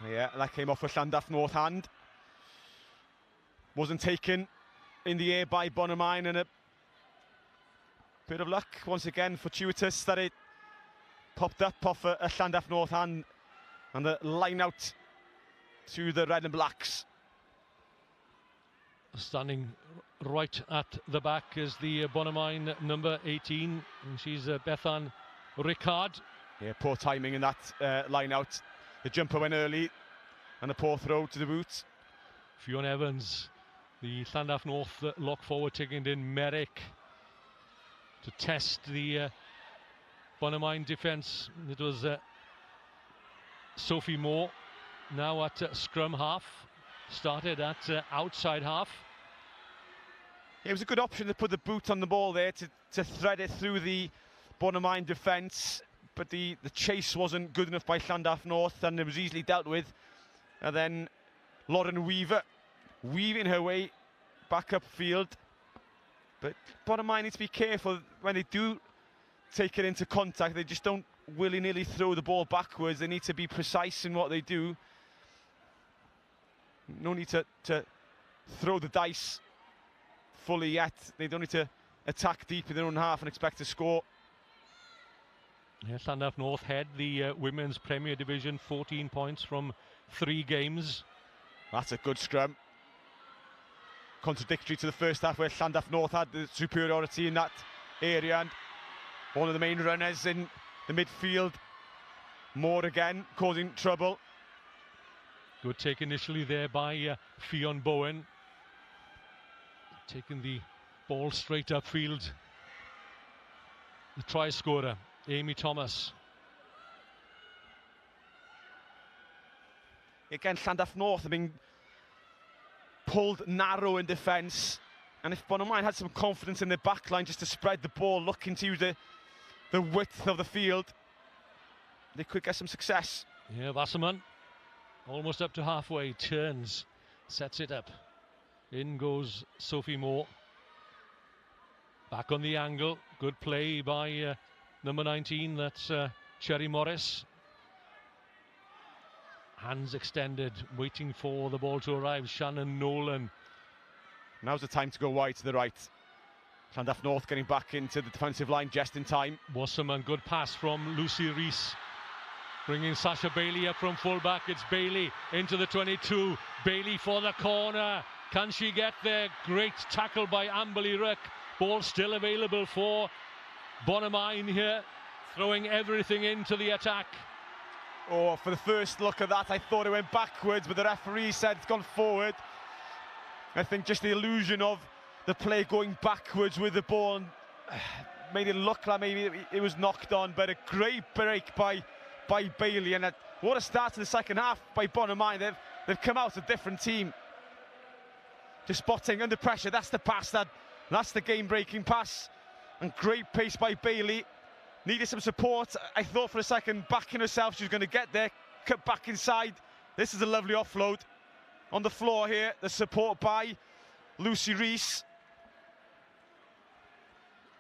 Yeah, that came off a Llandaff North hand. Wasn't taken in the air by Bonamine, and a bit of luck once again, fortuitous that it popped up off a Llandaff North hand, and the line out to the red and blacks. Standing right at the back is the Bonamine number 18, and she's Bethan Ricard. Yeah, poor timing in that line out. The jumper went early, and a poor throw to the boot. Fiona Evans, the Llandaff North lock forward, taking it in. Merrick to test the Bonamine defence. It was Sophie Moore now at scrum half, started at outside half. It was a good option to put the boot on the ball there to thread it through the Bonamine defence, but the chase wasn't good enough by Llandaff North, and it was easily dealt with. And then Lauren Weaver weaving her way back upfield. But Bonamine needs to be careful when they do take it into contact. They just don't willy-nilly throw the ball backwards. They need to be precise in what they do. No need to throw the dice fully yet. They don't need to attack deep in their own half and expect to score. Yes, Llandaff North head the Women's Premier Division, 14 points from 3 games. That's a good scrum. Contradictory to the first half, where Llandaff North had the superiority in that area, and one of the main runners in the midfield, Moore again, causing trouble. Good take initially there by Fionn Bowen. Taking the ball straight upfield. The try scorer, Amy Thomas. Again, Llandaff North have been pulled narrow in defence, and if Bonamine had some confidence in their backline just to spread the ball, looking to use the width of the field, they could get some success. Yeah, Wasserman almost up to halfway, turns, sets it up. In goes Sophie Moore. Back on the angle, good play by number 19, that's Sherry Morris. Hands extended, waiting for the ball to arrive. Shannon Nolan. Now's the time to go wide to the right. Llandaff North getting back into the defensive line just in time. Wasserman, good pass from Lucy Rees. Bringing Sasha Bailey up from fullback. It's Bailey into the 22. Bailey for the corner. Can she get there? Great tackle by Amberley Ruck. Ball still available for Bonamine here. Throwing everything into the attack. Oh, for the first look at that, I thought it went backwards, but the referee said it's gone forward. I think just the illusion of the play going backwards with the ball made it look like maybe it was knocked on, but a great break by Bailey, and what a start to the second half by Bonamine. They've come out a different team. Just spotting under pressure, that's the pass, that's the game-breaking pass, and great pace by Bailey. Needed some support. I thought for a second, backing herself, she was going to get there, cut back inside. This is a lovely offload. On the floor here, the support by Lucy Rees.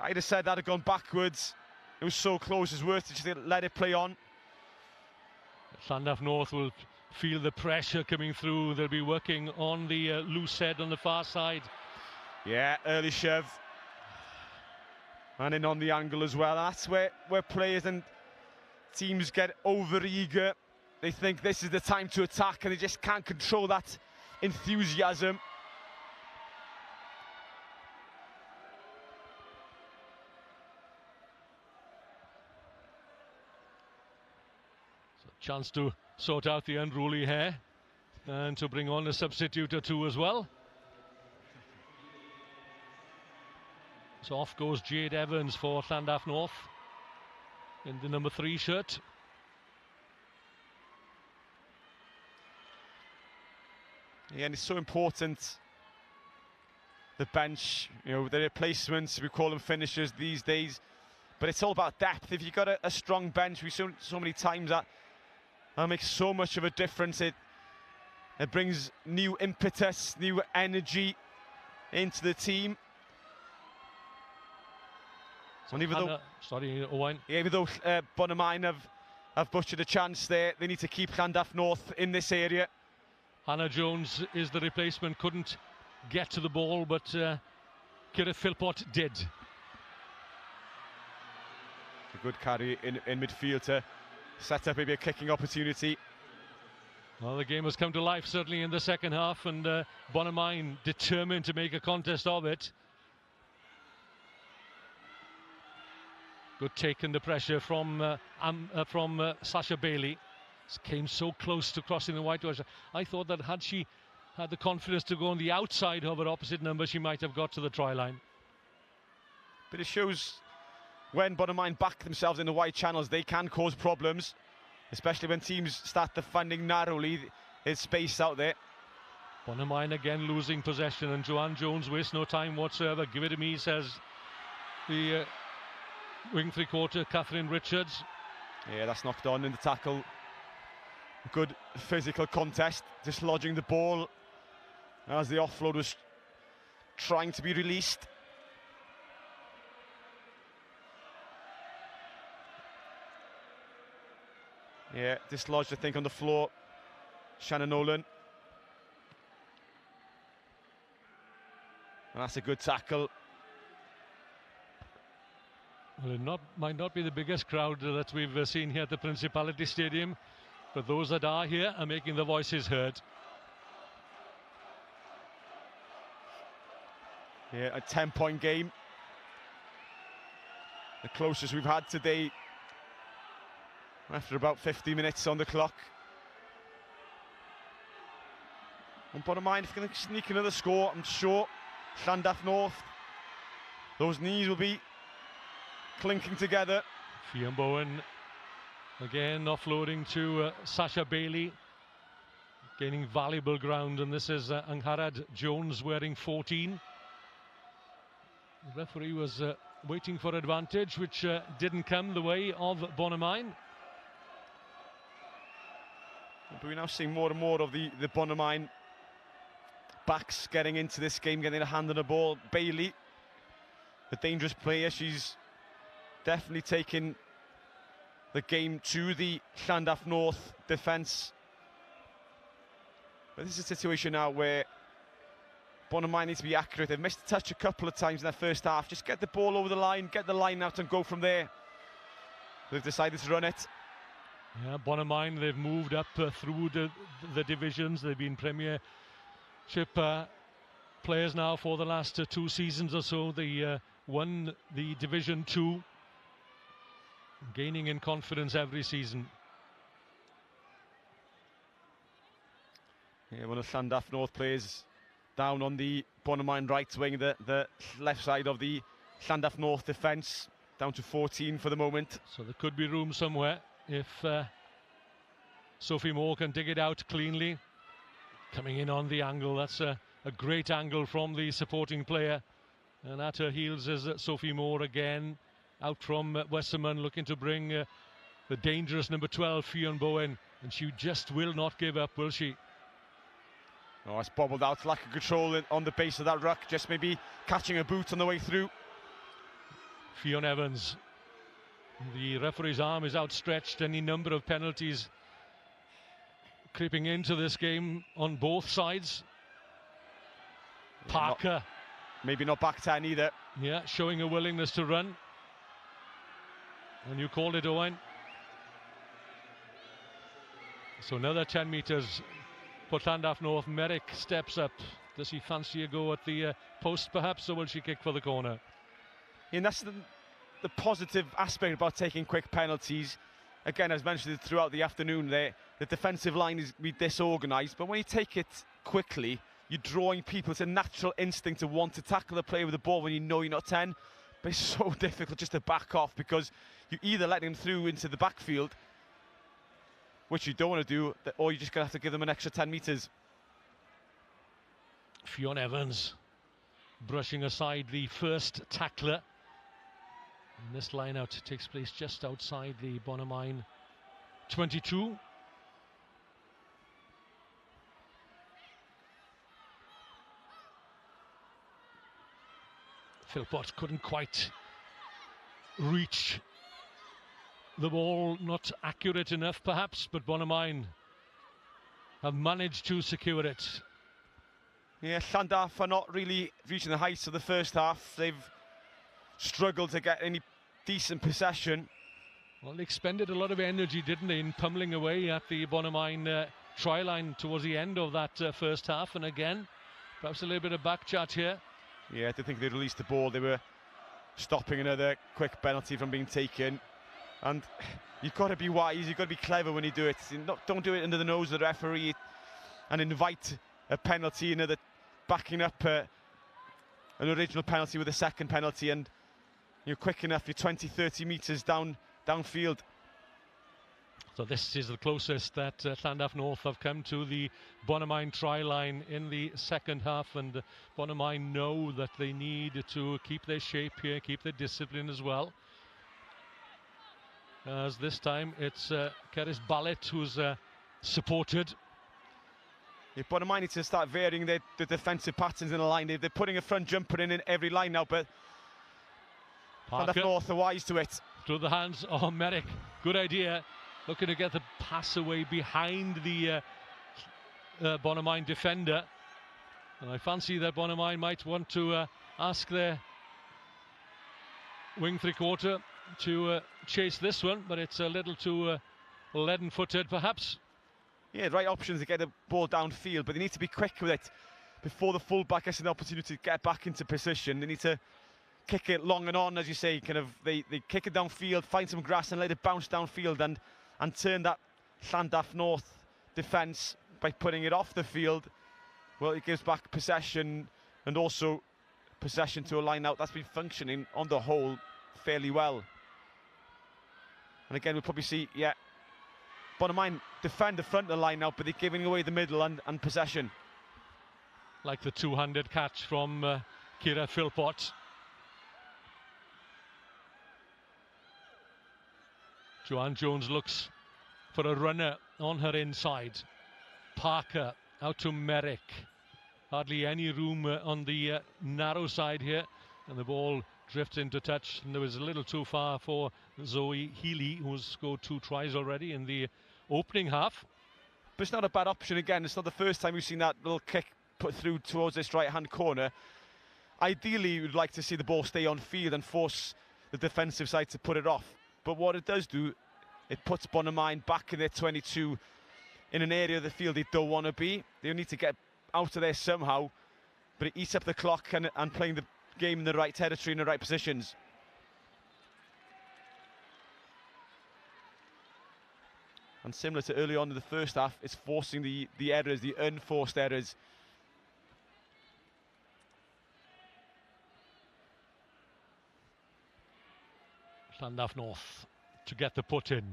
I'd have said that had gone backwards. It was so close, it's worth it just to let it play on. Llandaff North will feel the pressure coming through. They'll be working on the loose head on the far side. Yeah, early shove. And in on the angle as well. That's where players and teams get over-eager. They think this is the time to attack, and they just can't control that enthusiasm. So chance to sort out the unruly hair and to bring on a substitute or two as well. So off goes Jade Evans for Llandaff North in the number 3 shirt. Yeah, and it's so important, the bench, you know, the replacements, we call them finishers these days, but it's all about depth. If you've got a strong bench, we've seen so many times that makes so much of a difference. It brings new impetus, new energy into the team. So and even though, Owain. yeah, even though Bonamine have butchered a chance there, they need to keep Llandaff North in this area. Hannah Jones is the replacement, couldn't get to the ball, but Kira Philpott did. A good carry in midfield to set up maybe a kicking opportunity. Well, the game has come to life certainly in the second half, and Bonamine determined to make a contest of it. Good take under pressure from Sasha Bailey. Came so close to crossing the whitewash. I thought that had she had the confidence to go on the outside of her opposite number, she might have got to the try line. But it shows when Bonamine back themselves in the wide channels, they can cause problems, especially when teams start defending narrowly. There's space out there. Bonamine again losing possession, and Joanne Jones wastes no time whatsoever. Give it to me, says the wing three-quarter Catherine Richards. Yeah, that's knocked on in the tackle. Good physical contest, dislodging the ball as the offload was trying to be released. Yeah, dislodged, I think, on the floor. Shannon Nolan. And that's a good tackle. Well, it might not be the biggest crowd that we've seen here at the Principality Stadium, but those that are here are making the voices heard. Yeah, a 10-point game. The closest we've had today after about 50 minutes on the clock. And Bonamine, if they're going to sneak another score, I'm sure Llandaff North, those knees will be clinking together. Fionn Bowen again offloading to Sasha Bailey, gaining valuable ground, and this is Angharad Jones wearing 14. The referee was waiting for advantage, which didn't come the way of Bonamine. But we're now seeing more and more of the Bonamine backs getting into this game, getting a hand on the ball. Bailey, a dangerous player, she's definitely taking the game to the Llandaff North defence. But this is a situation now where Bonamine needs to be accurate. They've missed a touch a couple of times in their first half. Just get the ball over the line, get the line out and go from there. They've decided to run it. Yeah, Bonamine, they've moved up through the divisions. They've been Premiership players now for the last 2 seasons or so. They won the Division 2, gaining in confidence every season. Yeah, one of Llandaff North players down on the Bonamine right wing, the left side of the Llandaff North defence, down to 14 for the moment. So there could be room somewhere if Sophie Moore can dig it out cleanly. Coming in on the angle, that's a great angle from the supporting player. And at her heels is Sophie Moore again, out from Westerman, looking to bring the dangerous number 12, Fionn Bowen. And she just will not give up, will she? Oh, it's bobbled out, lack of control on the base of that ruck, just maybe catching a boot on the way through. Fionn Evans, the referee's arm is outstretched. Any number of penalties creeping into this game on both sides. Yeah, Parker, maybe not back 10 either. yeah, showing a willingness to run. And you called it, Owen. So another 10 metres for Llandaff North. Merrick steps up. Does he fancy a go at the post perhaps, or will she kick for the corner? And that's the positive aspect about taking quick penalties. Again, as mentioned throughout the afternoon there, the defensive line is disorganised, but when you take it quickly, you're drawing people. It's a natural instinct to want to tackle the player with the ball when you know you're not 10, but it's so difficult just to back off because you're either letting them through into the backfield, which you don't want to do, or you're just going to have to give them an extra 10 metres. Fionn Evans brushing aside the first tackler. And this line-out takes place just outside the Bonamine 22. Philpott couldn't quite reach the ball, not accurate enough perhaps, but Bonamine have managed to secure it. Yeah, Llandaff are not really reaching the heights of the first half. They've struggled to get any decent possession. Well, they expended a lot of energy, didn't they, in pummeling away at the Bonamine try line towards the end of that first half. And again, perhaps a little bit of back chat here. Yeah, I did think they released the ball. They were stopping another quick penalty from being taken. And you've got to be wise, you've got to be clever when you do it. Don't do it under the nose of the referee and invite a penalty, another backing up an original penalty with a second penalty. And you're quick enough, you're 20, 30 metres downfield. So this is the closest that Llandaff North have come to the Bonamine try line in the second half, and Bonamine know that they need to keep their shape here, keep their discipline as well. As this time it's Cerys Ballet who's supported. Yeah, Bonamine need to start varying the defensive patterns in the line. They're putting a front jumper in every line now, but Llandaff North are wise to it. Through the hands of Merrick. Good idea. Looking to get the pass away behind the Bonamine defender. And I fancy that Bonamine might want to ask their wing three-quarter to chase this one, but it's a little too leaden-footed perhaps. Yeah, right options to get the ball downfield, but they need to be quick with it before the fullback gets an opportunity to get back into position. They need to kick it long and on, as you say, kind of they kick it downfield, find some grass and let it bounce downfield and turn that Llandaff North defence by putting it off the field. Well, it gives back possession and also possession to a line out that's been functioning on the whole fairly well. And again, we'll probably see, yeah, Bonamine defend the front of the line out, but they're giving away the middle and possession. Like the two-handed catch from Kira Philpott. Joanne Jones looks for a runner on her inside. Parker out to Merrick. Hardly any room on the narrow side here, and the ball drifts into touch, and there was a little too far for Zoe Healy, who's scored 2 tries already in the opening half. But it's not a bad option again. It's not the first time we've seen that little kick put through towards this right-hand corner. Ideally, you'd like to see the ball stay on field and force the defensive side to put it off. But what it does do, it puts Bonamine back in their 22 in an area of the field they don't want to be. They need to get out of there somehow, but it eats up the clock and playing the game in the right territory, in the right positions. And similar to early on in the first half, it's forcing the errors, the unforced errors. Llandaff North to get the put in.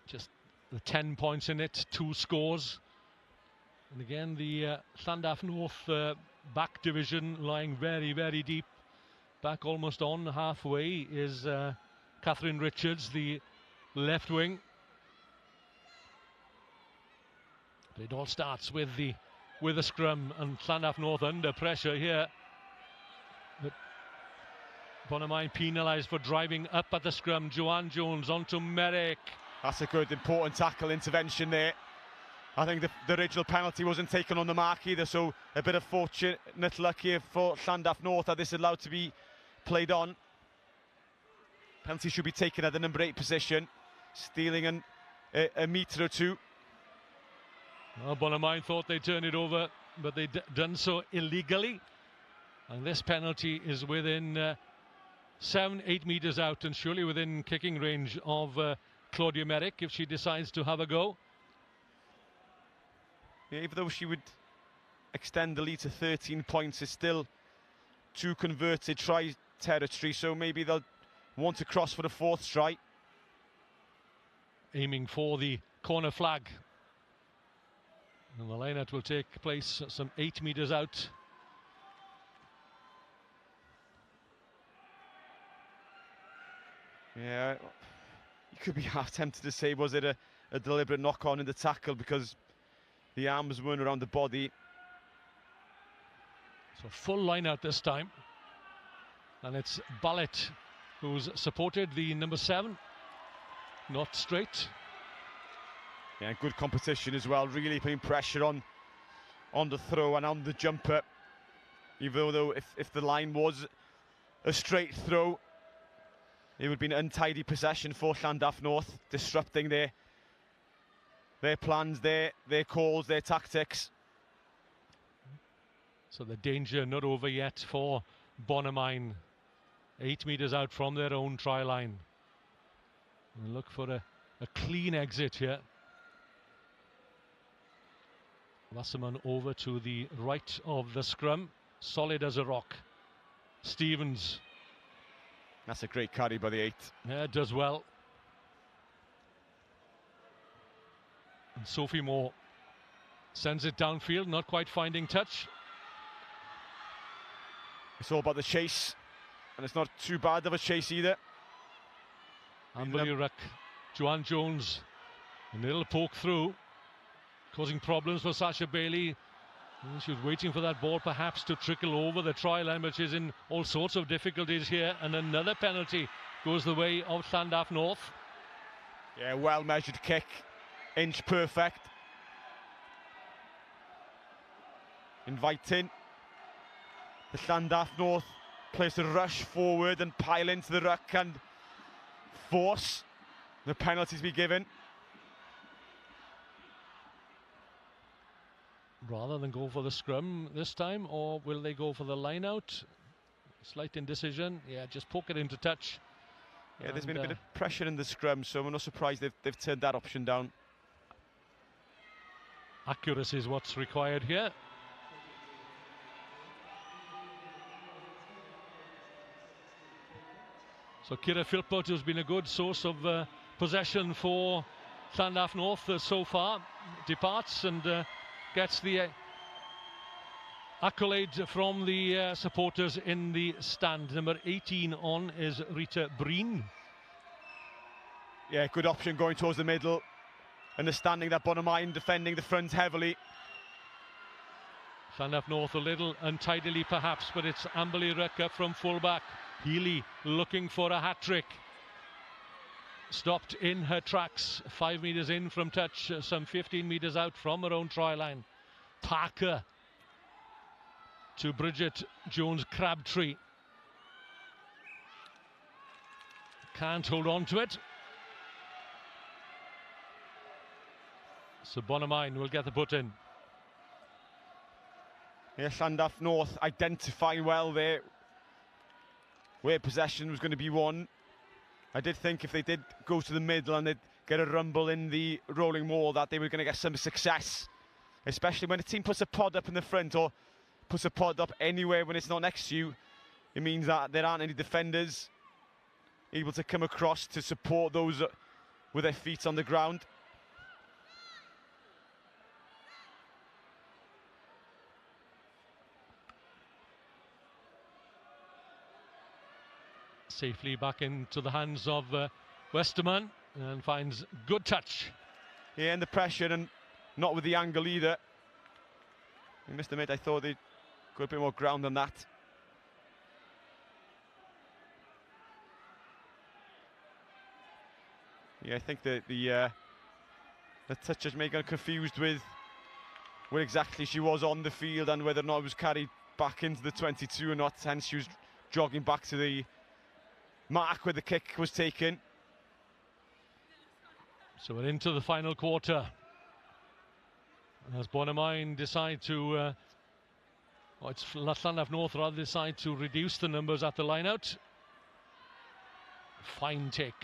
Just the 10 points in it, 2 scores. And again, the Llandaff North back division lying very, very deep. Back almost on halfway is Catherine Richards, the left wing. But it all starts with the scrum, and Llandaff North under pressure here. But Bonamine penalised for driving up at the scrum. Joanne Jones onto Merrick. That's a good, important tackle intervention there. I think the original penalty wasn't taken on the mark either, so a bit of fortunate luck here for Llandaff North that this is allowed to be played on. Penalty should be taken at the number 8 position, stealing a metre or two. Well, Bonamine thought they'd turn it over, but they'd done so illegally. And this penalty is within 7-8 metres out, and surely within kicking range of Claudia Merrick if she decides to have a go. Yeah, even though she would extend the lead to 13 points, it's still 2 converted try territory, so maybe they'll want to cross for the 4th try. Aiming for the corner flag. And the line-out will take place some 8 metres out. Yeah, you could be half tempted to say, was it a deliberate knock-on in the tackle, because the arms weren't around the body. So full line-out this time. And it's Ballet who's supported the number 7. Not straight. Yeah, good competition as well, really putting pressure on the throw and on the jumper. Even though if the line was a straight throw, it would be an untidy possession for Llandaff North, disrupting their plans, their calls, their tactics. So the danger not over yet for Bonamine. 8 metres out from their own try line. And look for a clean exit here. Wasserman over to the right of the scrum, solid as a rock. Stevens. That's a great carry by the 8. Yeah, does well. And Sophie Moore sends it downfield, not quite finding touch. It's all about the chase, and it's not too bad of a chase either. Amberley Ruck, Joanne Jones, a little poke through, causing problems for Sasha Bailey. She was waiting for that ball perhaps to trickle over the try line, but she's in all sorts of difficulties here. And another penalty goes the way of Llandaff North. Yeah, well measured kick, inch perfect. Inviting the Llandaff North players to rush forward and pile into the ruck and force the penalties be given. Rather than go for the scrum this time, or will they go for the line out? Slight indecision. Yeah, just poke it into touch. Yeah, there's been a bit of pressure in the scrum, so we're not surprised they've turned that option down. Accuracy is what's required here. So Kira Philpott, who's been a good source of possession for Llandaff North so far, departs and gets the accolade from the supporters in the stand. Number 18 on is Rita Breen. Yeah, good option going towards the middle. Understanding that Bonamine defending the front heavily. Llandaff North a little untidily perhaps, but it's Amberley Ruck up from fullback. Healy looking for a hat-trick. Stopped in her tracks, 5 metres in from touch, some 15 metres out from her own try line. Parker to Bridget Jones-Crabtree. Can't hold on to it. So Bonamine will get the put in. Yes, Llandaff North identifying well there where possession was going to be won. I did think if they did go to the middle and they'd get a rumble in the rolling maul, that they were going to get some success, especially when a team puts a pod up in the front or puts a pod up anywhere when it's not next to you. It means that there aren't any defenders able to come across to support those with their feet on the ground. Safely back into the hands of Westerman and finds good touch. Yeah, and the pressure and not with the angle either. I must admit, I thought they got a bit more ground than that. Yeah, I think the touches may get confused with where exactly she was on the field and whether or not it was carried back into the 22 or not. Hence, she was jogging back to the mark where the kick was taken. So we're into the final quarter. As Bonamine decide to, it's Llandaff North rather, decide to reduce the numbers at the line-out. Fine take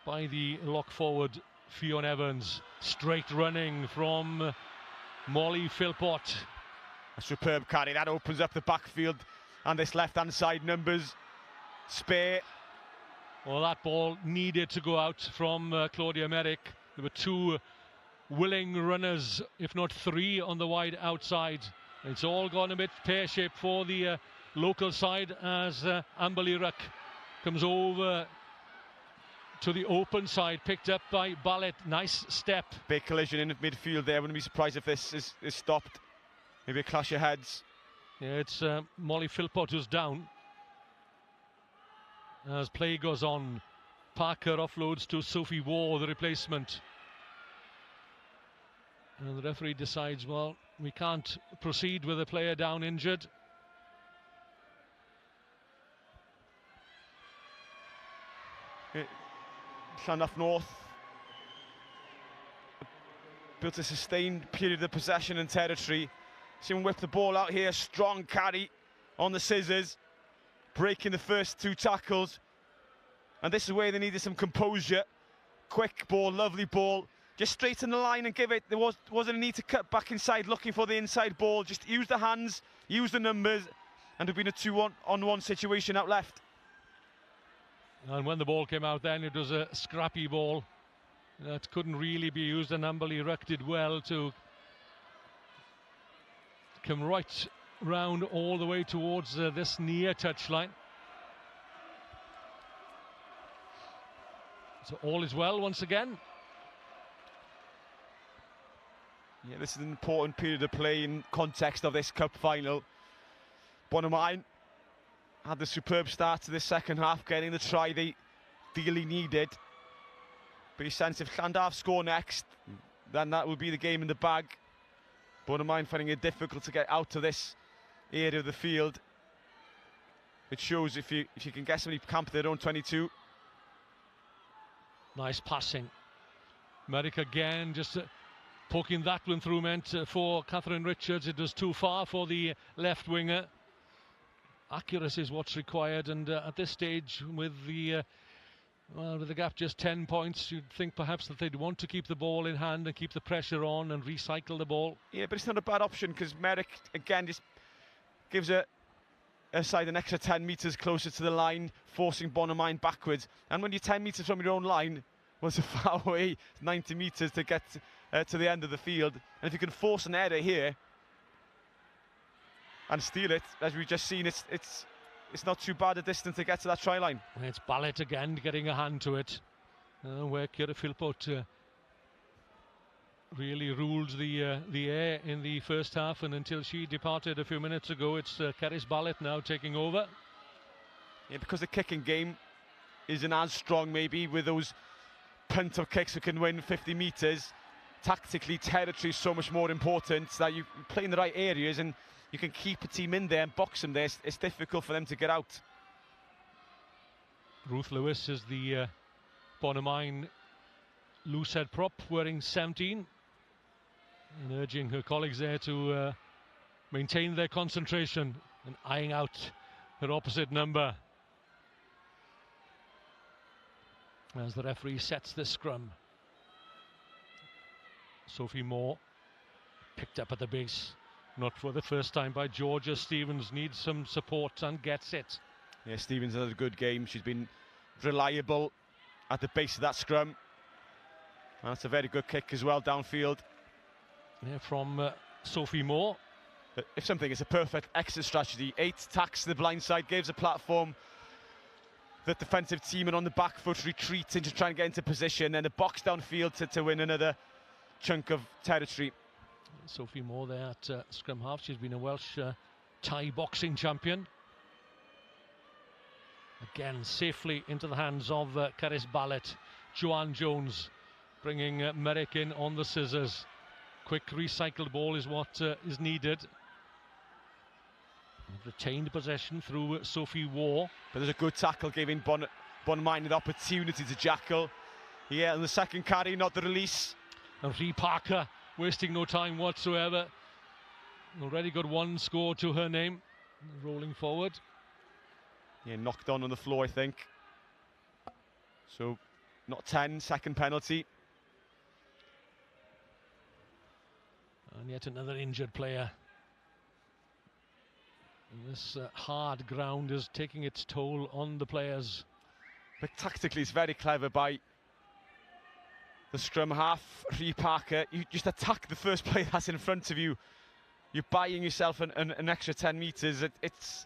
by the lock forward Fionn Evans. Straight running from Molly Philpott. A superb carry that opens up the backfield, and this left-hand side numbers spare. Well, that ball needed to go out from Claudia Merrick. There were two willing runners, if not three, on the wide outside. It's all gone a bit pear-shaped for the local side as Amberley Ruck comes over to the open side, picked up by Ballet. Nice step. Big collision in midfield there. Wouldn't be surprised if this is stopped. Maybe a clash of heads. Yeah, it's Molly Philpott who's down. As play goes on, Parker offloads to Sophie Waugh, the replacement. And the referee decides, well, we can't proceed with a player down injured. Llandaff North built a sustained period of possession and territory. See him whip the ball out here, strong carry on the scissors, breaking the first two tackles. And this is where they needed some composure. Quick ball, lovely ball. Just straight in the line and give it. There wasn't a need to cut back inside looking for the inside ball. Just use the hands, use the numbers, and there'd been a 2-on-1 situation out left. And when the ball came out then, it was a scrappy ball that couldn't really be used, and Amberley Ruck did well to come right round all the way towards this near touchline. So all is well once again. Yeah, this is an important period of play in context of this cup final. Bonamine had the superb start to the second half, getting the try they really needed. But he sensed if Llandaff score next, then that will be the game in the bag. Bonamine finding it difficult to get out of this area of the field. It shows if you can get somebody camp their own 22. Nice passing. Merrick again, just poking that one through, meant for Catherine Richards. It was too far for the left winger. Accuracy is what's required, and at this stage, with the gap just 10 points, you'd think perhaps that they'd want to keep the ball in hand and keep the pressure on and recycle the ball. Yeah, but it's not a bad option, because Merrick again just gives a side an extra 10 metres closer to the line, forcing Bonamine backwards. And when you're 10 metres from your own line, well, it's a far away, 90 metres to get to the end of the field. And if you can force an error here and steal it, as we've just seen, it's not too bad a distance to get to that try line. It's Ballett again getting a hand to it, where Kira Philpott really ruled the air in the first half, and until she departed a few minutes ago, it's Keris Ballett now taking over. Yeah, because the kicking game isn't as strong maybe with those punt or kicks that can win 50 metres. Tactically, territory is so much more important, that you play in the right areas and you can keep a team in there and box them there. It's difficult for them to get out. Ruth Lewis is the Bonamine loose head prop, wearing 17, and urging her colleagues there to maintain their concentration and eyeing out her opposite number as the referee sets the scrum. Sophie Moore picked up at the base, not for the first time by Georgia. Stevens needs some support and gets it. Yeah, Stevens had a good game. She's been reliable at the base of that scrum. And that's a very good kick as well downfield. Yeah, from Sophie Moore. But if something, it's a perfect exit strategy. 8 tacks to the blind side, gives a platform. The defensive team and on the back foot retreating to try and get into position, and a box downfield to win another chunk of territory. Sophie Moore there at scrum half. She's been a Welsh Thai boxing champion. Again, safely into the hands of Keris Ballett. Joanne Jones bringing Merrick in on the scissors. Quick recycled ball is what is needed. Retained possession through Sophie War. But there's a good tackle, giving Bonamine the opportunity to jackal. Yeah, and the second carry, not the release. And Rhee Parker wasting no time whatsoever. Already got 1 score to her name. Rolling forward. Yeah, knocked on the floor, I think. So, not 10, second penalty. And yet another injured player. And this hard ground is taking its toll on the players. But tactically, it's very clever by the scrum half, Rhee Parker. You just attack the first player that's in front of you. You're buying yourself an extra 10 metres. It's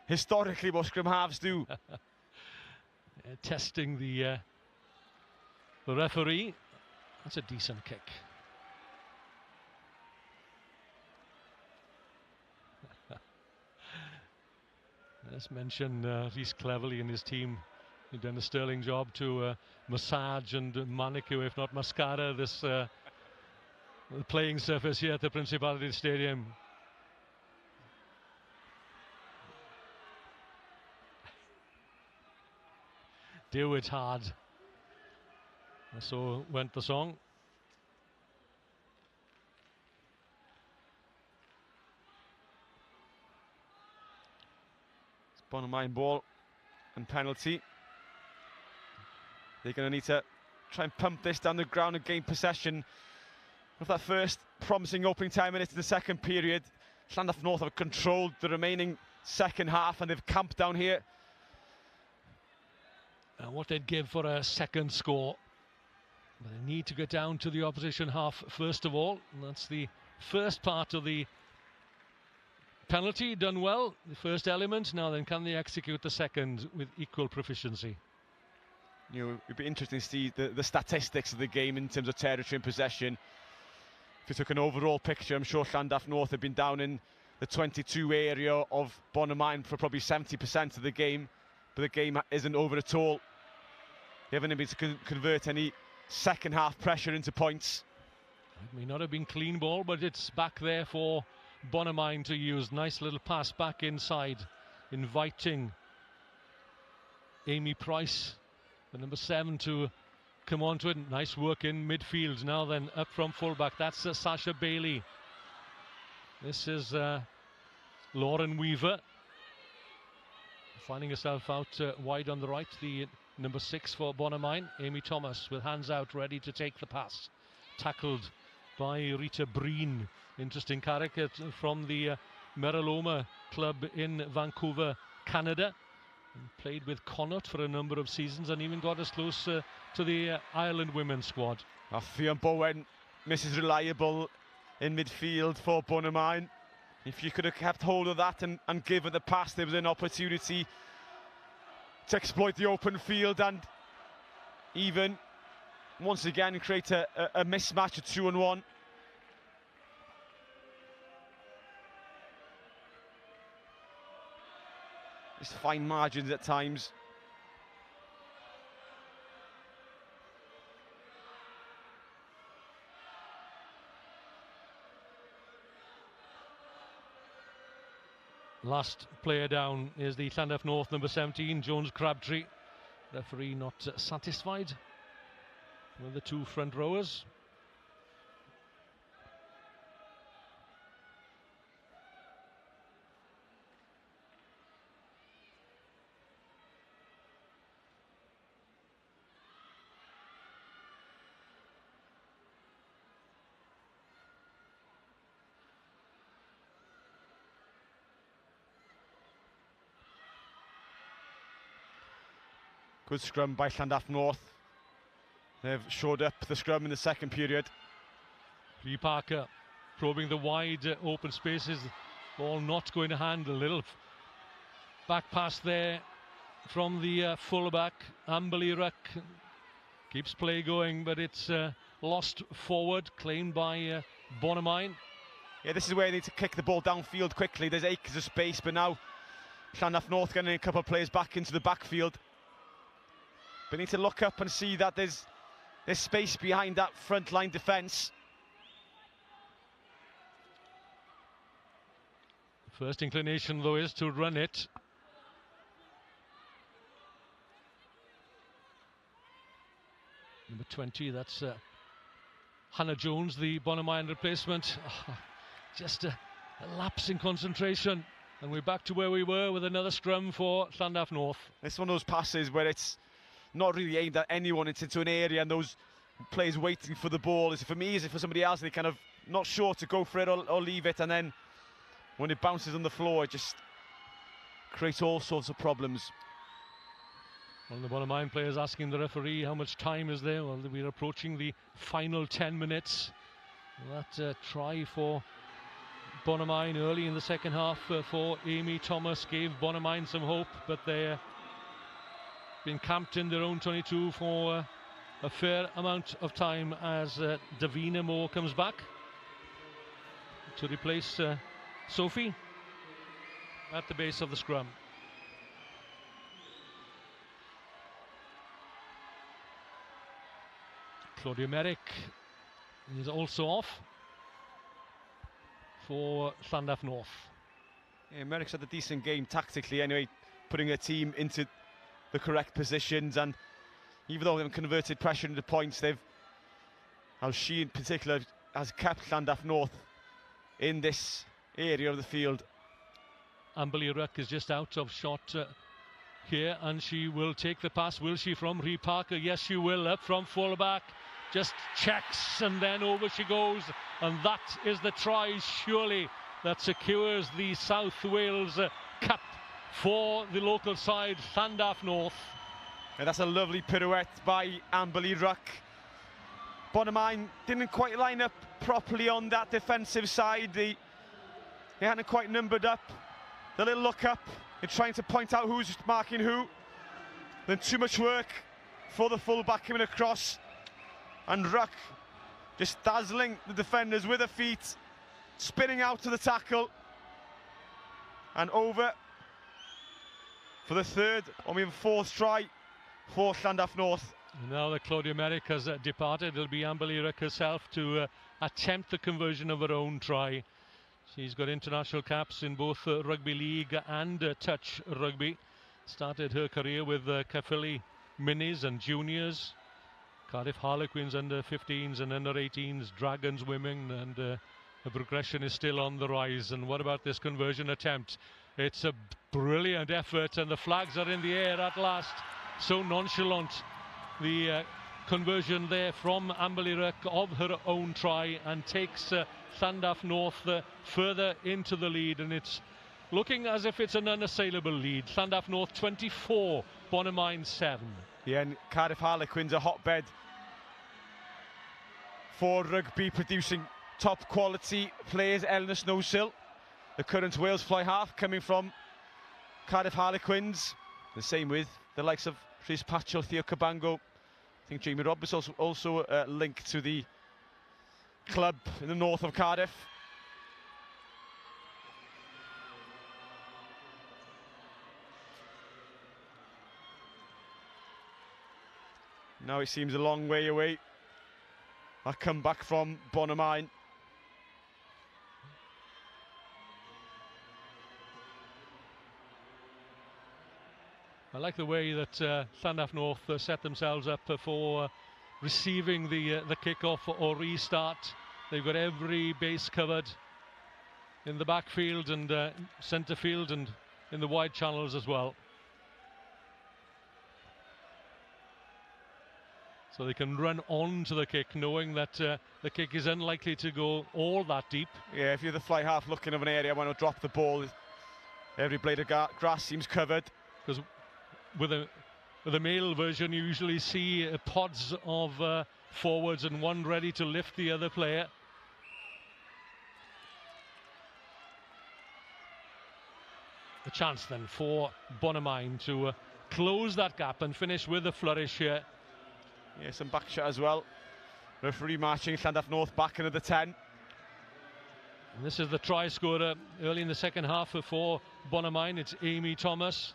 historically what scrum halves do. Testing the referee. That's a decent kick. Let's mention Rhys Cleverly and his team. He's done a sterling job to massage and manicure, if not mascara, this playing surface here at the Principality Stadium. Do it hard. So went the song. It's Bonamine ball and penalty. They're going to need to try and pump this down the ground and gain possession of that first promising opening 10 minutes of the second period. Llandaff North have controlled the remaining second half, and they've camped down here. What they'd give for a second score. But they need to get down to the opposition half first of all. And that's the first part of the penalty done well, the first element. Now then, can they execute the second with equal proficiency? You know, it'd be interesting to see the statistics of the game in terms of territory and possession. If you took an overall picture, I'm sure Llandaff North have been down in the 22 area of Bonamine for probably 70% of the game, but the game isn't over at all. They haven't been able to convert any second half pressure into points. It may not have been clean ball, but it's back there for Bonamine to use. Nice little pass back inside, inviting Amy Price, the number 7, to come on to it. Nice work in midfield. Now then, up from fullback, that's Sasha Bailey. This is Lauren Weaver finding herself out wide on the right. The number 6 for Bonamine, Amy Thomas, with hands out, ready to take the pass. Tackled by Rita Breen. Interesting character from the Meraloma club in Vancouver, Canada. And played with Connaught for a number of seasons and even got as close to the Ireland women's squad. Fionn Bowen, Mrs. Reliable in midfield for Bonamine. If you could have kept hold of that and given the pass, there was an opportunity to exploit the open field and even once again create a mismatch, a 2-on-1. Just fine margins at times. Last player down is the Llandaff North number 17, Jones Crabtree. Referee not satisfied with the two front rowers. Good scrum by Llandaff North. They've showed up the scrum in the second period. Lee Parker probing the wide open spaces. Ball not going to handle. Little back pass there from the fullback. Amberley Ruck keeps play going, but it's lost forward, claimed by Bonamine. Yeah, this is where they need to kick the ball downfield quickly. There's acres of space, but now Llandaff North getting a couple of players back into the backfield. But need to look up and see that there's space behind that front line defence. First inclination, though, is to run it. Number 20, that's Hannah Jones, the Bonamine replacement. Just a lapse in concentration. And we're back to where we were with another scrum for Llandaff North. It's one of those passes where it's not really aimed at anyone. It's into an area and those players waiting for the ball. Is it for me? Is it for somebody else? They kind of not sure to go for it or leave it. And then when it bounces on the floor, it just creates all sorts of problems. One of the Bonamine players asking the referee how much time is there. Well, we're approaching the final 10 minutes. That try for Bonamine early in the second half for Amy Thomas gave Bonamine some hope, but they're been camped in their own 22 for a fair amount of time as Davina Moore comes back to replace Sophie at the base of the scrum. Claudia Merrick is also off for Llandaff North. Yeah, Merrick's had a decent game tactically anyway, putting her team into the correct positions, and even though they've converted pressure into points, she in particular has kept Llandaff North in this area of the field. Amberley Ruck is just out of shot here, and she will take the pass, will she, from Ree Parker? Yes, she will, up from fullback, just checks, and then over she goes, and that is the try, surely, that secures the South Wales cup for the local side, Llandaff North. And that's a lovely pirouette by Amberley Ruck. Bonamine didn't quite line up properly on that defensive side. They hadn't quite numbered up. The little look up, they're trying to point out who's marking who. Then too much work for the fullback coming across. And Ruck just dazzling the defenders with her feet, spinning out to the tackle. And over for the third or even fourth try for Llandaff North. Now that Claudia Merrick has departed, it'll be Amberley Ruck herself to attempt the conversion of her own try. She's got international caps in both rugby league and touch rugby. Started her career with Caerphilly Minis and juniors, Cardiff Harlequins under 15s and under 18s, Dragons women, and the progression is still on the rise. And what about this conversion attempt? It's a brilliant effort, and the flags are in the air at last. So nonchalant, the conversion there from Amberley Ruck of her own try, and takes Llandaff North further into the lead, and it's looking as if it's an unassailable lead. Llandaff North 24, Bonamine 7. Yeah, and Cardiff Harlequins a hotbed for rugby, producing top quality players. Eleanor Snowsill, the current Wales fly half, coming from Cardiff Harlequins. The same with the likes of Rhys Patchell, Theo Cabango. I think Jamie Roberts also linked to the club in the north of Cardiff. Now it seems a long way away. A comeback from Bonamine. I like the way that Llandaff North set themselves up for receiving the kick-off or restart. They've got every base covered in the backfield and centre field and in the wide channels as well. So they can run on to the kick, knowing that the kick is unlikely to go all that deep. Yeah, if you're the fly half looking of an area, want to drop the ball, every blade of grass seems covered. Because with a male version, you usually see pods of forwards and one ready to lift the other player. The chance then for Bonamine to close that gap and finish with a flourish here. Yeah, some back shot as well. Referee marching Llandaff North back into the 10. And this is the try scorer early in the second half for Bonamine. It's Amy Thomas.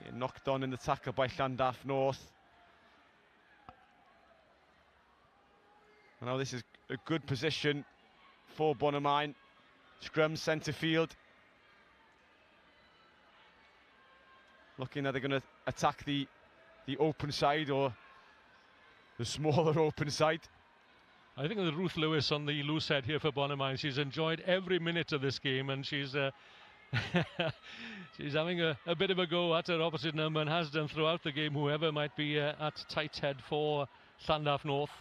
Yeah, knocked on in the tackle by Llandaff North. And now this is a good position for Bonamine. Scrum centre field. Looking that they're going to attack the open side or the smaller open side. I think that Ruth Lewis on the loose head here for Bonamine. She's enjoyed every minute of this game, and she's she's having a bit of a go at her opposite number, and has done throughout the game, whoever might be at tight head for Llandaff North.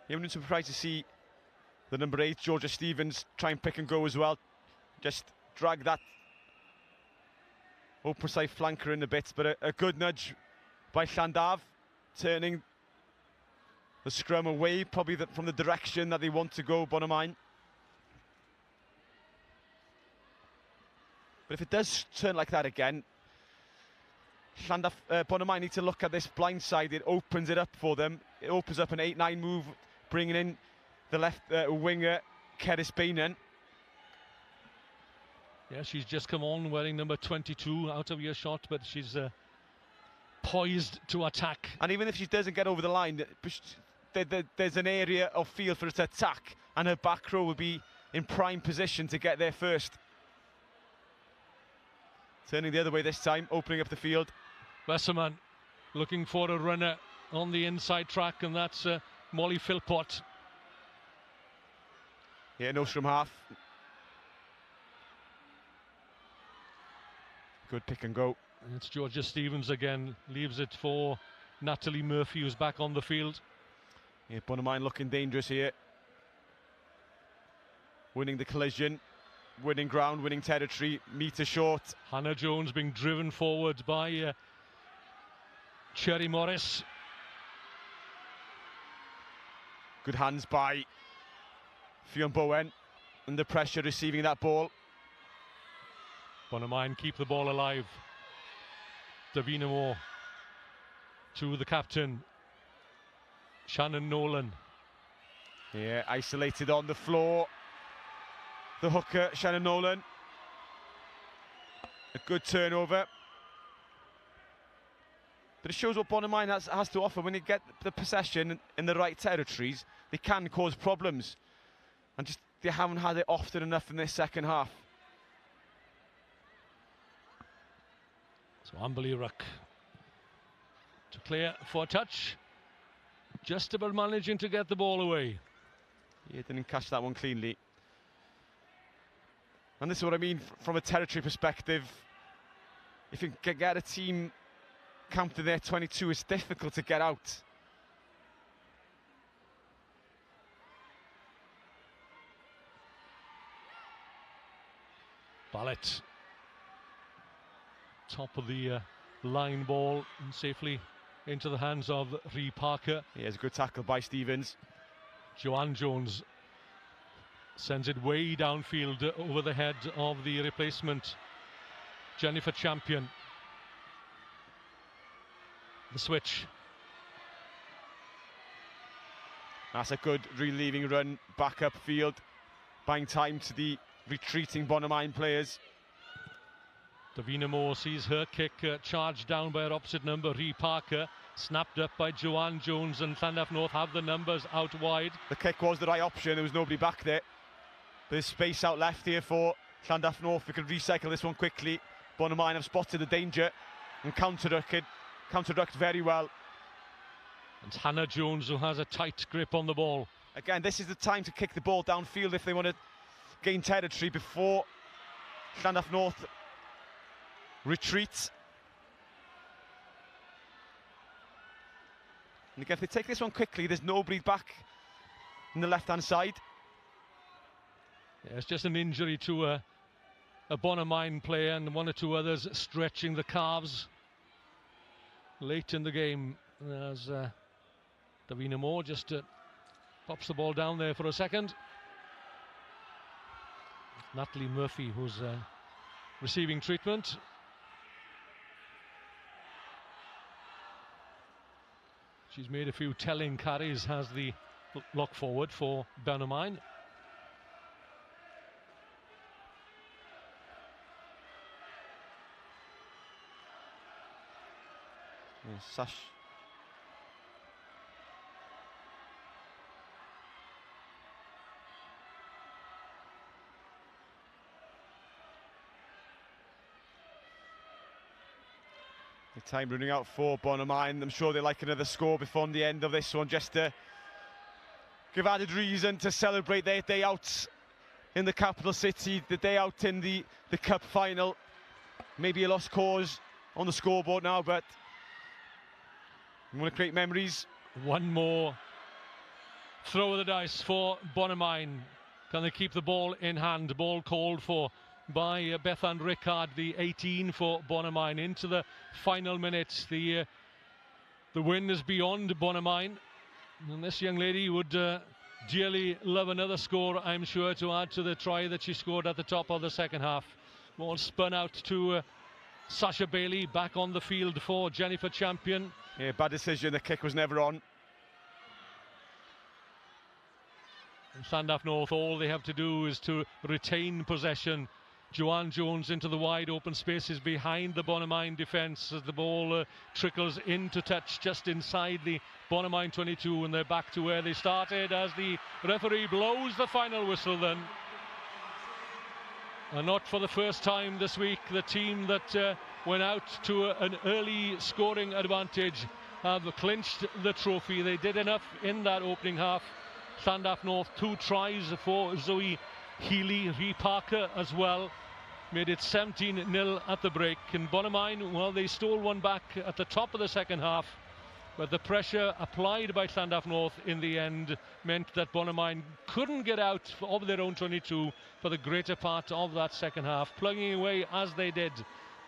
You wouldn't be surprised to see the number 8, Georgia Stevens, try and pick and go as well. Just drag that open side flanker in a bit, but a good nudge by Llandaff, turning the scrum away probably from the direction that they want to go, Bonamine. But if it does turn like that again, Bonamine need to look at this blind side. It opens it up for them. It opens up an 8-9 move, bringing in the left winger, Cerys Bainan. Yeah, she's just come on wearing number 22 out of earshot, but she's poised to attack. And even if she doesn't get over the line, there's an area of field for her to attack, and her back row will be in prime position to get there first. Turning the other way this time, opening up the field. Wesserman looking for a runner on the inside track, and that's Molly Philpott. Yeah, no scrum half. Good pick and go. And it's Georgia Stevens again, leaves it for Natalie Murphy, who's back on the field. Yeah, Bonamine looking dangerous here. Winning the collision. winning ground, winning territory, metre short. Hannah Jones being driven forward by Cherry Morris. Good hands by Fionn Bowen, under pressure receiving that ball. Bonamine keep the ball alive. Davina Moore to the captain, Shannon Nolan. Yeah, isolated on the floor. The hooker, Shannon Nolan. A good turnover. But it shows what Bonamine has to offer. When you get the possession in the right territories, they can cause problems. And just they haven't had it often enough in this second half. So Amberley Ruck to clear for a touch. Just about managing to get the ball away. Yeah, didn't catch that one cleanly. And this is what I mean from a territory perspective. If you can get a team camped in their 22, it's difficult to get out. Ballett. Top of the line ball and safely into the hands of Rhee Parker. Here's a good tackle by Stevens. Joanne Jones sends it way downfield over the head of the replacement, Jennifer Champion. The switch. That's a good relieving run back upfield, buying time to the retreating Bonamine players. Davina Moore sees her kick charged down by her opposite number, Rhee Parker. Snapped up by Joanne Jones, and Llandaff North have the numbers out wide. The kick was the right option, there was nobody back there. There's space out left here for Llandaff North. We can recycle this one quickly. Bonamine have spotted the danger and counter-rucked very well. And Hannah Jones, who has a tight grip on the ball. Again, this is the time to kick the ball downfield if they want to gain territory before Llandaff North retreats. And again, if they take this one quickly, there's nobody back in the left-hand side. Yeah, it's just an injury to a Bonamine player and one or two others stretching the calves late in the game. As Davina Moore just pops the ball down there for a second. Natalie Murphy, who's receiving treatment. She's made a few telling carries, has the lock forward for Bonamine. Sash. The time running out for Bonamine. I'm sure they like another score before the end of this one, just to give added reason to celebrate their day out in the capital city, the day out in the cup final. Maybe a lost cause on the scoreboard now, but you want to create memories. One more throw of the dice for Bonamine. Can they keep the ball in hand? Ball called for by Bethan Rickard, the 18 for Bonamine, into the final minutes. The win is beyond Bonamine, and this young lady would dearly love another score, I'm sure, to add to the try that she scored at the top of the second half. Ball spun out to Sasha Bailey, back on the field for Jennifer Champion. Yeah, bad decision, the kick was never on. And Llandaff North, all they have to do is to retain possession. Joanne Jones into the wide open spaces behind the Bonamine defence as the ball trickles into touch just inside the Bonamine 22, and they're back to where they started as the referee blows the final whistle then. And not for the first time this week, the team that went out to an early scoring advantage have clinched the trophy. They did enough in that opening half. Llandaff North, 2 tries for Zoe Healy, Rhee Parker as well. Made it 17-0 at the break. And Bonamine, well, they stole one back at the top of the second half. but the pressure applied by Llandaff North in the end meant that Bonamine couldn't get out of their own 22 for the greater part of that second half, plugging away as they did.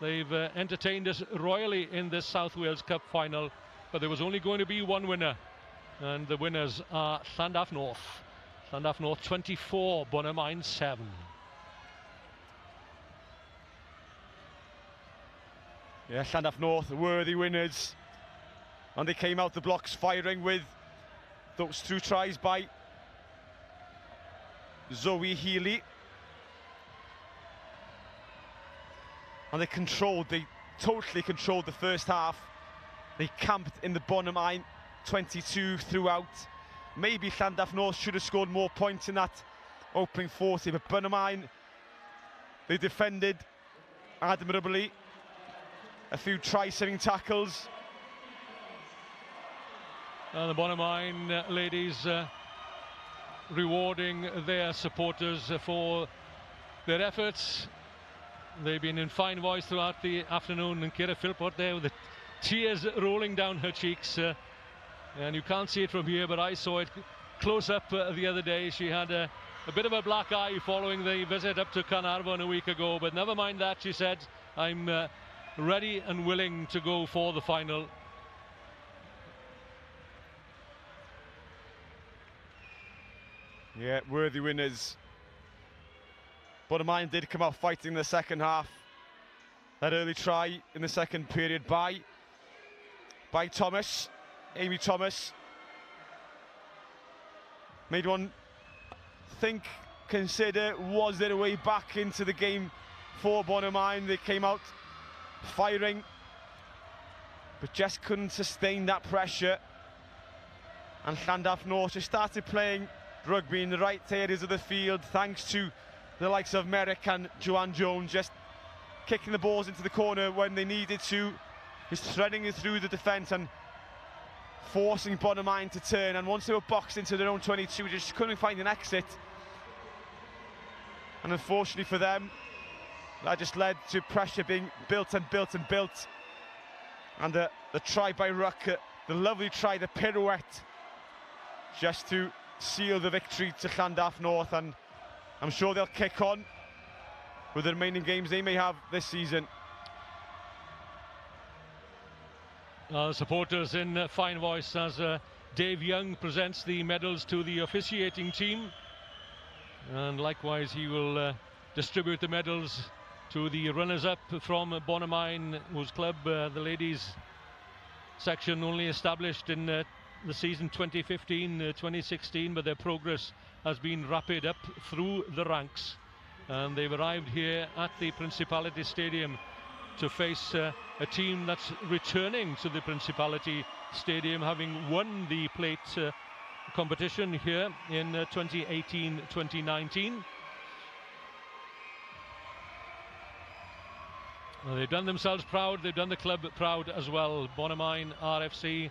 They've entertained us royally in this South Wales Cup final, but there was only going to be one winner, and the winners are Llandaff North. Llandaff North 24, Bonamine 7. Yeah, Llandaff North, worthy winners. And they came out the blocks firing with those 2 tries by Zoe Healy. And they totally controlled the first half. They camped in the Bonamine 22 throughout. Maybe Llandaff North should have scored more points in that opening 40, but Bonamine, they defended admirably. A few try-saving tackles. The Bonamine ladies rewarding their supporters for their efforts. They've been in fine voice throughout the afternoon, and Kira Philpott there with the tears rolling down her cheeks. And you can't see it from here, but I saw it close up the other day. She had a bit of a black eye following the visit up to Carnarvon a week ago, but never mind that, she said, I'm ready and willing to go for the final. Yeah, worthy winners. Bonamine did come out fighting in the second half. That early try in the second period by Thomas, Amy Thomas, made one think, consider, was there a way back into the game for Bonamine? They came out firing, but just couldn't sustain that pressure. And Llandaff North just started playing rugby in the right areas of the field, thanks to the likes of Merrick and Joanne Jones, just kicking the balls into the corner when they needed to, just threading it through the defence and forcing Bonamine to turn. And once they were boxed into their own 22, just couldn't find an exit. And unfortunately for them, that just led to pressure being built and built and built. And the try by Ruck, the lovely try, the pirouette, just to seal the victory to Llandaff North. And I'm sure they'll kick on with the remaining games they may have this season. Supporters in fine voice as Dave Young presents the medals to the officiating team, and likewise he will distribute the medals to the runners-up from Bonamine, whose club, the ladies section, only established in the season 2015-2016, but their progress has been rapid up through the ranks, and they've arrived here at the Principality Stadium to face a team that's returning to the Principality Stadium, having won the plate competition here in 2018-2019. They've done themselves proud, they've done the club proud as well. Bonamine RFC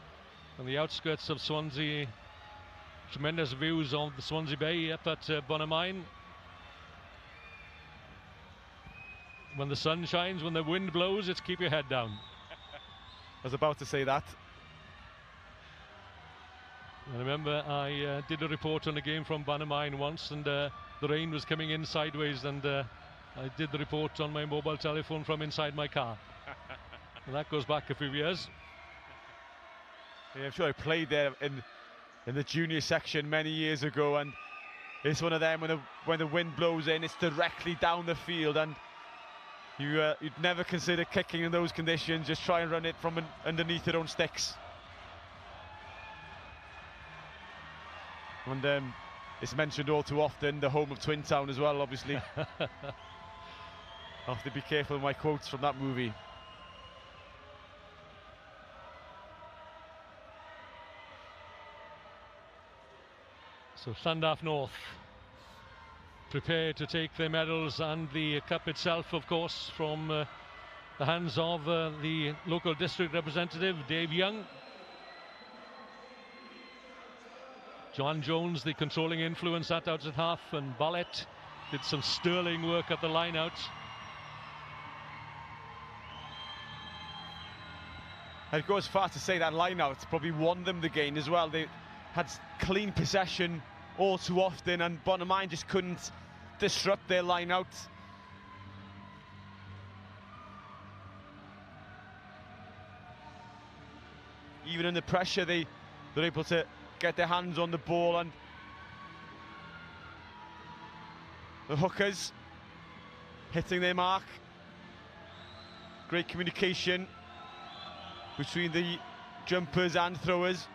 on the outskirts of Swansea. Tremendous views of the Swansea Bay up at Bonamine. When the sun shines, when the wind blows, it's keep your head down. I was about to say that. I remember I did a report on a game from Bonamine once, and the rain was coming in sideways, and I did the report on my mobile telephone from inside my car. And that goes back a few years. Yeah, I'm sure I played there in the junior section many years ago, and it's one of them when the wind blows in, it's directly down the field, and you'd never consider kicking in those conditions. Just try and run it from underneath your own sticks. And it's mentioned all too often, the home of Twin Town as well, obviously. I have to be careful of my quotes from that movie. So Llandaff North prepare to take their medals and the cup itself, of course, from the hands of the local district representative, Dave Young. Joanne Jones, the controlling influence at outside half, and Ballett did some sterling work at the line out. I'd go as far as to say that line-out probably won them the game as well. They had clean possession all too often, and Bonamine just couldn't disrupt their line-out. Even under pressure, they're able to get their hands on the ball, and the hookers hitting their mark. Great communication between the jumpers and throwers.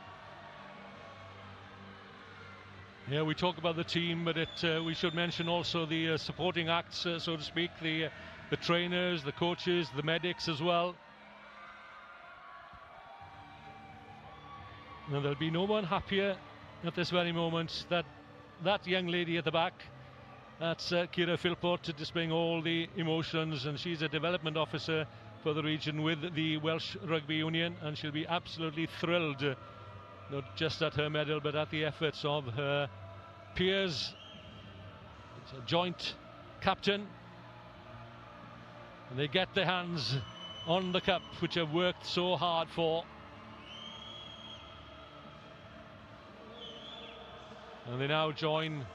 Yeah, we talk about the team, but we should mention also the supporting acts, so to speak, the trainers, the coaches, the medics as well. And there'll be no one happier at this very moment that that young lady at the back, that's Kira Philpott, displaying all the emotions, and she's a development officer for the region with the Welsh Rugby Union, and she'll be absolutely thrilled, not just at her medal but at the efforts of her peers. It's a joint captain, and they get their hands on the cup which have worked so hard for. And they now join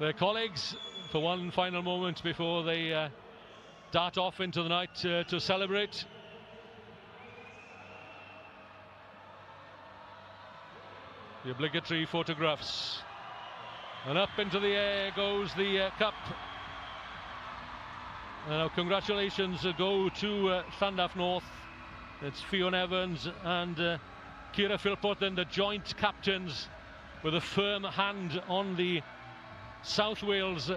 their colleagues for one final moment before they dart off into the night to celebrate. The obligatory photographs. And up into the air goes the cup. Now congratulations go to Llandaff North. It's Fiona Evans and Kira Philpott, then the joint captains, with a firm hand on the South Wales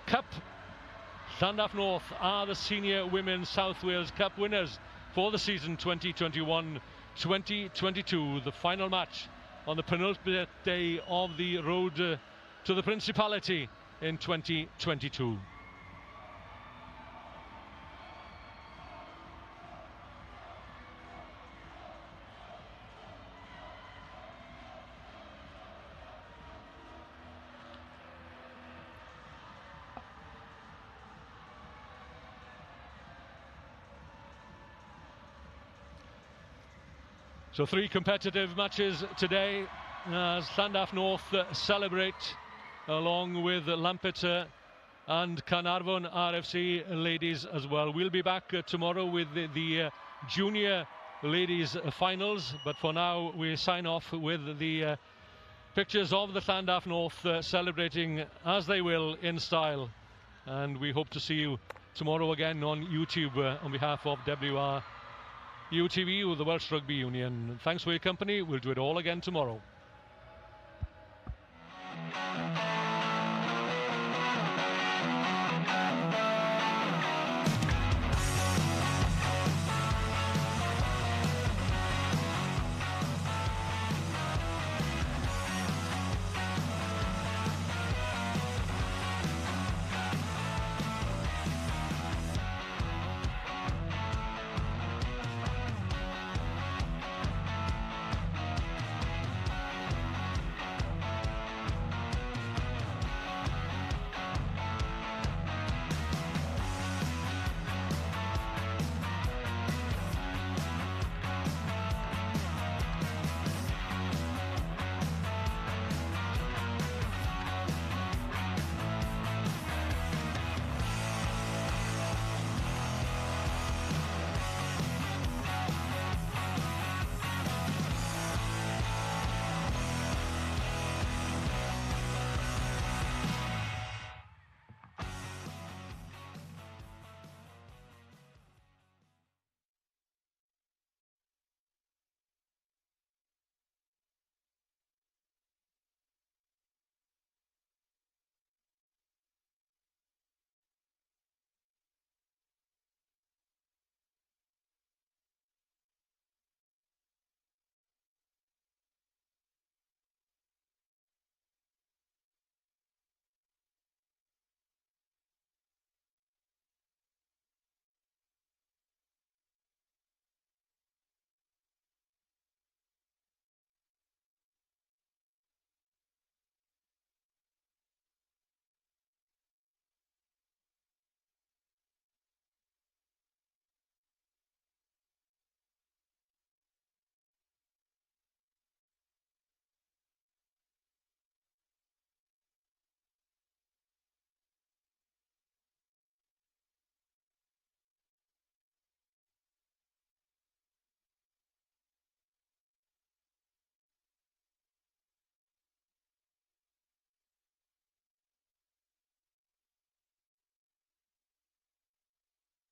Cup. Llandaff North are the Senior Women's South Wales Cup winners for the season 2021-2022. The final match on the penultimate day of the road to the Principality in 2022. So 3 competitive matches today as Llandaff North celebrate along with Lampeter and Carnarvon RFC ladies as well. We'll be back tomorrow with the junior ladies finals, but for now we sign off with the pictures of the Llandaff North celebrating as they will in style, and we hope to see you tomorrow again on YouTube on behalf of UTV, the Welsh Rugby Union. Thanks for your company. We'll do it all again tomorrow.